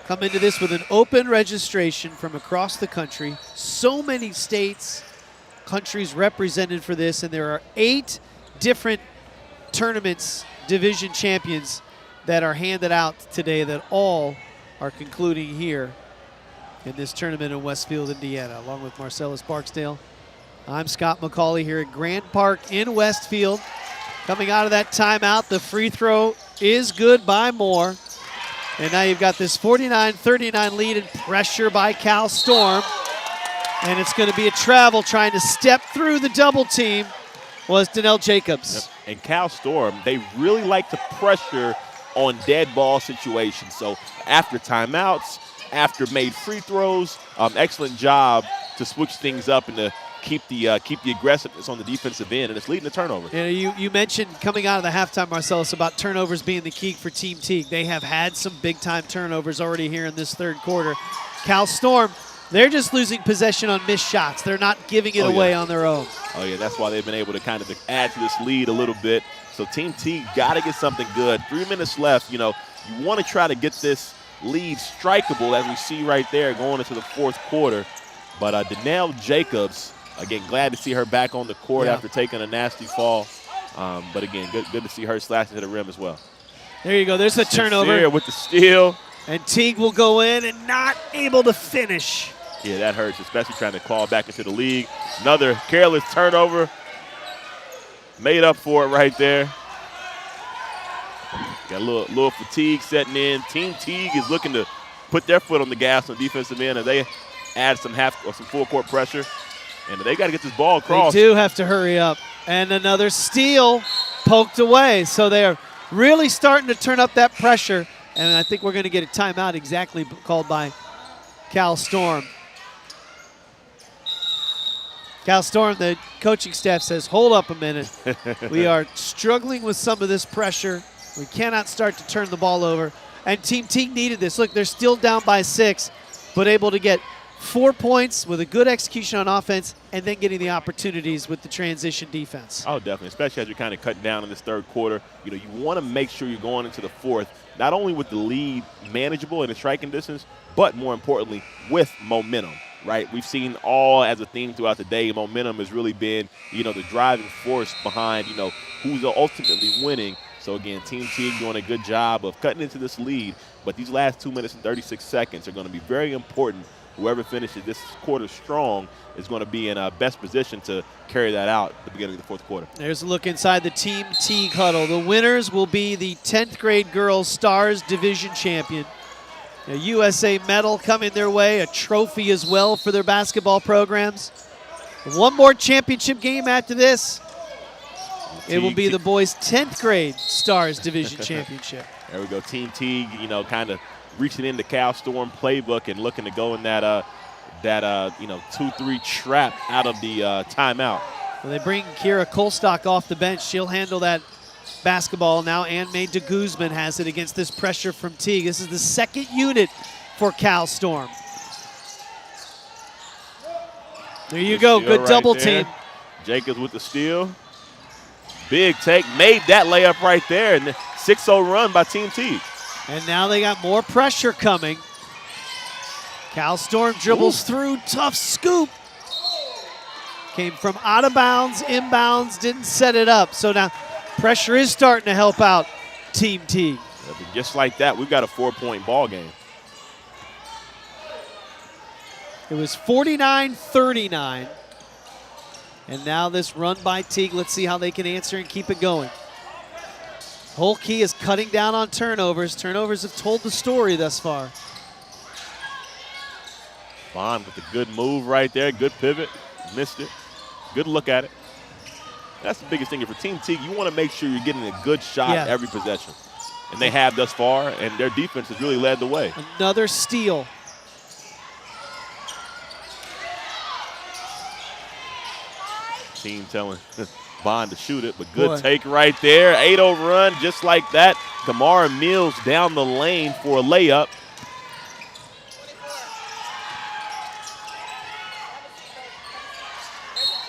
come into this with an open registration from across the country. So many states, countries represented for this, and there are 8 different tournaments, division champions that are handed out today that all are concluding here in this tournament in Westfield, Indiana, along with Marcellus Barksdale. I'm Scott McCauley here at Grand Park in Westfield. Coming out of that timeout, the free throw is good by Moore. And now you've got this 49-39 lead and pressure by Cal Storm. And it's going to be a travel trying to step through the double team was Danelle Jacobs. Yep. And Cal Storm, they really like to pressure on dead ball situations. So after timeouts, after made free throws, excellent job to switch things up and to keep the aggressiveness on the defensive end, and it's leading to turnovers. You mentioned coming out of the halftime, Marcellus, about turnovers being the key for Team Teague. They have had some big-time turnovers already here in this third quarter. Cal Storm, they're just losing possession on missed shots. They're not giving it away on their own. Oh, yeah, that's why they've been able to kind of add to this lead a little bit. So Team Teague got to get something good. 3 minutes left. You want to try to get this lead strikeable, as we see right there going into the fourth quarter. But Danelle Jacobs, again, glad to see her back on the court after taking a nasty fall. But again, good to see her slashing to the rim as well. There you go. There's the turnover. Sincere with the steal. And Teague will go in and not able to finish. Yeah, that hurts, especially trying to claw back into the league. Another careless turnover. Made up for it right there. Got a little fatigue setting in. Team Teague is looking to put their foot on the gas on the defensive end, and they add some full court pressure. And they got to get this ball across. They do have to hurry up. And another steal poked away. So they are really starting to turn up that pressure. And I think we're going to get a timeout exactly called by Cal Storm. Cal Storm, the coaching staff says, hold up a minute. We are struggling with some of this pressure. We cannot start to turn the ball over. And Team Teague needed this. Look, they're still down by 6, but able to get 4 points with a good execution on offense and then getting the opportunities with the transition defense. Oh, definitely, especially as you're kind of cutting down in this third quarter. You want to make sure you're going into the fourth, not only with the lead manageable in the striking distance, but more importantly, with momentum. Right, we've seen all as a theme throughout the day. Momentum has really been, the driving force behind, who's ultimately winning. So again, Team Teague doing a good job of cutting into this lead. But these last 2 minutes and 36 seconds are going to be very important. Whoever finishes this quarter strong is going to be in best position to carry that out at the beginning of the fourth quarter. There's a look inside the Team Teague huddle. The winners will be the 10th grade girls Stars Division champion. A USA medal coming their way, a trophy as well for their basketball programs. One more championship game after this. It will be the boys' 10th grade Stars Division championship. There we go. Team Teague, kind of reaching into Cal Storm playbook and looking to go in that 2-3 trap out of the timeout. Well, they bring Kira Kolstock off the bench. She'll handle that basketball now. Ann-May de Guzman has it against this pressure from Teague. This is the second unit for Cal Storm. There you go. Good right double there. team. Jacobs with the steal. Big take. Made that layup right there. And the 6-0 run by Team Teague. And now they got more pressure coming. Cal Storm dribbles through. Tough scoop. Came from out of bounds, inbounds, didn't set it up. So now pressure is starting to help out Team Teague. Just like that, we've got a 4-point ball game. It was 49-39. And now this run by Teague. Let's see how they can answer and keep it going. Whole key is cutting down on turnovers. Turnovers have told the story thus far. Bond with a good move right there. Good pivot. Missed it. Good look at it. That's the biggest thing. For Team Teague, you want to make sure you're getting a good shot every possession. And they have thus far, and their defense has really led the way. Another steal. Team telling Bond to shoot it, but good take right there. 8-0 run just like that. Kamara Mills down the lane for a layup.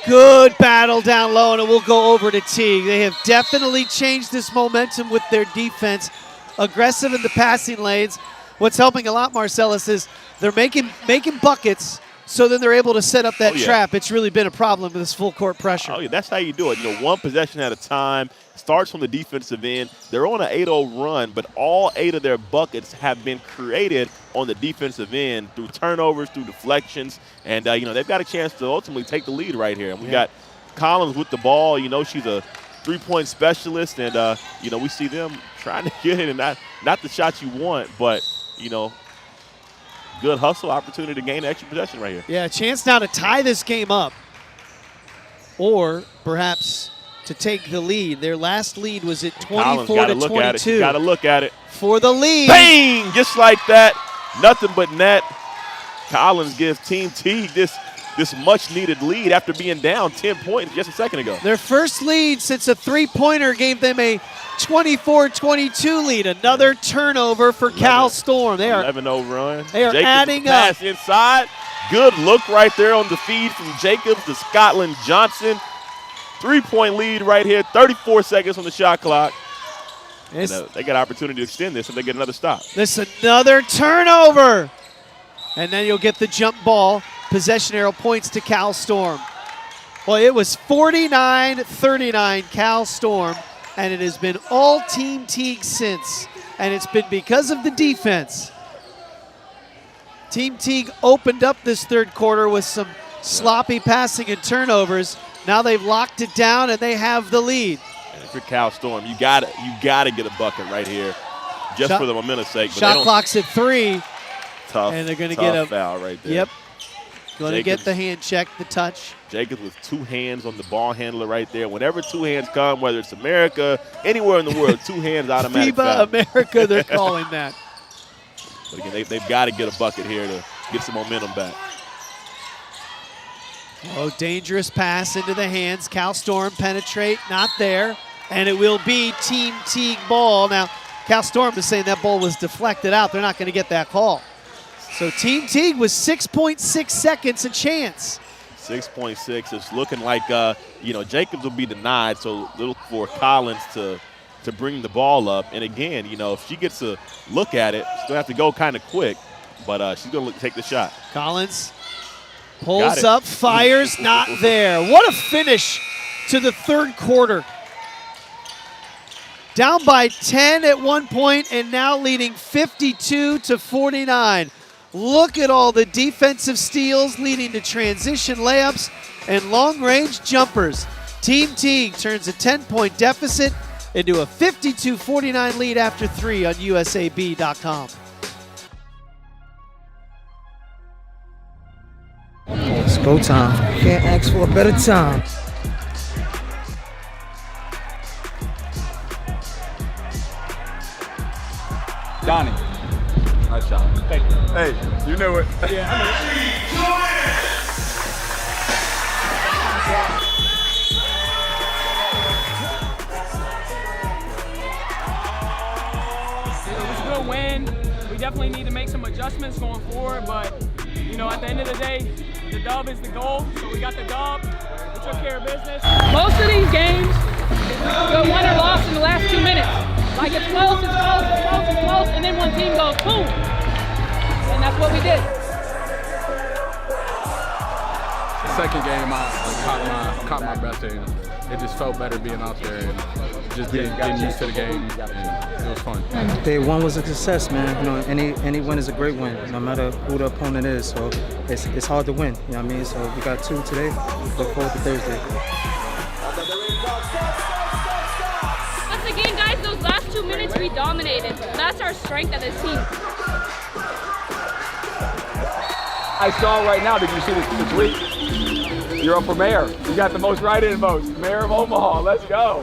Good battle down low, and it will go over to Teague. They have definitely changed this momentum with their defense. Aggressive in the passing lanes. What's helping a lot, Marcellus, is they're making buckets, so then they're able to set up that trap. It's really been a problem with this full court pressure. Oh, yeah, that's how you do it. One possession at a time. Starts from the defensive end. They're on an 8-0 run, but all 8 of their buckets have been created on the defensive end through turnovers, through deflections, and they've got a chance to ultimately take the lead right here. And we got Collins with the ball. She's a three-point specialist, and we see them trying to get it, and not the shot you want, but good hustle, opportunity to gain extra possession right here. Yeah, a chance now to tie this game up, or perhaps to take the lead. Their last lead was at 24-22. Got to look at it. For the lead. Bang! Just like that. Nothing but net. Collins gives Team Teague this this much-needed lead after being down 10 points just a second ago. Their first lead since a three-pointer gave them a 24-22 lead. Another turnover for Cal Storm. They are 11-0 run. They are Jacobs adding pass up. Inside. Good look right there on the feed from Jacobs to Scotland Johnson. 3-point lead right here. 34 seconds on the shot clock. They got an opportunity to extend this if they get another stop. This another turnover. And then you'll get the jump ball. Possession arrow points to Cal Storm. Well, it was 49-39 Cal Storm, and it has been all Team Teague since. And it's been because of the defense. Team Teague opened up this third quarter with some sloppy passing and turnovers. Now they've locked it down and they have the lead. And if you're Cal Storm, you gotta get a bucket right here, just for the momentum's sake. But shot clock's at 3. Tough. And they're going to get a foul right there. Yep. Going to get the hand check, the touch. Jacobs with 2 hands on the ball handler right there. Whenever 2 hands come, whether it's America, anywhere in the world, 2 hands automatic foul. FIBA America, they're calling that. But again, they've got to get a bucket here to get some momentum back. Oh, dangerous pass into the hands. Cal Storm penetrate, not there. And it will be Team Teague ball. Now, Cal Storm is saying that ball was deflected out. They're not going to get that call. So Team Teague was 6.6 seconds a chance. 6.6. It's looking like, Jacobs will be denied, so look for Collins to bring the ball up. And again, if she gets a look at it, she's going to have to go kind of quick, but she's going to take the shot. Collins pulls up, fires, not there. What a finish to the third quarter. Down by 10 at one point and now leading 52-49. Look at all the defensive steals leading to transition layups and long-range jumpers. Team Teague turns a 10-point deficit into a 52-49 lead after 3 on USAB.com. It's go time. Can't ask for a better time. Donnie. Nice shot. Thank you. Hey, you knew it. Yeah, I It was a good win. We definitely need to make some adjustments going forward, but at the end of the day, the dub is the goal. So we got the dub. We took care of business. Most of these games go won or lost in the last 2 minutes. Like it's close, and then one team goes boom. And that's what we did. The second game, I caught my breath in. It just felt better being out there and just getting used to the game. And it was fun. Day 1 was a success, man. Any win is a great win, no matter who the opponent is. So it's hard to win. You know what I mean? So we got 2 today. Look forward to Thursday. Once again, guys, those last 2 minutes we dominated. That's our strength as a team. I saw right now, did you see the tweet? You're up for mayor. You got the most write-in votes. Mayor of Omaha, let's go.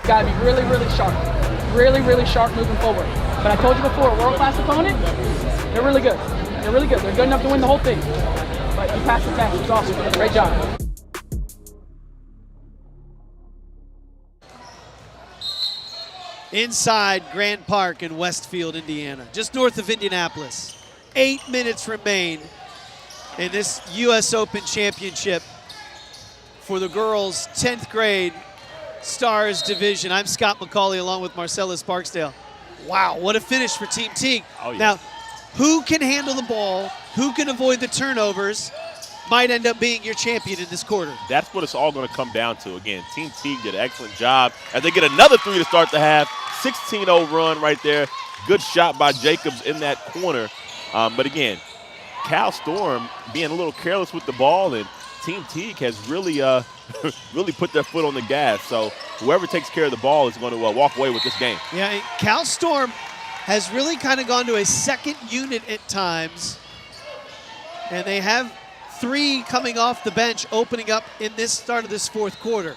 Got to be really, really sharp. Really sharp moving forward. But I told you before, a world-class opponent, they're really good. They're really good. They're good enough to win the whole thing. But you passed the test. It's awesome. Great job. Inside Grand Park in Westfield, Indiana, just north of Indianapolis. 8 minutes remain in this U.S. Open Championship for the girls' 10th grade Stars Division. I'm Scott McCauley along with Marcellus Parksdale. Wow, what a finish for Team Teague. Oh, yeah. Now, who can handle the ball, who can avoid the turnovers, might end up being your champion in this quarter. That's what it's all going to come down to. Again, Team Teague did an excellent job as they get another 3 to start the half. 16-0 run right there. Good shot by Jacobs in that corner. But again, Cal Storm being a little careless with the ball, and Team Teague has really really put their foot on the gas. So whoever takes care of the ball is going to walk away with this game. Yeah, Cal Storm has really kind of gone to a second unit at times, and they have 3 coming off the bench opening up in this start of this fourth quarter.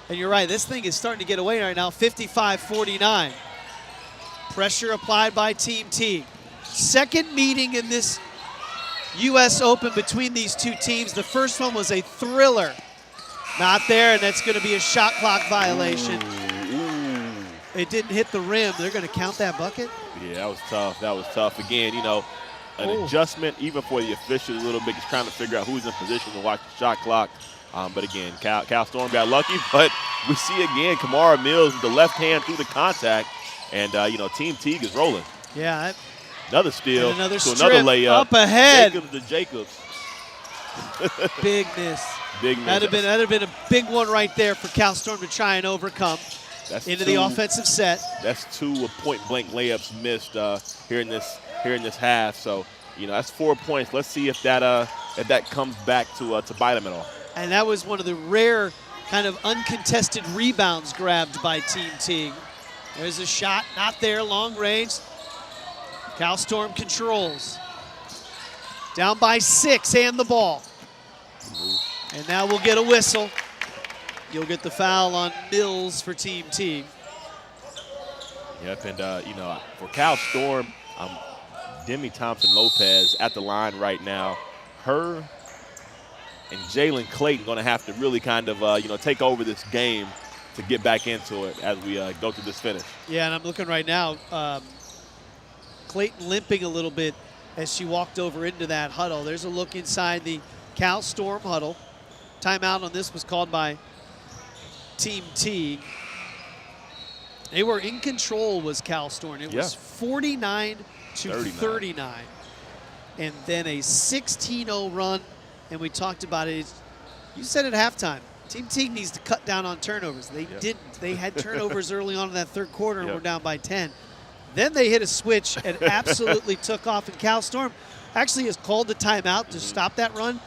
And you're right, this thing is starting to get away right now, 55-49. Pressure applied by Team Teague. Second meeting in this U.S. Open between these two teams. The first one was a thriller. Not there, and that's going to be a shot clock violation. It didn't hit the rim. They're going to count that bucket? Yeah, that was tough. That was tough. Again, you know, an adjustment even for the officials a little bit, just trying to figure out who's in position to watch the shot clock. But again, Cal Storm got lucky, but we see again Kamara Mills with the left hand through the contact, and you know, Team Teague is rolling. Yeah. Another steal, another to another layup. Up ahead. Jacobs to Jacobs. Big miss. Big miss. That'd have been a big one right there for Cal Storm to try and overcome. That's into the offensive set. That's 2 point-blank layups missed here in this half. So, you know, that's 4 points. Let's see if that comes back to bite them at all. And that was one of the rare kind of uncontested rebounds grabbed by Team Teague. There's a shot, not there, long range. Cal Storm controls. Down by 6, and the ball. And now we'll get a whistle. You'll get the foul on Mills for Team Teague. Yep, and you know, for Cal Storm, Demi Thompson-Lopez at the line right now. Her and Jalen Clayton going to have to really kind of, you know, take over this game to get back into it as we go through this finish. Yeah, and I'm looking right now. Clayton limping a little bit as she walked over into that huddle. There's a look inside the Cal Storm huddle. Timeout on this was called by Team Teague. They were in control, was Cal Storm. It was 49-39. And then a 16-0 run, and we talked about it. You said at halftime, Team Teague needs to cut down on turnovers. They didn't. They had turnovers early on in that third quarter and were down by 10. Then they hit a switch and absolutely took off. And Cal Storm actually has called the timeout to stop that run.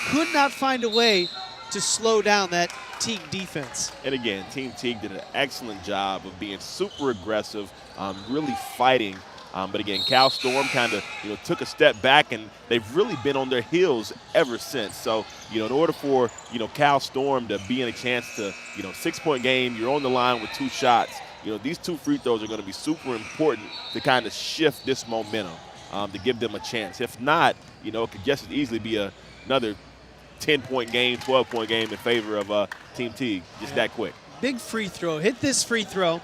Could not find a way to slow down that Teague defense. And again, Team Teague did an excellent job of being super aggressive, really fighting. But again, Cal Storm kind of, you know, took a step back, and they've really been on their heels ever since. So, you know, in order for, you know, Cal Storm to be in a chance to, you know, 6-point game, you're on the line with 2 shots. You know, these 2 free throws are going to be super important to kind of shift this momentum, to give them a chance. If not, you know, it could just as easily be another 10-point game, 12-point game in favor of Team Teague, just that quick. Big free throw. Hit this free throw.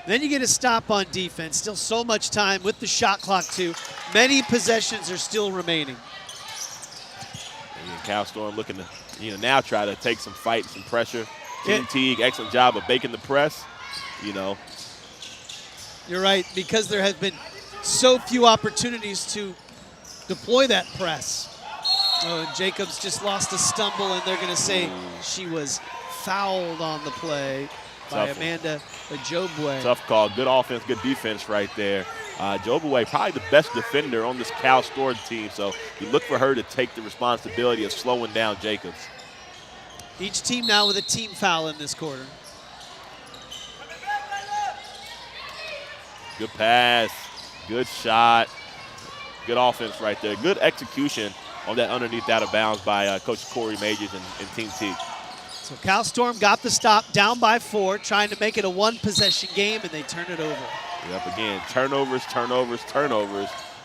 Then you get a stop on defense. Still so much time with the shot clock, too. Many possessions are still remaining. And Cal Storm looking to, you know, now try to take some fight, some pressure. Team Teague, excellent job of baking the press, you know. You're right, because there has been so few opportunities to deploy that press. Oh, and Jacobs just lost a stumble, and they're going to say she was fouled on the play by Amanda Ojobwe. Tough call. Good offense, good defense right there. Ojobwe, probably the best defender on this Cal Storm team, so you look for her to take the responsibility of slowing down Jacobs. Each team now with a team foul in this quarter. Good pass, good shot, good offense right there. Good execution on that underneath out of bounds by Coach Corey Majors and Team Teague. So Cal Storm got the stop, down by 4, trying to make it a 1-possession game, and they turn it over. Yep, again, turnovers.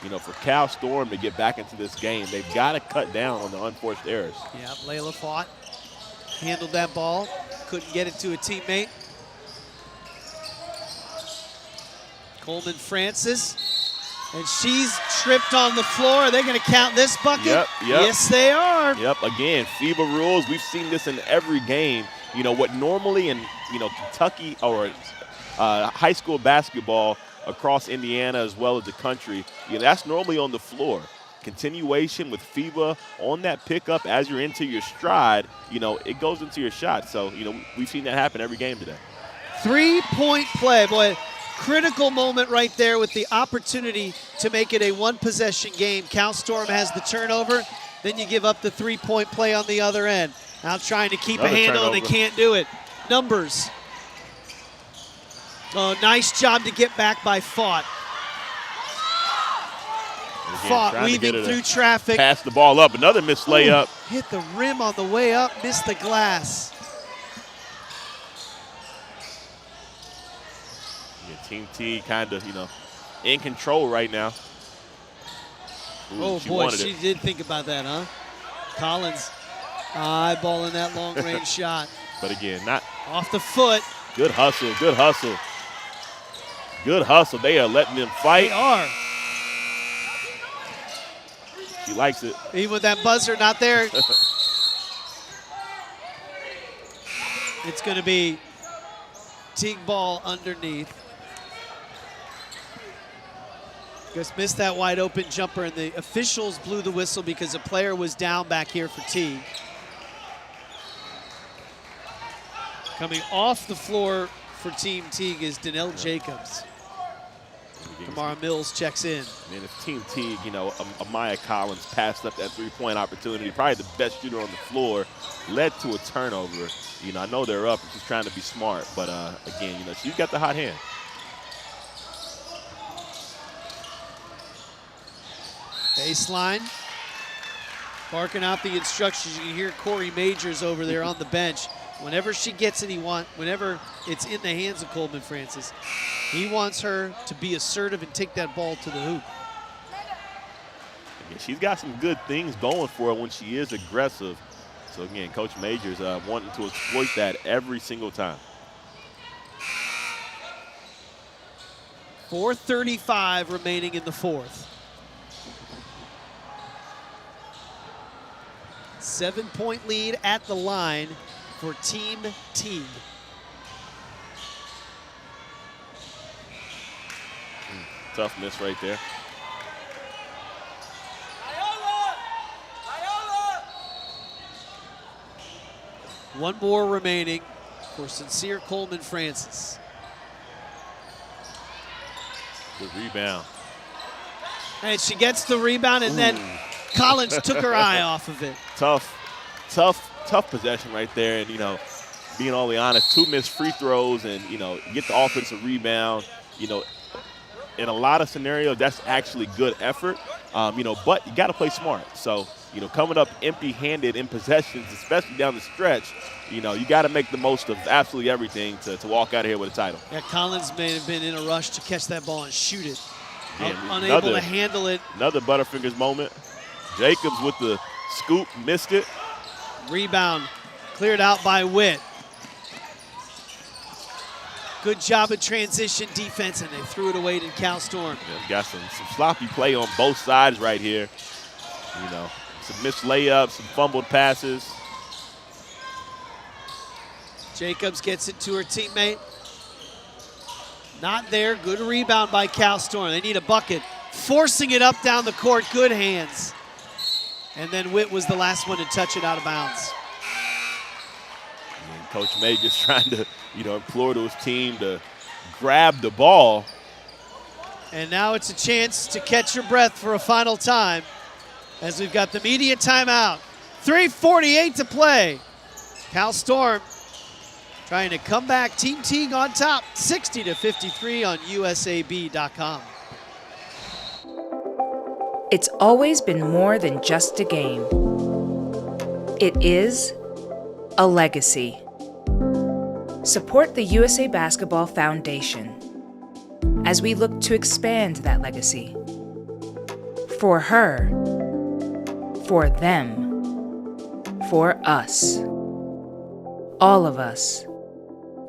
You know, for Cal Storm to get back into this game, they've got to cut down on the unforced errors. Yeah, Layla fought, handled that ball, couldn't get it to a teammate. Coleman Francis, and she's tripped on the floor. Are they going to count this bucket? Yep. Yes, they are. Yep, again, FIBA rules. We've seen this in every game. You know, what normally in, you know, Kentucky or high school basketball across Indiana as well as the country, you know, that's normally on the floor. Continuation with FIBA on that pickup as you're into your stride, you know, it goes into your shot. So, you know, we've seen that happen every game today. 3-point play, boy. Critical moment right there with the opportunity to make it a 1-possession game. Cal Storm has the turnover. Then you give up the 3-point play on the other end. Now trying to keep a handle, and they can't do it. Numbers. Oh, nice job to get back by Fought. Fought weaving through traffic. Pass the ball up. Another missed layup. Hit the rim on the way up, missed the glass. Team T kind of, in control right now. Ooh, oh, boy, she did think about that, huh? Collins eyeballing that long-range shot. But again, not off the foot. Good hustle, good hustle. Good hustle. They are letting them fight. They are. She likes it. Even with that buzzer not there. It's going to be Teague ball underneath. Just missed that wide open jumper, and the officials blew the whistle because a player was down back here for Teague. Coming off the floor for Team Teague is Donnell Jacobs. Kamara Mills checks in. And if Team Teague, Amaya Collins passed up that three-point opportunity, probably the best shooter on the floor, led to a turnover. I know they're up and she's trying to be smart, but again, she's got the hot hand. Baseline. Barking out the instructions. You can hear Corey Majors over there on the bench. Whenever she gets it, whenever it's in the hands of Coleman Francis, he wants her to be assertive and take that ball to the hoop. Again, she's got some good things going for her when she is aggressive. So again, Coach Majors wanting to exploit that every single time. 4:35 remaining in the fourth. 7-point lead at the line for Team Teague. Tough miss right there. One more remaining for Sincere Coleman Francis. Good rebound. And she gets the rebound, and then Collins took her eye off of it. Tough possession right there. And, being all the honest, 2 missed free throws and, get the offensive rebound. In a lot of scenarios, that's actually good effort. But you got to play smart. So, coming up empty-handed in possessions, especially down the stretch, you got to make the most of absolutely everything to walk out of here with a title. Yeah, Collins may have been in a rush to catch that ball and shoot it. Yeah, unable to handle it. Another Butterfingers moment. Jacobs with the scoop, missed it. Rebound cleared out by Witt. Good job of transition defense, and they threw it away to Cal Storm. Yeah, got some sloppy play on both sides right here. Some missed layups, some fumbled passes. Jacobs gets it to her teammate. Not there. Good rebound by Cal Storm. They need a bucket. Forcing it up down the court. Good hands. And then Witt was the last one to touch it out of bounds. And Coach Majors trying to, implore to his team to grab the ball. And now it's a chance to catch your breath for a final time as we've got the media timeout. 3:48 to play. Cal Storm trying to come back. Team Teague on top, 60-53 on USAB.com. It's always been more than just a game. It is a legacy. Support the USA Basketball Foundation as we look to expand that legacy. For her, for them, for us. All of us,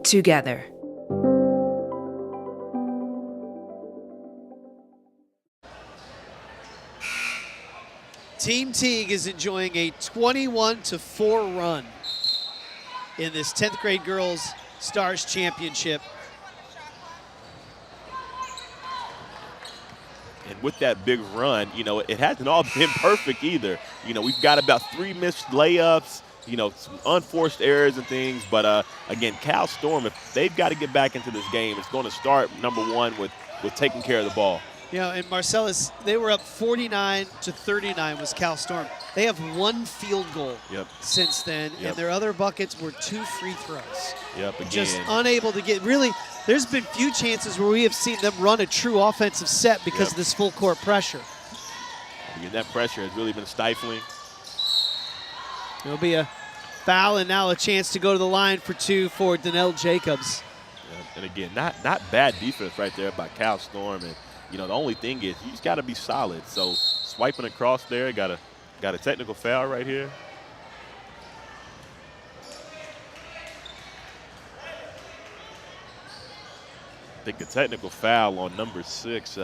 together. Team Teague is enjoying a 21-4 run in this 10th grade girls Stars Championship. And with that big run, it hasn't all been perfect either. We've got about 3 missed layups, some unforced errors and things. But, again, Cal Storm, if they've got to get back into this game, it's going to start, number one, with taking care of the ball. And Marcellus, they were up 49-39 was Cal Storm. They have 1 field goal since then, and their other buckets were 2 free throws. Again. Just unable to get, really, there's been few chances where we have seen them run a true offensive set because of this full court pressure. Again, that pressure has really been stifling. There'll be a foul and now a chance to go to the line for 2 for Donnell Jacobs. And again, not bad defense right there by Cal Storm. And the only thing is you just got to be solid. So swiping across there, got a technical foul right here. I think a technical foul on number 6,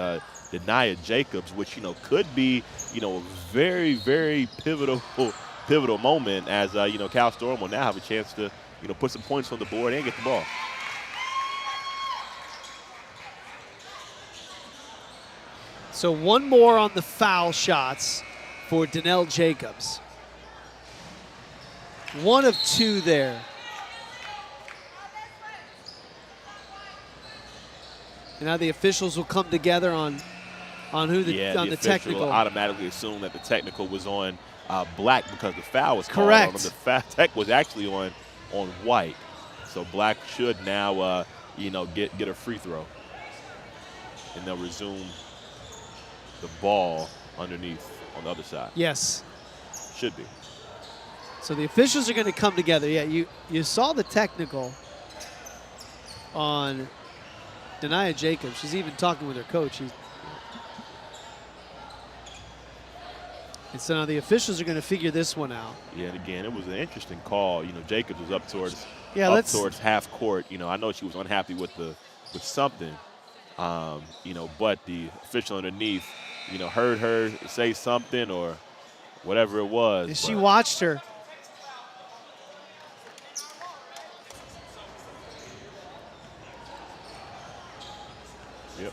Denia Jacobs, which could be a very, very pivotal moment as Cal Storm will now have a chance to put some points on the board and get the ball. So one more on the foul shots for Denia Jacobs. 1 of 2 there. And now the officials will come together on who the technical. Will automatically assume that the technical was on Black because the foul was correct. Called on him. The tech was actually on White, so Black should now get a free throw, and they'll resume the ball underneath on the other side. Yes, should be. So the officials are going to come together. Yeah, you saw the technical on Denia Jacobs. She's even talking with her coach. And so now the officials are going to figure this one out. Yeah, and again, it was an interesting call. Jacobs was up towards towards half court. I know she was unhappy with something. But the official underneath, heard her say something or whatever it was. And she watched her. Yep.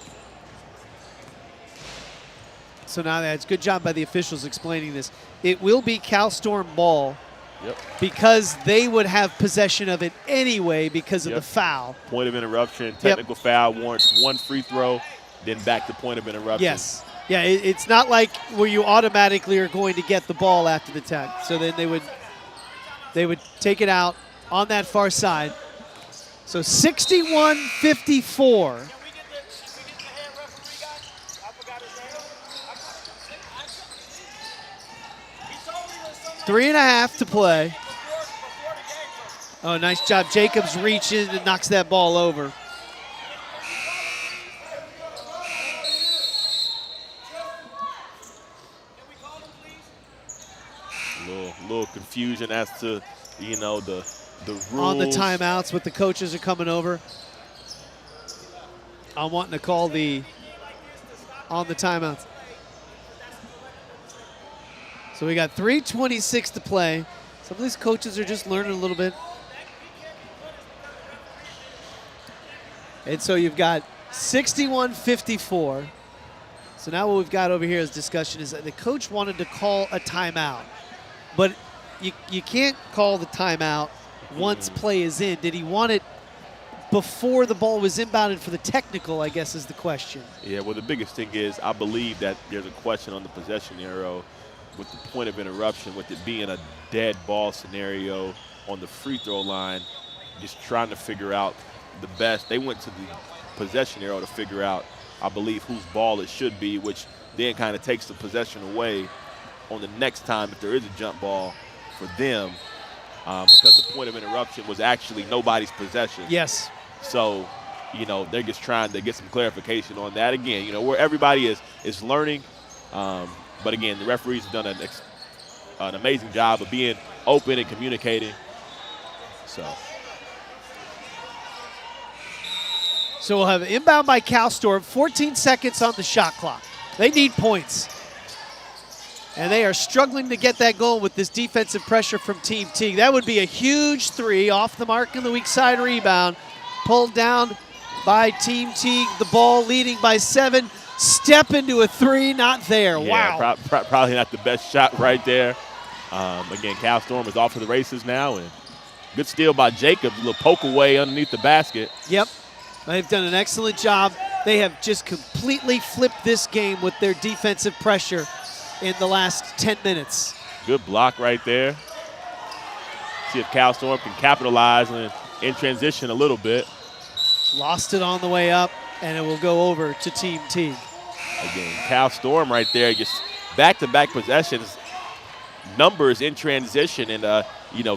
So now that's good job by the officials explaining this. It will be Cal Storm ball. Yep. Because they would have possession of it anyway because of the foul. Point of interruption, technical foul warrants 1 free throw, then back to point of interruption. Yes. Yeah, it's not like where you automatically are going to get the ball after the tech. So then they would take it out on that far side. So 61-54. Three and a half to play. Oh, nice job. Jacobs reaches and knocks that ball over. Little confusion as to, the rules. On the timeouts, with the coaches are coming over. I'm wanting to call on the timeouts. So we got 3:26 to play. Some of these coaches are just learning a little bit. And so you've got 61-54. So now what we've got over here is discussion is that the coach wanted to call a timeout. But you can't call the timeout once play is in. Did he want it before the ball was inbounded for the technical, I guess is the question. Yeah, well, the biggest thing is I believe that there's a question on the possession arrow with the point of interruption, with it being a dead ball scenario on the free throw line, just trying to figure out the best. They went to the possession arrow to figure out, I believe, whose ball it should be, which then kind of takes the possession away on the next time if there is a jump ball for them, because the point of interruption was actually nobody's possession. Yes. So, they're just trying to get some clarification on that. Again, where everybody is learning. But again, the referees have done an amazing job of being open and communicating. So we'll have inbound by Cal Storm, 14 seconds on the shot clock. They need points. And they are struggling to get that goal with this defensive pressure from Team Teague. That would be a huge three off the mark in the weak side rebound. Pulled down by Team Teague. The ball leading by 7. Step into a three, not there. Yeah, wow. Probably not the best shot right there. Again, Cal Storm is off to the races now. And good steal by Jacobs. A little poke away underneath the basket. Yep. They've done an excellent job. They have just completely flipped this game with their defensive pressure in the last 10 minutes. Good block right there. See if Cal Storm can capitalize in transition a little bit. Lost it on the way up, and it will go over to Team Teague. Again, Cal Storm right there, just back-to-back possessions, numbers in transition, and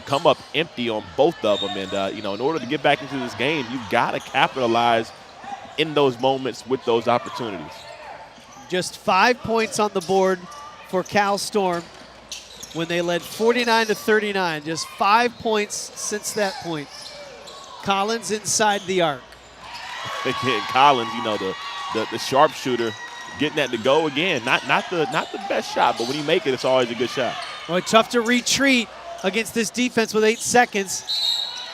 come up empty on both of them. And, in order to get back into this game, you've got to capitalize in those moments with those opportunities. Just 5 points on the board for Cal Storm when they led 49-39. Just 5 points since that point. Collins inside the arc. Again, Collins, the sharpshooter, getting that to go again. Not the best shot, but when you make it, it's always a good shot. Well, tough to retreat against this defense with 8 seconds.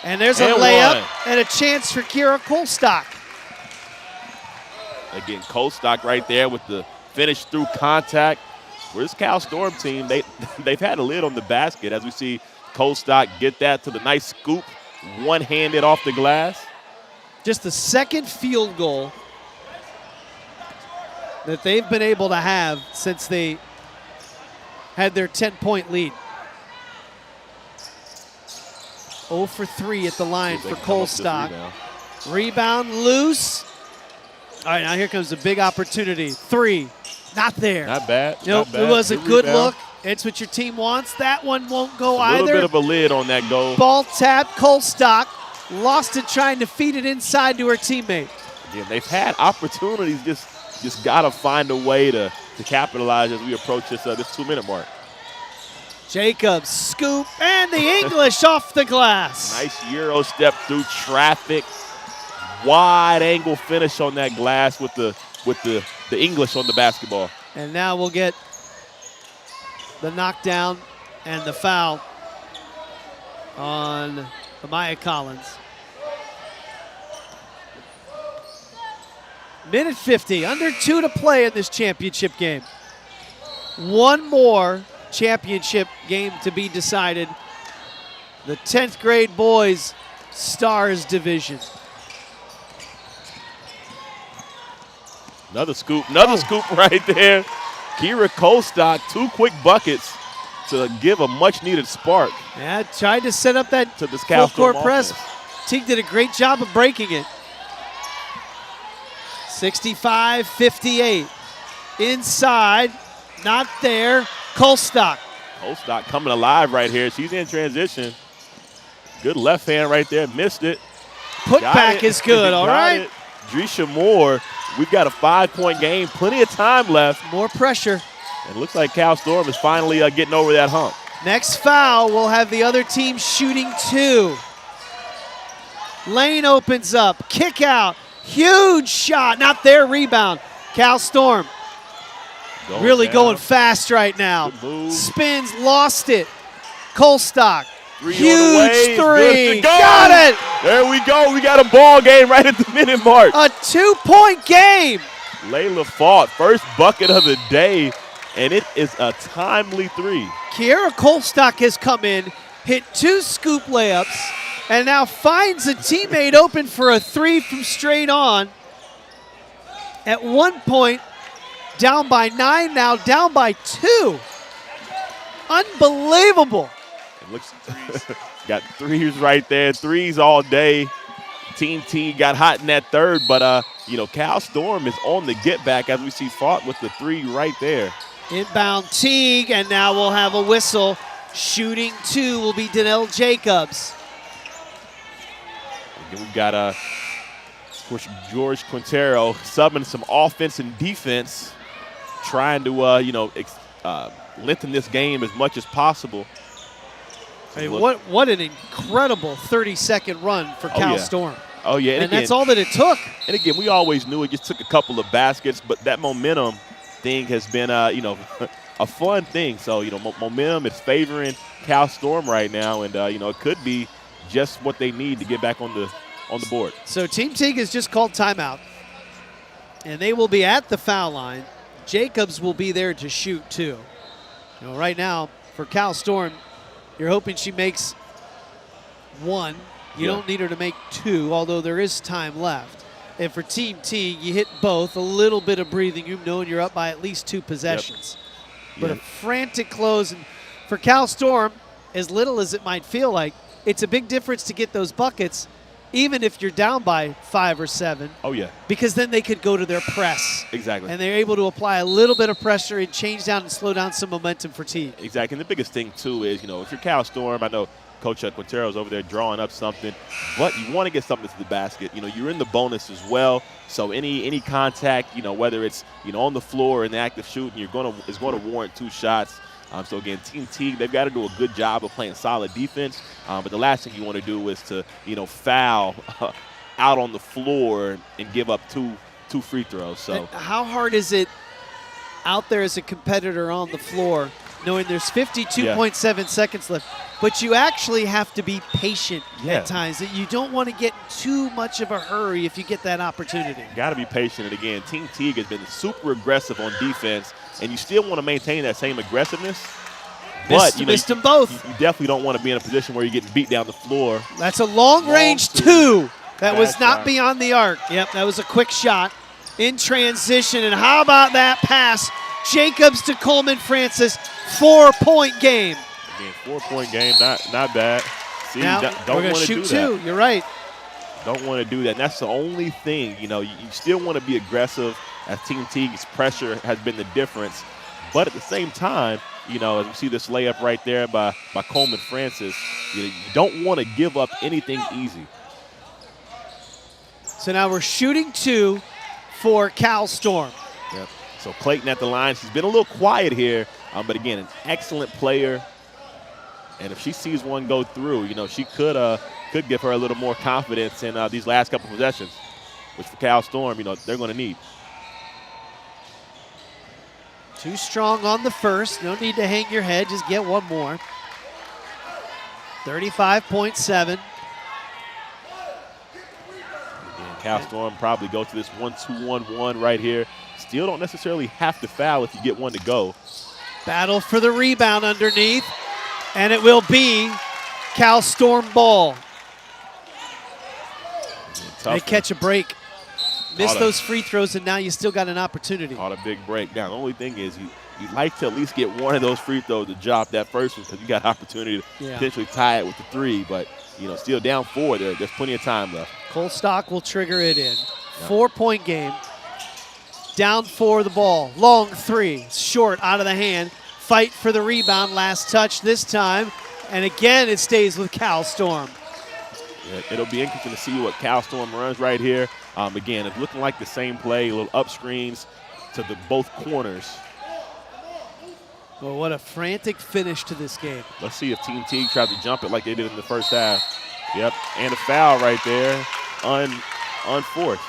And there's a layup and a chance for Kira Colstock. Again, Colstock right there with the finish through contact. For this Cal Storm team, they've had a lid on the basket as we see Colstock get that to the nice scoop, one-handed off the glass. Just the second field goal that they've been able to have since they had their 10-point lead. 0 for 3 at the line for Colstock. Rebound loose. All right, now here comes a big opportunity. 3, not there. Not bad. Nope, not bad. It was a good rebound. look. It's what your team wants. That one won't go either. A little bit of a lid on that goal. Ball tap, Colstock lost it trying to feed it inside to her teammate. Again, they've had opportunities, just got to find a way to capitalize as we approach this 2-minute mark. Jacobs, scoop, and the English off the glass. Nice Euro step through traffic. Wide angle finish on that glass with the English on the basketball. And now we'll get the knockdown and the foul on Amaya Collins. Minute 50, under 2 to play in this championship game. One more championship game to be decided. The 10th grade boys Stars division. Another scoop right there. Kira Colstock, 2 quick buckets to give a much-needed spark. Yeah, tried to set up that to this Cal full-court Storm press. offense. Teague did a great job of breaking it. 65-58. Inside, not there. Colstock. Colstock coming alive right here. She's in transition. Good left hand right there. Missed it. Putback is good, all right. Drisha Moore, we've got a 5-point game. Plenty of time left. More pressure. It looks like Cal Storm is finally getting over that hump. Next foul will have the other team shooting 2. Lane opens up. Kick out. Huge shot. Not there. Rebound. Cal Storm. Going fast right now. Spins. Lost it. Colstock. Huge 3. Got it. There we go. We got a ball game right at the minute mark. A 2-point game. Layla Fought, first bucket of the day, and it is a timely 3. Kiara Colstock has come in, hit 2 scoop layups, and now finds a teammate open for a 3 from straight on. At one point, down by 9, now down by 2. Unbelievable. It looks got 3s right there, 3s all day. Team T got hot in that third, but Cal Storm is on the get back as we see Fought with the 3 right there. Inbound Teague, and now we'll have a whistle. Shooting 2 will be Danelle Jacobs. Again, we've got, of course, George Quintero subbing some offense and defense, trying to, lengthen this game as much as possible. Hey, what an incredible 30-second run for Cal Storm. Oh, yeah. And that's all that it took. And, again, we always knew it just took a couple of baskets, but that momentum thing has been, a fun thing. So, momentum is favoring Cal Storm right now, and, it could be just what they need to get back on the board. So Team Teague has just called timeout, and they will be at the foul line. Jacobs will be there to shoot, too. Right now, for Cal Storm, you're hoping she makes 1. You don't need her to make 2, although there is time left. And for Team T, you hit both. A little bit of breathing room, knowing you're up by at least 2 possessions. But a frantic close. And for Cal Storm, as little as it might feel like, it's a big difference to get those buckets, even if you're down by 5 or 7. Oh, yeah. Because then they could go to their press. Exactly. And they're able to apply a little bit of pressure and change down and slow down some momentum for T. Exactly. And the biggest thing, too, is, if you're Cal Storm, I know Coach Quintero's over there drawing up something, but you want to get something to the basket. You're in the bonus as well, so any contact, whether it's on the floor or in the act of shooting, is going to warrant 2 shots. So again, Team Teague, they've got to do a good job of playing solid defense, but the last thing you want to do is to foul out on the floor and give up two free throws. So and how hard is it out there as a competitor on the floor, knowing there's 52.7 seconds left, but you actually have to be patient at times. That you don't want to get too much of a hurry if you get that opportunity. Got to be patient. And again, Team Teague has been super aggressive on defense, and you still want to maintain that same aggressiveness. But missed them both. You definitely don't want to be in a position where you're getting beat down the floor. That's a long-range 2. That was not beyond the arc. Yep, that was a quick shot in transition. And how about that pass? Jacobs to Coleman Francis, 4-point game. Again, 4-point game, not bad. See, now, don't want to do that. You're right. Don't want to do that. And that's the only thing. You still want to be aggressive, as Team Teague's pressure has been the difference. But at the same time, as we see this layup right there by Coleman Francis, you don't want to give up anything easy. So now we're shooting 2 for Cal Storm. Yep. So Clayton at the line. She's been a little quiet here, but again, an excellent player. And if she sees one go through, she could give her a little more confidence in these last couple possessions, which for Cal Storm, they're going to need. Too strong on the first. No need to hang your head. Just get one more. 35.7. Cal Storm probably go to this 1-2-1-1 right here. Still don't necessarily have to foul if you get one to go. Battle for the rebound underneath, and it will be Cal Storm ball. They catch a break. Miss those free throws, and now you still got an opportunity. On a big break. Now, the only thing is you'd like to at least get one of those free throws to drop that first one, because you got opportunity to potentially tie it with the 3, but still down 4 there. There's plenty of time left. Cole Stock will trigger it in. 4-point game. Down 4 the ball. Long 3. Short out of the hand. Fight for the rebound. Last touch this time. And again, it stays with Cal Storm. Yeah, it'll be interesting to see what Cal Storm runs right here. Again, it's looking like the same play. A little up screens to both corners. Well, what a frantic finish to this game. Let's see if Team Teague tries to jump it like they did in the first half. Yep, and a foul right there, unforced.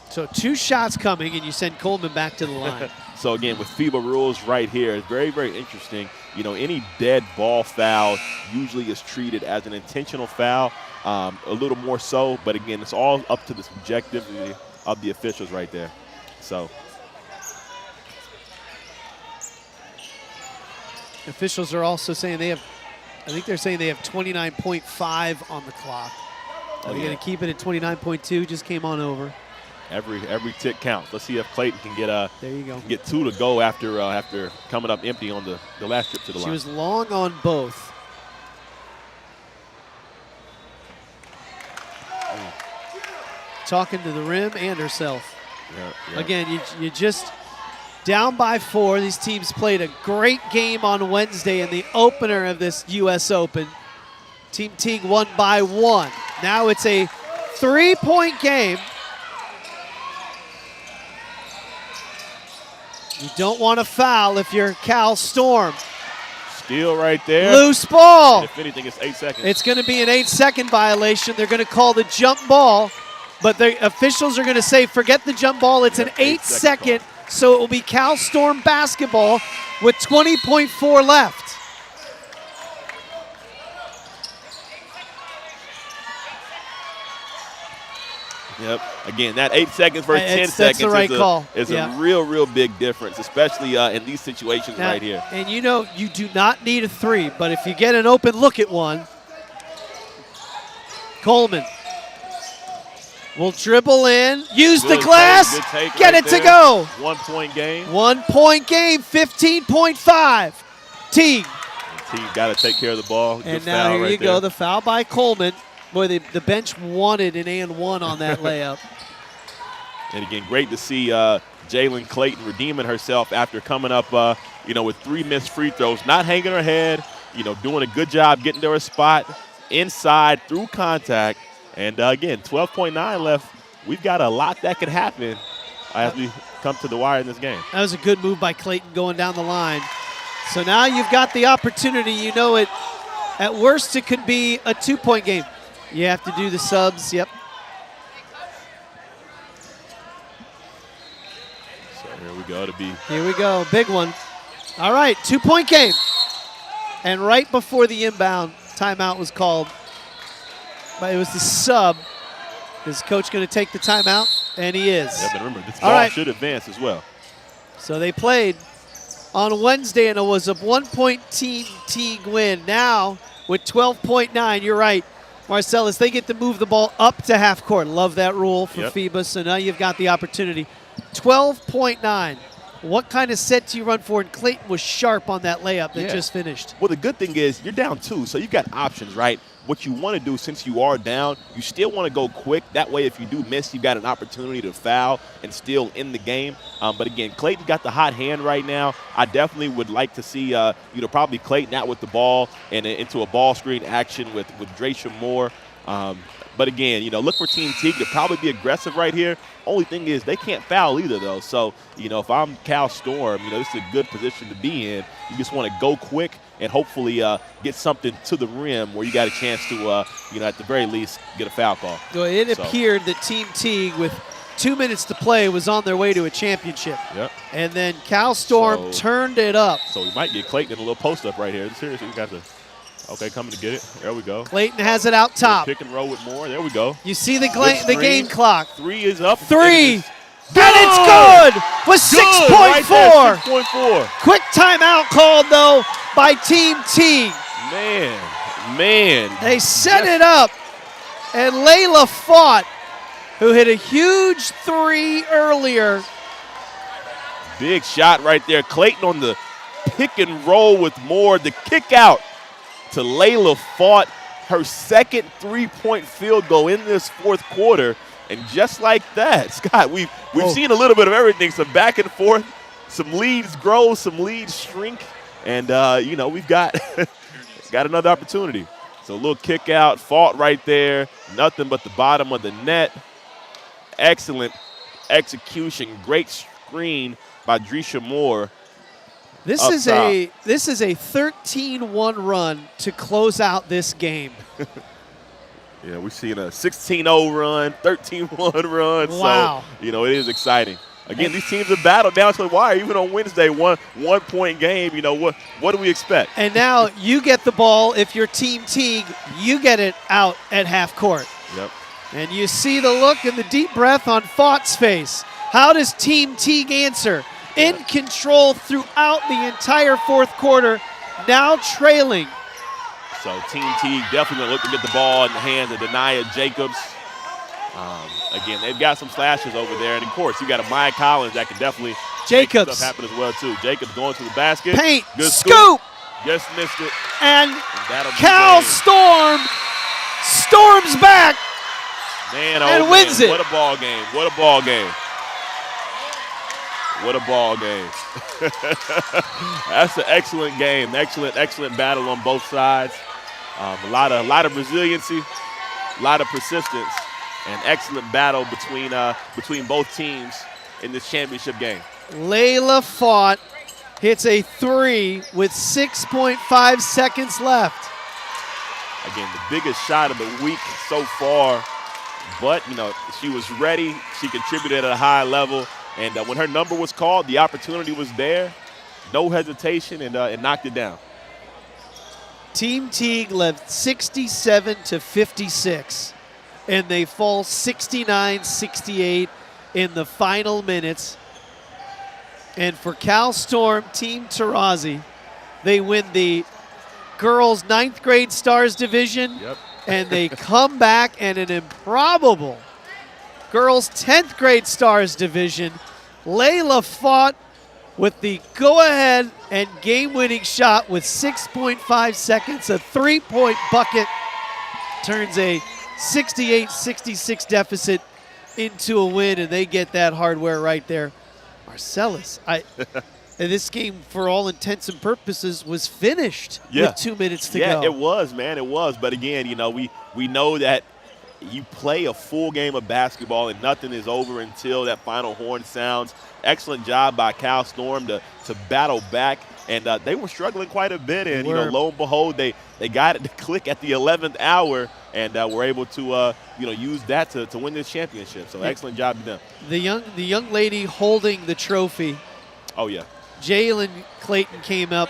So 2 shots coming, and you send Coleman back to the line. So again, with FIBA rules right here, it's very, very interesting. Any dead ball foul usually is treated as an intentional foul, a little more so. But again, it's all up to the subjectivity of the officials right there. So officials are also saying I think they're saying they have 29.5 on the clock. Are they going to keep it at 29.2? Just came on over. Every tick counts. Let's see if Clayton can get there you go. Get 2 to go after coming up empty on the last trip to the line. She was long on both. Talking to the rim and herself. Yeah. Again, you just down by 4. These teams played a great game on Wednesday in the opener of this U.S. Open. Team Teague won by 1. Now it's a 3-point game. You don't want to foul if you're Cal Storm. Steal right there. Loose ball. And if anything, it's 8 seconds. It's going to be an 8-second violation. They're going to call the jump ball, but the officials are going to say, forget the jump ball. It's an 8-second, so it will be Cal Storm basketball with 20.4 left. Yep. Again, that 8 seconds versus 10 seconds that's the right call. Is a real big difference, especially in these situations now, right here. And you do not need a 3, but if you get an open look at one, Coleman will dribble in, use the glass, get it to go. 1-point game. 1-point game, 15.5. Teague. Teague got to take care of the ball. And now here you go, the foul by Coleman. Boy, the bench wanted an and one on that layup. And again, great to see Jalen Clayton redeeming herself after coming up, with 3 missed free throws, not hanging her head, doing a good job getting to her spot inside through contact. And again, 12.9 left. We've got a lot that could happen as we come to the wire in this game. That was a good move by Clayton going down the line. So now you've got the opportunity. At worst, it could be a 2-point game. You have to do the subs. Yep. So here we go. Here we go. Big one. All right, 2-point game. And right before the inbound, timeout was called. But it was the sub. Is coach going to take the timeout? And he is. Yeah, but remember, this ball should advance as well. So they played on Wednesday, and it was a 1-point Team Teague win. Now, with 12.9, you're right, Marcellus, they get to move the ball up to half court. Love that rule for FIBA, so now you've got the opportunity. 12.9. What kind of set do you run for? And Clayton was sharp on that layup that just finished. Well, the good thing is you're down 2, so you've got options, right? What you want to do since you are down, you still want to go quick. That way, if you do miss, you've got an opportunity to foul and still in the game. But again, Clayton got the hot hand right now. I definitely would like to see, probably Clayton out with the ball and into a ball screen action with Draysha Moore. But again, look for Team Teague to probably be aggressive right here. Only thing is they can't foul either, though. So, if I'm Cal Storm, this is a good position to be in. You just want to go quick and hopefully get something to the rim where you got a chance to, at the very least, get a foul call. Well, it appeared that Team Teague, with 2 minutes to play, was on their way to a championship. Yep. And then Cal Storm turned it up. So we might get Clayton in a little post-up right here. Seriously, we got to. Okay, coming to get it. There we go. Clayton has it out top. Pick and roll with Moore. There we go. You see the game clock. 3 is up. 3. And it's good with 6.4. Right 6.4. Quick timeout called, though, by Team Teague. Man. They set it up. And Layla Fought, who hit a huge 3 earlier. Big shot right there. Clayton on the pick and roll with Moore. The kick out to Layla Fought, her second 3-point field goal in this fourth quarter. And just like that, Scott, we've seen a little bit of everything, some back and forth, some leads grow, some leads shrink, and, we've got another opportunity. So a little kick out, Fought right there, nothing but the bottom of the net. Excellent execution, great screen by Draysha Moore. This is a 13-1 run to close out this game. Yeah, we're seeing a 16-0 run, 13-1 run. Wow. So, it is exciting. Again, these teams have battled down to the wire. Even on Wednesday, one-point game. What do we expect? And now you get the ball. If you're Team Teague, you get it out at half court. Yep. And you see the look and the deep breath on Fought's face. How does Team Teague answer? In control throughout the entire fourth quarter, now trailing. So Team Teague definitely going to look to get the ball in the hands of Denia Jacobs. Again, they've got some slashes over there. And, of course, you got a Maya Collins that can definitely make stuff happen as well, too. Jacobs going to the basket. Paint. Good scoop. Just missed it. And Cal Storm storms back and wins it. What a ball game. What a ball game. What a ball game. That's an excellent game. Excellent battle on both sides. A lot of resiliency, a lot of persistence, and excellent battle between both teams in this championship game. Layla Fought hits a 3 with 6.5 seconds left. Again, the biggest shot of the week so far, but she was ready. She contributed at a high level. And when her number was called, the opportunity was there. No hesitation, and knocked it down. Team Teague led 67-56, and they fall 69-68 in the final minutes. And for Cal Storm, Team Taurasi, they win the girls' 9th grade Stars Division, and they come back in an improbable girls' 10th grade Stars Division. Layla Fought with the go-ahead and game-winning shot with 6.5 seconds. A 3-point bucket turns a 68-66 deficit into a win, and they get that hardware right there. Marcellus, and this game, for all intents and purposes, was finished with 2 minutes to go. Yeah, it was, man. It was. But again, you know, we know that you play a full game of basketball and nothing is over until that final horn sounds. Excellent job by Cal Storm to battle back. And they were struggling quite a bit. And, you know, lo and behold, they got it to click at the 11th hour and were able to, use that to win this championship. So excellent job to them. The young lady holding the trophy. Oh, yeah. Jalen Clayton came up,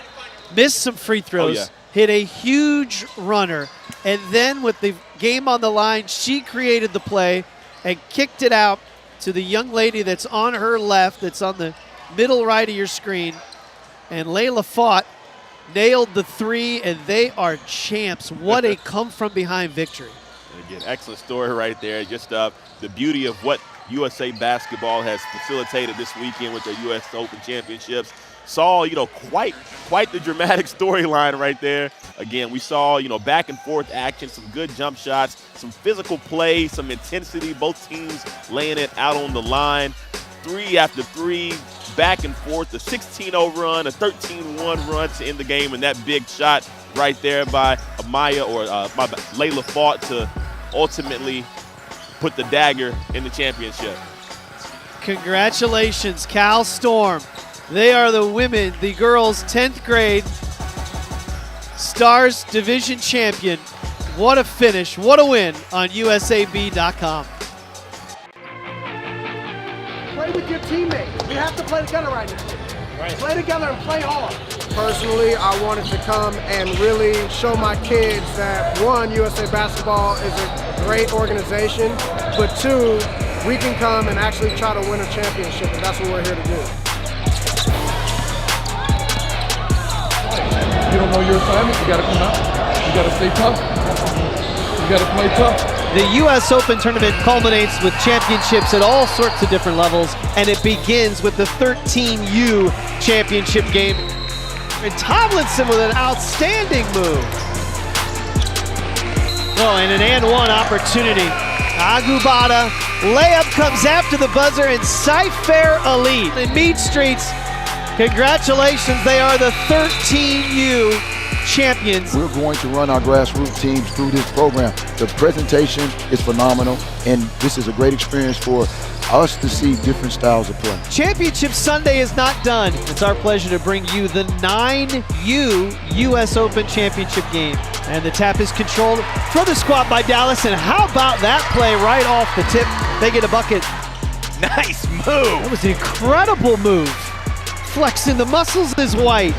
missed some free throws, hit a huge runner, and then with the game on the line, she created the play and kicked it out to the young lady that's on her left, that's on the middle right of your screen. And Layla Fought nailed the three, and they are champs. What a come-from-behind victory. Again, excellent story right there. Just the beauty of what USA Basketball has facilitated this weekend with the U.S. Open Championships. Saw, quite the dramatic storyline right there. Again, we saw, back and forth action, some good jump shots, some physical play, some intensity, both teams laying it out on the line. 3 after 3, back and forth, a 16-0 run, a 13-1 run to end the game, and that big shot right there by Layla Fought to ultimately put the dagger in the championship. Congratulations, Cal Storm. They are the girls' 10th grade Stars Division champion. What a finish, what a win on USAB.com. Play with your teammates. We have to play together right now. Play together and play hard. Personally, I wanted to come and really show my kids that, one, USA Basketball is a great organization, but two, we can come and actually try to win a championship, and that's what we're here to do. You don't know your assignment, you gotta come out. You gotta stay tough. You gotta play tough. The U.S. Open tournament culminates with championships at all sorts of different levels, and it begins with the 13U championship game. And Tomlinson with an outstanding move. Oh, and an and one opportunity. Agubata, layup comes after the buzzer, and Cypher Ali in Mead Streets. Congratulations, they are the 13U champions. We're going to run our grassroots teams through this program. The presentation is phenomenal, and this is a great experience for us to see different styles of play. Championship Sunday is not done. It's our pleasure to bring you the 9U U.S. Open Championship game. And the tap is controlled for the squad by Dallas, and how about that play right off the tip? They get a bucket. Nice move. That was an incredible move. Flexing the muscles is White.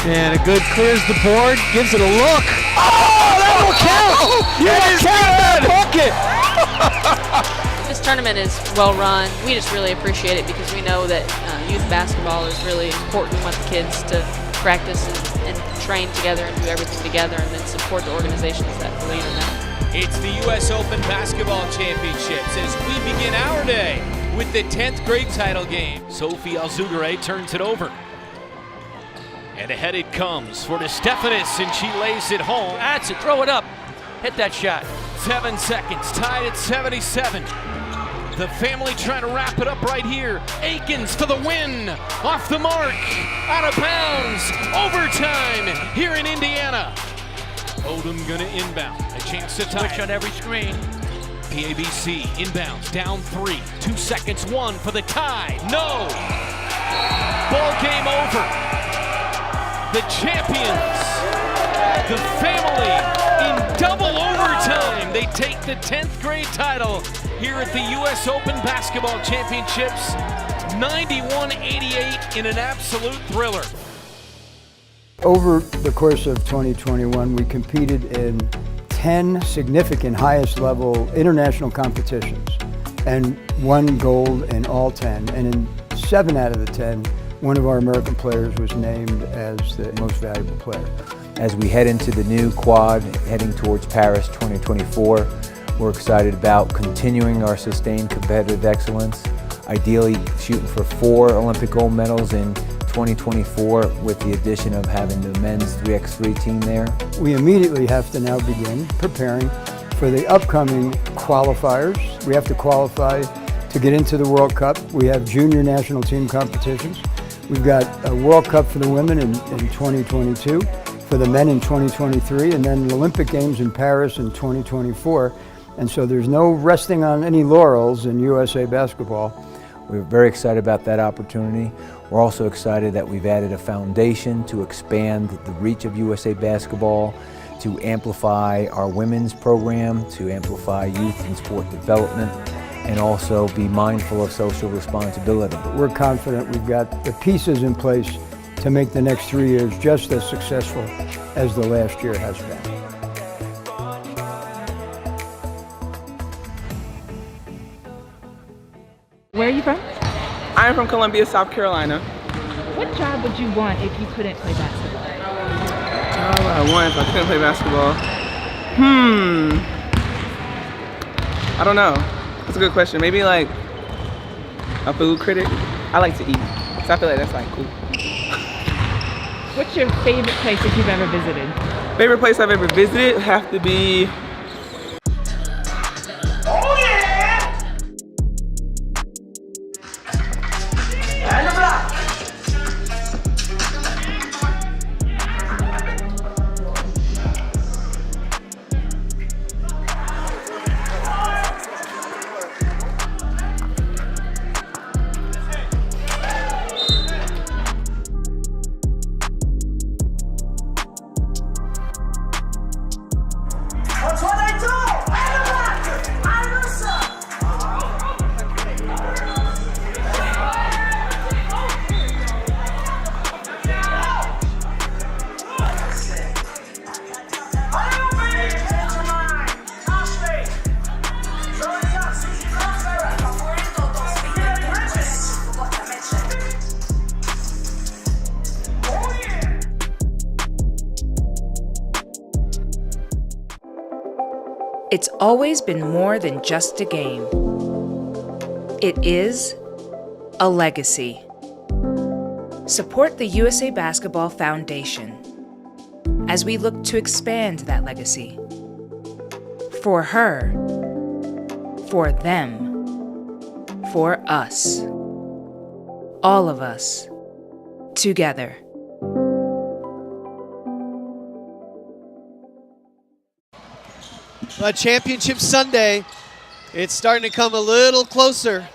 And a good clears the board, gives it a look. Oh, that will count! Bucket! This tournament is well run. We just really appreciate it because we know that youth basketball is really important. We want the kids to practice and train together and do everything together, and then support the organizations that believe in that. It's the U.S. Open Basketball Championships as we begin our day with the 10th grade title game. Sophie Alzugare turns it over. And ahead it comes for DeStefanis, and she lays it home. That's it, throw it up. Hit that shot. 7 seconds, tied at 77. The family trying to wrap it up right here. Akins for the win. Off the mark, out of bounds. Overtime here in Indiana. Odom gonna inbound. A chance to touch on every screen. PABC inbounds, down 3. 2 seconds, 1 for the tie. No! Ball game over. The champions, the family, in double overtime. They take the 10th grade title here at the U.S. Open Basketball Championships. 91-88 in an absolute thriller. Over the course of 2021, we competed in 10 significant highest level international competitions and won gold in all 10. And in 7 out of the 10, one of our American players was named as the most valuable player. As we head into the new quad, heading towards Paris 2024, we're excited about continuing our sustained competitive excellence, ideally shooting for 4 Olympic gold medals in 2024 with the addition of having the men's 3x3 team there. We immediately have to now begin preparing for the upcoming qualifiers. We have to qualify to get into the World Cup. We have junior national team competitions. We've got a World Cup for the women in 2022, for the men in 2023, and then the Olympic Games in Paris in 2024. And so there's no resting on any laurels in USA basketball. We're very excited about that opportunity. We're also excited that we've added a foundation to expand the reach of USA basketball, to amplify our women's program, to amplify youth and sport development, and also be mindful of social responsibility. We're confident we've got the pieces in place to make the next 3 years just as successful as the last year has been. Where are you from? I'm from Columbia, South Carolina. What job would you want if you couldn't play basketball? Job I want if I couldn't play basketball? I don't know. That's a good question. Maybe like a food critic. I like to eat, so I feel like that's like cool. What's your favorite place that you've ever visited? Favorite place I've ever visited would have to be It's always been more than just a game. It is a legacy. Support the USA Basketball Foundation as we look to expand that legacy. For her, for them, for us. All of us, together. Championship Sunday, it's starting to come a little closer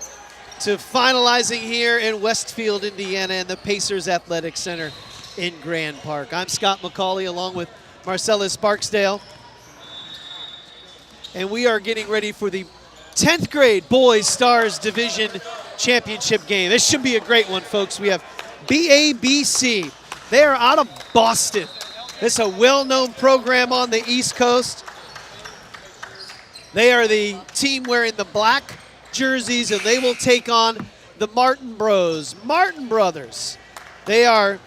to finalizing here in Westfield, Indiana, and the Pacers Athletic Center in Grand Park. I'm Scott McCauley along with Marcellus Barksdale, and we are getting ready for the 10th grade Boys Stars Division Championship game. This should be a great one, folks. We have BABC. They are out of Boston. This is a well-known program on the East Coast. They are the team wearing the black jerseys, and they will take on the Martin Bros. Martin Brothers. They are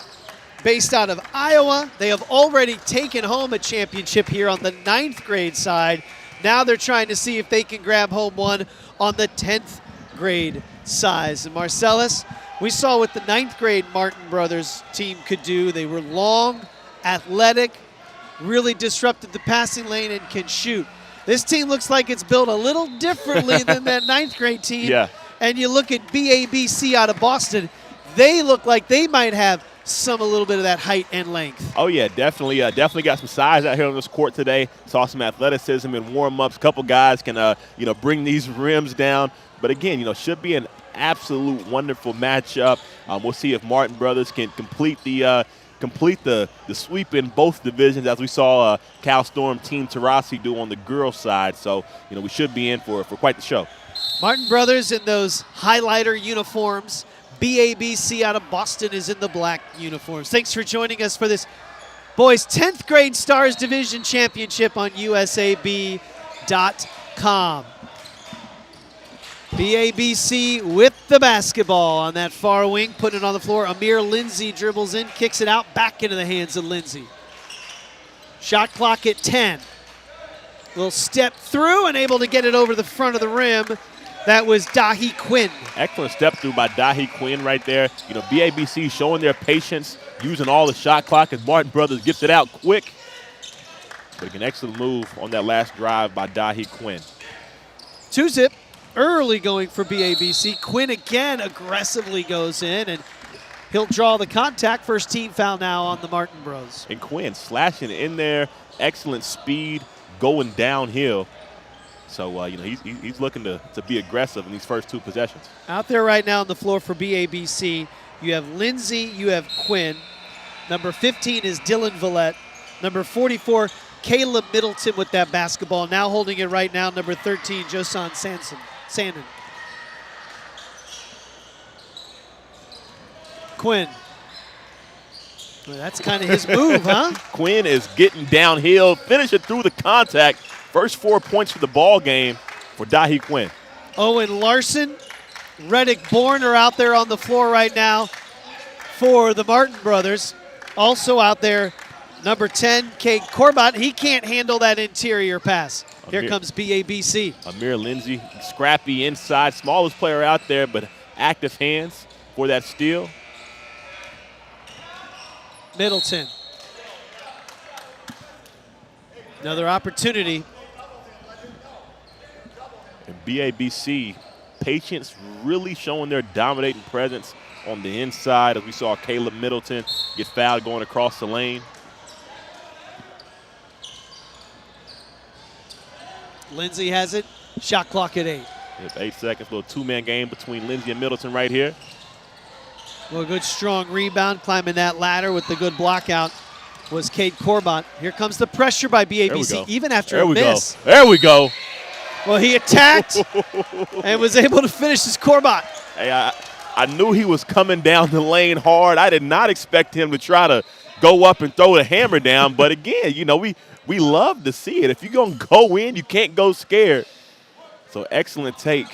based out of Iowa. They have already taken home a championship here on the 9th grade side. Now they're trying to see if they can grab home one on the 10th grade side. And Marcellus, we saw what the 9th grade Martin Brothers team could do. They were long, athletic, really disrupted the passing lane, and can shoot. This team looks like it's built a little differently than that 9th grade team. Yeah. And you look at BABC out of Boston, they look like they might have a little bit of that height and length. Oh yeah, definitely. Definitely got some size out here on this court today. Saw some athleticism in warm-ups. A couple guys can, bring these rims down. But again, should be an absolute wonderful matchup. We'll see if Martin Brothers can complete the sweep in both divisions, as we saw Cal Storm Team Tarasi do on the girls' side. So, we should be in for quite the show. Martin Brothers in those highlighter uniforms. BABC out of Boston is in the black uniforms. Thanks for joining us for this boys 10th grade Stars Division Championship on USAB.com. BABC with the basketball on that far wing, putting it on the floor. Amir Lindsay dribbles in, kicks it out, back into the hands of Lindsay. Shot clock at 10. Will step through and able to get it over the front of the rim. That was Dahi Quinn. Excellent step through by Dahi Quinn right there. You know, BABC showing their patience, using all the shot clock as Martin Brothers gets it out quick. But an excellent move on that last drive by Dahi Quinn. 2-zip early going for BABC. Quinn again aggressively goes in, and he'll draw the contact. First team foul now on the Martin Bros. And Quinn slashing in there. Excellent speed going downhill. So, you know, he's looking to be aggressive in these first two possessions. Out there right now on the floor for BABC, you have Lindsay, you have Quinn. Number 15 is Dylan Villette. Number 44, Caleb Middleton with that basketball. Now holding it right now, number 13, Josan Sandin. Quinn. Well, that's kind of his move, huh? Quinn is getting downhill, finishing through the contact. First 4 points for the ball game for Dahi Quinn. Owen Larson, Reddick Bourne are out there on the floor right now for the Martin brothers. Also out there, number 10, Cade Corbett. He can't handle that interior pass. Here comes BABC. Amir Lindsay, scrappy inside, smallest player out there, but active hands for that steal. Middleton. Another opportunity. And BABC, patience really showing their dominating presence on the inside as we saw Caleb Middleton get fouled going across the lane. Lindsay has it. Shot clock at 8. Yep, 8 seconds, little two-man game between Lindsay and Middleton right here. Well, a good strong rebound, climbing that ladder with the good block out was Cade Corbett. Here comes the pressure by BABC, even after a miss. There we go. Well, he attacked and was able to finish his Corbett. Hey, I knew he was coming down the lane hard. I did not expect him to try to go up and throw the hammer down. But again, you know, we love to see it. If you're going to go in, you can't go scared. So excellent take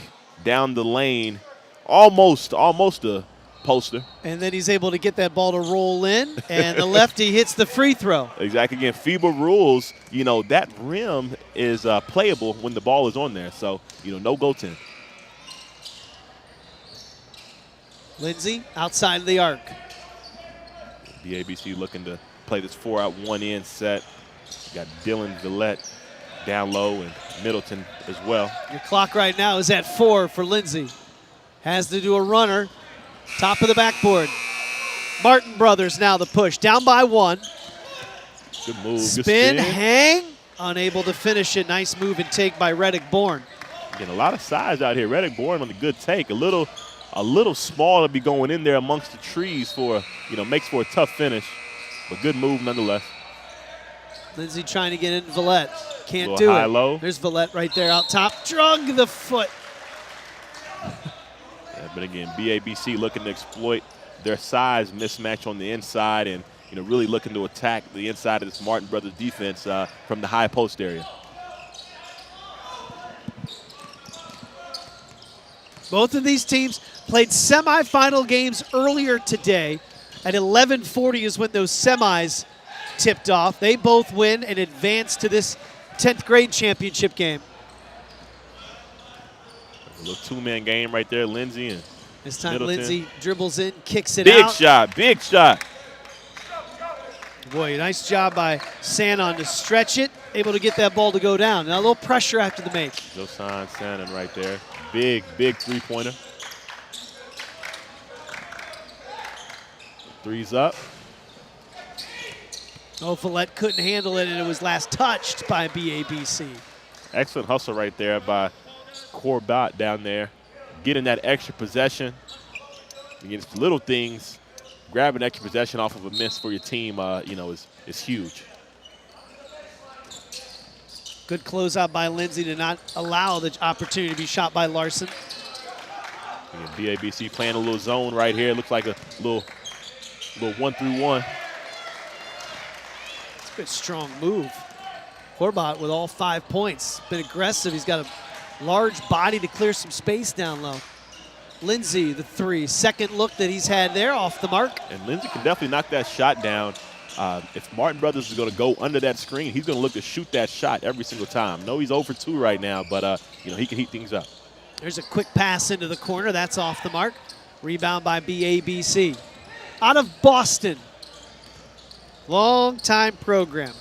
down the lane, almost a poster. And then he's able to get that ball to roll in, and the lefty hits the free throw. Exactly. Again, FIBA rules, you know, that rim is playable when the ball is on there. So, you know, no goaltending. Lindsay outside of the arc. BABC looking to play this 4-out, 1-in set. You got Dylan Villette down low and Middleton as well. Your clock right now is at 4 for Lindsay. Has to do a runner. Top of the backboard. Martin Brothers now the push. Down by 1. Good move. Spin, hang. Unable to finish it. Nice move and take by Reddick Bourne. Again, a lot of size out here. Reddick Bourne on the good take. A little small to be going in there amongst the trees for, you know, makes for a tough finish. But good move nonetheless. Lindsay trying to get in Villette. Can't do it. High-low. There's Villette right there out top. Drug the foot. But again, BABC looking to exploit their size mismatch on the inside and, you know, really looking to attack the inside of this Martin Brothers defense from the high post area. Both of these teams played semifinal games earlier today. At 11:40 is when those semis tipped off. They both win and advance to this 10th grade championship game. A little two-man game right there, Lindsay and this time Middleton. Lindsay dribbles in, kicks it big out. Big shot. Boy, nice job by Sanon to stretch it, able to get that ball to go down. Now a little pressure after the make. Josan Sandin right there. Big three-pointer. Three's up. Oh, Follette couldn't handle it, and it was last touched by BABC. Excellent hustle right there by Corbett down there, getting that extra possession. Against little things, grabbing extra possession off of a miss for your team, you know, is huge. Good closeout by Lindsay to not allow the opportunity to be shot by Larson. Again, BABC playing a little zone right here. Looks like a little 1-through-1. It's a good strong move. Corbett with all 5 points. Been aggressive. He's got a large body to clear some space down low. Lindsay, the 3. Second look that he's had there, off the mark. And Lindsay can definitely knock that shot down. If Martin Brothers is going to go under that screen, he's going to look to shoot that shot every single time. No, he's 0 for 2 right now, but you know, he can heat things up. There's a quick pass into the corner. That's off the mark. Rebound by BABC. Out of Boston. Long time program.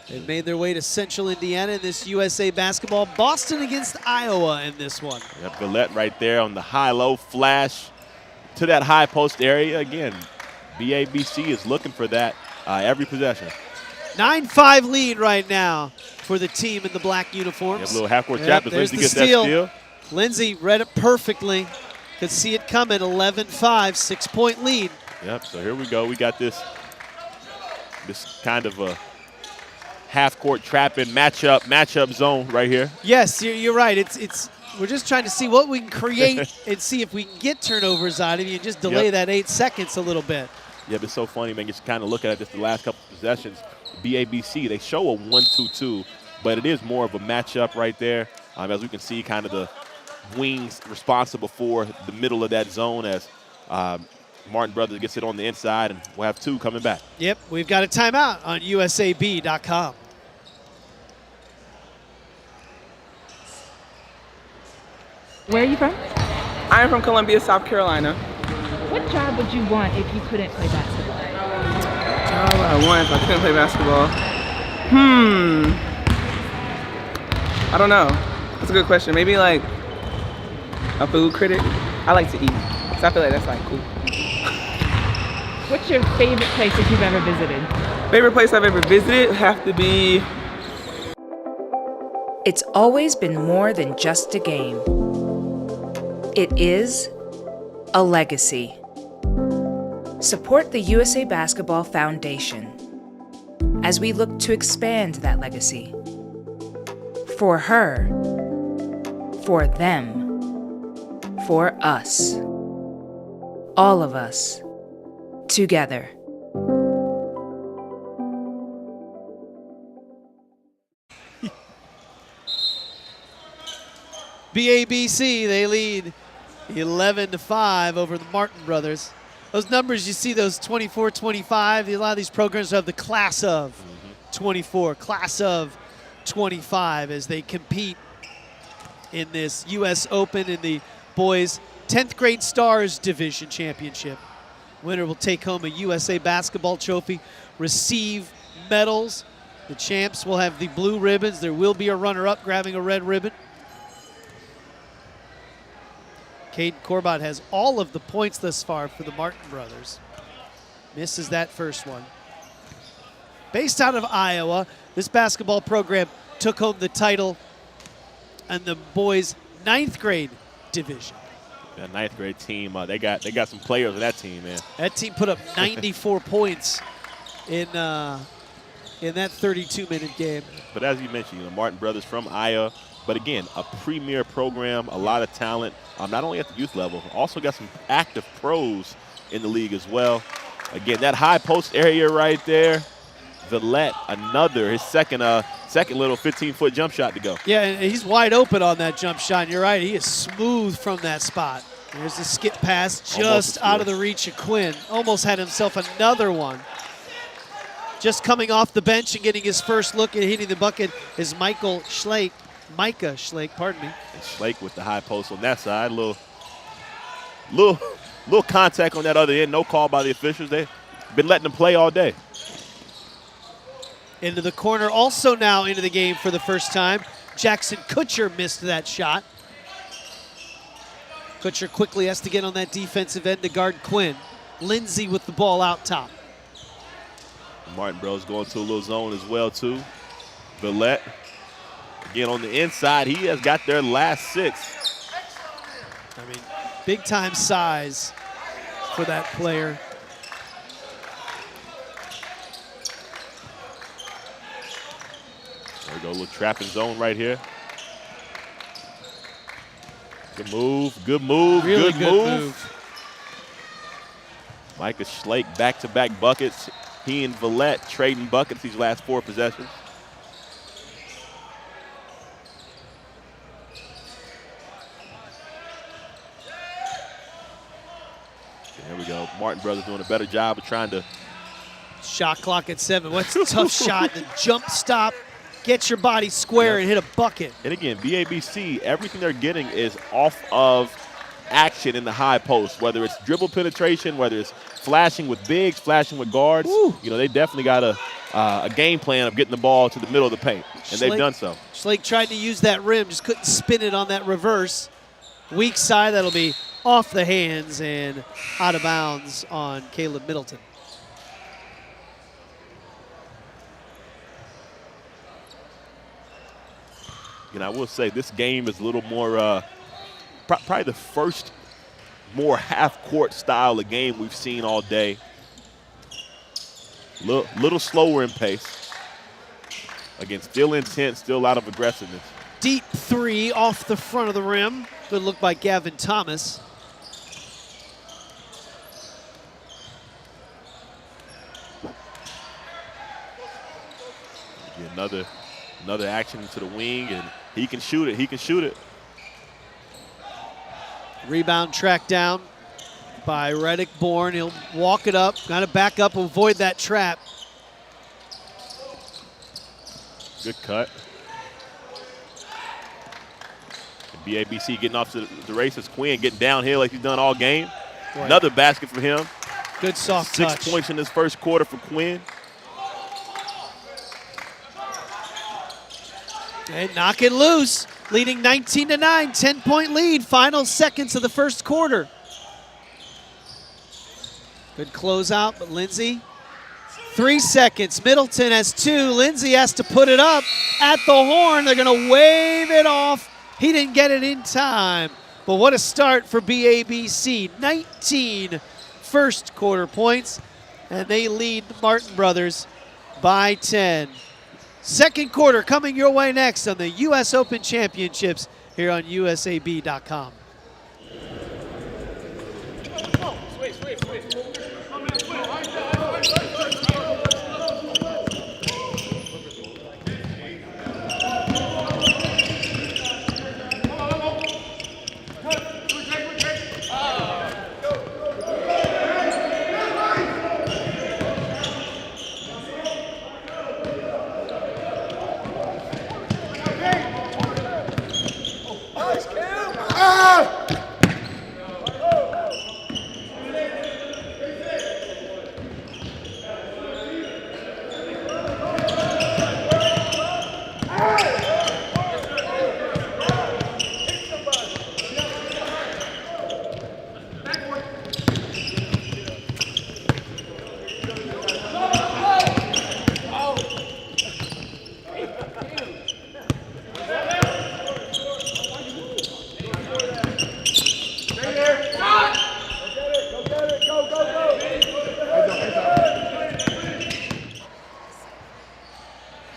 They've made their way to Central Indiana in this USA basketball. Boston against Iowa in this one. Yep, Villette right there on the high-low flash to that high post area. Again, BABC is looking for that every possession. 9-5 lead right now for the team in the black uniforms. Yep, a little half-court trap as Lindsay gets steal. that steal. Lindsay read it perfectly. Could see it coming. 11-5, 6-point lead. Yep, so here we go. We got this kind of a half-court trap-in matchup zone right here. Yes, you're right. We're just trying to see what we can create and see if we can get turnovers out of you and just delay that 8 seconds a little bit. Yeah, it's so funny, man. Just kind of looking at this the last couple of possessions. BABC, they show a 1-2-2, but it is more of a matchup right there. As we can see, kind of the wings responsible for the middle of that zone as Martin Brothers gets it on the inside, and we'll have 2 coming back. Yep, we've got a timeout on USAB.com. Where are you from? I'm from Columbia, South Carolina. What job would you want if you couldn't play basketball? Job I want if I couldn't play basketball? I don't know. That's a good question. Maybe like a food critic. I like to eat, so I feel like that's like cool. What's your favorite place that you've ever visited? Favorite place I've ever visited would have to be... It's always been more than just a game. It is a legacy. Support the USA Basketball Foundation as we look to expand that legacy. For her, for them, for us. All of us, together. BABC, they lead 11-5 over the Martin brothers. Those numbers, you see those 24-25, a lot of these programs have the class of 24, class of 25 as they compete in this U.S. Open in the boys 10th grade Stars Division Championship. Winner will take home a USA basketball trophy, receive medals. The champs will have the blue ribbons. There will be a runner-up grabbing a red ribbon. Caden Corbett has all of the points thus far for the Martin brothers. Misses that first one. Based out of Iowa, this basketball program took home the title in the boys' 9th grade division. That 9th grade team, they got some players on that team, man. That team put up 94 points in that 32-minute game. But as you mentioned, Martin brothers from Iowa. But again, a premier program, a lot of talent, not only at the youth level, also got some active pros in the league as well. Again, that high post area right there, Villette, his second little 15-foot jump shot to go. Yeah, and he's wide open on that jump shot. And you're right, he is smooth from that spot. There's the skip pass just out of the reach of Quinn. Almost had himself another one. Just coming off the bench and getting his first look at hitting the bucket is Micah Schlake, pardon me. And Schlake with the high post on that side. Little contact on that other end. No call by the officials. They've been letting them play all day. Into the corner, also now into the game for the first time. Jackson Kutcher missed that shot. Kutcher quickly has to get on that defensive end to guard Quinn. Lindsay with the ball out top. Martin Bros going to a little zone as well, too. Villette, again, on the inside, he has got their last 6. I mean, big-time size for that player. There we go, a little trapping zone right here. Good move, good move, really good move. Micah Schlake back-to-back buckets. He and Villette trading buckets these last 4 possessions. There we go. Martin Brothers doing a better job of trying to. Shot clock at 7. What's a tough shot? The jump stop get your body square and hit a bucket. And again, BABC, everything they're getting is off of action in the high post, whether it's dribble penetration, whether it's flashing with bigs, flashing with guards. You know, they definitely got a game plan of getting the ball to the middle of the paint, and they've done so. Schlake tried to use that rim, just couldn't spin it on that reverse. Weak side, that'll be off the hands and out of bounds on Caleb Middleton. And I will say this game is a little more, probably the first more half-court style of game we've seen all day. Little slower in pace. Again, still intense, still a lot of aggressiveness. Deep three off the front of the rim. Good look by Gavin Thomas. Another action to the wing, and he can shoot it. He can shoot it. Rebound tracked down by Reddick Bourne. He'll walk it up, kind of back up, avoid that trap. Good cut. And BABC getting off to the races. Quinn getting downhill like he's done all game. Right. Another basket for him. Good soft touch. 6 points in this first quarter for Quinn. And knock it loose, leading 19-9, 10-point lead, final seconds of the first quarter. Good closeout, but Lindsay, 3 seconds. Middleton has 2. Lindsay has to put it up at the horn. They're going to wave it off. He didn't get it in time. But what a start for BABC. 19 first quarter points, and they lead Martin Brothers by 10. Second quarter coming your way next on the U.S. Open Championships here on USAB.com.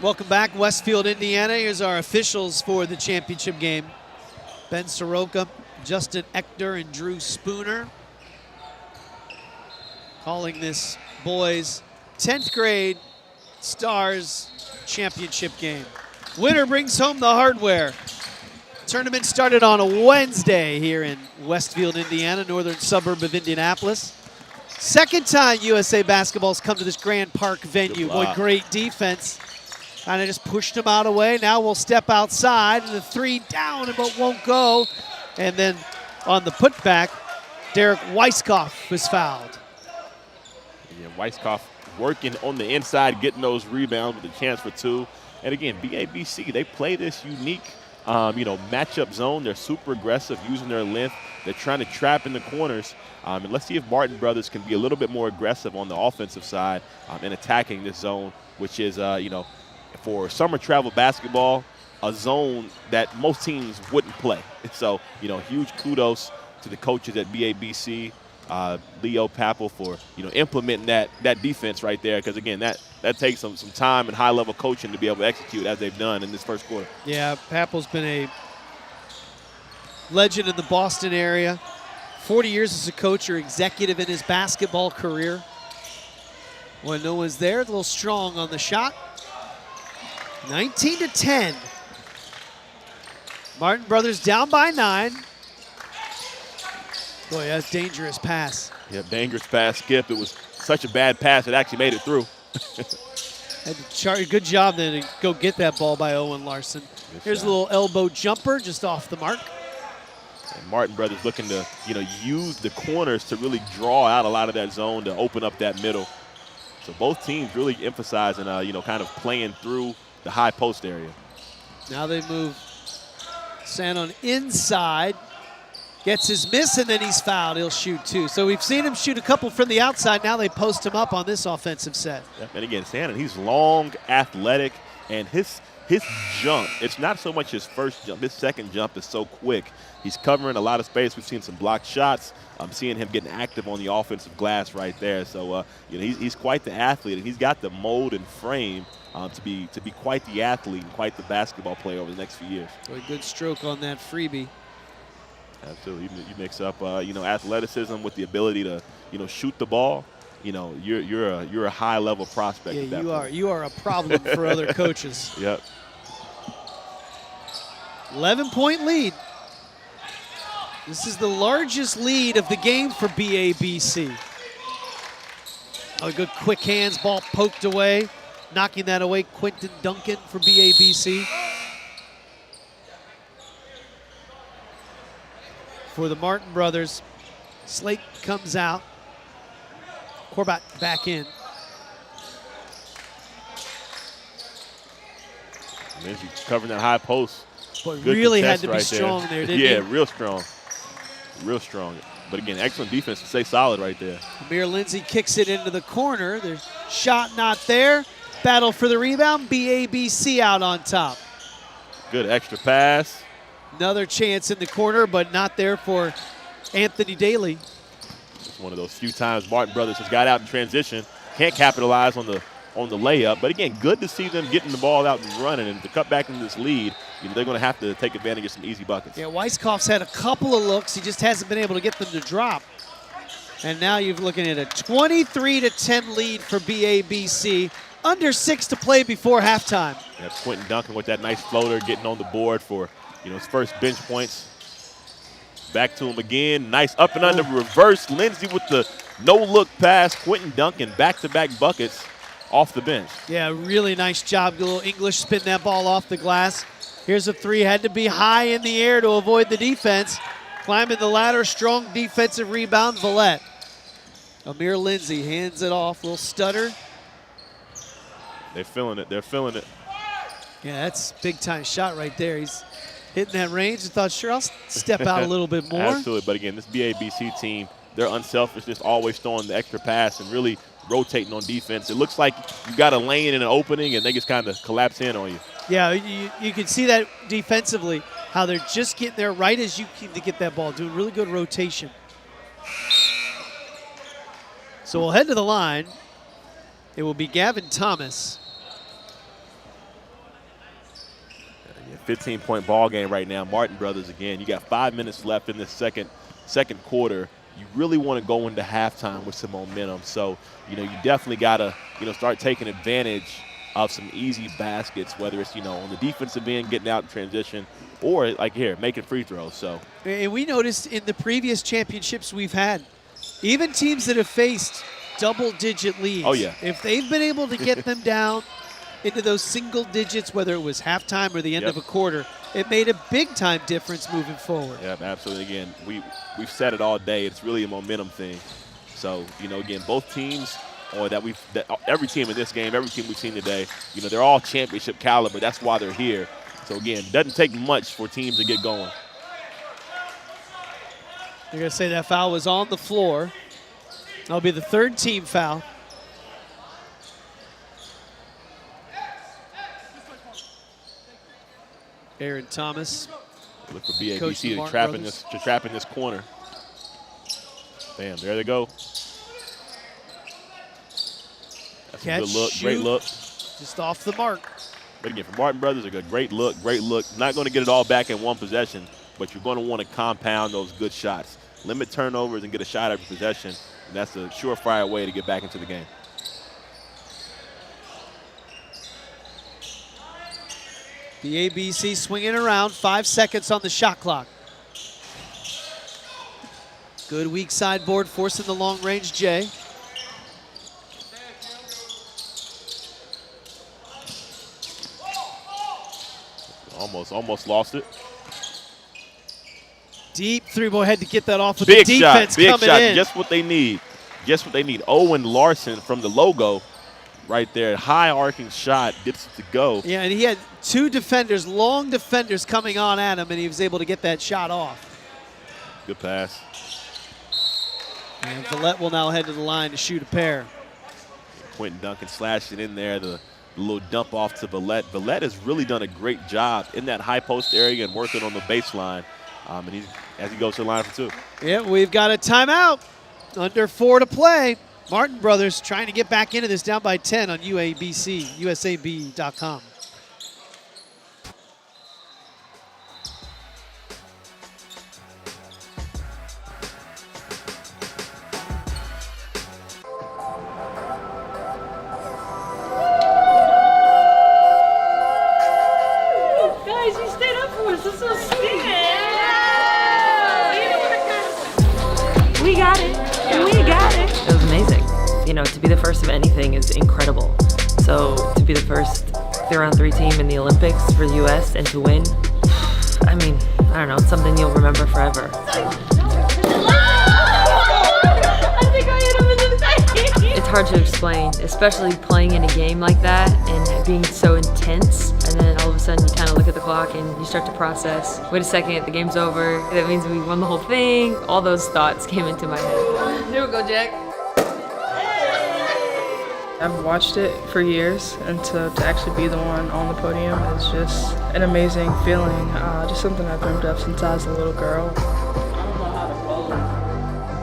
Welcome back, Westfield, Indiana. Here's our officials for the championship game. Ben Soroka, Justin Eckner, and Drew Spooner. Calling this boys' 10th grade Stars championship game. Winner brings home the hardware. Tournament started on a Wednesday here in Westfield, Indiana, northern suburb of Indianapolis. Second time USA Basketball's come to this Grand Park venue. Boy, great defense. Kind of just pushed him out of the way. Now we'll step outside, and the 3 down, but won't go. And then on the putback, Derek Weiskopf was fouled. Yeah, Weiskopf working on the inside, getting those rebounds with a chance for 2. And again, BABC, they play this unique, matchup zone. They're super aggressive, using their length. They're trying to trap in the corners. And let's see if Martin Brothers can be a little bit more aggressive on the offensive side in attacking this zone, which is, for summer travel basketball, a zone that most teams wouldn't play. So, huge kudos to the coaches at BABC, Leo Papel, for, implementing that defense right there. Because, again, that takes some time and high-level coaching to be able to execute as they've done in this first quarter. Yeah, Papel's been a legend in the Boston area. 40 years as a coach or executive in his basketball career. When no one's there, a little strong on the shot. 19-10. Martin Brothers down by 9. Boy, that's dangerous pass. Yeah, dangerous pass, Skip. It was such a bad pass, it actually made it through. Good job then to go get that ball by Owen Larson. Here's a little elbow jumper just off the mark. And Martin Brothers looking to, use the corners to really draw out a lot of that zone to open up that middle. So both teams really emphasizing, kind of playing through the high post area. Now they move Sanon inside. Gets his miss, and then he's fouled. He'll shoot two. So we've seen him shoot a couple from the outside. Now they post him up on this offensive set. Yep. And again, Sanon, he's long, athletic, and his jump, it's not so much his first jump. His second jump is so quick. He's covering a lot of space. We've seen some blocked shots. I'm seeing him getting active on the offensive glass right there. So, he's quite the athlete, and he's got the mold and frame to be quite the athlete and quite the basketball player over the next few years. So a good stroke on that freebie. Absolutely. You mix up, athleticism with the ability to, shoot the ball. You're a high level prospect. Yeah, at that you point. are. You are a problem for other coaches. Yep. 11-point lead. This is the largest lead of the game for BABC. A good quick hands, ball poked away, knocking that away. Quentin Duncan for BABC. For the Martin brothers, Slate comes out. Corbat back in. Lindsay covering that high post. But Good really had contest to be right strong there, didn't he? Yeah, real strong. Real strong. But again, excellent defense to stay solid right there. Amir Lindsay kicks it into the corner. Their shot not there. Battle for the rebound. BABC out on top. Good extra pass. Another chance in the corner, but not there for Anthony Daly. It's one of those few times Martin Brothers has got out in transition. Can't capitalize on the layup. But again, good to see them getting the ball out and running. And to cut back into this lead, they're going to have to take advantage of some easy buckets. Yeah, Weisskopf's had a couple of looks. He just hasn't been able to get them to drop. And now you're looking at a 23-10 lead for BABC. Under 6 to play before halftime. Yeah, Quentin Duncan with that nice floater getting on the board for his first bench points. Back to him again. Nice up and under reverse. Lindsay with the no-look pass. Quentin Duncan back-to-back buckets off the bench. Yeah, really nice job. A little English spin that ball off the glass. Here's a three. Had to be high in the air to avoid the defense. Climbing the ladder. Strong defensive rebound. Villette. Amir Lindsay hands it off. Little stutter. They're feeling it. They're feeling it. Yeah, that's big-time shot right there. He's hitting that range and thought, sure, I'll step out a little bit more. Absolutely. But again, this BABC team, their unselfishness, always throwing the extra pass and really rotating on defense. It looks like you got a lane and an opening, and they just kind of collapse in on you. Yeah, you can see that defensively, how they're just getting there right as you keep to get that ball, doing really good rotation. So we'll head to the line. It will be Gavin Thomas. 15-point ball game right now. Martin Brothers again. You got 5 minutes left in this second quarter. You really want to go into halftime with some momentum. So, you definitely got to, start taking advantage of some easy baskets, whether it's, on the defensive end, getting out in transition, or like here, making free throws. So, and we noticed in the previous championships we've had, even teams that have faced double-digit leads, oh yeah, if they've been able to get them down into those single digits, whether it was halftime or the end of a quarter, it made a big-time difference moving forward. Yeah, absolutely. Again, we've said it all day. It's really a momentum thing. So, again, both teams, or every team in this game, every team we've seen today, they're all championship caliber. That's why they're here. So, again, it doesn't take much for teams to get going. They're going to say that foul was on the floor. That'll be the third team foul. Aaron Thomas. Look for BABC to trap in this corner. Bam, there they go. That's a good look, great look. Just off the mark. But again, for Martin Brothers, a great look. Not going to get it all back in one possession, but you're going to want to compound those good shots. Limit turnovers and get a shot every possession, and that's a surefire way to get back into the game. The ABC swinging around, 5 seconds on the shot clock. Good weak sideboard, forcing the long range J. almost lost it. Deep three-ball, had to get that off with Big the defense shot, big coming shot, in. just what they need. Just what they need. Owen Larson from the logo right there. High arcing shot, gets it to go. Yeah, and he had two defenders, long defenders coming on at him, and he was able to get that shot off. Good pass. And Villette will now head to the line to shoot a pair. Quentin Duncan slashed it in there. The little dump off to Villette. Villette has really done a great job in that high post area and working on the baseline. And as he goes to the line for two. Yeah, we've got a timeout. Under 4 to play. Martin Brothers trying to get back into this, down by 10 on UABC, USAB.com. Guys, you stayed up for us. That's so sweet. We got it. We got it. It was amazing. You know, to be the first of anything is incredible. So to be the first 3-on-3 team in the Olympics for the U.S. and to win, I mean, I don't know, it's something you'll remember forever. It's hard to explain, especially playing in a game like that and being so intense. And then all of a sudden you kind of look at the clock and you start to process, wait a second, the game's over. That means we won the whole thing. All those thoughts came into my head. There we go, Jack. I've watched it for years, and to actually be the one on the podium is just an amazing feeling. Just something I've dreamed of since I was a little girl.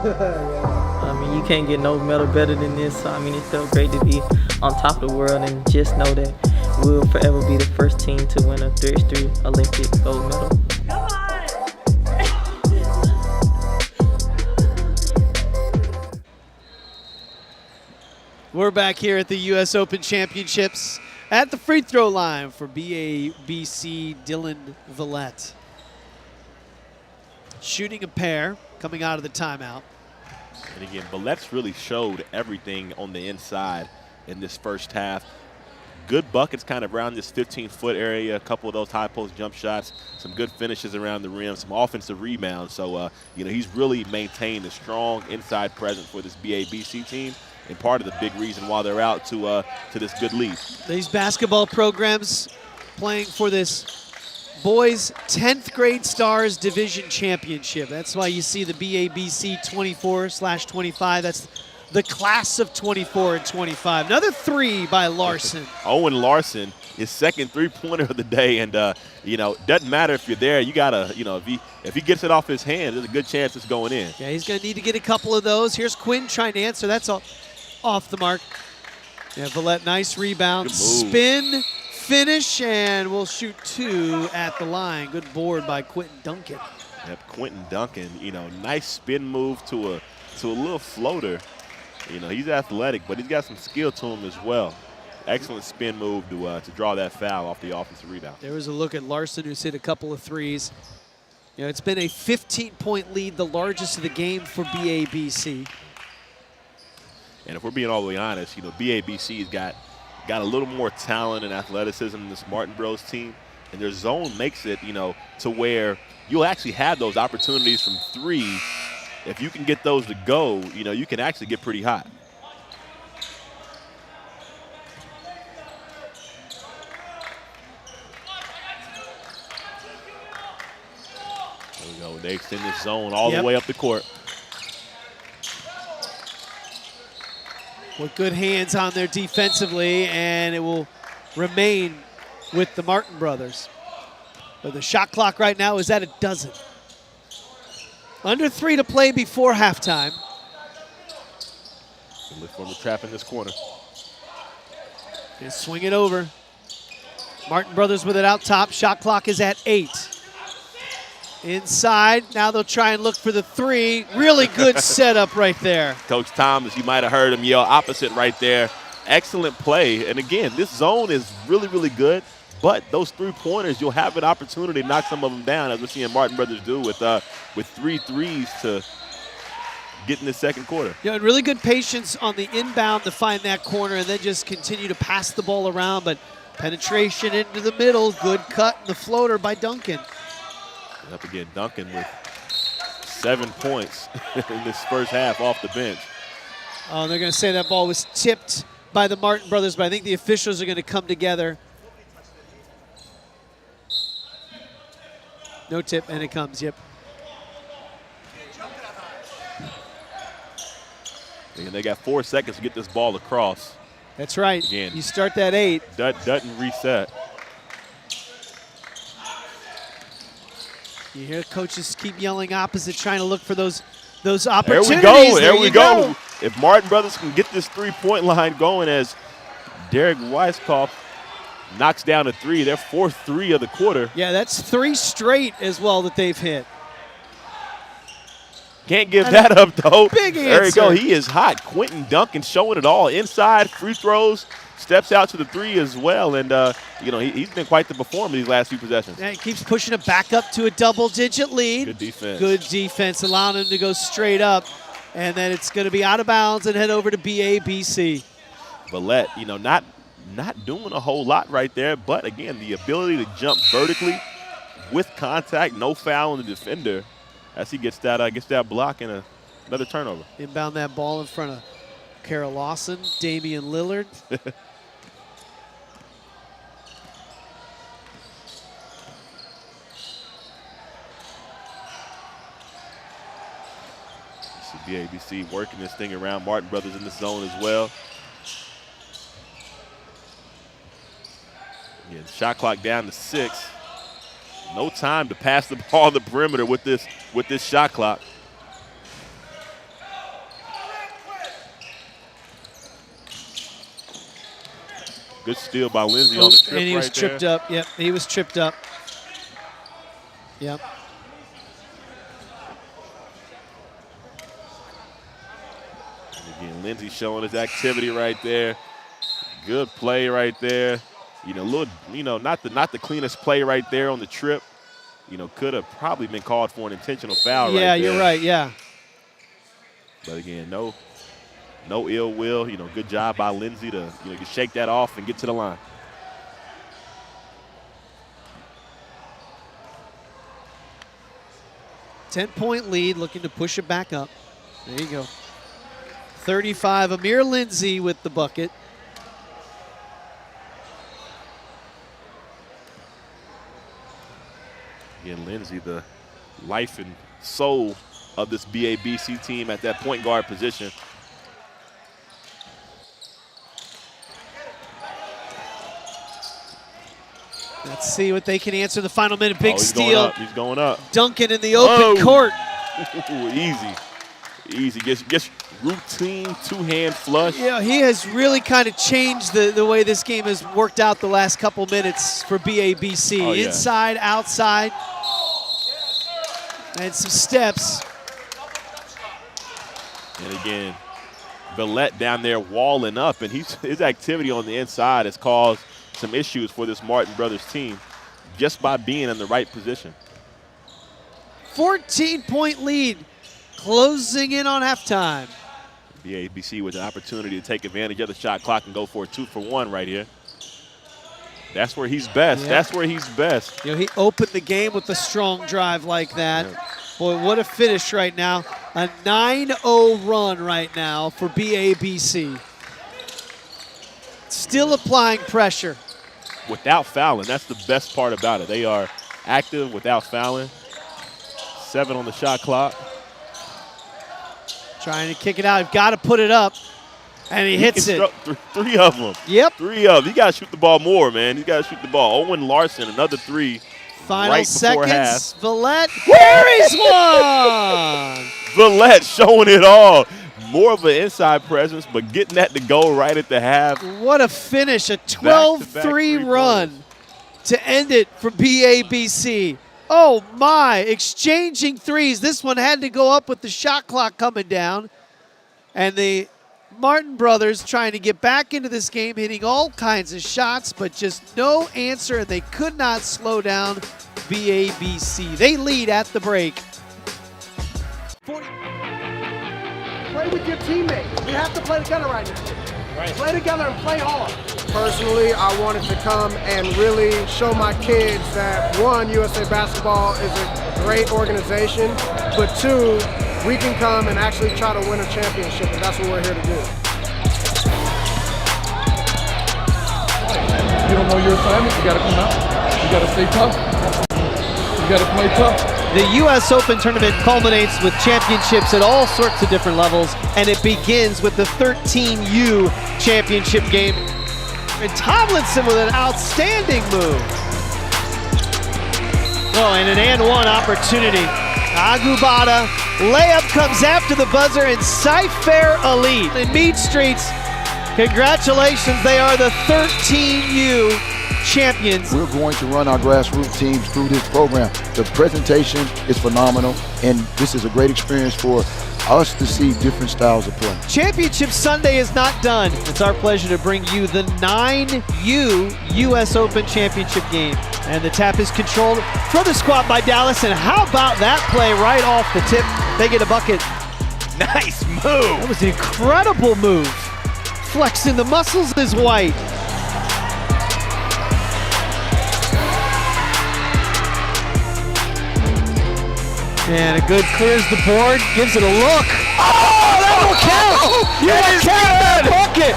I mean, you can't get no medal better than this. So, I mean, it felt great to be on top of the world and just know that we'll forever be the first team to win a 3x3 Olympic gold medal. We're back here at the U.S. Open Championships at the free throw line for BABC Dylan Villette. Shooting a pair coming out of the timeout. And again, Villette's really showed everything on the inside in this first half. Good buckets kind of around this 15-foot area, a couple of those high post jump shots, some good finishes around the rim, some offensive rebounds. So, you know, he's really maintained a strong inside presence for this BABC team, and part of the big reason why they're out to this good lead. These basketball programs playing for this boys 10th grade stars division championship. That's why you see the BABC 24/25. That's the class of 24 and 25. Another three by Larson. Owen Larson, his second three-pointer of the day, and you know, doesn't matter if you're there. You gotta, you know, if he gets it off his hand, there's a good chance it's going in. Yeah, he's gonna need to get a couple of those. Here's Quinn trying to answer. That's all off the mark. Yeah, Villette, nice rebound, spin, finish, and we'll shoot two at the line. Good board by Quentin Duncan. Yep, Quentin Duncan, you know, nice spin move to a little floater. You know, he's athletic, but he's got some skill to him as well. Excellent spin move to draw that foul off the offensive rebound. There was a look at Larson, who's hit a couple of threes. You know, it's been a 15-point lead, the largest of the game for BABC. And if we're being all the way honest, you know, BABC's got a little more talent and athleticism than this Martin Bros team, and their zone makes it, you know, to where you'll actually have those opportunities from three. If you can get those to go, you know, you can actually get pretty hot. There we go. They extend this zone all the way up the court. With good hands on there defensively, and it will remain with the Martin brothers. But the shot clock right now is at a dozen. Under 3 to play before halftime. Look for him to trap in this corner. And swing it over. Martin brothers with it out top. Shot clock is at 8. Inside, now they'll try and look for the three. Really good setup right there. Coach Thomas, you might have heard him yell opposite right there. Excellent play. And again, this zone is really, really good. But those three-pointers, you'll have an opportunity to knock some of them down, as we're seeing Martin Brothers do with 3 threes to get in the second quarter. Yeah, and really good patience on the inbound to find that corner and then just continue to pass the ball around. But Penetration into the middle. Good cut in the floater by Duncan. Up again, Duncan with 7 points in this first half off the bench. Oh, they're going to say that ball was tipped by the Martin brothers, but I think the officials are going to come together. No tip, and it comes, yep. And they got 4 seconds to get this ball across. That's right. Again, you start that 8. Doesn't reset. You hear coaches keep yelling opposite, trying to look for those opportunities. There we go. There we go. If Martin brothers can get this three-point line going as Derek Weiskopf knocks down a 3, their 4th 3 of the quarter. Yeah, that's 3 straight as well that they've hit. Can't give that up, though. Big answer. There you go. He is hot. Quentin Duncan showing it all. Inside, free throws, steps out to the 3 as well. And, he's been quite the performer these last few possessions. Yeah, he keeps pushing it back up to a double-digit lead. Good defense. Good defense, allowing him to go straight up. And then it's going to be out of bounds and head over to BABC. Villette, not doing a whole lot right there. But, again, the ability to jump vertically with contact, no foul on the defender. As he gets that block and another turnover. Inbound that ball in front of Kara Lawson, Damian Lillard. BABC working this thing around. Martin brothers in the zone as well. Again, shot clock down to 6. No time to pass the ball on the perimeter with this shot clock. Good steal by Lindsay on the trip. And he was tripped up. Yep, he was tripped up. Yep. Again, Lindsay showing his activity right there. Good play right there. Not the cleanest play right there on the trip. Could have probably been called for an intentional foul right there. Yeah, you're right, yeah. But again, no ill will. Good job by Lindsay to shake that off and get to the line. $10-point lead, looking to push it back up. There you go. 35, Amir Lindsay with the bucket. Again, Lindsay, the life and soul of this BABC team at that point guard position. Let's see what they can answer the final minute. Big steal. He's going up. Duncan in the open court. Easy. Gets routine two-hand flush. Yeah, he has really kind of changed the way this game has worked out the last couple minutes for BABC. Oh, yeah. Inside, outside, and some steps. And again, Villette down there walling up, and his activity on the inside has caused some issues for this Martin Brothers team just by being in the right position. 14-point lead, closing in on halftime. BABC with an opportunity to take advantage of the shot clock and go for a 2-for-1 right here. That's where he's best. Yeah. That's where he's best. He opened the game with a strong drive like that. Yeah. Boy, what a finish right now. A 9-0 run right now for BABC. Still applying pressure. Without fouling, that's the best part about it. They are active without fouling. 7 on the shot clock. Trying to kick it out. You've got to put it up. And he hits it. 3 of them. Yep. 3 of them. You got to shoot the ball more, man. You got to shoot the ball. Owen Larson, another 3. Final right before half. seconds. Villette carries one. Villette showing it all. More of an inside presence, but getting that to go right at the half. What a finish. A 12-3 run to end it for BABC. Oh, my. Exchanging threes. This one had to go up with the shot clock coming down. And the Martin brothers trying to get back into this game, hitting all kinds of shots, but just no answer, and they could not slow down BABC. They lead at the break. Play with your teammates. You have to play together right now. Play together and play hard. Personally, I wanted to come and really show my kids that, one, USA Basketball is a great organization, but two, we can come and actually try to win a championship, and that's what we're here to do. You don't know your assignments, you gotta come out. You gotta stay tough. You gotta play tough. The U.S. Open tournament culminates with championships at all sorts of different levels, and it begins with the 13U championship game. And Tomlinson with an outstanding move. Oh, and an and-one opportunity. Agubata, layup comes after the buzzer, and Cypher Elite in Mead Streets. Congratulations, they are the 13U champions. We're going to run our grassroots teams through this program. The presentation is phenomenal, and this is a great experience for us to see different styles of play. Championship Sunday is not done. It's our pleasure to bring you the 9U US Open Championship game. And the tap is controlled for the squat by Dallas, and how about that play right off the tip? They get a bucket. Nice move. That was an incredible move. Flexing the muscles is White. And a good clears the board, gives it a look. Oh, that will count! You count that bucket!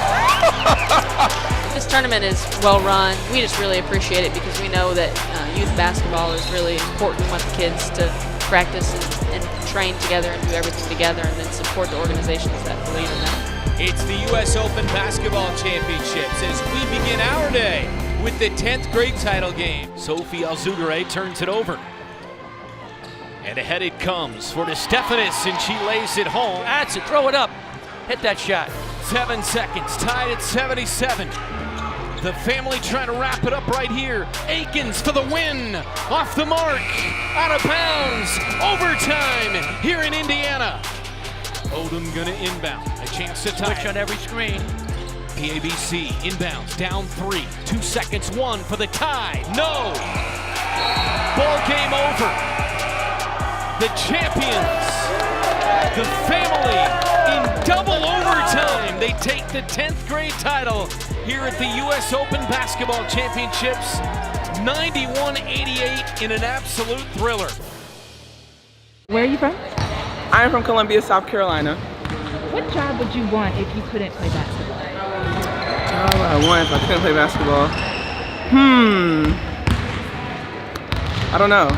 This tournament is well run. We just really appreciate it because we know that youth basketball is really important. We want the kids to practice and train together and do everything together, and then support the organizations that believe in that. It's the U.S. Open Basketball Championships as we begin our day with the 10th grade title game. Sophie Alzugare turns it over. And ahead it comes for DeStefanis, and she lays it home. That's it, throw it up. Hit that shot. 7 seconds, tied at 77. The family trying to wrap it up right here. Akins for the win. Off the mark, out of bounds, overtime here in Indiana. Odom gonna inbound, a chance to tie. Switch on every screen. PABC inbounds, down 3. 2 seconds, 1 for the tie. No! Ball game over. The champions, the family, in double overtime, they take the 10th grade title here at the U.S. Open Basketball Championships, 91-88 in an absolute thriller. Where are you from? I'm from Columbia, South Carolina. What job would you want if you couldn't play basketball? Job I want if I couldn't play basketball? I don't know.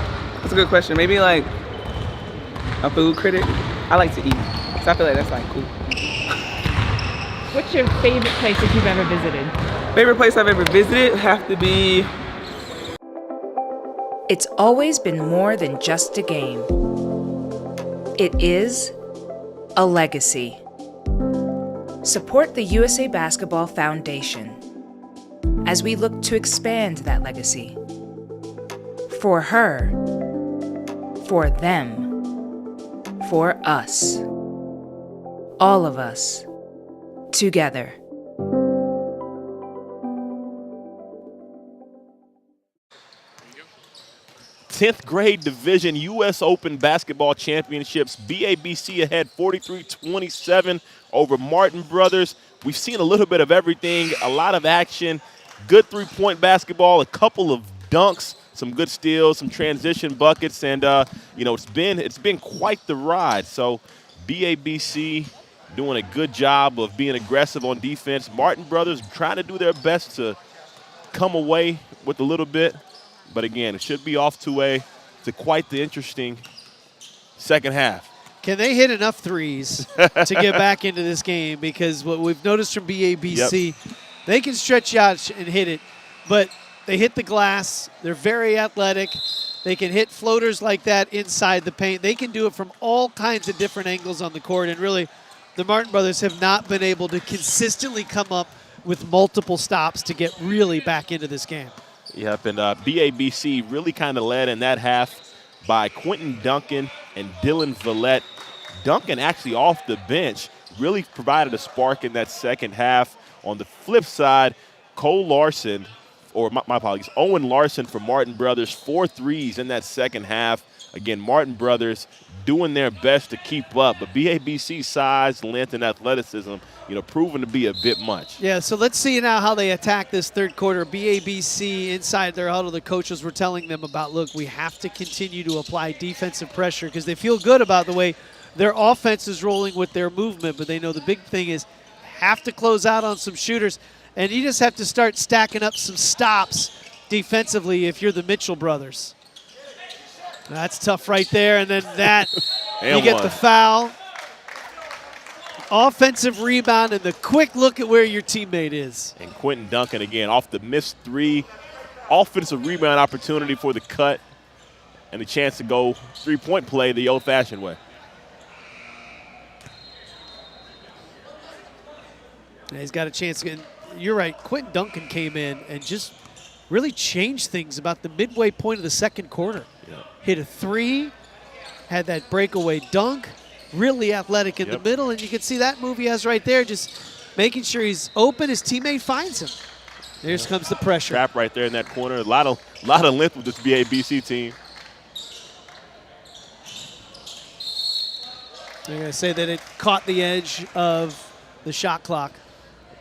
That's a good question. Maybe like a food critic. I like to eat, so I feel like that's like cool. What's your favorite place that you've ever visited? Favorite place I've ever visited have to be... It's always been more than just a game. It is a legacy. Support the USA Basketball Foundation as we look to expand that legacy. For her, for them, for us, all of us, together. Tenth grade division U.S. Open Basketball Championships. BABC ahead 43-27 over Martin Brothers. We've seen a little bit of everything, a lot of action, good three-point basketball, a couple of dunks, some good steals, some transition buckets, and it's been quite the ride. So BABC doing a good job of being aggressive on defense. Martin Brothers trying to do their best to come away with a little bit, but again, it should be off to quite the interesting second half. Can they hit enough threes to get back into this game? Because what we've noticed from BABC, they can stretch out and hit it, but they hit the glass. They're very athletic. They can hit floaters like that inside the paint. They can do it from all kinds of different angles on the court, and really the Martin brothers have not been able to consistently come up with multiple stops to get really back into this game. Yep, and BABC really kind of led in that half by Quentin Duncan and Dylan Villette. Duncan actually off the bench really provided a spark in that second half. On the flip side, Owen Larson for Martin Brothers, 4 threes in that second half. Again, Martin Brothers doing their best to keep up, but BABC's size, length, and athleticism, proven to be a bit much. Yeah, so let's see now how they attack this third quarter. BABC inside their huddle, the coaches were telling them about, look, we have to continue to apply defensive pressure because they feel good about the way their offense is rolling with their movement, but they know the big thing is have to close out on some shooters, and you just have to start stacking up some stops defensively if you're the Mitchell brothers. That's tough right there, and then that, and you get the foul. Offensive rebound and the quick look at where your teammate is. And Quentin Duncan again off the missed three. Offensive rebound opportunity for the cut and the chance to go three-point play the old-fashioned way. And he's got a chance. And you're right, Quentin Duncan came in and just really changed things about the midway point of the second quarter. Yeah. Hit a three, had that breakaway dunk. Really athletic in the middle, and you can see that move he has right there, just making sure he's open, his teammate finds him. There comes the pressure. Trap right there in that corner. A lot of length with this BABC team. They're going to say that it caught the edge of the shot clock.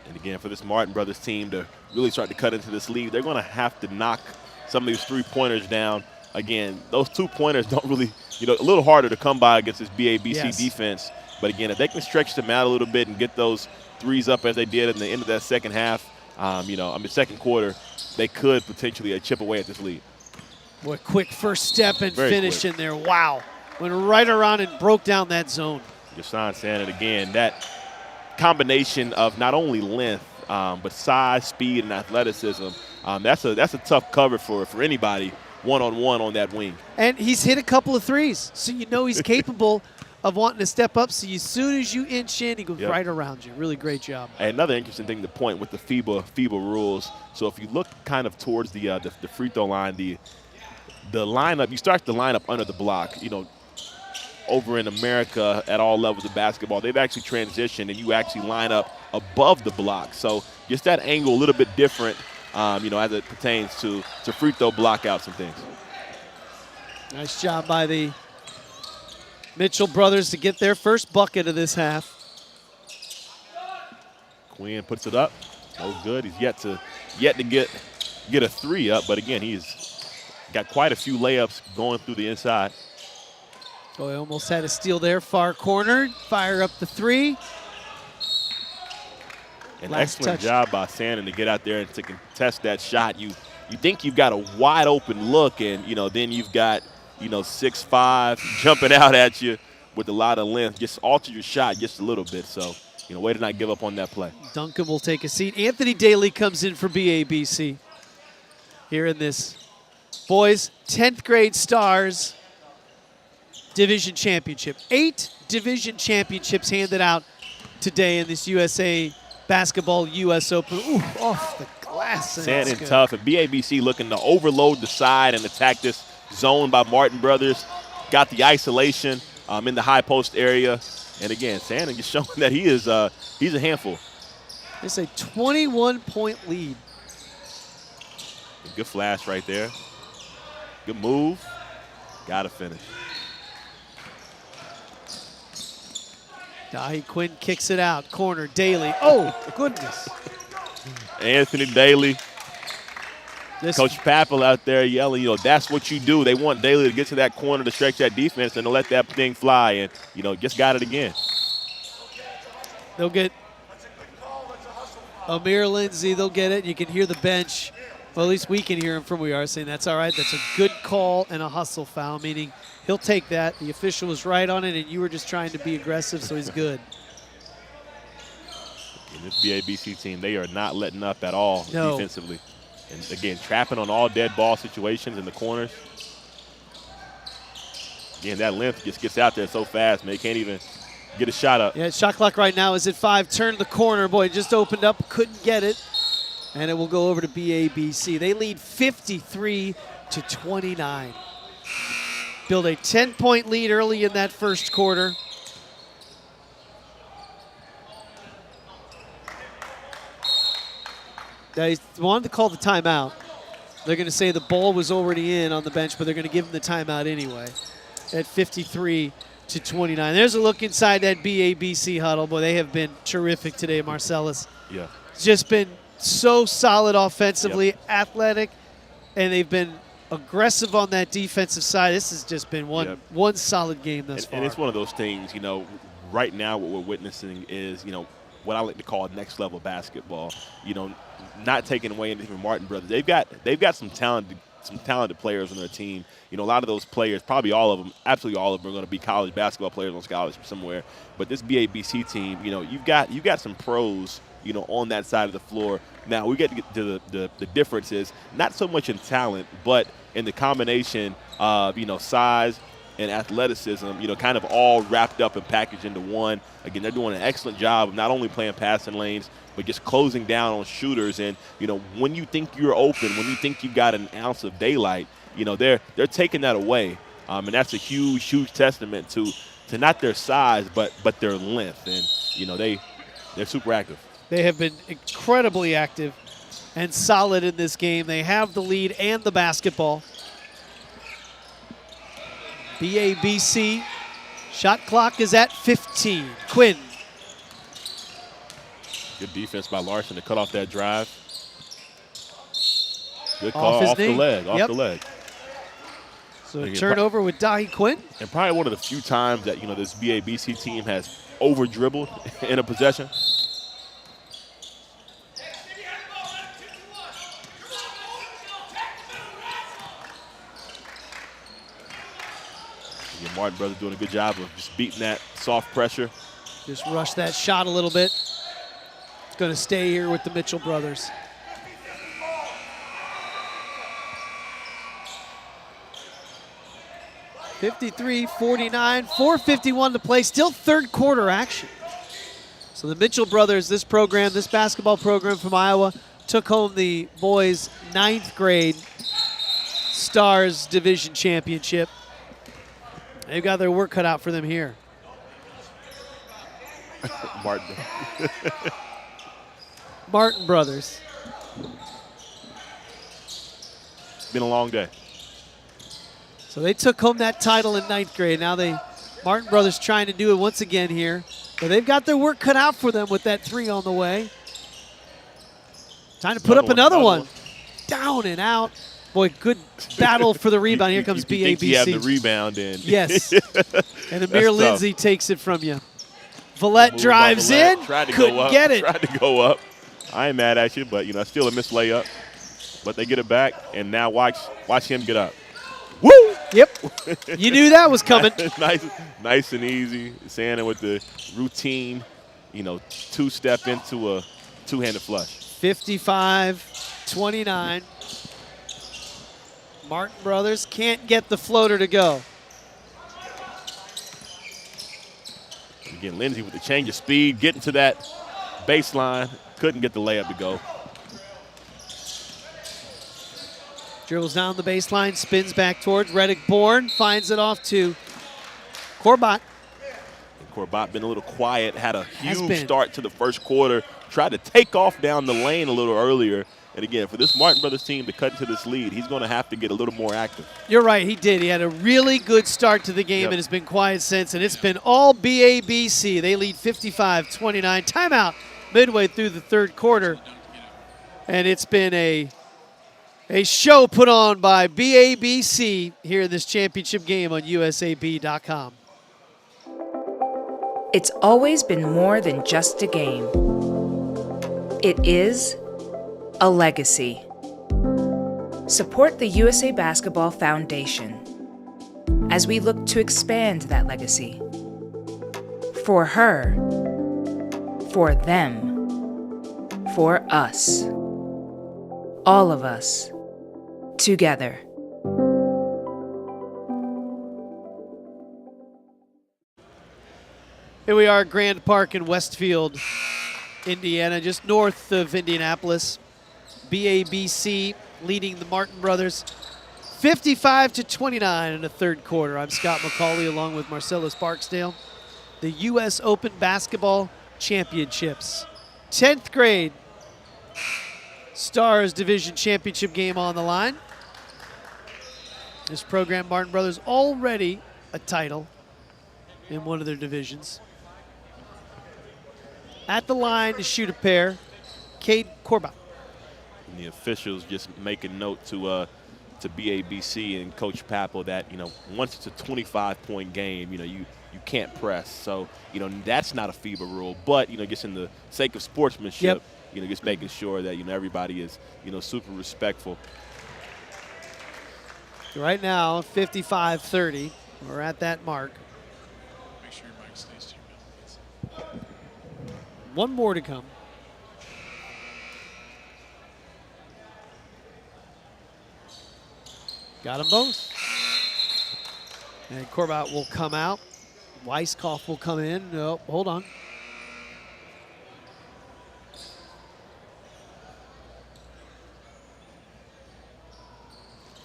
And again, for this Martin Brothers team to really start to cut into this lead, they're going to have to knock some of these three-pointers down. Again, those two-pointers don't really, a little harder to come by against this BABC defense. But again, if they can stretch them out a little bit and get those threes up as they did at the end of that second half, second quarter, they could potentially chip away at this lead. Boy, quick first step and Very finish quick. in there. Wow. Went right around and broke down that zone. Jashawn Sandin, again, that combination of not only length, but size, speed, and athleticism, that's a tough cover for anybody one-on-one on that wing. And he's hit a couple of threes, so you know he's capable of wanting to step up. So as soon as you inch in, he goes right around you. Really great job. Another interesting thing to point with the FIBA rules. So if you look kind of towards the free throw line, the lineup, you start the lineup under the block. Over in America at all levels of basketball, they've actually transitioned and you actually line up above the block. So just that angle a little bit different, as it pertains to free throw blockouts and things. Nice job by the Mitchell brothers to get their first bucket of this half. Quinn puts it up. No good. He's yet to get a three up, but again, he's got quite a few layups going through the inside. Oh, he almost had a steal there, far corner. Fire up the three. An excellent job by Sandin to get out there and to contest that shot. You think you've got a wide open look, and then you've got 6'5" jumping out at you with a lot of length. Just alter your shot just a little bit. So way to not give up on that play. Duncan will take a seat. Anthony Daly comes in for BABC here in this boys 10th grade stars division championship. 8 division championships handed out today in this USA Basketball US Open. Ooh, off the glass. Sandin tough, and BABC looking to overload the side and attack this zone by Martin Brothers. Got the isolation in the high post area. And again, Sandin just showing that he's a handful. It's a 21-point lead. Good flash right there. Good move. Got to finish. Dahi Quinn kicks it out. Corner, Daly. Oh, goodness. Anthony Daly. Coach Papel out there yelling, that's what you do. They want Daly to get to that corner to stretch that defense and to let that thing fly. And, just got it again. They'll get Amir Lindsay. They'll get it. You can hear the bench. Well, at least we can hear him from where we are saying that's all right. That's a good call and a hustle foul, meaning he'll take that. The official was right on it, and you were just trying to be aggressive, so he's good. And this BABC team, they are not letting up at all defensively. And again, trapping on all dead ball situations in the corners. Again, that length just gets out there so fast, man. They can't even get a shot up. Yeah, shot clock right now is at 5. Turn the corner. Boy, it just opened up, couldn't get it. And it will go over to BABC. They lead 53-29. Build a 10-point lead early in that first quarter. They wanted to call the timeout. They're going to say the ball was already in on the bench, but they're going to give them the timeout anyway at 53-29. to 29. There's a look inside that BABC huddle. Boy, they have been terrific today, Marcellus. Yeah. It's just been so solid offensively, athletic, and they've been aggressive on that defensive side. This has just been one solid game thus far. And it's one of those things, right now what we're witnessing is, what I like to call next level basketball. Not taking away anything from Martin Brothers. They've got some talented players on their team. A lot of those players, probably all of them, absolutely all of them, are going to be college basketball players on scholarship somewhere. But this BABC team, you've got some pros, on that side of the floor. Now we get to the difference is not so much in talent, but in the combination of size and athleticism, kind of all wrapped up and packaged into one. Again, they're doing an excellent job of not only playing passing lanes, but just closing down on shooters. And, when you think you're open, when you think you've got an ounce of daylight, they're taking that away. And that's a huge, huge testament to not their size, but their length. And, they're super active. They have been incredibly active and solid in this game. They have the lead and the basketball. BABC, shot clock is at 15. Quinn. Good defense by Larson to cut off that drive. Good call off the leg, the leg. So a turnover with Dahi Quinn. And probably one of the few times that, this BABC team has over-dribbled in a possession. Martin Brothers doing a good job of just beating that soft pressure. Just rush that shot a little bit. It's going to stay here with the Mitchell brothers. (53-49), 4:51 to play. Still third quarter action. So the Mitchell brothers, this basketball program from Iowa, took home the boys' 9th grade Stars Division Championship. They've got their work cut out for them here. Martin. Martin brothers. It's been a long day. So they took home that title in 9th grade. Now Martin brothers trying to do it once again here. But they've got their work cut out for them with that 3 on the way. Time to put up another one. Down and out. Boy, good battle for the rebound. Here comes BABC. Think you have the rebound in. Yes. And Amir Lindsay takes it from you. Villette drives in. Couldn't get it. Tried to go up. I ain't mad at you, but, still a missed layup. But they get it back, and now watch him get up. Woo! Yep. You knew that was coming. nice and easy. Sanding with the routine, two-step into a two-handed flush. 55-29. Martin brothers can't get the floater to go. Again, Lindsay with the change of speed, getting to that baseline. Couldn't get the layup to go. Dribbles down the baseline, spins back towards Reddick Bourne, finds it off to Corbat. Corbat been a little quiet, had a huge start to the first quarter, tried to take off down the lane a little earlier. And again, for this Martin Brothers team to cut into this lead, he's going to have to get a little more active. You're right, he did. He had a really good start to the game and has been quiet since, and it's been all BABC. They lead 55-29. Timeout midway through the third quarter, and it's been a show put on by BABC here in this championship game on USAB.com. It's always been more than just a game. It is a legacy. Support the USA Basketball Foundation as we look to expand that legacy. For her, for them, for us. All of us, together. Here we are at Grand Park in Westfield, Indiana, just north of Indianapolis. BABC leading the Martin brothers 55-29 in the third quarter. I'm Scott McCauley along with Marcellus Barksdale. The U.S. Open Basketball Championships. 10th grade Stars Division Championship game on the line. This program, Martin Brothers, already a title. in one of their divisions. At the line to shoot a pair, Cade Corbat. And the officials just making note to BABC and Coach Papel that, once it's a 25-point game, you can't press. So, that's not a FIBA rule. But, just in the sake of sportsmanship, just making sure that, everybody is, super respectful. Right now, 55-30. We're at that mark. Make sure your mic stays to your mouth. One more to come. Got them both. And Corbat will come out. Weisskopf will come in. No, hold on.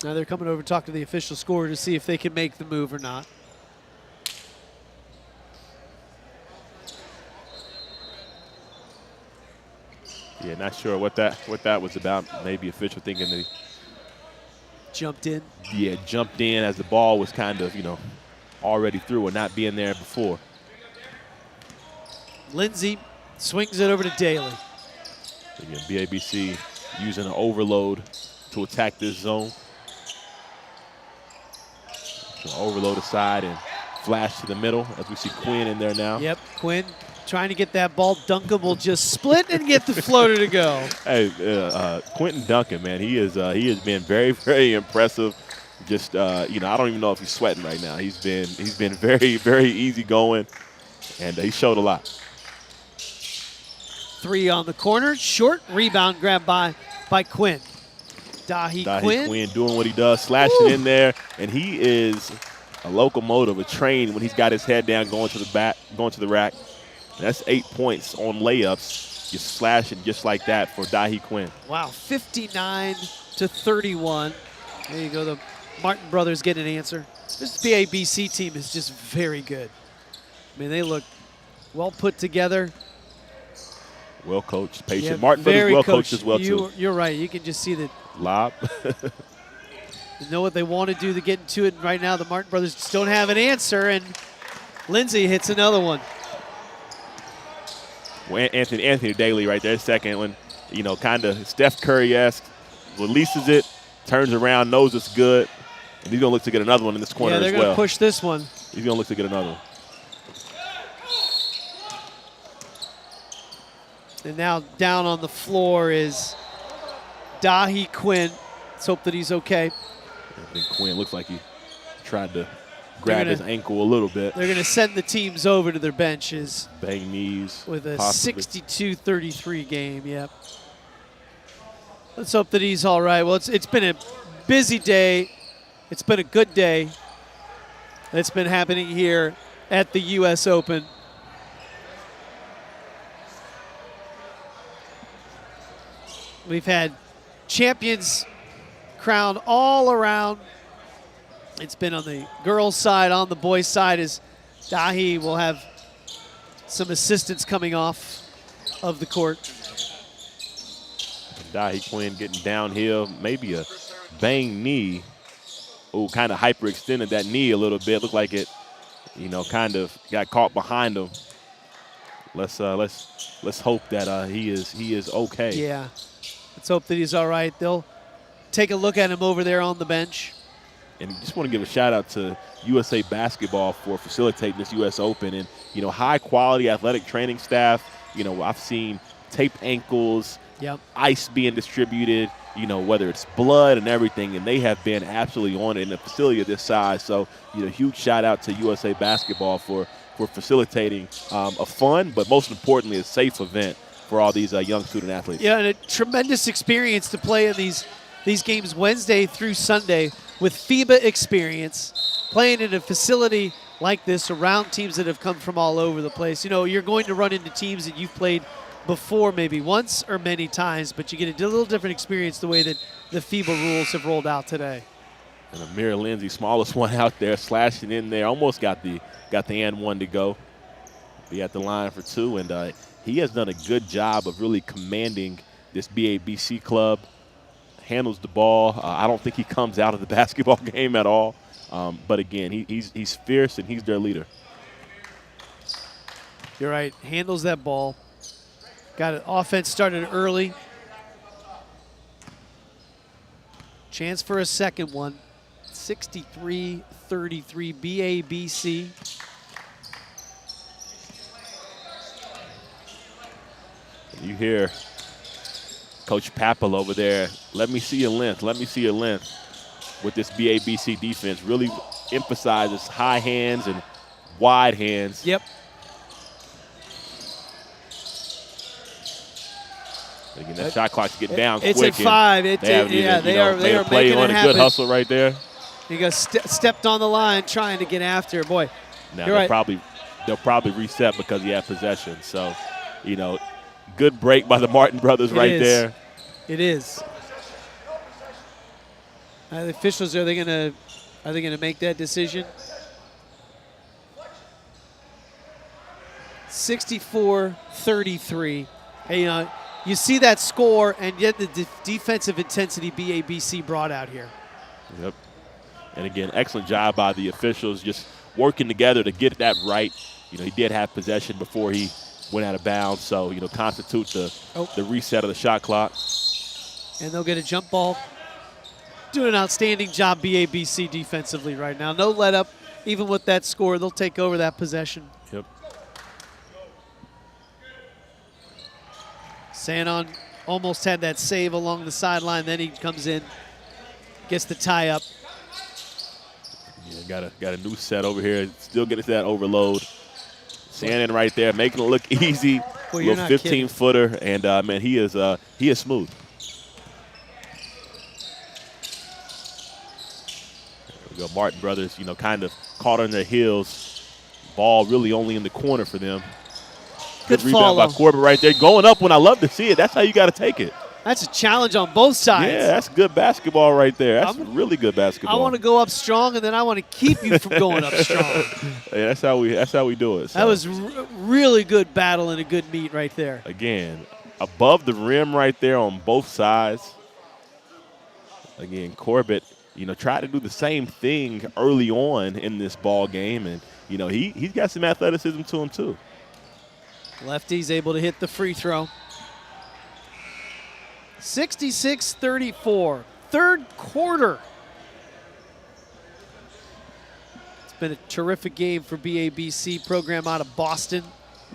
Now they're coming over to talk to the official scorer to see if they can make the move or not. Yeah, not sure what that was about. Maybe official thinking that he jumped in. Yeah, jumped in as the ball was kind of, already through or not being there before. Lindsay swings it over to Daly. Again, BABC using an overload to attack this zone. So overload aside and flash to the middle as we see Quinn in there now. Yep, Quinn trying to get that ball. Duncan will just split and get the floater to go. Hey, Quentin Duncan, man, he has been very, very impressive. Just I don't even know if he's sweating right now. He's been very, very easy going, and he showed a lot. 3 on the corner, short rebound grab by Quinn. Dahi Quinn doing what he does, slashing in there, and he is a locomotive, a train when he's got his head down, going to the rack. That's 8 points on layups, just slashing just like that for Dahi Quinn. Wow, 59-31. There you go, the Martin brothers get an answer. This BABC team is just very good. I mean, they look well put together. Well coached, patient. Yeah, Martin brothers well coached as well, too. You're right. You can just see that. Lob. They know what they want to do to get into it. And right now, the Martin brothers just don't have an answer, and Lindsay hits another one. Well, Anthony Daly right there, second one. Kind of Steph Curry-esque. Releases it, turns around, knows it's good. And he's going to look to get another one in this corner as well. Yeah, they're going to push this one. He's going to look to get another one. And now down on the floor is Dahi Quinn. Let's hope that he's okay. I think Quinn looks like he tried to grab his ankle a little bit. They're going to send the teams over to their benches. Bang knees. With a 62-33 game, yep. Let's hope that he's all right. Well, it's been a busy day. It's been a good day. It's been happening here at the U.S. Open. We've had champions crowned all around. It's been on the girls' side, on the boys' side, as Dahi will have some assistance coming off of the court. Dahi Quinn getting downhill, maybe a bang knee. Oh, kind of hyperextended that knee a little bit. Looked like it, kind of got caught behind him. Let's hope that he is okay. Yeah, let's hope that he's all right. They'll take a look at him over there on the bench. And just want to give a shout out to USA Basketball for facilitating this U.S. Open and, high quality athletic training staff. I've seen taped ankles, ice being distributed, whether it's blood and everything, and they have been absolutely on it in a facility of this size. So, huge shout out to USA Basketball for facilitating a fun, but most importantly, a safe event for all these young student athletes. Yeah, and a tremendous experience to play in these games Wednesday through Sunday with FIBA experience, playing in a facility like this around teams that have come from all over the place. You're going to run into teams that you've played before maybe once or many times, but you get a little different experience the way that the FIBA rules have rolled out today. And Amir Lindsay, smallest one out there, slashing in there, almost got the and one to go. Be at the line for 2, and he has done a good job of really commanding this BABC club. Handles the ball. I don't think he comes out of the basketball game at all. But again, he's fierce and he's their leader. You're right. Handles that ball. Got an offense started early. Chance for a second one. 63-33 BABC. You hear Coach Papel over there, let me see your length, let me see your length with this BABC defense. Really emphasizes high hands and wide hands. Yep. Again, that shot clock's getting down quick. It's at 5. They are play making on it a happen. good hustle right there. He got stepped on the line trying to get after. Boy, now you're right. they'll probably reset because he had possession. So, good break by the Martin brothers there. It is. The officials, are they gonna make that decision? 64-33. Hey, you see that score, and yet the defensive intensity BABC brought out here. Yep. And again, excellent job by the officials, just working together to get that right. He did have possession before he went out of bounds, so constitute the reset of the shot clock. And they'll get a jump ball. Doing an outstanding job BABC defensively right now. No let up, even with that score. They'll take over that possession. Yep. Sanon almost had that save along the sideline. Then he comes in, gets the tie up. Yeah, got a new set over here. Still getting to that overload. Sanon right there, making it look easy. Well, little 15-footer, and man, he is smooth. There we go. Martin brothers, kind of caught on their heels. Ball really only in the corner for them. Good rebound by Corbett right there. Going up when I love to see it. That's how you got to take it. That's a challenge on both sides. Yeah, that's good basketball right there. That's really good basketball. I want to go up strong, and then I want to keep you from going up strong. Yeah, that's how we do it. So. That was really good battle and a good meet right there. Again, above the rim right there on both sides. Again, Corbett, tried to do the same thing early on in this ball game, and he's got some athleticism to him too. Lefty's able to hit the free throw. 66-34, third quarter. It's been a terrific game for BABC, program out of Boston.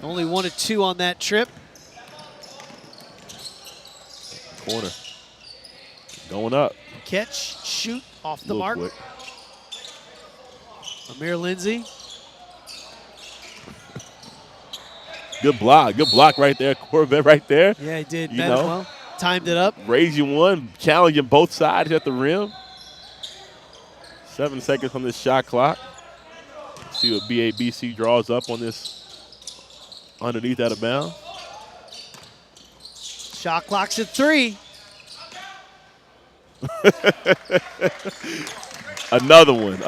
Only 1 of 2 on that trip. Corner. Going up. Catch, shoot, off the mark. Quick. Amir Lindsay. Good block right there. Corbett right there. Yeah, he did. Well, timed it up. Raising one, challenging both sides at the rim. 7 seconds on this shot clock. See what BABC draws up on this underneath out of bounds. Shot clock's at 3. Another one.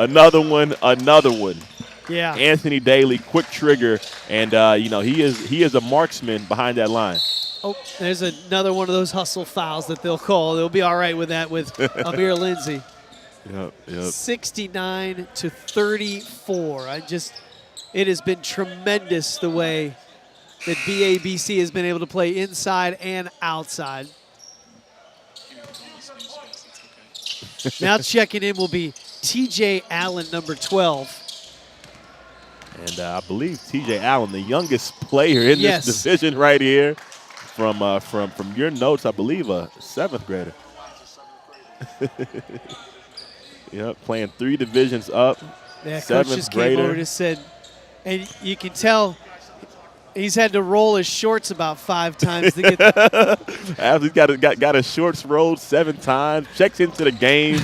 Yeah. Anthony Daly, quick trigger, and he is a marksman behind that line. Oh, there's another one of those hustle fouls that they'll call. They'll be all right with that with Amir Lindsay. Yep. 69-34. It has been tremendous the way that BABC has been able to play inside and outside. Now checking in will be TJ Allen, number 12. And I believe TJ Allen, the youngest player in this division right here, from your notes, I believe a 7th grader. Yep, playing 3 divisions up. Yeah, coach just came over and said, and you can tell he's had to roll his shorts about 5 times to get. He's got his shorts rolled 7 times. Checks into the game,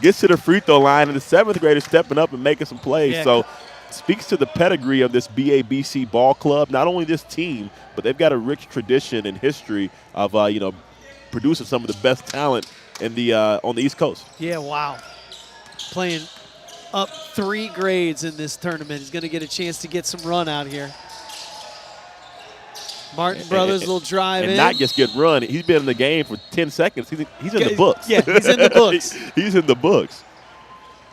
gets to the free throw line, and the 7th grader stepping up and making some plays. Yeah. So. Speaks to the pedigree of this BABC ball club. Not only this team, but they've got a rich tradition and history of producing some of the best talent in the on the East Coast. Yeah, wow. Playing up 3 grades in this tournament. He's going to get a chance to get some run out here. Martin Brothers will drive in. And not just get run. He's been in the game for 10 seconds. He's in the books. Yeah, he's in the books. He's in the books.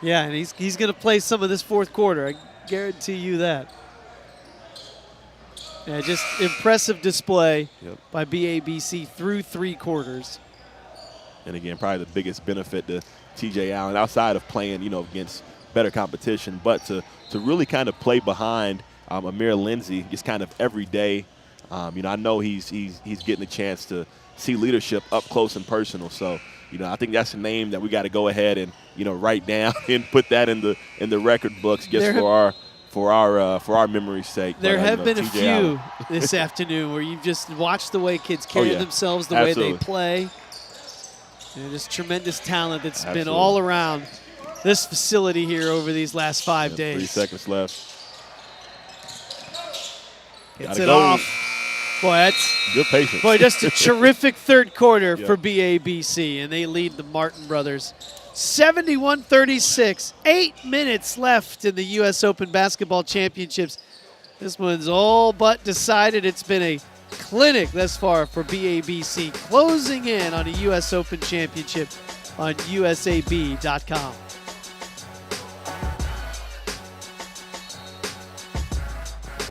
Yeah, and he's going to play some of this fourth quarter. I guarantee you that. Yeah, just impressive display by BABC through 3 quarters. And again, probably the biggest benefit to TJ Allen outside of playing, against better competition, but to really kind of play behind Amir Lindsey just kind of every day. I know he's getting a chance to see leadership up close and personal. So, I think that's a name that we got to go ahead and, write down and put that in the record books just for our memory's sake. There have been a TJ few Allen. this afternoon where you've just watched the way kids carry themselves, the Absolutely. way they play. And just tremendous talent that's been all around this facility here over these last 5 days. 3 seconds left. Gets it off. Boy, that's good patience. Boy, just a terrific third quarter for BABC, and they lead the Martin brothers 71-36. 8 minutes left in the U.S. Open Basketball Championships. This one's all but decided. It's been a clinic thus far for BABC, closing in on a U.S. Open Championship on USAB.com.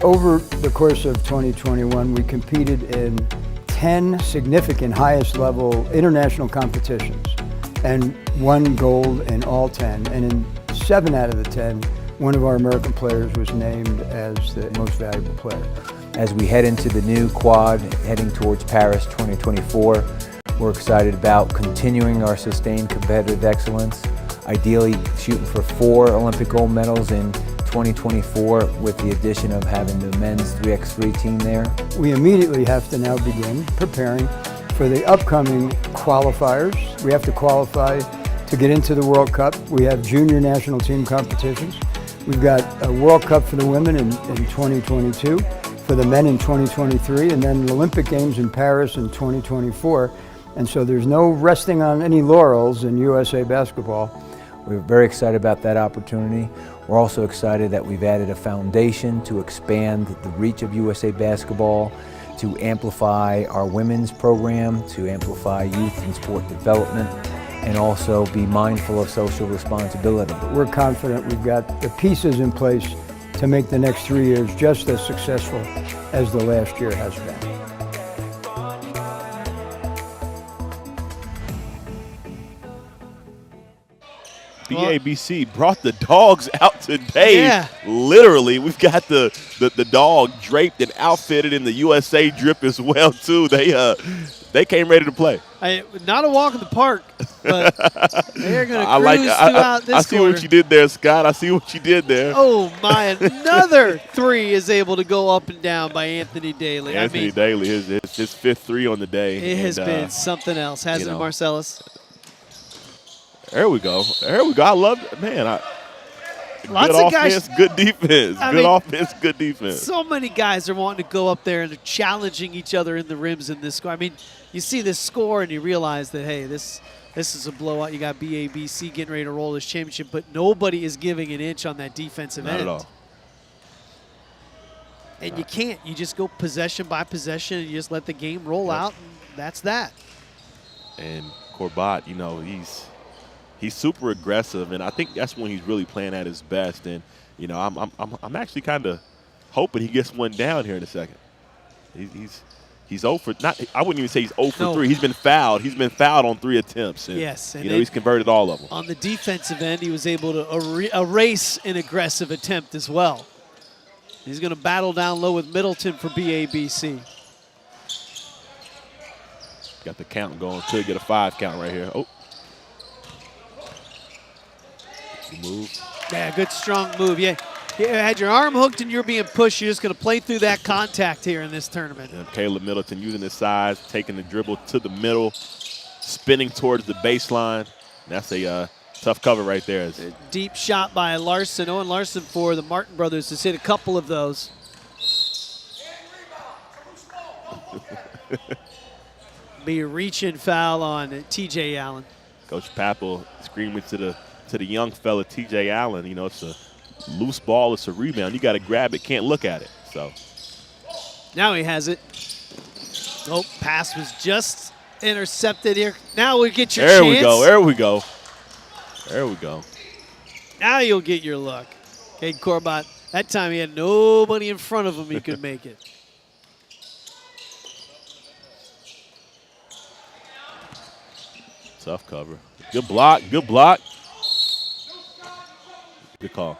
Over the course of 2021, we competed in 10 significant highest level international competitions and won gold in all 10. And in 7 out of the 10, one of our American players was named as the most valuable player. As we head into the new quad, heading towards Paris 2024, we're excited about continuing our sustained competitive excellence, ideally shooting for 4 Olympic gold medals in 2024 with the addition of having the men's 3x3 team there. We immediately have to now begin preparing for the upcoming qualifiers. We have to qualify to get into the World Cup. We have junior national team competitions. We've got a World Cup for the women in 2022, for the men in 2023, and then the Olympic Games in Paris in 2024. And so there's no resting on any laurels in USA basketball. We're very excited about that opportunity. We're also excited that we've added a foundation to expand the reach of USA basketball, to amplify our women's program, to amplify youth and sport development, and also be mindful of social responsibility. We're confident we've got the pieces in place to make the next 3 years just as successful as the last year has been. BABC brought the dogs out today. Yeah. Literally, we've got the dog draped and outfitted in the USA drip as well too. They came ready to play. Not a walk in the park, but they're going to cruise throughout this I see quarter. what you did there, Scott. I see what you did there. Oh my! Another 3 is able to go up and down by Anthony Daly. Anthony Daly, his 5th 3 on the day. It has been something else, hasn't it, Marcellus? There we go. There we go. I love it. Man, Lots good of guys. offense, good defense. Good offense, good defense. So many guys are wanting to go up there and they're challenging each other in the rims in this score. I mean, you see this score and you realize that, hey, this is a blowout. You got BABC getting ready to roll this championship, but nobody is giving an inch on that defensive end. Not at all. And you can't. You just go possession by possession and you just let the game roll out, and that's that. And Corbat, he's super aggressive, and I think that's when he's really playing at his best. And I'm actually kind of hoping he gets one down here in a second. He's 0 for not. I wouldn't even say he's 0 for 3. He's been fouled. He's been fouled on 3 attempts. And, yes, and he's converted all of them. On the defensive end, he was able to erase an aggressive attempt as well. He's going to battle down low with Middleton for BABC. Got the count going. Could get a 5 count right here. Oh. Move. Yeah, good strong move. Yeah, you had your arm hooked and you're being pushed. You're just going to play through that contact here in this tournament. And Caleb Middleton using his size, taking the dribble to the middle, spinning towards the baseline. That's a tough cover right there. A deep shot by Larson. Owen Larson for the Martin brothers has hit a couple of those. Be a reach-in foul on T.J. Allen. Coach Papel screaming to the young fella, T.J. Allen. It's a loose ball. It's a rebound. You got to grab it. Can't look at it. So now he has it. Oh, pass was just intercepted here. Now we get your chance. There we go. There we go. There we go. Now you'll get your look. Cade Corbat, that time he had nobody in front of him he could make it. Tough cover. Good block. Good block. Good call.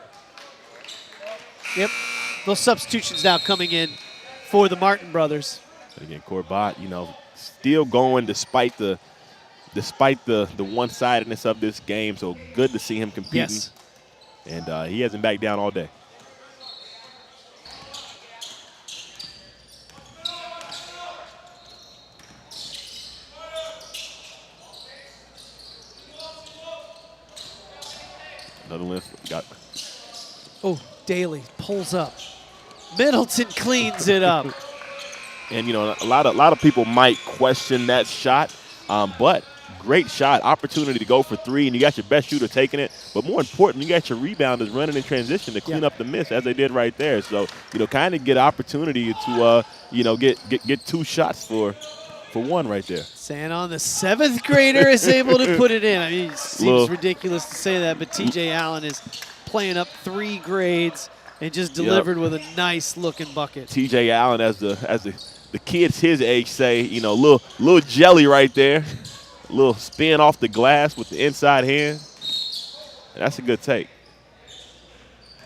Yep. Those substitutions now coming in for the Martin brothers. And again, Corbat, you know, still going despite the one-sidedness of this game. So good to see him competing. Yes. And he hasn't backed down all day. Another lift. Got. Oh, Daly pulls up. Middleton cleans it up. And you know, a lot of people might question that shot, but great shot, opportunity to go for three, and you got your best shooter taking it. But more important, you got your rebounders running in transition to clean up the miss, as they did right there. So you know, kind of get opportunity to you know, get 2 shots for one right there. Sanon, the 7th grader, is able to put it in. I mean, it seems ridiculous to say that, but T.J. Allen is playing up 3 grades and just delivered with a nice-looking bucket. T.J. Allen, as the kids his age say, you know, little jelly right there, a little spin off the glass with the inside hand. And that's a good take.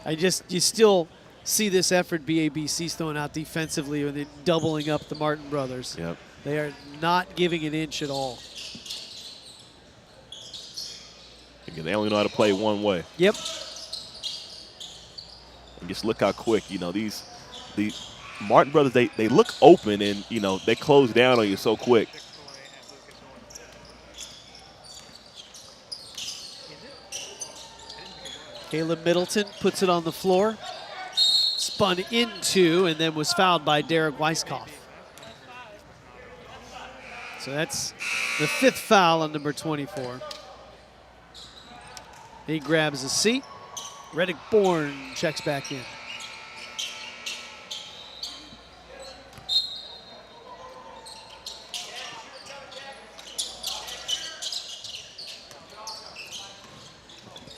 You still see this effort BABC's throwing out defensively when they're doubling up the Martin brothers. Yep. They are not giving an inch at all. Again, they only know how to play one way. Yep. And just look how quick, you know, the Martin brothers, they look open and, you know, they close down on you so quick. Caleb Middleton puts it on the floor. Spun into and then was fouled by Derek Weiskopf. So that's the 5th foul on number 24. He grabs a seat. Reddick Bourne checks back in.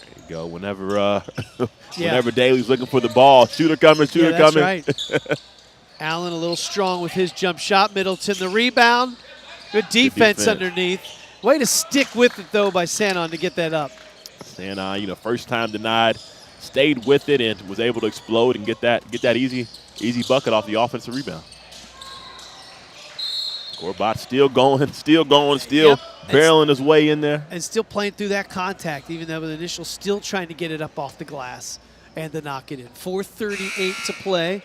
There you go. Whenever Daly's looking for the ball, shooter coming, shooter coming. That's right. Allen a little strong with his jump shot. Middleton the rebound. Good defense underneath. Way to stick with it, though, by Sanon to get that up. Sanon, you know, first time denied, stayed with it and was able to explode and get that easy bucket off the offensive rebound. Corbat still going, still barreling his way in there. And still playing through that contact, even though the initial still trying to get it up off the glass and to knock it in. 4:38 to play.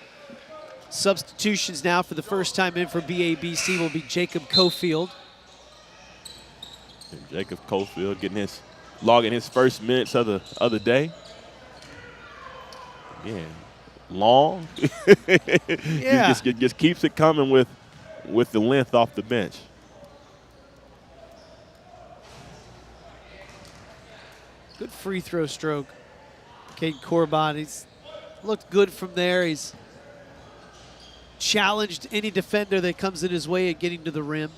Substitutions now for the first time in for BABC will be Jacob Cofield. And Jacob Cofield logging his first minutes of the day. Again, long. Yeah. just keeps it coming with the length off the bench. Good free throw stroke. Cade Corbat, he's looked good from there. He's challenged any defender that comes in his way at getting to the rim.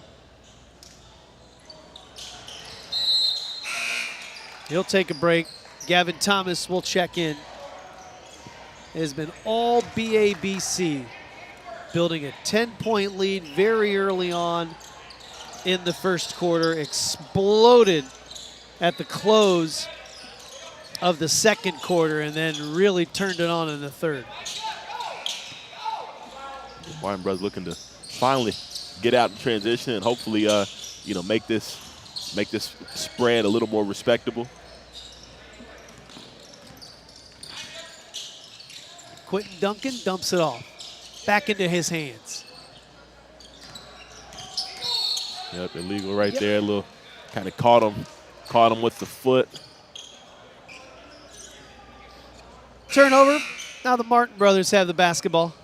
He'll take a break. Gavin Thomas will check in. It has been all BABC, building a 10-point lead very early on in the first quarter, exploded at the close of the second quarter, and then really turned it on in the third. Martin brothers looking to finally get out in transition and hopefully, you know, make this spread a little more respectable. Quentin Duncan dumps it off. Back into his hands. Yep, illegal right there. A little kind of caught him with the foot. Turnover. Now the Martin brothers have the basketball.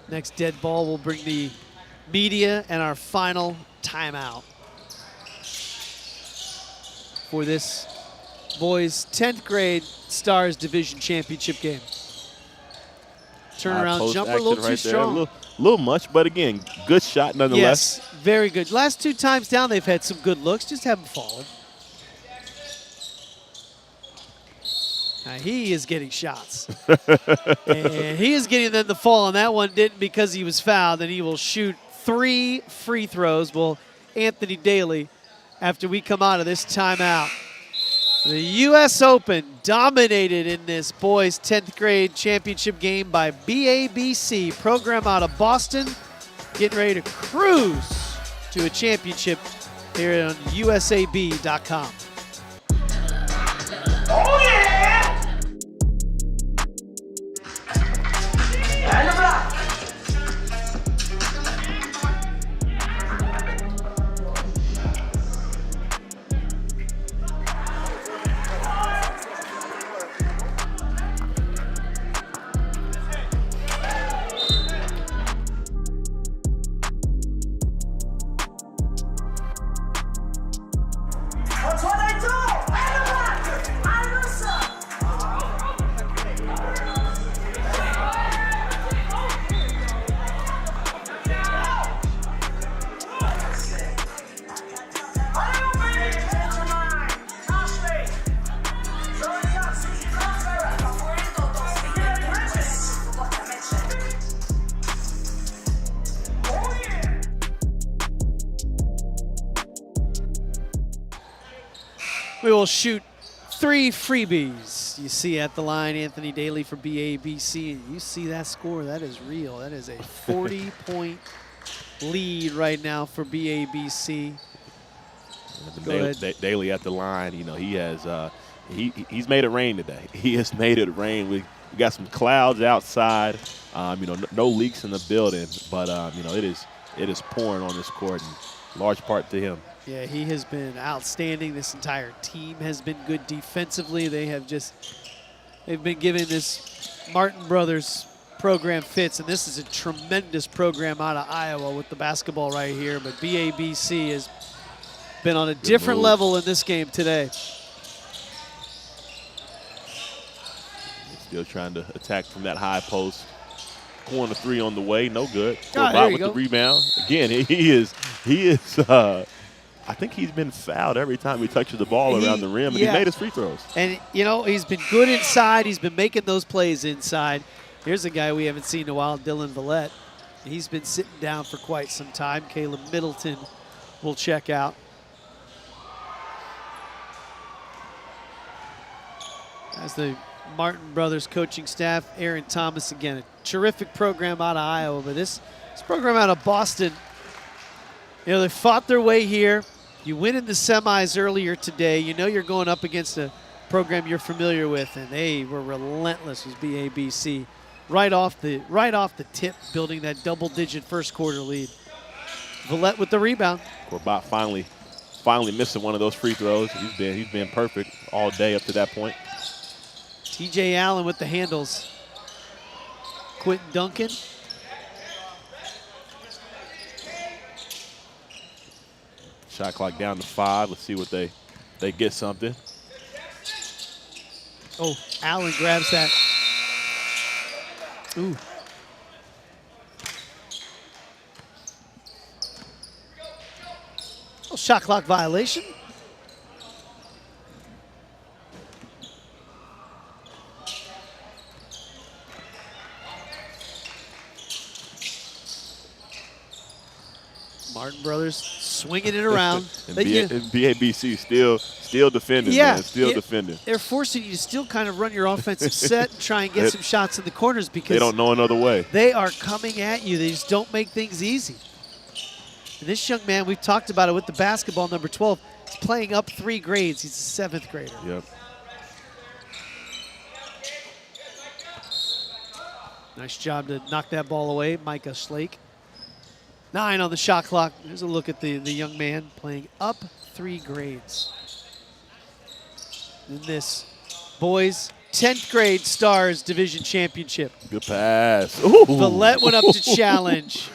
Next dead ball will bring the media and our final timeout for this boys 10th grade Stars Division Championship game. Turnaround jumper, a little too strong. A little much, but again, good shot nonetheless. Yes, very good. Last 2 times down, they've had some good looks, just haven't fallen. He is getting shots. And he is getting them to fall, and that one didn't because he was fouled, and he will shoot 3 free throws. Well, Anthony Daly, after we come out of this timeout. The U.S. Open dominated in this boys 10th grade championship game by BABC, program out of Boston, getting ready to cruise to a championship here on USAB.com. Oh yeah! And the block. That's what I do! And the block. I listen. We will shoot 3 freebies. You see at the line Anthony Daly for BABC. And you see that score, that is real. That is a 40-point lead right now for BABC. Daly at the line, you know, he has he's made it rain today. He has made it rain. We got some clouds outside. You know, no leaks in the building, but you know, it is pouring on this court, in large part to him. Yeah, he has been outstanding. This entire team has been good defensively. They've been giving this Martin Brothers program fits, and this is a tremendous program out of Iowa with the basketball right here. But BABC has been on a different level in this game today. Still trying to attack from that high post. Corner 3 on the way, no good. There you with go. the rebound. Again, he is I think he's been fouled every time he touches the ball around the rim, and he made his free throws. And, you know, he's been good inside. He's been making those plays inside. Here's a guy we haven't seen in a while, Dylan Villette. He's been sitting down for quite some time. Caleb Middleton will check out. As the Martin Brothers coaching staff, Aaron Thomas again, a terrific program out of Iowa, but this program out of Boston, you know, they fought their way here. You win in the semis earlier today. You know you're going up against a program you're familiar with, and they were relentless with BABC. Right off the tip, building that double-digit first quarter lead. Villette with the rebound. Corbett finally missing one of those free throws. He's been perfect all day up to that point. TJ Allen with the handles. Quentin Duncan. Shot clock down to 5. Let's see what they get something. Oh, Allen grabs that. Ooh. Oh, shot clock violation. Martin Brothers swinging it around. and BABC still defending, man. Still defending. They're forcing you to still kind of run your offensive set and try and get some shots in the corners because they don't know another way. They are coming at you. They just don't make things easy. And this young man, we've talked about it with the basketball, number 12, he's playing up 3 grades. He's a 7th grader. Yep. Nice job to knock that ball away, Micah Schlake. 9 on the shot clock. There's a look at the young man playing up 3 grades. In this boys 10th grade Stars Division Championship. Good pass. Ooh. Villette went up to challenge.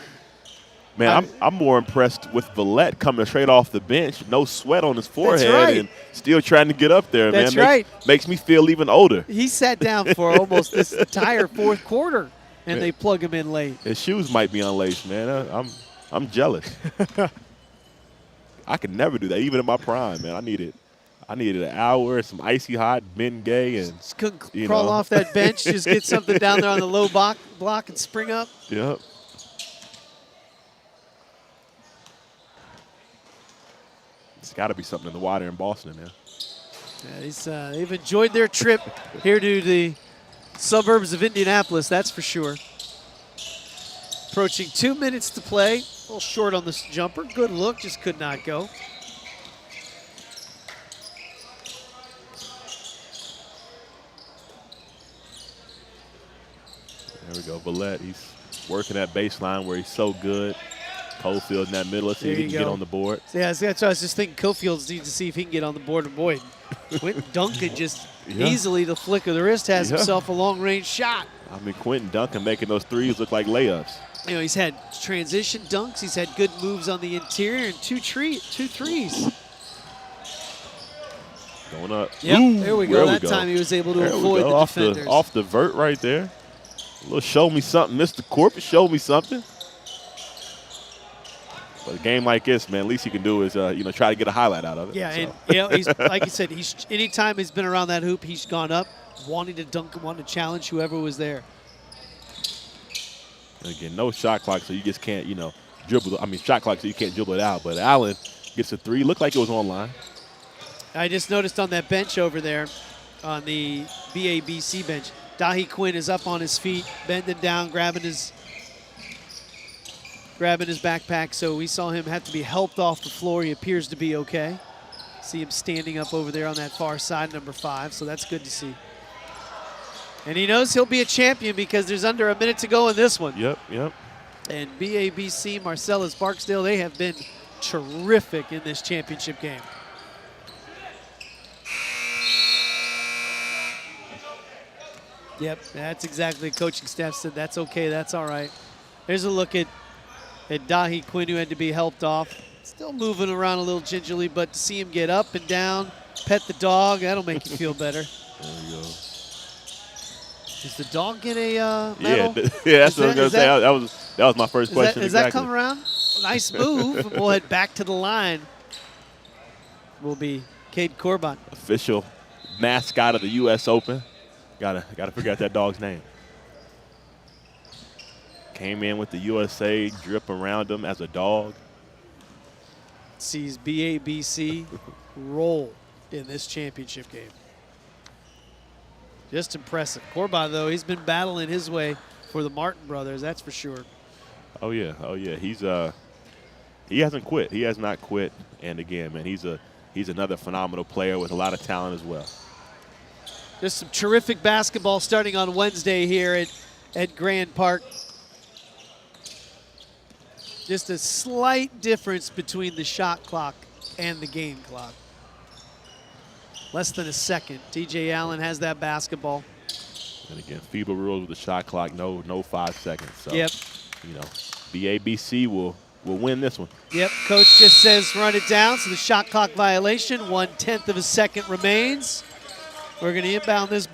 Man, I'm more impressed with Villette coming straight off the bench, no sweat on his forehead, and still trying to get up there, That's man. right. Makes me feel even older. He sat down for almost this entire 4th quarter, and they plug him in late. His shoes might be unlaced, man. I'm jealous. I could never do that, even in my prime, man. I needed an hour, some icy hot Ben Gay, and just couldn't crawl off that bench, just get something down there on the low block and spring up. Yep. It's got to be something in the water in Boston, man. Yeah, they've enjoyed their trip here to the suburbs of Indianapolis, that's for sure. Approaching 2 minutes to play. A little short on this jumper. Good look, just could not go. There we go, Villette. He's working that baseline where he's so good. Cofield in that middle. Let's see if he can get on the board. Yeah, that's what I was just thinking. Cofield needs to see if he can get on the board. And boy, Quentin Duncan just easily, the flick of the wrist, has himself a long-range shot. I mean, Quentin Duncan making those threes look like layups. You know, he's had transition dunks. He's had good moves on the interior and two threes. Going up. Yep, Ooh, there we go. That time he was able to avoid the defenders. Off the vert right there. A little show me something, Mr. Corpus, show me something. But a game like this, man, at least you can do is, try to get a highlight out of it. Yeah, so. and he's like you said, anytime he's been around that hoop, he's gone up, wanting to dunk, wanting to challenge whoever was there. And again, no shot clock, so you just can't, dribble. I mean, shot clock, so you can't dribble it out. But Allen gets a three. Looked like it was online. I just noticed on that bench over there, on the BABC bench, Dahi Quinn is up on his feet, bending down, grabbing his backpack. So we saw him have to be helped off the floor. He appears to be okay. See him standing up over there on that far side, number 5. So that's good to see. And he knows he'll be a champion because there's under a minute to go in this one. Yep. And BABC, Marcellus Barksdale, they have been terrific in this championship game. Yep, that's exactly the coaching staff said. That's okay, that's all right. Here's a look at Dahi Quinn, who had to be helped off. Still moving around a little gingerly, but to see him get up and down, pet the dog, that'll make you feel better. There we go. Does the dog get a medal? Yeah, that's what I was going to say. That was my first question. Does that come around? Nice move. We'll head back to the line. Will be Cade Corbin. Official mascot of the U.S. Open. Gotta figure out that dog's name. Came in with the USA drip around him as a dog. Sees BABC roll in this championship game. Just impressive. Corbin, though, he's been battling his way for the Martin brothers, that's for sure. Oh yeah. He hasn't quit. He has not quit. And again, man, he's another phenomenal player with a lot of talent as well. Just some terrific basketball starting on Wednesday here at Grand Park. Just a slight difference between the shot clock and the game clock. Less than a second. TJ Allen has that basketball. And again, FIBA rules with the shot clock, no 5 seconds. So, yep. BABC will win this one. Yep, coach just says run it down. So the shot clock violation, 1/10 of a second remains. We're going to inbound this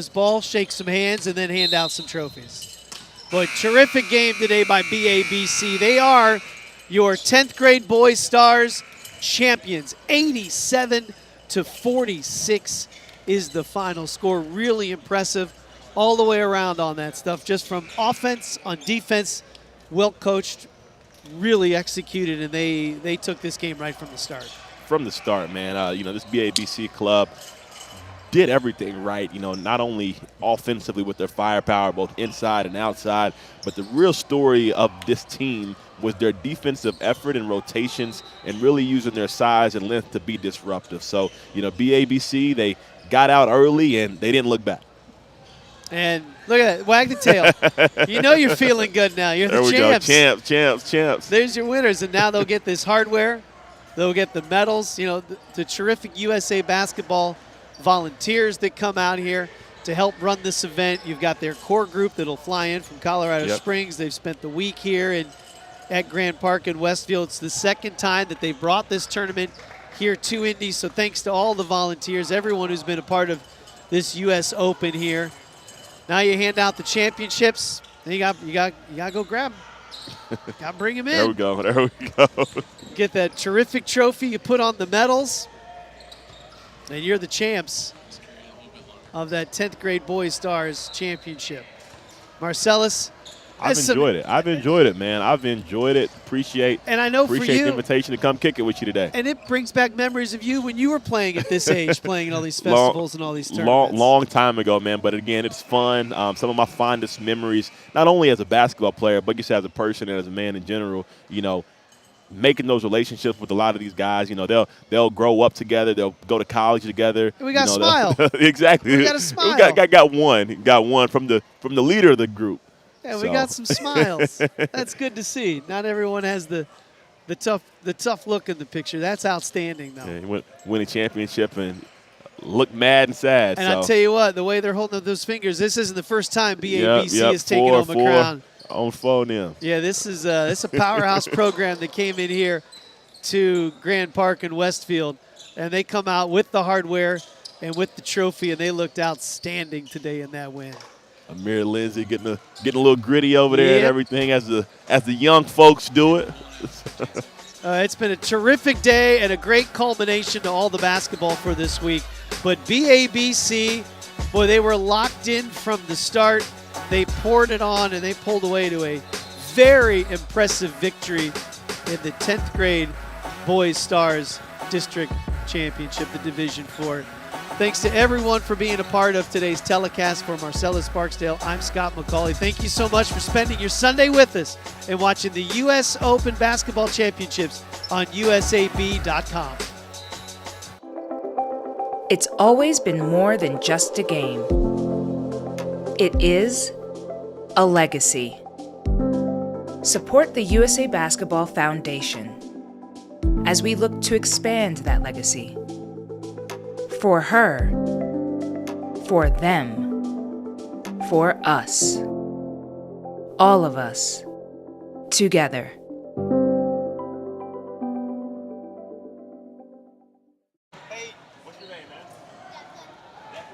ball. Shake some hands, and then hand out some trophies. Boy, terrific game today by BABC. They are your 10th grade boys stars champions. 87-46 is the final score. Really impressive all the way around on that stuff. Just from offense, on defense, well coached, really executed, and they took this game right from the start. From the start, man, this BABC club did everything right, not only offensively with their firepower, both inside and outside, but the real story of this team was their defensive effort and rotations and really using their size and length to be disruptive. So, BABC, they got out early and they didn't look back. And look at that, wag the tail. You're feeling good now. You're the champs. There we go, champs. There's your winners, and now they'll get this hardware. They'll get the medals. The terrific USA basketball volunteers that come out here to help run this event. You've got their core group that'll fly in from Colorado Springs. They've spent the week here at Grand Park in Westfield. It's the second time that they've brought this tournament here to Indy. So thanks to all the volunteers, everyone who's been a part of this U.S. Open here. Now you hand out the championships. And you got to go grab them. Got to bring him in. There we go. There we go. Get that terrific trophy. You put on the medals, and you're the champs of that 10th grade Boys Stars Championship. Marcellus. I've enjoyed it. I've enjoyed it, man. I've enjoyed it. Appreciate for you, the invitation to come kick it with you today. And it brings back memories of you when you were playing at this age, playing in all these festivals and all these tournaments. Long time ago, man. But again, it's fun. Some of my fondest memories, not only as a basketball player, but just as a person and as a man in general, you know, making those relationships with a lot of these guys. You know, they'll grow up together. They'll go to college together. We got a smile. Exactly. We got a smile. We got one from the leader of the group. Yeah, we got some smiles. That's good to see. Not everyone has the tough look in the picture. That's outstanding, though. Yeah, win a championship and look mad and sad. And I'll tell you what, the way they're holding up those fingers, this isn't the first time BABC has taken home a crown. On phone them. Yeah, this is a powerhouse program that came in here to Grand Park in Westfield, and they come out with the hardware and with the trophy, and they looked outstanding today in that win. Amir Lindsay getting a little gritty over there and everything as the young folks do it. It's been a terrific day and a great culmination to all the basketball for this week. But BABC, boy, they were locked in from the start. They poured it on and they pulled away to a very impressive victory in the 10th grade Boys Stars District Championship, the Division IV. Thanks to everyone for being a part of today's telecast. For Marcellus Barksdale, I'm Scott McCauley. Thank you so much for spending your Sunday with us and watching the U.S. Open Basketball Championships on USAB.com. It's always been more than just a game. It is a legacy. Support the USA Basketball Foundation as we look to expand that legacy. For her, for them, for us, all of us, together.